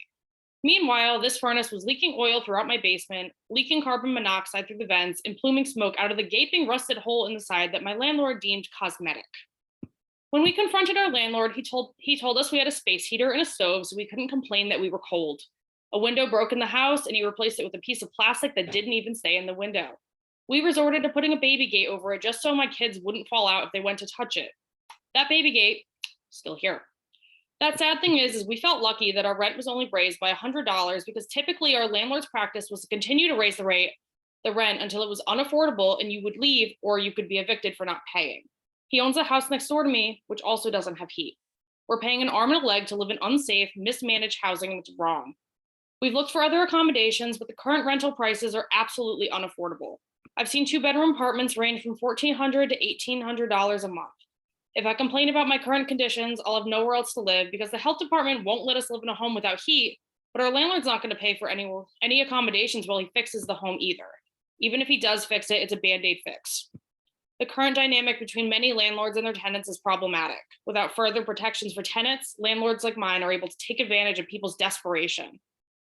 Meanwhile, this furnace was leaking oil throughout my basement, leaking carbon monoxide through the vents, and pluming smoke out of the gaping rusted hole in the side that my landlord deemed cosmetic. When we confronted our landlord, he told us we had a space heater and a stove, so we couldn't complain that we were cold. A window broke in the house, and he replaced it with a piece of plastic that didn't even stay in the window. We resorted to putting a baby gate over it just so my kids wouldn't fall out if they went to touch it. That baby gate, still here. That sad thing is we felt lucky that our rent was only raised by $100, because typically our landlord's practice was to continue to raise the rent until it was unaffordable and you would leave, or you could be evicted for not paying. He owns a house next door to me, which also doesn't have heat. We're paying an arm and a leg to live in unsafe, mismanaged housing, and it's wrong. We've looked for other accommodations, but the current rental prices are absolutely unaffordable. I've seen 2-bedroom apartments range from $1,400 to $1,800 a month. If I complain about my current conditions, I'll have nowhere else to live, because the health department won't let us live in a home without heat, but our landlord's not going to pay for any accommodations while he fixes the home either. Even if he does fix it, it's a Band-Aid fix. The current dynamic between many landlords and their tenants is problematic. Without further protections for tenants, landlords like mine are able to take advantage of people's desperation.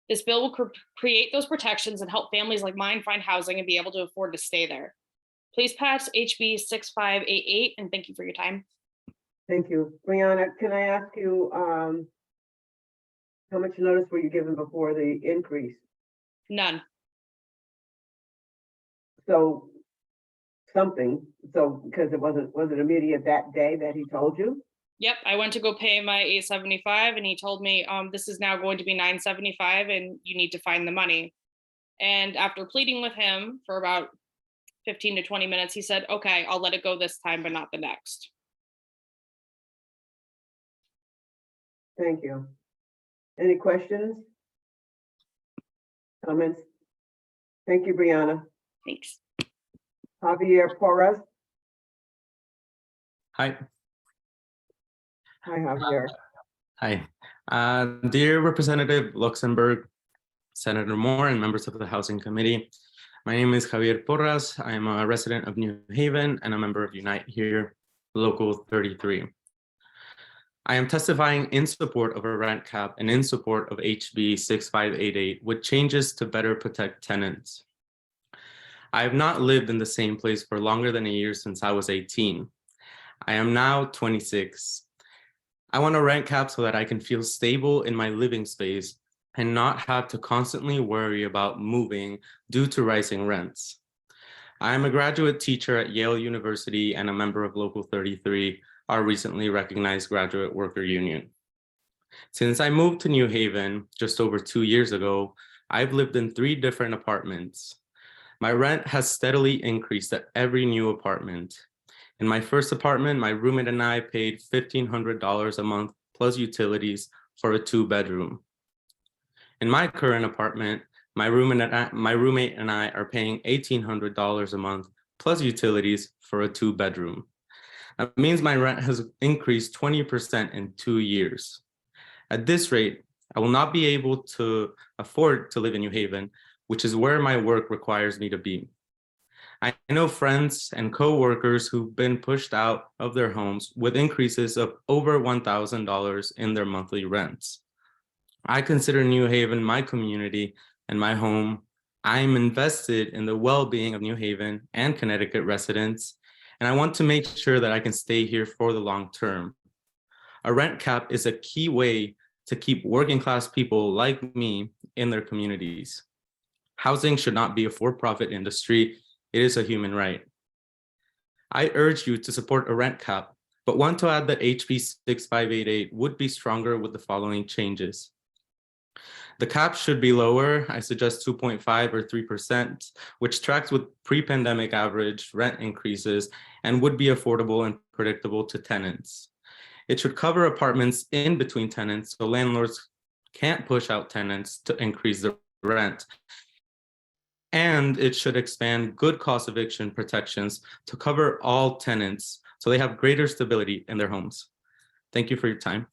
This bill will create those protections and help families like mine find housing and be able to afford to stay there. Please pass HB 6588, and thank you for your time. Thank you. Brianna, can I ask you, how much notice were you given before the increase? None. So because was it immediate that day that he told you? Yep, I went to go pay my $875 and he told me, this is now going to be $975 and you need to find the money. And after pleading with him for about 15 to 20 minutes, he said, okay, I'll let it go this time, but not the next. Thank you. Any questions? Comments? Thank you, Brianna. Thanks. Javier Porras. Hi. Hi, Javier. Hi. Dear Representative Luxembourg, Senator Moore, and members of the Housing Committee. My name is Javier Porras. I am a resident of New Haven and a member of Unite Here, Local 33. I am testifying in support of a rent cap and in support of HB 6588 with changes to better protect tenants. I have not lived in the same place for longer than a year since I was 18. I am now 26. I want a rent cap so that I can feel stable in my living space and not have to constantly worry about moving due to rising rents. I am a graduate teacher at Yale University and a member of Local 33, our recently recognized graduate worker union. Since I moved to New Haven just over 2 years ago, I've lived in 3 different apartments. My rent has steadily increased at every new apartment. In my first apartment, my roommate and I paid $1,500 a month plus utilities for a 2-bedroom. In my current apartment, my roommate and I are paying $1,800 a month plus utilities for a 2-bedroom. That means my rent has increased 20% in 2 years. At this rate, I will not be able to afford to live in New Haven, which is where my work requires me to be. I know friends and co-workers who've been pushed out of their homes with increases of over $1,000 in their monthly rents. I consider New Haven my community and my home. I am invested in the well-being of New Haven and Connecticut residents, and I want to make sure that I can stay here for the long term. A rent cap is a key way to keep working class people like me in their communities. Housing should not be a for-profit industry. It is a human right. I urge you to support a rent cap, but want to add that HB 6588 would be stronger with the following changes. The cap should be lower. I suggest 2.5 or 3%, which tracks with pre-pandemic average rent increases and would be affordable and predictable to tenants. It should cover apartments in between tenants so landlords can't push out tenants to increase the rent. And it should expand good cost eviction protections to cover all tenants so they have greater stability in their homes. Thank you for your time.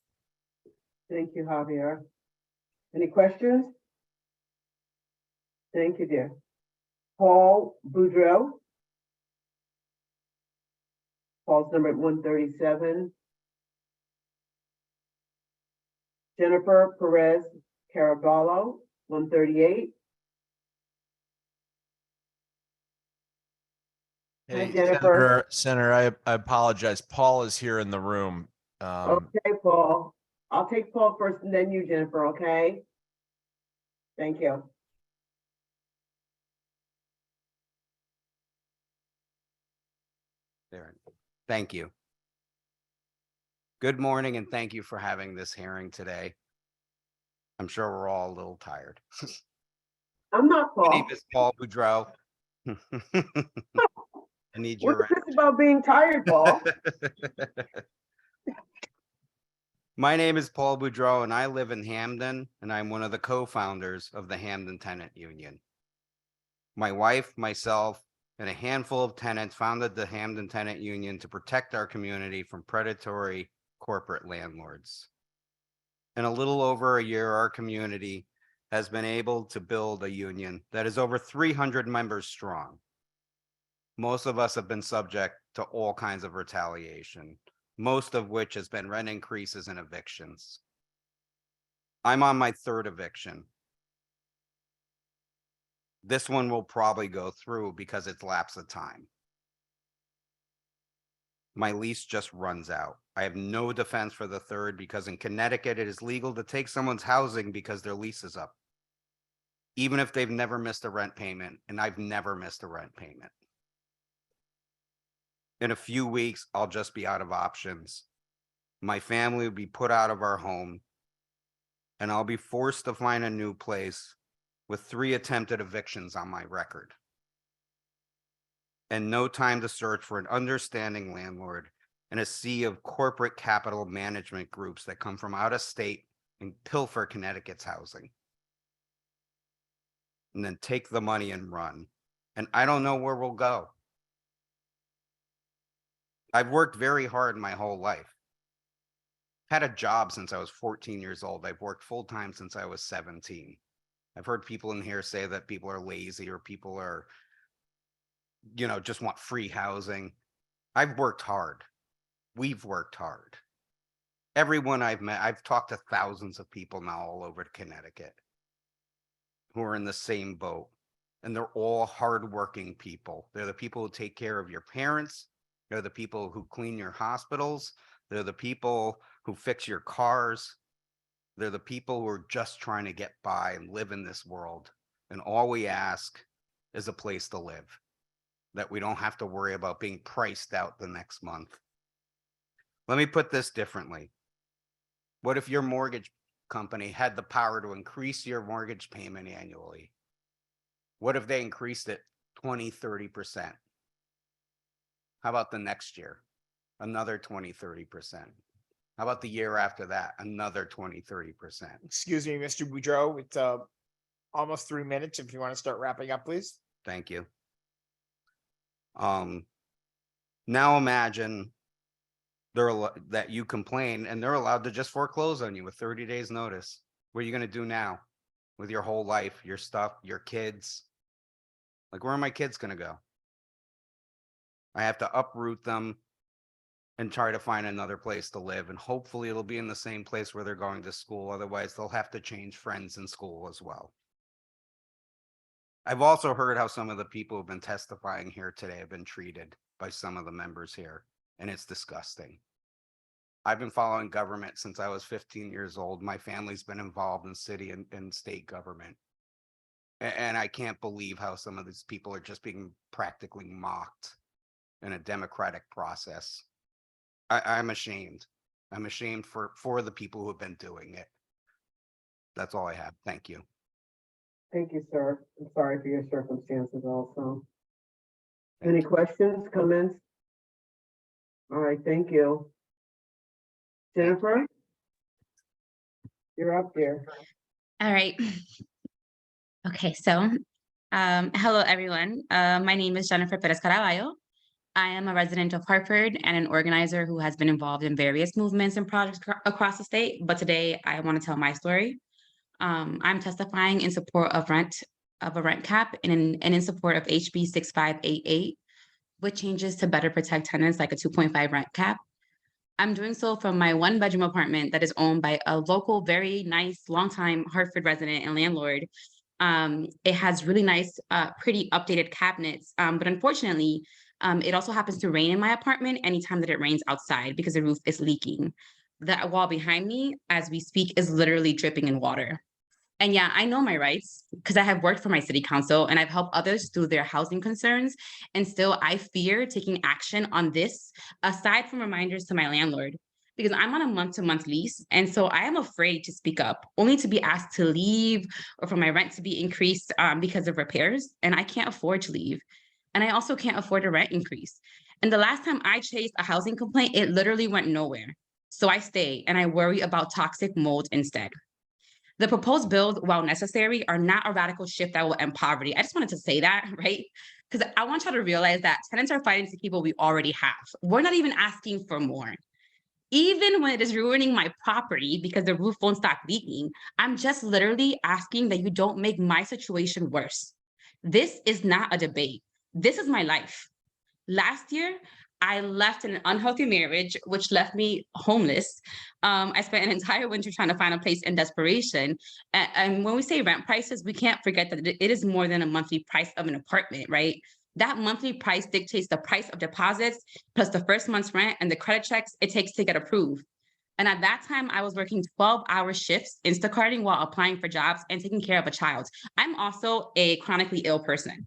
Thank you, Javier. Any questions? Thank you, dear. Paul Boudreau. Paul's number 137. Jennifer Perez Caraballo, 138. Hey, Jennifer. Senator, I apologize. Paul is here in the room. Okay, Paul. I'll take Paul first and then you, Jennifer, okay? Thank you. There. Thank you. Good morning and thank you for having this hearing today. I'm sure we're all a little tired. I'm not Paul. My name is Paul Boudreau. I need your What's this about being tired, Paul? My name is Paul Boudreau and I live in Hamden and I'm one of the co-founders of the Hamden Tenant Union. My wife, myself, and a handful of tenants founded the Hamden Tenant Union to protect our community from predatory corporate landlords. In a little over a year, our community has been able to build a union that is over 300 members strong. Most of us have been subject to all kinds of retaliation, most of which has been rent increases and evictions. I'm on my 3rd eviction. This one will probably go through because it's lapse of time. My lease just runs out. I have no defense for the 3rd because in Connecticut, it is legal to take someone's housing because their lease is up, even if they've never missed a rent payment, and I've never missed a rent payment. In a few weeks, I'll just be out of options. My family will be put out of our home, and I'll be forced to find a new place with 3 attempted evictions on my record. And no time to search for an understanding landlord in a sea of corporate capital management groups that come from out of state and pilfer Connecticut's housing. and then take the money and run. And I don't know where we'll go. I've worked very hard my whole life. Had a job since I was 14 years old. I've worked full time since I was 17. I've heard people in here say that people are lazy or people are, just want free housing. I've worked hard. We've worked hard. Everyone I've met, I've talked to thousands of people now all over Connecticut who are in the same boat. And they're all hardworking people. They're the people who take care of your parents. They're the people who clean your hospitals. They're the people who fix your cars. They're the people who are just trying to get by and live in this world. And all we ask is a place to live, that we don't have to worry about being priced out the next month. Let me put this differently. What if your mortgage company had the power to increase your mortgage payment annually? What if they increased it 20, 30%? How about the next year? Another 20, 30%. How about the year after that? Another 20, 30%. Excuse me, Mr. Boudreau, it's almost 3 minutes. If you want to start wrapping up, please. Thank you. Now imagine that you complain and they're allowed to just foreclose on you with 30 days notice. What are you going to do now with your whole life, your stuff, your kids? Like, where are my kids going to go? I have to uproot them and try to find another place to live. And hopefully it'll be in the same place where they're going to school. Otherwise, they'll have to change friends in school as well. I've also heard how some of the people who've been testifying here today have been treated by some of the members here, and it's disgusting. I've been following government since I was 15 years old. My family's been involved in city and state government. And I can't believe how some of these people are just being practically mocked in a democratic process. I'm ashamed. I'm ashamed for the people who have been doing it. That's all I have. Thank you. Thank you, sir. I'm sorry for your circumstances also. Any questions, comments? All right, thank you. Jennifer? You're up there. All right. Okay, so hello, everyone. My name is Jennifer Perez Caraballo. I am a resident of Hartford and an organizer who has been involved in various movements and projects across the state, but today I want to tell my story. I'm testifying in support of a rent cap and in support of HB 6588, which changes to better protect tenants like a 2.5 rent cap. I'm doing so from my 1-bedroom apartment that is owned by a local, very nice, longtime Hartford resident and landlord. It has really nice, pretty updated cabinets, but unfortunately, it also happens to rain in my apartment anytime that it rains outside because the roof is leaking. The wall behind me, as we speak, is literally dripping in water. And yeah, I know my rights because I have worked for my city council and I've helped others through their housing concerns. And still, I fear taking action on this, aside from reminders to my landlord, because I'm on a month-to-month lease. And so I am afraid to speak up, only to be asked to leave or for my rent to be increased because of repairs. And I can't afford to leave. And I also can't afford a rent increase. And the last time I chased a housing complaint, it literally went nowhere. So I stay and I worry about toxic mold instead. The proposed bills, while necessary, are not a radical shift that will end poverty. I just wanted to say that, right? Because I want y'all to realize that tenants are fighting to keep what we already have. We're not even asking for more. Even when it is ruining my property because the roof won't stop leaking, I'm just literally asking that you don't make my situation worse. This is not a debate. This is my life. Last year, I left an unhealthy marriage, which left me homeless. I spent an entire winter trying to find a place in desperation. And when we say rent prices, we can't forget that it is more than a monthly price of an apartment, right? That monthly price dictates the price of deposits, plus the first month's rent and the credit checks it takes to get approved. And at that time, I was working 12-hour shifts, Instacarting while applying for jobs and taking care of a child. I'm also a chronically ill person.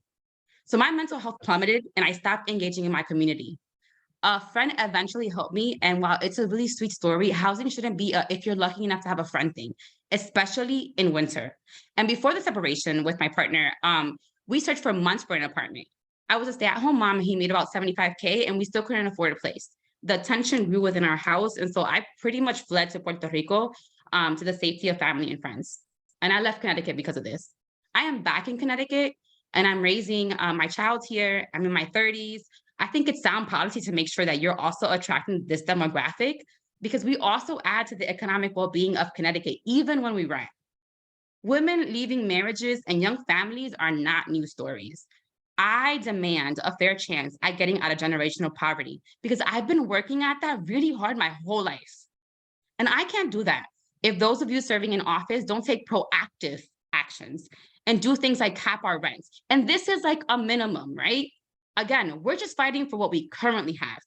So my mental health plummeted and I stopped engaging in my community. A friend eventually helped me, and while it's a really sweet story, housing shouldn't be a if you're lucky enough to have a friend thing, especially in winter. And before the separation with my partner, we searched for months for an apartment. I was a stay-at-home mom, and he made about $75K, and we still couldn't afford a place. The tension grew within our house, and so I pretty much fled to Puerto Rico to the safety of family and friends. And I left Connecticut because of this. I am back in Connecticut and I'm raising my child here. I'm in my 30s. I think it's sound policy to make sure that you're also attracting this demographic because we also add to the economic well-being of Connecticut, even when we rent. Women leaving marriages and young families are not news stories. I demand a fair chance at getting out of generational poverty because I've been working at that really hard my whole life. And I can't do that if those of you serving in office don't take proactive actions and do things like cap our rents. And this is like a minimum, right? Again, we're just fighting for what we currently have.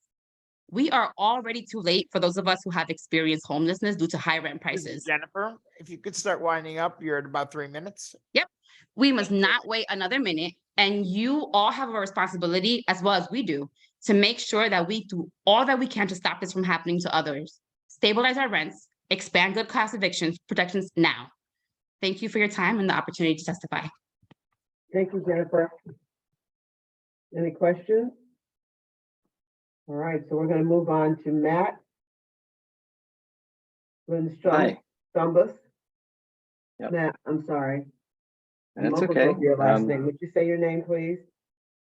We are already too late for those of us who have experienced homelessness due to high rent prices. Jennifer, if you could start winding up, you're at about 3 minutes. Yep. We must not wait another minute. And you all have a responsibility, as well as we do, to make sure that we do all that we can to stop this from happening to others. Stabilize our rents, expand good class evictions protections now. Thank you for your time and the opportunity to testify. Thank you, Jennifer. Any questions? All right, so we're going to move on to Matt. Hi. Stumbus. Yep. Matt, I'm sorry. I That's mumbled okay. over your last name. Would you say your name, please?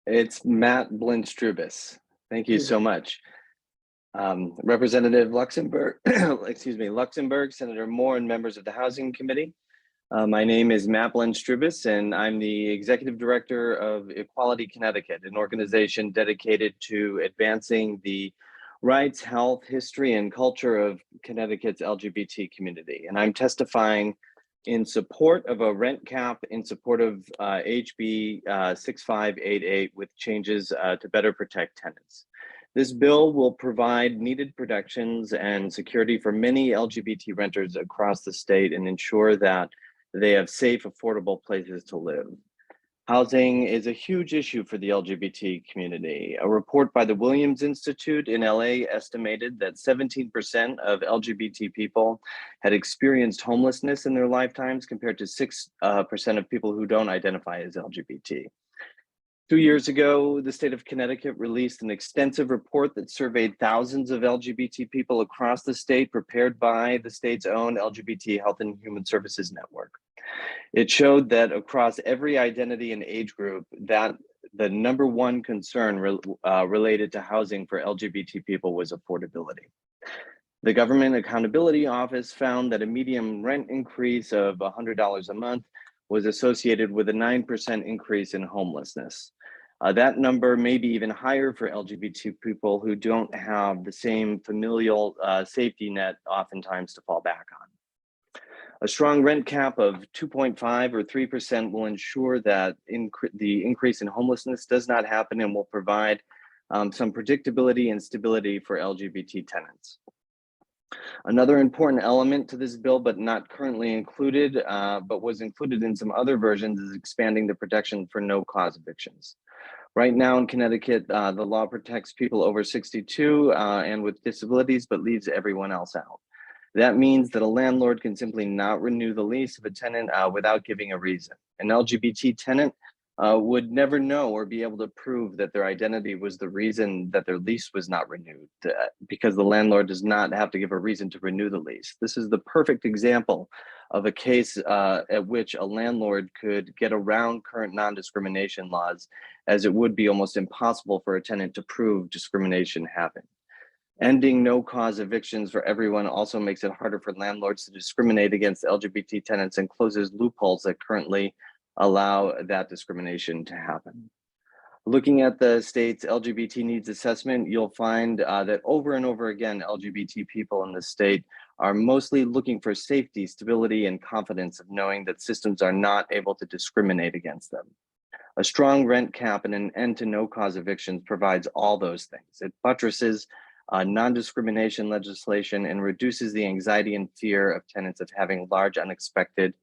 It's Matt Blindstrubis. Thank you so much. Representative Luxembourg, excuse me, Luxembourg, Senator Moore, and members of the Housing Committee. My name is Matt Blindstrubis, and I'm the Executive Director of Equality Connecticut, an organization dedicated to advancing the rights, health, history, and culture of Connecticut's LGBT community. And I'm testifying in support of a rent cap, in support of HB 6588 with changes to better protect tenants. This bill will provide needed protections and security for many LGBT renters across the state and ensure that they have safe, affordable places to live. Housing is a huge issue for the LGBT community. A report by the Williams Institute in LA estimated that 17% of LGBT people had experienced homelessness in their lifetimes compared to 6% of people who don't identify as LGBT. 2 years ago, the state of Connecticut released an extensive report that surveyed thousands of LGBT people across the state, prepared by the state's own LGBT Health and Human Services Network. It showed that across every identity and age group, that the number one concern related to housing for LGBT people was affordability. The Government Accountability Office found that a median rent increase of $100 a month was associated with a 9% increase in homelessness. That number may be even higher for LGBT people who don't have the same familial safety net oftentimes to fall back on. A strong rent cap of 2.5 or 3% will ensure that the increase in homelessness does not happen and will provide some predictability and stability for LGBT tenants. Another important element to this bill, but not currently included, but was included in some other versions, is expanding the protection for no-cause evictions. Right now in Connecticut, the law protects people over 62 and with disabilities, but leaves everyone else out. That means that a landlord can simply not renew the lease of a tenant without giving a reason. An LGBT tenant would never know or be able to prove that their identity was the reason that their lease was not renewed, because the landlord does not have to give a reason to renew the lease. This is the perfect example of a case at which a landlord could get around current non-discrimination laws, as it would be almost impossible for a tenant to prove discrimination happened. Ending no-cause evictions for everyone also makes it harder for landlords to discriminate against LGBT tenants and closes loopholes that currently allow that discrimination to happen. Looking at the state's LGBT needs assessment, you'll find that over and over again, LGBT people in the state are mostly looking for safety, stability, and confidence of knowing that systems are not able to discriminate against them. A strong rent cap and an end to no-cause evictions provides all those things. It buttresses non-discrimination legislation and reduces the anxiety and fear of tenants of having large unexpected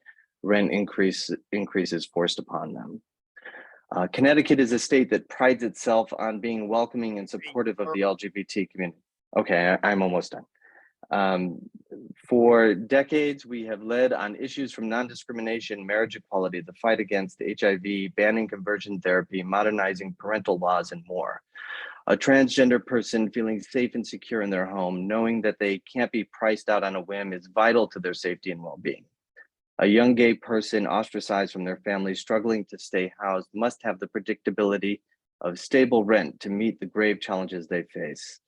rent increases forced upon them. Connecticut is a state that prides itself on being welcoming and supportive of the LGBT community. Okay, I'm almost done. For decades, we have led on issues from non-discrimination, marriage equality, the fight against HIV, banning conversion therapy, modernizing parental laws, and more. A transgender person feeling safe and secure in their home, knowing that they can't be priced out on a whim, is vital to their safety and well-being. A young gay person ostracized from their family struggling to stay housed must have the predictability of stable rent to meet the grave challenges they face.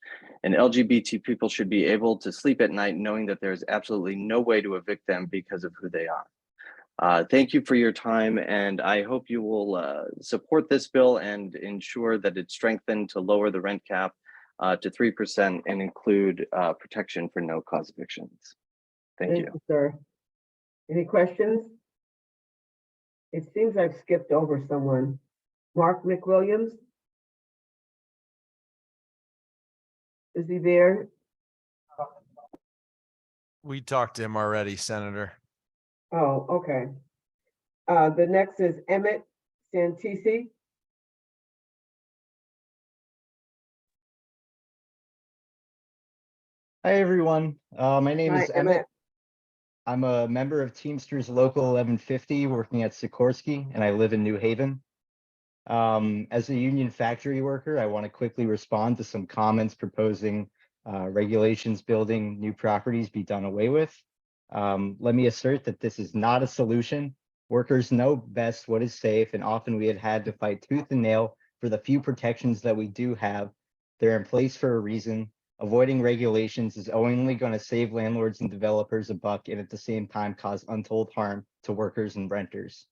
And LGBT people should be able to sleep at night knowing that there is absolutely no way to evict them because of who they are. Thank you for your time, and I hope you will support this bill and ensure that it's strengthened to lower the rent cap to 3% and include protection for no cause evictions. Thank you. Sir. Any questions? It seems I've skipped over someone. Mark McWilliams? Is he there? We talked to him already, Senator. Oh, okay. The next is Emmett Santisi. Hi, everyone. My name Hi, is Emmett. Emmett. I'm a member of Teamsters Local 1150 working at Sikorsky, and I live in New Haven. As a union factory worker, I want to quickly respond to some comments proposing regulations building new properties be done away with. Let me assert that this is not a solution. Workers know best what is safe, and often we have had to fight tooth and nail for the few protections that we do have. They're in place for a reason. Avoiding regulations is only going to save landlords and developers a buck and at the same time cause untold harm to workers and renters.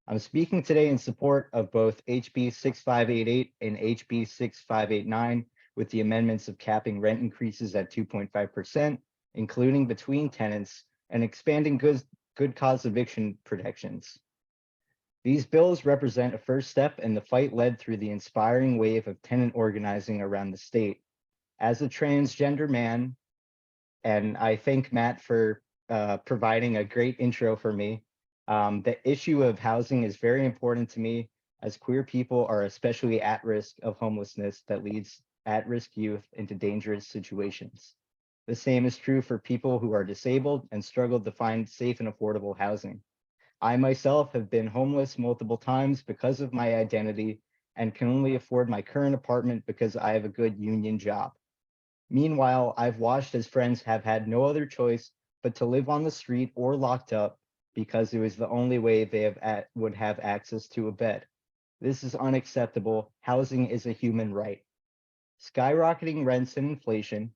I'm speaking today in support of both HB 6588 and HB 6589 with the amendments of capping rent increases at 2.5%, including between tenants, and expanding good cause eviction protections. These bills represent a first step in the fight led through the inspiring wave of tenant organizing around the state. As a transgender man, and I thank Matt for providing a great intro for me, the issue of housing is very important to me, as queer people are especially at risk of homelessness that leads at-risk youth into dangerous situations. The same is true for people who are disabled and struggle to find safe and affordable housing. I myself have been homeless multiple times because of my identity and can only afford my current apartment because I have a good union job. Meanwhile, I've watched as friends have had no other choice but to live on the street or locked up because it was the only way they would have access to a bed. This is unacceptable. Housing is a human right. Skyrocketing rents and inflation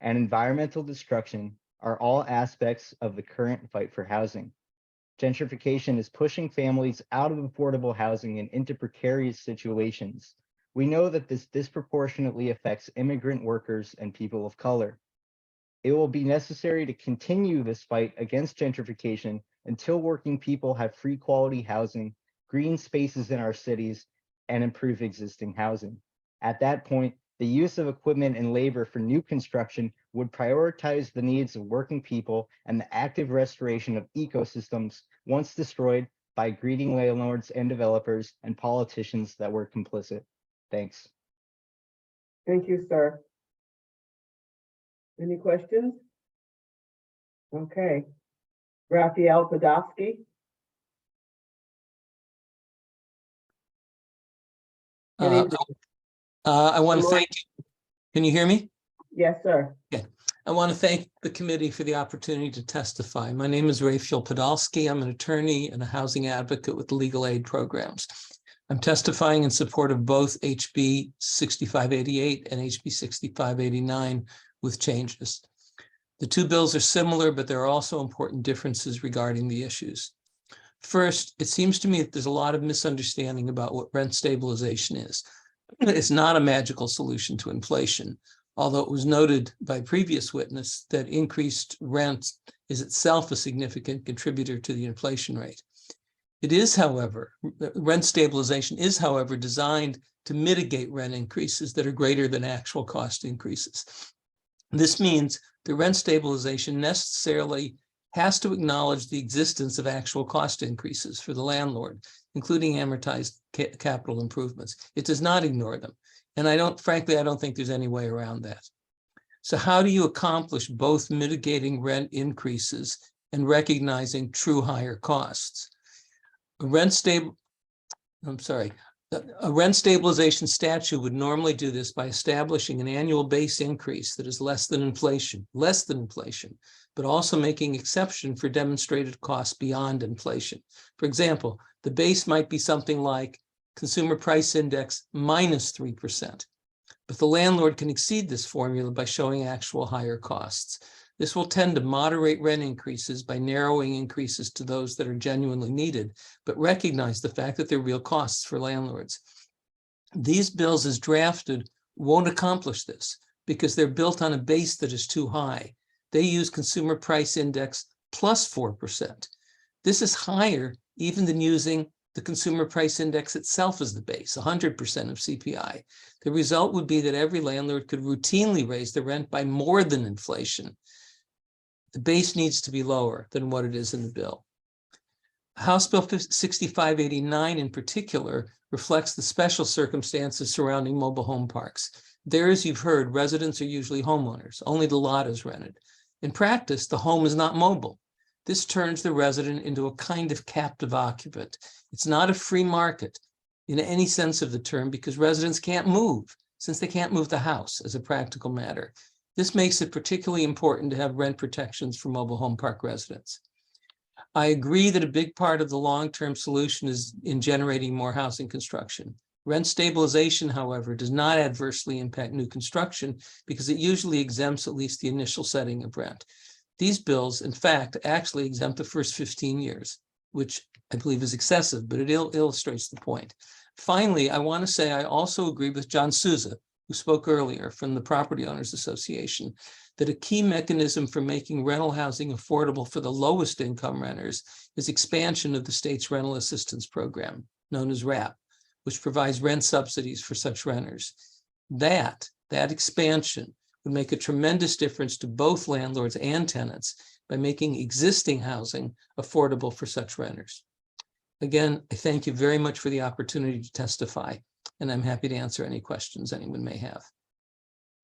and environmental destruction are all aspects of the current fight for housing. Gentrification is pushing families out of affordable housing and into precarious situations. We know that this disproportionately affects immigrant workers and people of color. It will be necessary to continue this fight against gentrification until working people have free quality housing, green spaces in our cities, and improve existing housing. At that point, the use of equipment and labor for new construction would prioritize the needs of working people and the active restoration of ecosystems once destroyed by greedy landlords and developers and politicians that were complicit. Thanks. Thank you, sir. Any questions? Okay. Raphael Podofsky. I want to thank you. Can you hear me? Yes, sir. Okay. I want to thank the committee for the opportunity to testify. My name is Raphael Podolsky. I'm an attorney and a housing advocate with legal aid programs. I'm testifying in support of both HB 6588 and HB 6589 with changes. The two bills are similar, but there are also important differences regarding the issues. First, it seems to me that there's a lot of misunderstanding about what rent stabilization is. It's not a magical solution to inflation, although it was noted by a previous witness that increased rent is itself a significant contributor to the inflation rate. It is, however, rent stabilization is, however, designed to mitigate rent increases that are greater than actual cost increases. This means the rent stabilization necessarily has to acknowledge the existence of actual cost increases for the landlord, including amortized capital improvements. It does not ignore them. And frankly, I don't think there's any way around that. So how do you accomplish both mitigating rent increases and recognizing true higher costs? A rent stabilization statute would normally do this by establishing an annual base increase that is less than inflation, but also making exception for demonstrated costs beyond inflation. For example, the base might be something like consumer price index minus 3%, but the landlord can exceed this formula by showing actual higher costs. This will tend to moderate rent increases by narrowing increases to those that are genuinely needed, but recognize the fact that they're real costs for landlords. These bills as drafted won't accomplish this because they're built on a base that is too high. They use consumer price index plus 4%. This is higher even than using the consumer price index itself as the base, 100% of CPI. The result would be that every landlord could routinely raise the rent by more than inflation. The base needs to be lower than what it is in the bill. House Bill 6589 in particular reflects the special circumstances surrounding mobile home parks. There, as you've heard, residents are usually homeowners. Only the lot is rented. In practice, the home is not mobile. This turns the resident into a kind of captive occupant. It's not a free market in any sense of the term because residents can't move since they can't move the house as a practical matter. This makes it particularly important to have rent protections for mobile home park residents. I agree that a big part of the long-term solution is in generating more housing construction. Rent stabilization, however, does not adversely impact new construction because it usually exempts at least the initial setting of rent. These bills, in fact, actually exempt the first 15 years, which I believe is excessive, but it illustrates the point. Finally, I want to say I also agree with John Souza, who spoke earlier from the Property Owners Association, that a key mechanism for making rental housing affordable for the lowest income renters is expansion of the state's rental assistance program, known as RAP, which provides rent subsidies for such renters. That expansion would make a tremendous difference to both landlords and tenants by making existing housing affordable for such renters. Again, I thank you very much for the opportunity to testify, and I'm happy to answer any questions anyone may have.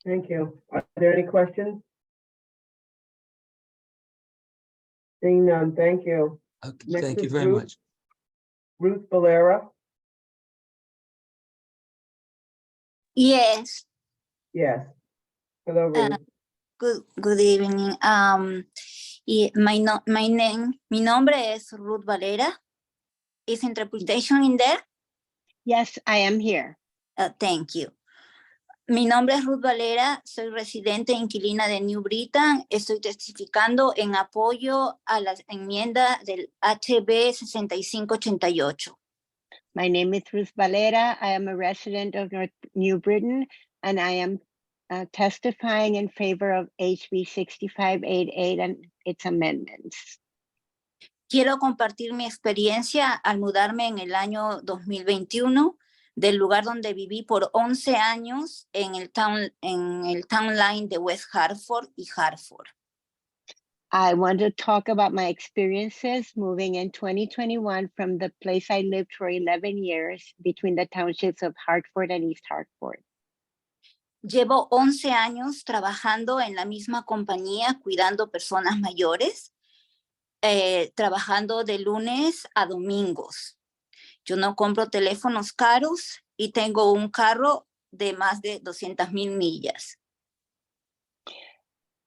Thank you. Are there any questions? Seeing none, thank you. Okay, Next thank you is very much. Ruth Valera. Yes. Yes. Hello, Ruth. Good evening. Mi nombre es Ruth Valera. Is interpretation in there? Yes, I am here. Thank you. Mi nombre es Ruth Valera, soy residente e inquilina de New Britain. Estoy testificando en apoyo a la enmienda del HB 6588. My name is Ruth Valera. I am a resident of New Britain, and I am testifying in favor of HB 6588 and its amendments. Quiero compartir mi experiencia al mudarme en el año 2021 del lugar donde viví por 11 años en el town line de West Hartford y Hartford. I want to talk about my experiences moving in 2021 from the place I lived for 11 years between the townships of Hartford and East Hartford. Llevo 11 años trabajando en la misma compañía cuidando personas mayores, trabajando de lunes a domingos. Yo no compro teléfonos caros y tengo un carro de más de 200,000 millas.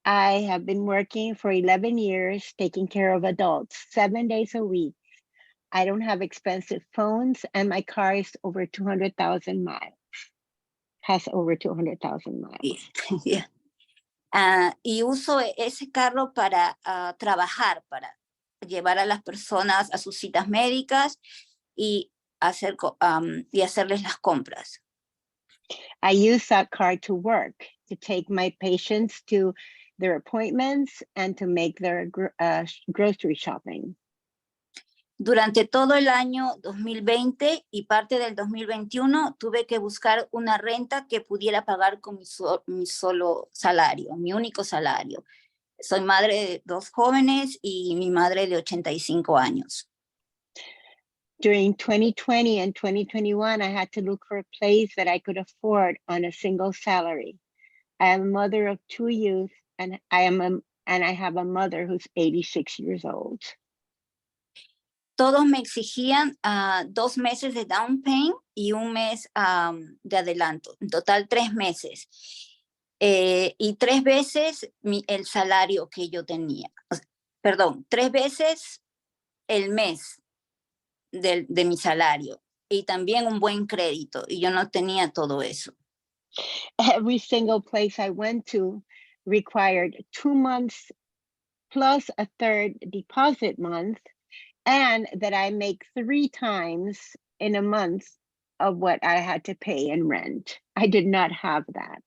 I have been working for 11 years taking care of adults 7 days a week. I don't have expensive phones and my car is over 200,000 miles. Has over 200,000 miles. Yeah. Y uso ese carro para trabajar, para llevar a las personas a sus citas médicas y hacerles las compras. I use that car to work, to take my patients to their appointments and to make their grocery shopping. Durante todo el año 2020 y parte del 2021 tuve que buscar una renta que pudiera pagar con mi solo salario, mi único salario. Soy madre de 2 jóvenes y mi madre de 85 años. During 2020 and 2021, I had to look for a place that I could afford on a single salary. I am a mother of 2 youth, and I have a mother who's 86 years old. Todos me exigían 2 meses de down payment y un mes de adelanto. En total 3 meses. Y 3 veces el salario que yo tenía. Perdón, 3 veces el mes de mi salario. Y también un buen crédito. Y yo no tenía todo eso. Every single place I went to required 2 months plus a third deposit month, and that I make 3 times in a month of what I had to pay in rent. I did not have that.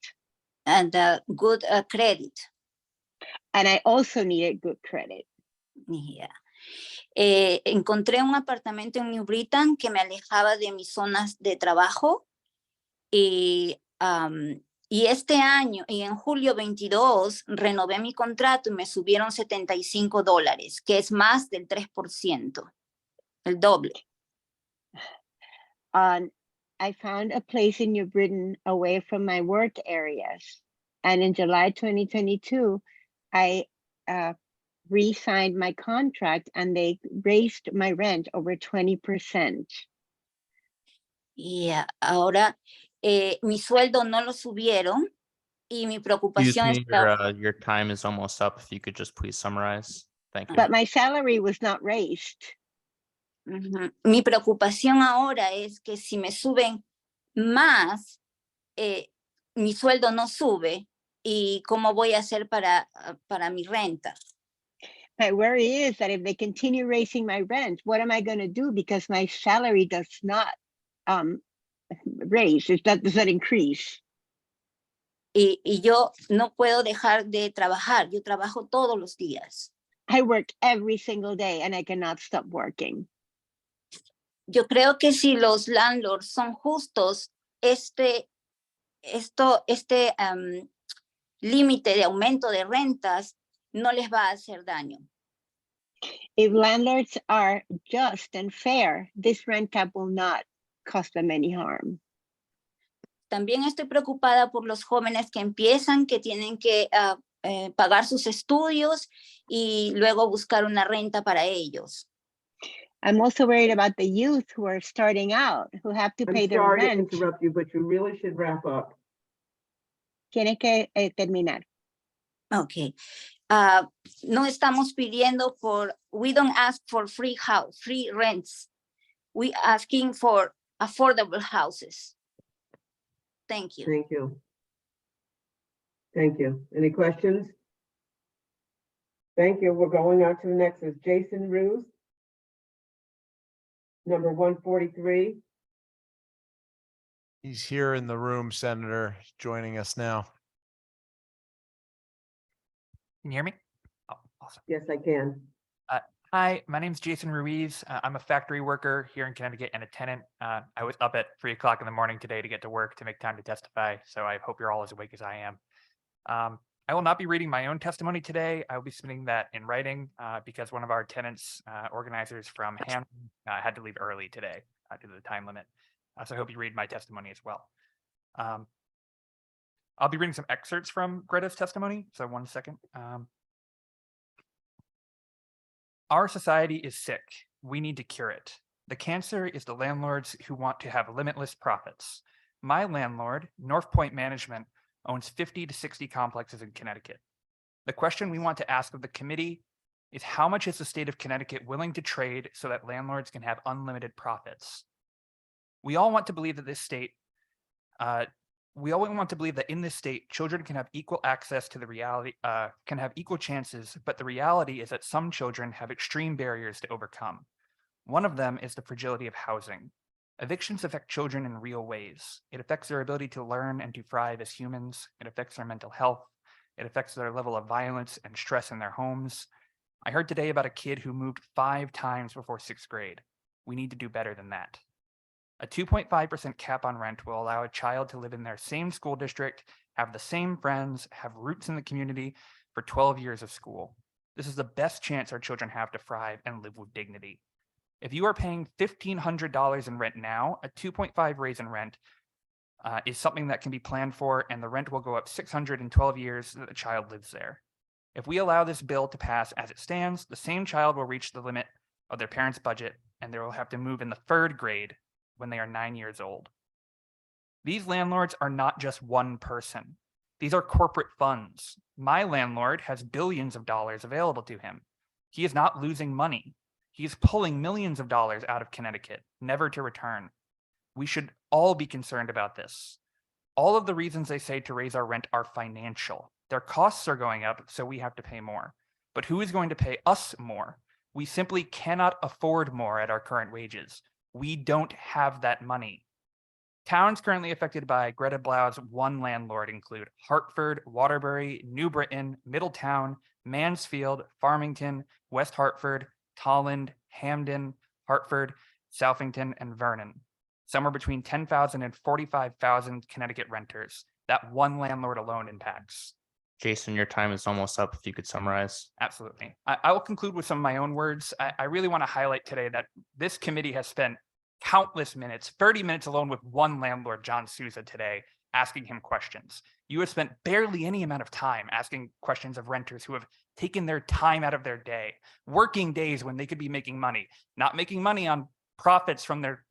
And good credit. And I also needed good credit. Yeah. Encontré un apartamento en New Britain que me alejaba de mis zonas de trabajo y este año, y en julio 22, renové mi contrato y me subieron $75, que es más del 3%, el doble. I found a place in New Britain away from my work areas. And in July 2022, I re-signed my contract and they raised my rent over 20%. Y ahora mi sueldo no lo subieron y mi preocupación es your time is almost up. If you could just please summarize. Thank you. But my salary was not raised. Mi preocupación ahora es que si me suben más, mi sueldo no sube y cómo voy a hacer para mi renta. My worry is that if they continue raising my rent, what am I going to do? Because my salary does not raise, it does not increase. Y yo no puedo dejar de trabajar. Yo trabajo todos los días. I work every single day and I cannot stop working. Yo creo que si los landlords son justos, este límite de aumento de rentas no les va a hacer daño. If landlords are just and fair, this rent cap will not cause them any harm. También estoy preocupada por los jóvenes que empiezan, que tienen que pagar sus estudios y luego buscar una renta para ellos. I'm also worried about the youth who are starting out, who have to pay their Sorry to rent. interrupt you, but you really should wrap up. Tiene que terminar. Okay. No estamos pidiendo we don't ask for free rents. We asking for affordable houses. Thank you. Thank you. Thank you. Any questions? Thank you. We're going on to the next is Jason Roos. Number 143. He's here in the room, Senator, joining us now. Can you hear me? Oh, awesome. Yes, I can. Hi, my name is Jason Ruiz. I'm a factory worker here in Connecticut and a tenant. I was up at 3 o'clock in the morning today to get to work to make time to testify. So I hope you're all as awake as I am. I will not be reading my own testimony today. I will be submitting that in writing because one of our tenants organizers from Hampton had to leave early today due to the time limit. So I hope you read my testimony as well. I'll be reading some excerpts from Greta's testimony. So 1 second. Our society is sick. We need to cure it. The cancer is the landlords who want to have limitless profits. My landlord, North Point Management, owns 50 to 60 complexes in Connecticut. The question we want to ask of the committee is how much is the state of Connecticut willing to trade so that landlords can have unlimited profits? We all want to believe that in this state, children can have equal access to the reality, can have equal chances, but the reality is that some children have extreme barriers to overcome. One of them is the fragility of housing. Evictions affect children in real ways. It affects their ability to learn and to thrive as humans. It affects their mental health. It affects their level of violence and stress in their homes. I heard today about a kid who moved 5 times before 6th grade. We need to do better than that. A 2.5% cap on rent will allow a child to live in their same school district, have the same friends, have roots in the community for 12 years of school. This is the best chance our children have to thrive and live with dignity. If you are paying $1,500 in rent now, a 2.5 raise in rent is something that can be planned for, and the rent will go up 612 years that the child lives there. If we allow this bill to pass as it stands, the same child will reach the limit of their parents' budget, and they will have to move in the 3rd grade when they are 9 years old. These landlords are not just one person. These are corporate funds. My landlord has billions of dollars available to him. He is not losing money. He is pulling millions of dollars out of Connecticut, never to return. We should all be concerned about this. All of the reasons they say to raise our rent are financial. Their costs are going up, so we have to pay more. But who is going to pay us more? We simply cannot afford more at our current wages. We don't have that money. Towns currently affected by Greta Blau's one landlord include Hartford, Waterbury, New Britain, Middletown, Mansfield, Farmington, West Hartford, Tolland, Hamden, Hartford, Southington, and Vernon. Somewhere between 10,000 and 45,000 Connecticut renters. That one landlord alone impacts. Jason, your time is almost up. If you could summarize. Absolutely. I will conclude with some of my own words. I really want to highlight today that this committee has spent countless minutes, 30 minutes alone with one landlord, John Souza, today, asking him questions. You have spent barely any amount of time asking questions of renters who have taken their time out of their day, working days when they could be making money, not making money on profits from their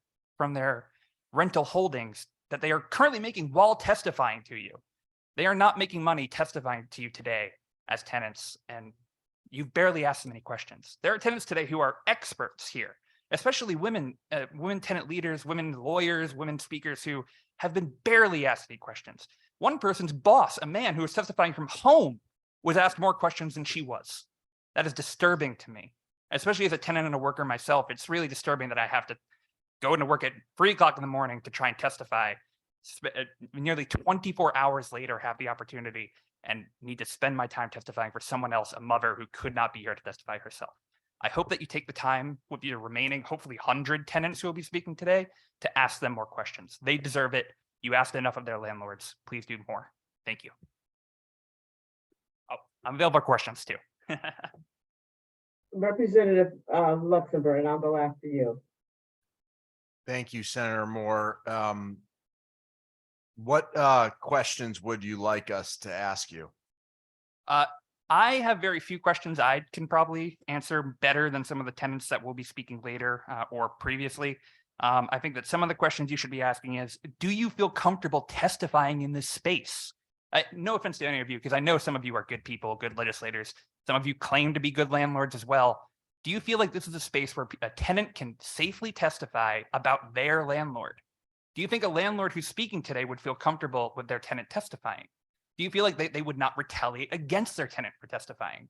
rental holdings that they are currently making while testifying to you. They are not making money testifying to you today as tenants, and you've barely asked them any questions. There are tenants today who are experts here, especially women tenant leaders, women lawyers, women speakers who have been barely asked any questions. One person's boss, a man who was testifying from home, was asked more questions than she was. That is disturbing to me, especially as a tenant and a worker myself. It's really disturbing that I have to go into work at 3 o'clock in the morning to try and testify, nearly 24 hours later have the opportunity and need to spend my time testifying for someone else, a mother who could not be here to testify herself. I hope that you take the time with your remaining, hopefully 100 tenants who will be speaking today to ask them more questions. They deserve it. You asked enough of their landlords. Please do more. Thank you. Oh, I'm available for questions too. Representative Luxembourg, and I'll go after you. Thank you, Senator Moore. What questions would you like us to ask you? I have very few questions I can probably answer better than some of the tenants that will be speaking later or previously. I think that some of the questions you should be asking is, do you feel comfortable testifying in this space? No offense to any of you, because I know some of you are good people, good legislators. Some of you claim to be good landlords as well. Do you feel like this is a space where a tenant can safely testify about their landlord? Do you think a landlord who's speaking today would feel comfortable with their tenant testifying? Do you feel like they would not retaliate against their tenant for testifying?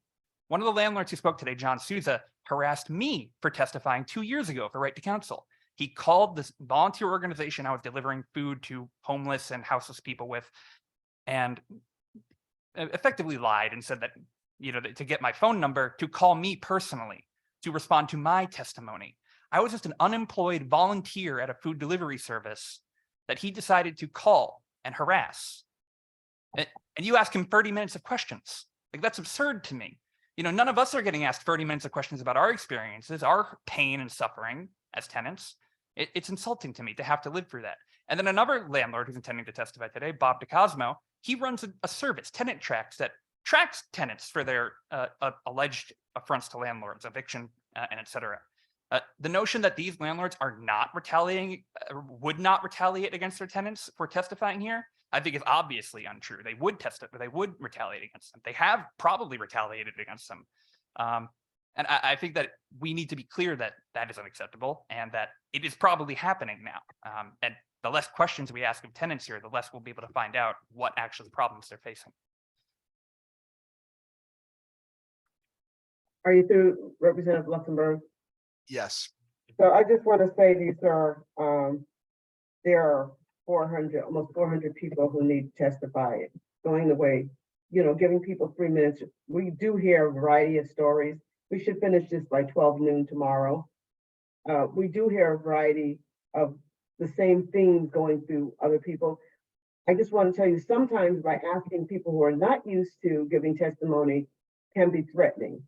One of the landlords who spoke today, John Souza, harassed me for testifying 2 years ago for Right to Counsel. He called this volunteer organization I was delivering food to homeless and houseless people with, and effectively lied and said that, to get my phone number, to call me personally, to respond to my testimony. I was just an unemployed volunteer at a food delivery service that he decided to call and harass. And you ask him 30 minutes of questions. Like, that's absurd to me. None of us are getting asked 30 minutes of questions about our experiences, our pain and suffering as tenants. It's insulting to me to have to live through that. And then another landlord who's intending to testify today, Bob DeCosmo, he runs a service, Tenant Tracks, that tracks tenants for their alleged affronts to landlords, eviction, and et cetera. The notion that these landlords are not retaliating, would not retaliate against their tenants for testifying here, I think is obviously untrue. They would they would retaliate against them. They have probably retaliated against them. And I think that we need to be clear that that is unacceptable and that it is probably happening now. And the less questions we ask of tenants here, the less we'll be able to find out what actual problems they're facing. Are you through, Representative Luxembourg? Yes. So I just want to say to you, sir, there are almost 400 people who need to testify, going the way, giving people 3 minutes. We do hear a variety of stories. We should finish this by 12 noon tomorrow. We do hear a variety of the same things going through other people. I just want to tell you, sometimes by asking people who are not used to giving testimony can be threatening.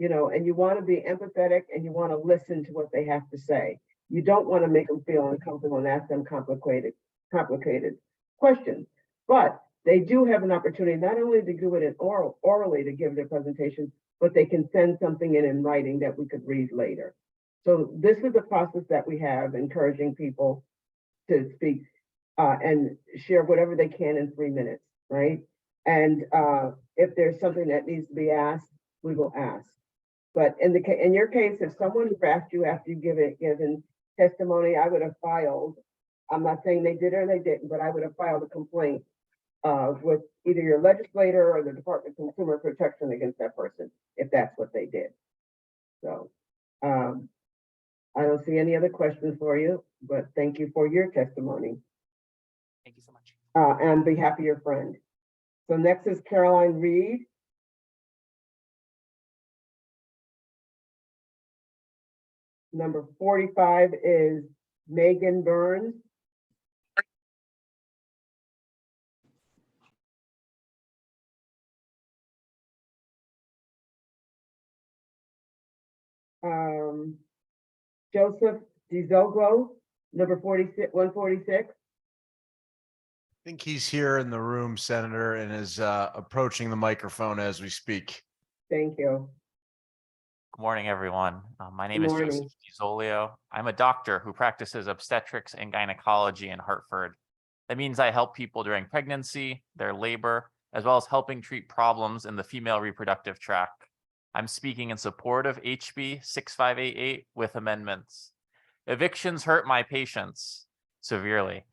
And you want to be empathetic and you want to listen to what they have to say. You don't want to make them feel uncomfortable and ask them complicated questions. But they do have an opportunity not only to do it orally to give their presentation, but they can send something in writing that we could read later. So this is the process that we have, encouraging people to speak and share whatever they can in 3 minutes, right? And if there's something that needs to be asked, we will ask. But in your case, if someone asked you after you've given testimony, I would have filed. I'm not saying they did or they didn't, but I would have filed a complaint with either your legislator or the Department of Consumer Protection against that person, if that's what they did. So I don't see any other questions for you, but thank you for your testimony. Thank you so much. And on behalf of your friend. So next is Caroline Reed. Number 45 is Megan Burns. Joseph DiZoglo, number 46, 146. I think he's here in the room, Senator, and is approaching the microphone as we speak. Thank you. Good morning, everyone. My name Good is morning. Joseph DiZolio. I'm a doctor who practices obstetrics and gynecology in Hartford. That means I help people during pregnancy, their labor, as well as helping treat problems in the female reproductive tract. I'm speaking in support of HB 6588 with amendments. Evictions hurt my patients severely.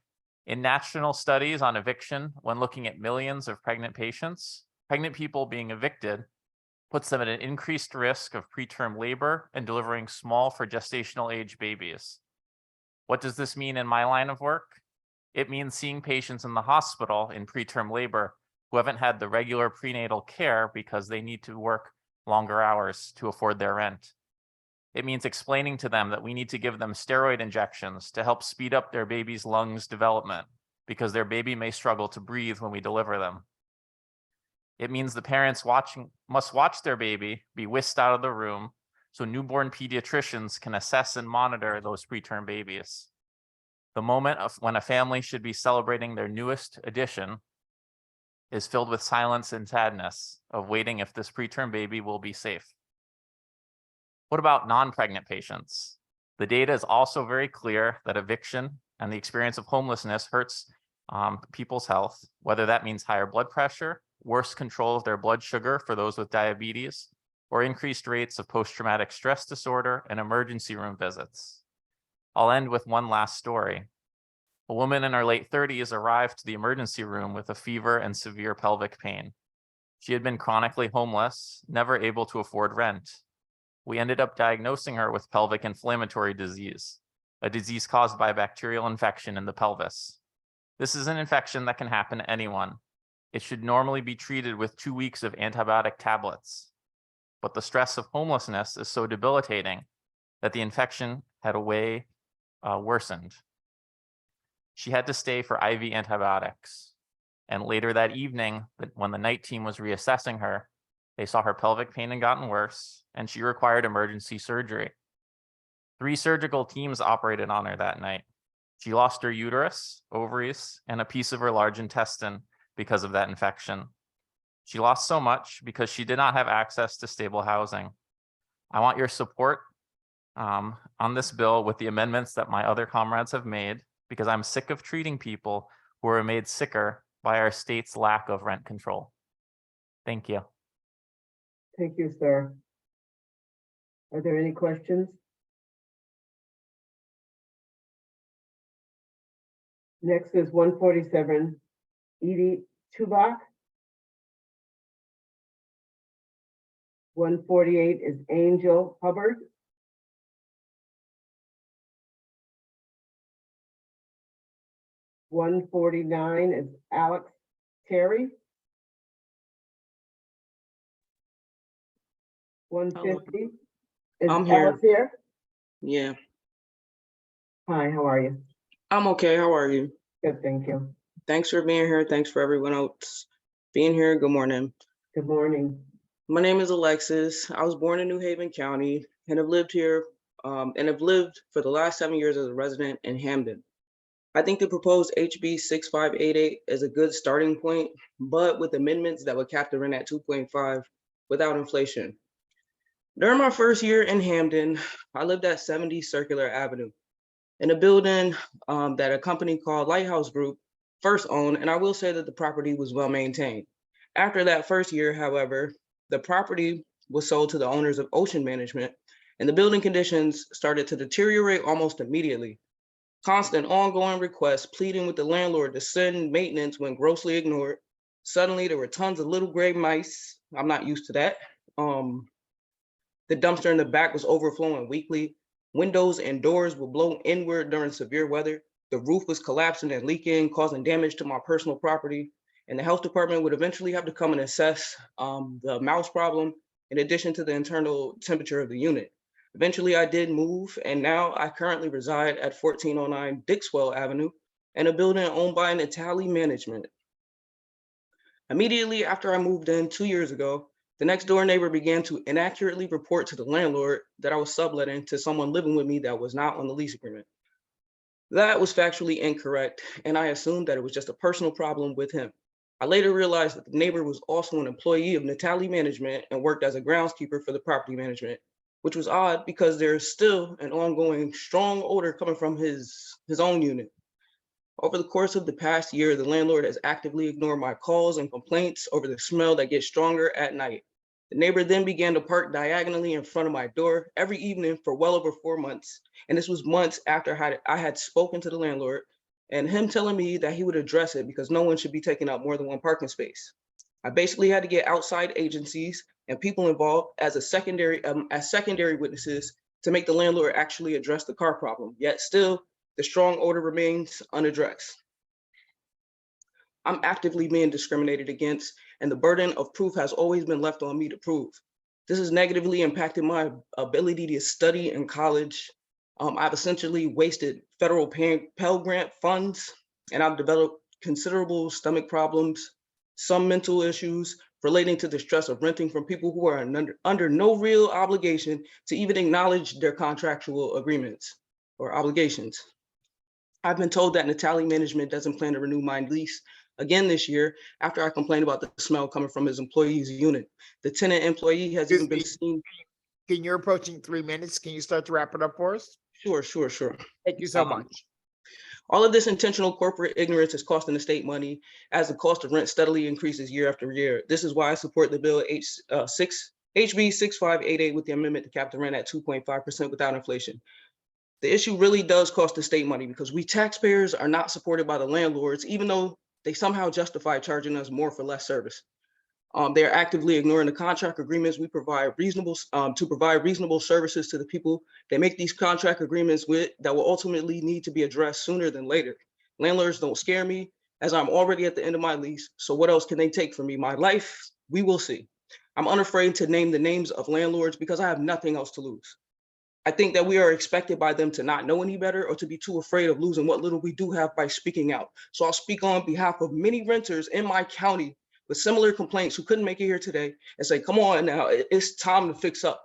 In national studies on eviction, when looking at millions of pregnant patients, pregnant people being evicted puts them at an increased risk of preterm labor and delivering small for gestational age babies. What does this mean in my line of work? It means seeing patients in the hospital in preterm labor who haven't had the regular prenatal care because they need to work longer hours to afford their rent. It means explaining to them that we need to give them steroid injections to help speed up their baby's lungs development because their baby may struggle to breathe when we deliver them. It means the parents must watch their baby be whisked out of the room so newborn pediatricians can assess and monitor those preterm babies. The moment when a family should be celebrating their newest addition is filled with silence and sadness of waiting if this preterm baby will be safe. What about non-pregnant patients? The data is also very clear that eviction and the experience of homelessness hurts people's health, whether that means higher blood pressure, worse control of their blood sugar for those with diabetes, or increased rates of post-traumatic stress disorder and emergency room visits. I'll end with one last story. A woman in her late 30s arrived to the emergency room with a fever and severe pelvic pain. She had been chronically homeless, never able to afford rent. We ended up diagnosing her with pelvic inflammatory disease, a disease caused by a bacterial infection in the pelvis. This is an infection that can happen to anyone. It should normally be treated with 2 weeks of antibiotic tablets. But the stress of homelessness is so debilitating that the infection had worsened. She had to stay for IV antibiotics. And later that evening, when the night team was reassessing her, they saw her pelvic pain had gotten worse, and she required emergency surgery. 3 surgical teams operated on her that night. She lost her uterus, ovaries, and a piece of her large intestine because of that infection. She lost so much because she did not have access to stable housing. I want your support on this bill with the amendments that my other comrades have made, because I'm sick of treating people who are made sicker by our state's lack of rent control. Thank you. Thank you, sir. Are there any questions? Next is 147, Edie Chubak. 148 is Angel Hubbard. 149 is Alex Terry. 150 is I'm here. Alex here. Yeah, Hi, how are you? I'm okay. How are you? Good, thank you. Thanks for being here. Thanks for everyone else being here. Good morning. Good morning. My name is Alexis. I was born in New Haven County and have lived here and have lived for the last 7 years as a resident in Hamden. I think the proposed HB 6588 is a good starting point, but with amendments that would cap the rent at 2.5 without inflation. During my first year in Hamden, I lived at 70 Circular Avenue in a building that a company called Lighthouse Group first owned, and I will say that the property was well maintained. After that first year, however, the property was sold to the owners of Ocean Management, and the building conditions started to deteriorate almost immediately. Constant ongoing requests pleading with the landlord to send maintenance when grossly ignored. Suddenly, there were tons of little gray mice. I'm not used to that. The dumpster in the back was overflowing weekly. Windows and doors would blow inward during severe weather. The roof was collapsing and leaking, causing damage to my personal property. And the health department would eventually have to come and assess the mouse problem in addition to the internal temperature of the unit. Eventually I did move, and now I currently reside at 1409 Dixwell Avenue in a building owned by Natali Management. Immediately after I moved in 2 years ago, the next door neighbor began to inaccurately report to the landlord that I was subletting to someone living with me that was not on the lease agreement. That was factually incorrect, and I assumed that it was just a personal problem with him. I later realized that the neighbor was also an employee of Natali Management and worked as a groundskeeper for the property management, which was odd because there's still an ongoing strong odor coming from his own unit. Over the course of the past year, the landlord has actively ignored my calls and complaints over the smell that gets stronger at night. The neighbor then began to park diagonally in front of my door every evening for well over 4 months. And this was months after I had spoken to the landlord and him telling me that he would address it because no one should be taking up more than one parking space. I basically had to get outside agencies and people involved as secondary witnesses to make the landlord actually address the car problem. Yet still, the strong odor remains unaddressed. I'm actively being discriminated against, and the burden of proof has always been left on me to prove. This has negatively impacted my ability to study in college. I've essentially wasted federal Pell Grant funds, and I've developed considerable stomach problems, some mental issues relating to the stress of renting from people who are under no real obligation to even acknowledge their contractual agreements or obligations. I've been told that Natali Management doesn't plan to renew my lease again this year after I complained about the smell coming from his employee's unit. The tenant employee has even been seen. Can you're approaching 3 minutes? Can you start to wrap it up for us? Sure. Thank you so much. All of this intentional corporate ignorance is costing the state money as the cost of rent steadily increases year after year. This is why I support the bill HB 6588 with the amendment to cap the rent at 2.5% without inflation. The issue really does cost the state money because we taxpayers are not supported by the landlords, even though they somehow justify charging us more for less service. They're actively ignoring the contract agreements we provide to provide reasonable services to the people they make these contract agreements with that will ultimately need to be addressed sooner than later. Landlords don't scare me as I'm already at the end of my lease. So what else can they take from me? My life, we will see. I'm unafraid to name the names of landlords because I have nothing else to lose. I think that we are expected by them to not know any better or to be too afraid of losing what little we do have by speaking out. So I'll speak on behalf of many renters in my county with similar complaints who couldn't make it here today and say, come on now, it's time to fix up.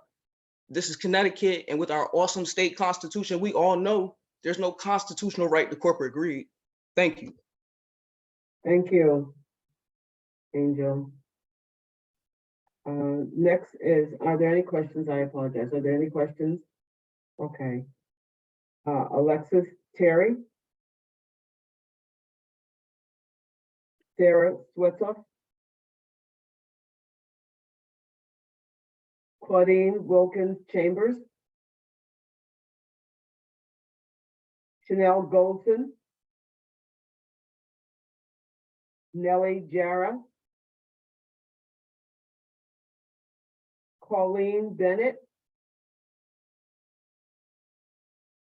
This is Connecticut, and with our awesome state constitution, we all know there's no constitutional right to corporate greed. Thank you. Thank you, Angel. Next is, are there any questions? I apologize. Are there any questions? Okay. Alexis Terry. Sarah Switzer. Claudine Wilkins Chambers. Chanel Goldson. Nellie Jara. Colleen Bennett.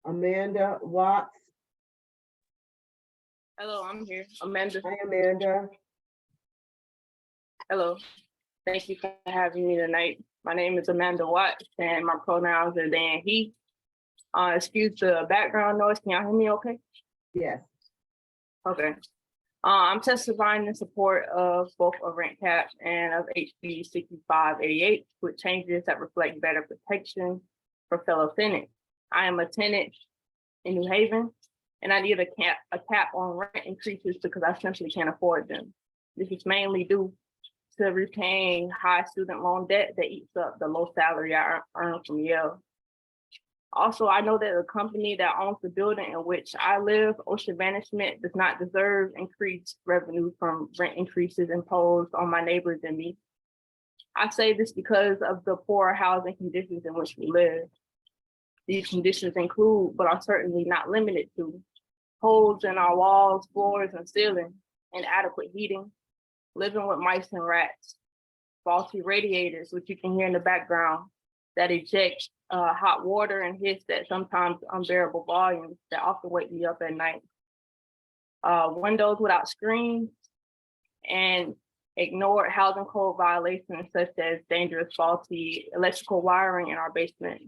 Amanda Watts. Hello, I'm here. Amanda. Hi, Amanda. Hello. Thank you for having me tonight. My name is Amanda Watts and my pronouns are they and he. Excuse the background noise. Can y'all hear me okay? Yes. Okay. I'm testifying in support of both a rent cap and of HB 6588 with changes that reflect better protection for fellow tenants. I am a tenant in New Haven and I need a cap on rent increases because I simply can't afford them. This is mainly due to repaying high student loan debt that eats up the low salary I earn from Yale. Also, I know that the company that owns the building in which I live, Ocean Management, does not deserve increased revenue from rent increases imposed on my neighbors and me. I say this because of the poor housing conditions in which we live. These conditions include, but are certainly not limited to, holes in our walls, floors, and ceiling, inadequate heating, living with mice and rats, faulty radiators, which you can hear in the background, that eject hot water and hits at sometimes unbearable volumes that often wake me up at night. Windows without screens, and ignored housing code violations such as dangerous faulty electrical wiring in our basement.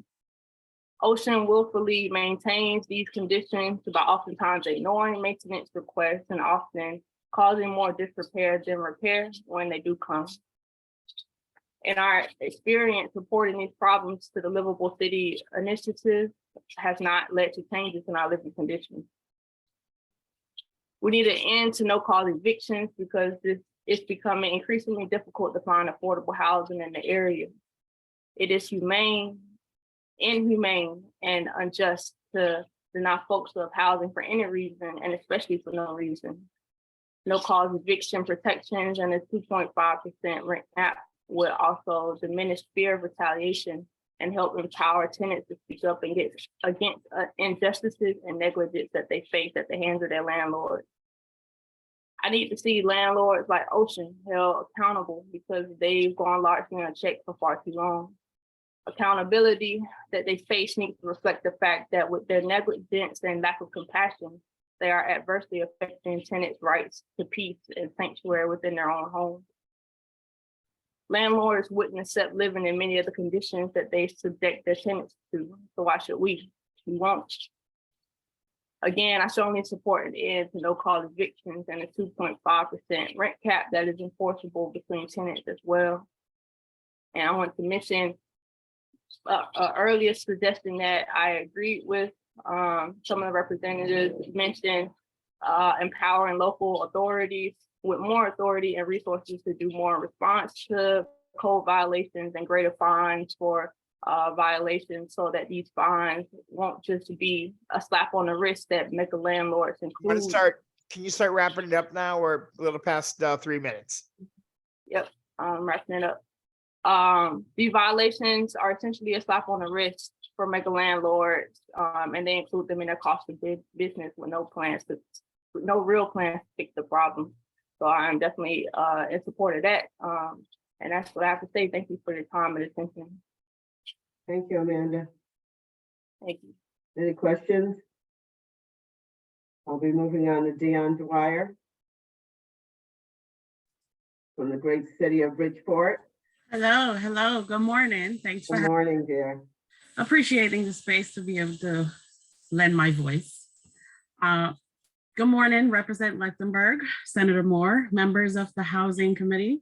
Ocean willfully maintains these conditions by oftentimes ignoring maintenance requests and often causing more disrepair than repair when they do come. In our experience, reporting these problems to the Livable City Initiative has not led to changes in our living conditions. We need an end to no-cause evictions because it's becoming increasingly difficult to find affordable housing in the area. It is inhumane, and unjust to deny folks of housing for any reason, and especially for no reason. No-cause eviction protections and a 2.5% rent cap would also diminish fear of retaliation and help empower tenants to speak up and get against injustices and negligence that they face at the hands of their landlords. I need to see landlords like Ocean held accountable because they've gone largely unchecked for far too long. Accountability that they face needs to reflect the fact that with their negligence and lack of compassion, they are adversely affecting tenants' rights to peace and sanctuary within their own homes. Landlords wouldn't accept living in many of the conditions that they subject their tenants to, so why should we? We won't. Again, I strongly support an end to no-cause evictions and a 2.5% rent cap that is enforceable between tenants as well. And I want to mention earlier suggestion that I agreed with. Some of the representatives mentioned empowering local authorities with more authority and resources to do more in response to code violations and greater fines for violations, so that these fines won't just be a slap on the wrist that mega landlords include. Can you start wrapping it up now? We're a little past 3 minutes. Yep, wrapping it up. These violations are essentially a slap on the wrist for mega landlords, and they include them in their cost of business with no real plans to fix the problem. So I'm definitely in support of that. And that's what I have to say. Thank you for your time and attention. Thank you, Amanda. Thank you. Any questions? I'll be moving on to Dion Dwyer from the great city of Bridgeport. Hello, good morning. Thanks for Good morning, dear. appreciating the space to be able to lend my voice. Good morning, Representative Lechtenberg, Senator Moore, members of the Housing Committee.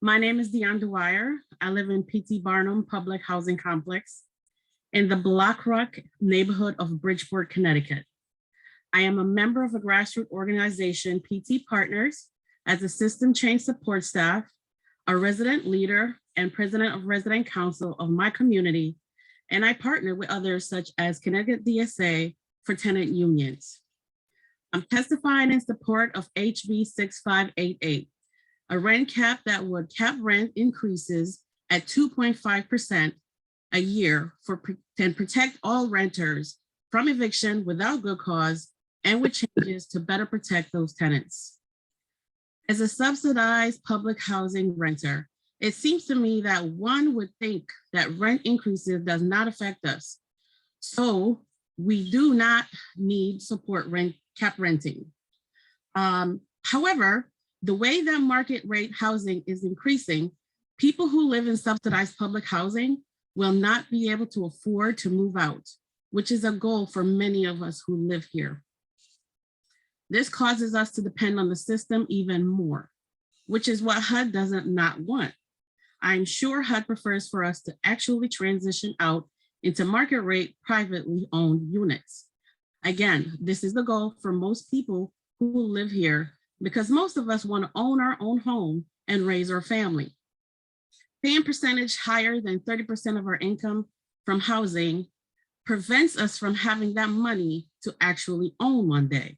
My name is Dion Dwyer. I live in P.T. Barnum Public Housing Complex in the Blackrock neighborhood of Bridgeport, Connecticut. I am a member of a grassroots organization, PT Partners, as a system change support staff, a resident leader, and president of resident council of my community, and I partner with others such as Connecticut DSA for tenant unions. I'm testifying in support of HB 6588, a rent cap that would cap rent increases at 2.5% a year and protect all renters from eviction without good cause and with changes to better protect those tenants. As a subsidized public housing renter, it seems to me that one would think that rent increases does not affect us. So we do not need support cap renting. However, the way that market rate housing is increasing, people who live in subsidized public housing will not be able to afford to move out, which is a goal for many of us who live here. This causes us to depend on the system even more, which is what HUD doesn't not want. I'm sure HUD prefers for us to actually transition out into market rate privately owned units. Again, this is the goal for most people who live here because most of us want to own our own home and raise our family. Paying percentage higher than 30% of our income from housing prevents us from having that money to actually own one day.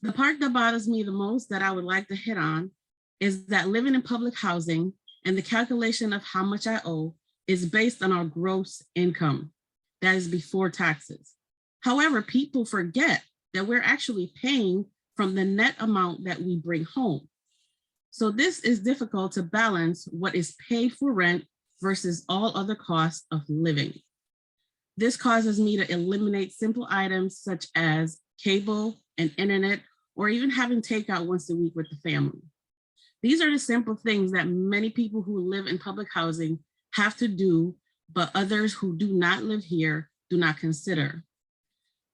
The part that bothers me the most that I would like to hit on is that living in public housing and the calculation of how much I owe is based on our gross income. That is before taxes. However, people forget that we're actually paying from the net amount that we bring home. So this is difficult to balance what is paid for rent versus all other costs of living. This causes me to eliminate simple items such as cable and internet, or even having takeout once a week with the family. These are the simple things that many people who live in public housing have to do, but others who do not live here do not consider.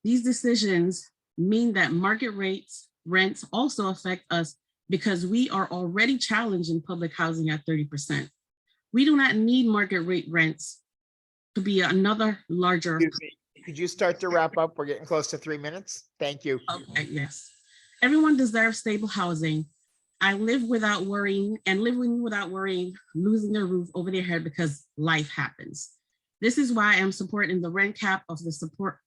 These decisions mean that market rates, rents also affect us because we are already challenged in public housing at 30%. We do not need market rate rents to be another larger. Excuse me, could you start to wrap up? We're getting close to 3 minutes. Thank you. Okay, yes. Everyone deserves stable housing. I live without worrying, and living without worrying, losing their roof over their head because life happens. This is why I'm supporting the rent cap in support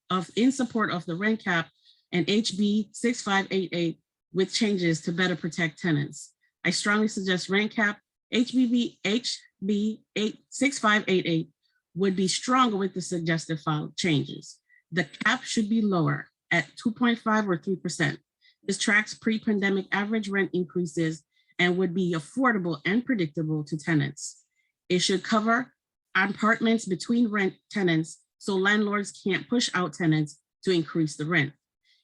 of the rent cap and HB 6588 with changes to better protect tenants. I strongly suggest rent cap. HB 6588 would be stronger with the suggested file changes. The cap should be lower at 2.5 or 3%. This tracks pre-pandemic average rent increases and would be affordable and predictable to tenants. It should cover apartments between rent tenants so landlords can't push out tenants to increase the rent.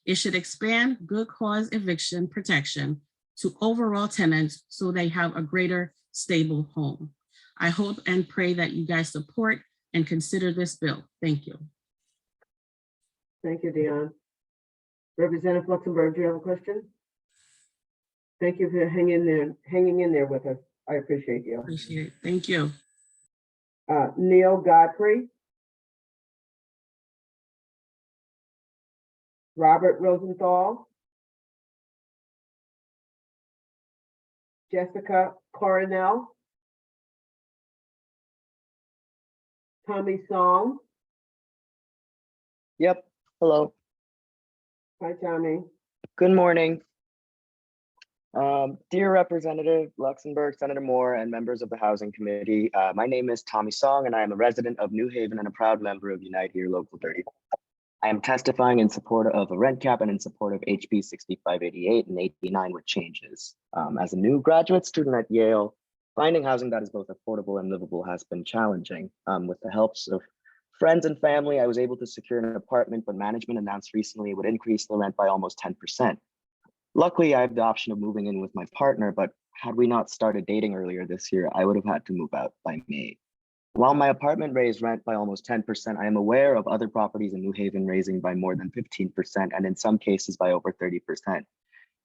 It should expand good cause eviction protection to overall tenants so they have a greater stable home. I hope and pray that you guys support and consider this bill. Thank you. Thank you, Dion. Representative Luxembourg, do you have a question? Thank you for hanging in there with us. I appreciate you. Appreciate it. Thank you. Neil Godfrey. Robert Rosenthal. Jessica Coronel. Tommy Song. Yep, hello. Hi, Tommy. Good morning. Dear Representative Luxembourg, Senator Moore, and members of the Housing Committee, my name is Tommy Song, and I am a resident of New Haven and a proud member of Unite Here Local 30. I am testifying in support of a rent cap and in support of HB 6588 and 89 with changes. As a new graduate student at Yale, finding housing that is both affordable and livable has been challenging. With the helps of friends and family, I was able to secure an apartment, but management announced recently it would increase the rent by almost 10%. Luckily, I have the option of moving in with my partner, but had we not started dating earlier this year, I would have had to move out by May. While my apartment raised rent by almost 10%, I am aware of other properties in New Haven raising by more than 15%, and in some cases by over 30%.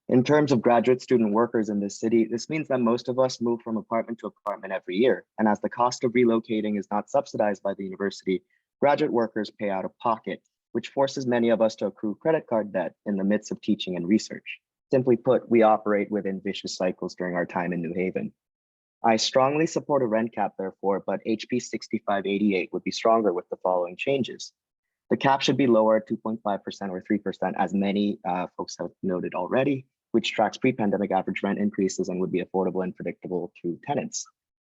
In terms of graduate student workers in this city, this means that most of us move from apartment to apartment every year. And as the cost of relocating is not subsidized by the university, graduate workers pay out of pocket, which forces many of us to accrue credit card debt in the midst of teaching and research. Simply put, we operate within vicious cycles during our time in New Haven. I strongly support a rent cap, therefore, but HB 6588 would be stronger with the following changes. The cap should be lower at 2.5% or 3%, as many folks have noted already, which tracks pre-pandemic average rent increases and would be affordable and predictable to tenants.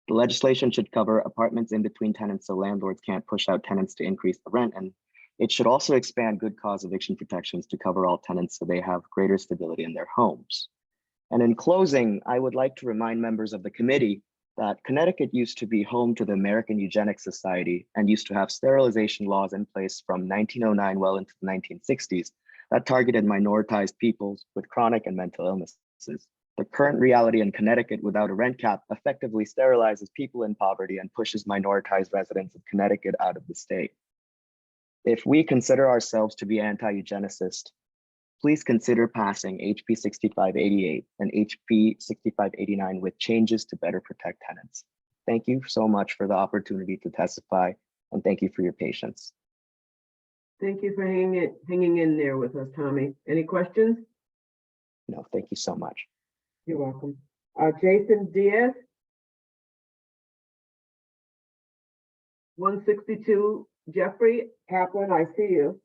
The legislation should cover apartments in between tenants so landlords can't push out tenants to increase the rent, and it should also expand good cause eviction protections to cover all tenants so they have greater stability in their homes. And in closing, I would like to remind members of the committee that Connecticut used to be home to the American Eugenics Society and used to have sterilization laws in place from 1909 well into the 1960s that targeted minoritized peoples with chronic and mental illnesses. The current reality in Connecticut without a rent cap effectively sterilizes people in poverty and pushes minoritized residents of Connecticut out of the state. If we consider ourselves to be anti-eugenicist, please consider passing HB 6588 and HB 6589 with changes to better protect tenants. Thank you so much for the opportunity to testify, and thank you for your patience. Thank you for hanging in there with us, Tommy. Any questions? No, thank you so much. You're welcome. Jason Diaz. 162 Jeffrey Kaplan, I see you.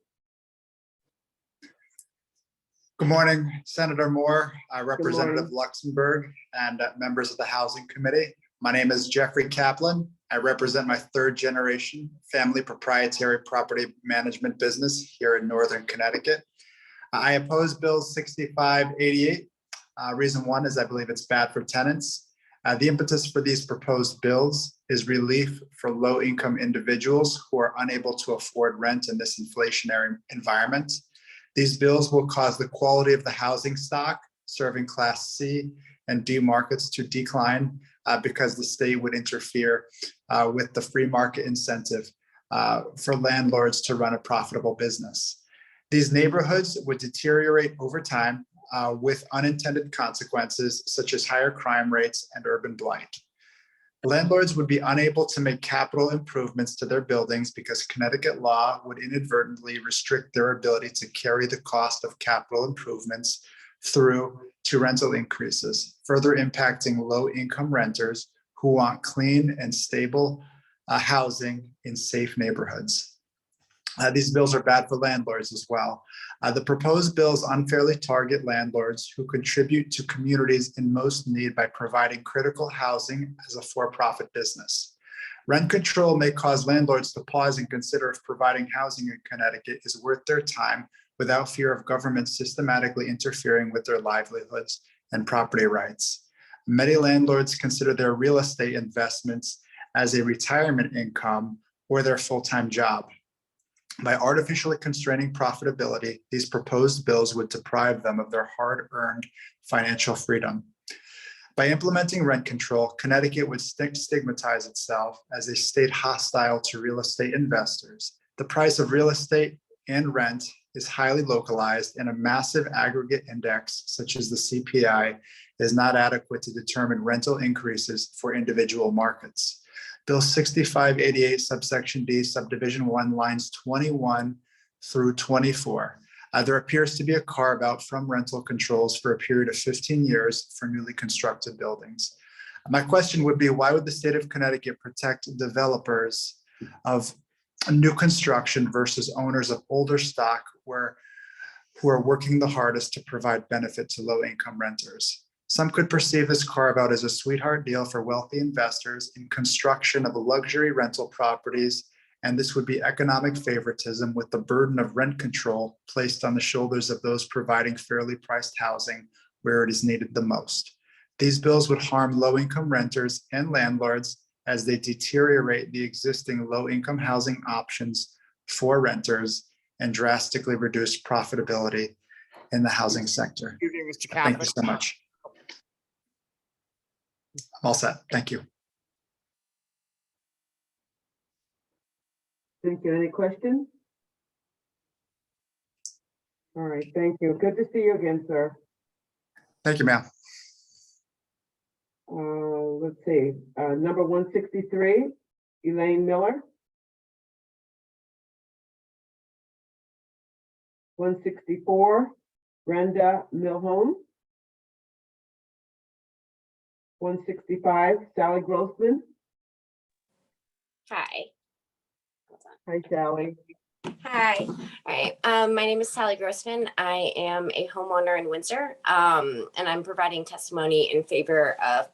Good morning, Senator Moore, morning. Representative Luxembourg, and members of the Housing Committee. My name is Jeffrey Kaplan. I represent my third generation family proprietary property management business here in Northern Connecticut. I oppose Bill 6588. Reason one is I believe it's bad for tenants. The impetus for these proposed bills is relief for low-income individuals who are unable to afford rent in this inflationary environment. These bills will cause the quality of the housing stock serving Class C and D markets to decline because the state would interfere with the free market incentive for landlords to run a profitable business. These neighborhoods would deteriorate over time with unintended consequences such as higher crime rates and urban blight. Landlords would be unable to make capital improvements to their buildings because Connecticut law would inadvertently restrict their ability to carry the cost of capital improvements through to rental increases, further impacting low-income renters who want clean and stable housing in safe neighborhoods. These bills are bad for landlords as well. The proposed bills unfairly target landlords who contribute to communities in most need by providing critical housing as a for-profit business. Rent control may cause landlords to pause and consider if providing housing in Connecticut is worth their time without fear of government systematically interfering with their livelihoods and property rights. Many landlords consider their real estate investments as a retirement income or their full-time job. By artificially constraining profitability, these proposed bills would deprive them of their hard-earned financial freedom. By implementing rent control, Connecticut would stigmatize itself as a state hostile to real estate investors. The price of real estate and rent is highly localized, and a massive aggregate index such as the CPI is not adequate to determine rental increases for individual markets. Bill 6588 subsection D subdivision 1 lines 21 through 24. There appears to be a carve out from rental controls for a period of 15 years for newly constructed buildings. My question would be, why would the state of Connecticut protect developers of new construction versus owners of older stock who are working the hardest to provide benefit to low income renters? Some could perceive this carve out as a sweetheart deal for wealthy investors in construction of luxury rental properties, and this would be economic favoritism with the burden of rent control placed on the shoulders of those providing fairly priced housing where it is needed the most. These bills would harm low-income renters and landlords as they deteriorate the existing low-income housing options for renters and drastically reduce profitability in the housing sector. Thank you so much. I'm all set. Thank you. Thank you. Any questions? All right, thank you. Good to see you again, sir. Thank you, ma'am. Let's see, number 163, Elaine Miller. 164, Brenda Milholm. 165, Sally Grossman. Hi. Hi, Sally. Hi. All right. My name is Sally Grossman. I am a homeowner in Windsor, and I'm providing testimony in favor of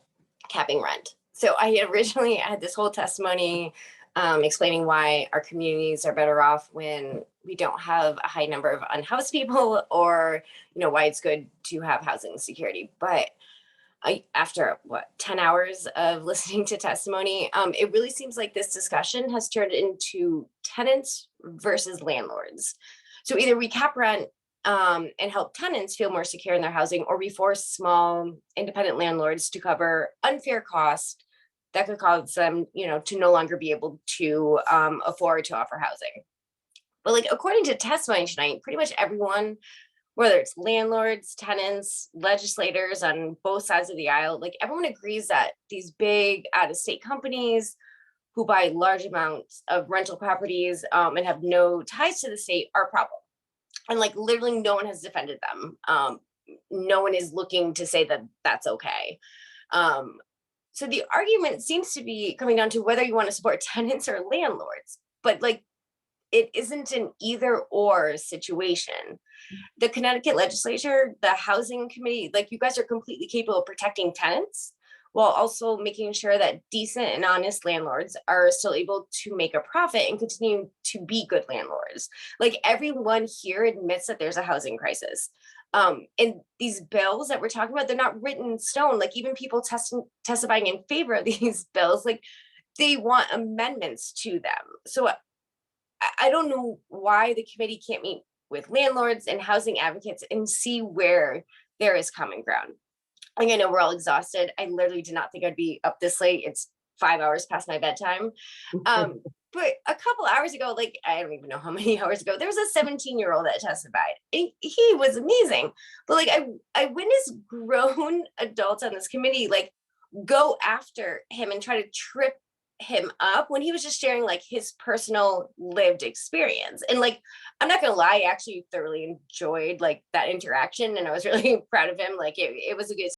capping rent. So I originally had this whole testimony explaining why our communities are better off when we don't have a high number of unhoused people, or why it's good to have housing security. But after 10 hours of listening to testimony, it really seems like this discussion has turned into tenants versus landlords. So either we cap rent and help tenants feel more secure in their housing, or we force small independent landlords to cover unfair costs that could cause them, to no longer be able to afford to offer housing. But according to testimony tonight, pretty much everyone, whether it's landlords, tenants, legislators on both sides of the aisle, everyone agrees that these big out-of-state companies who buy large amounts of rental properties and have no ties to the state are a problem. And literally no one has defended them. No one is looking to say that that's okay. So the argument seems to be coming down to whether you want to support tenants or landlords, but like it isn't an either or situation. The Connecticut legislature, the housing committee, like you guys are completely capable of protecting tenants while also making sure that decent and honest landlords are still able to make a profit and continue to be good landlords. Like everyone here admits that there's a housing crisis. And these bills that we're talking about, they're not written in stone. Like even people testifying in favor of these bills, like they want amendments to them. So I don't know why the committee can't meet with landlords and housing advocates and see where there is common ground. Like I know we're all exhausted. I literally did not think I'd be up this late. It's 5 hours past my bedtime. But a couple hours ago, like I don't even know how many hours ago, there was a 17-year-old that testified. He was amazing. But like I witnessed grown adults on this committee like go after him and try to trip him up when he was just sharing like his personal lived experience. And like I'm not gonna lie, I actually thoroughly enjoyed like that interaction and I was really proud of him. Like it was a good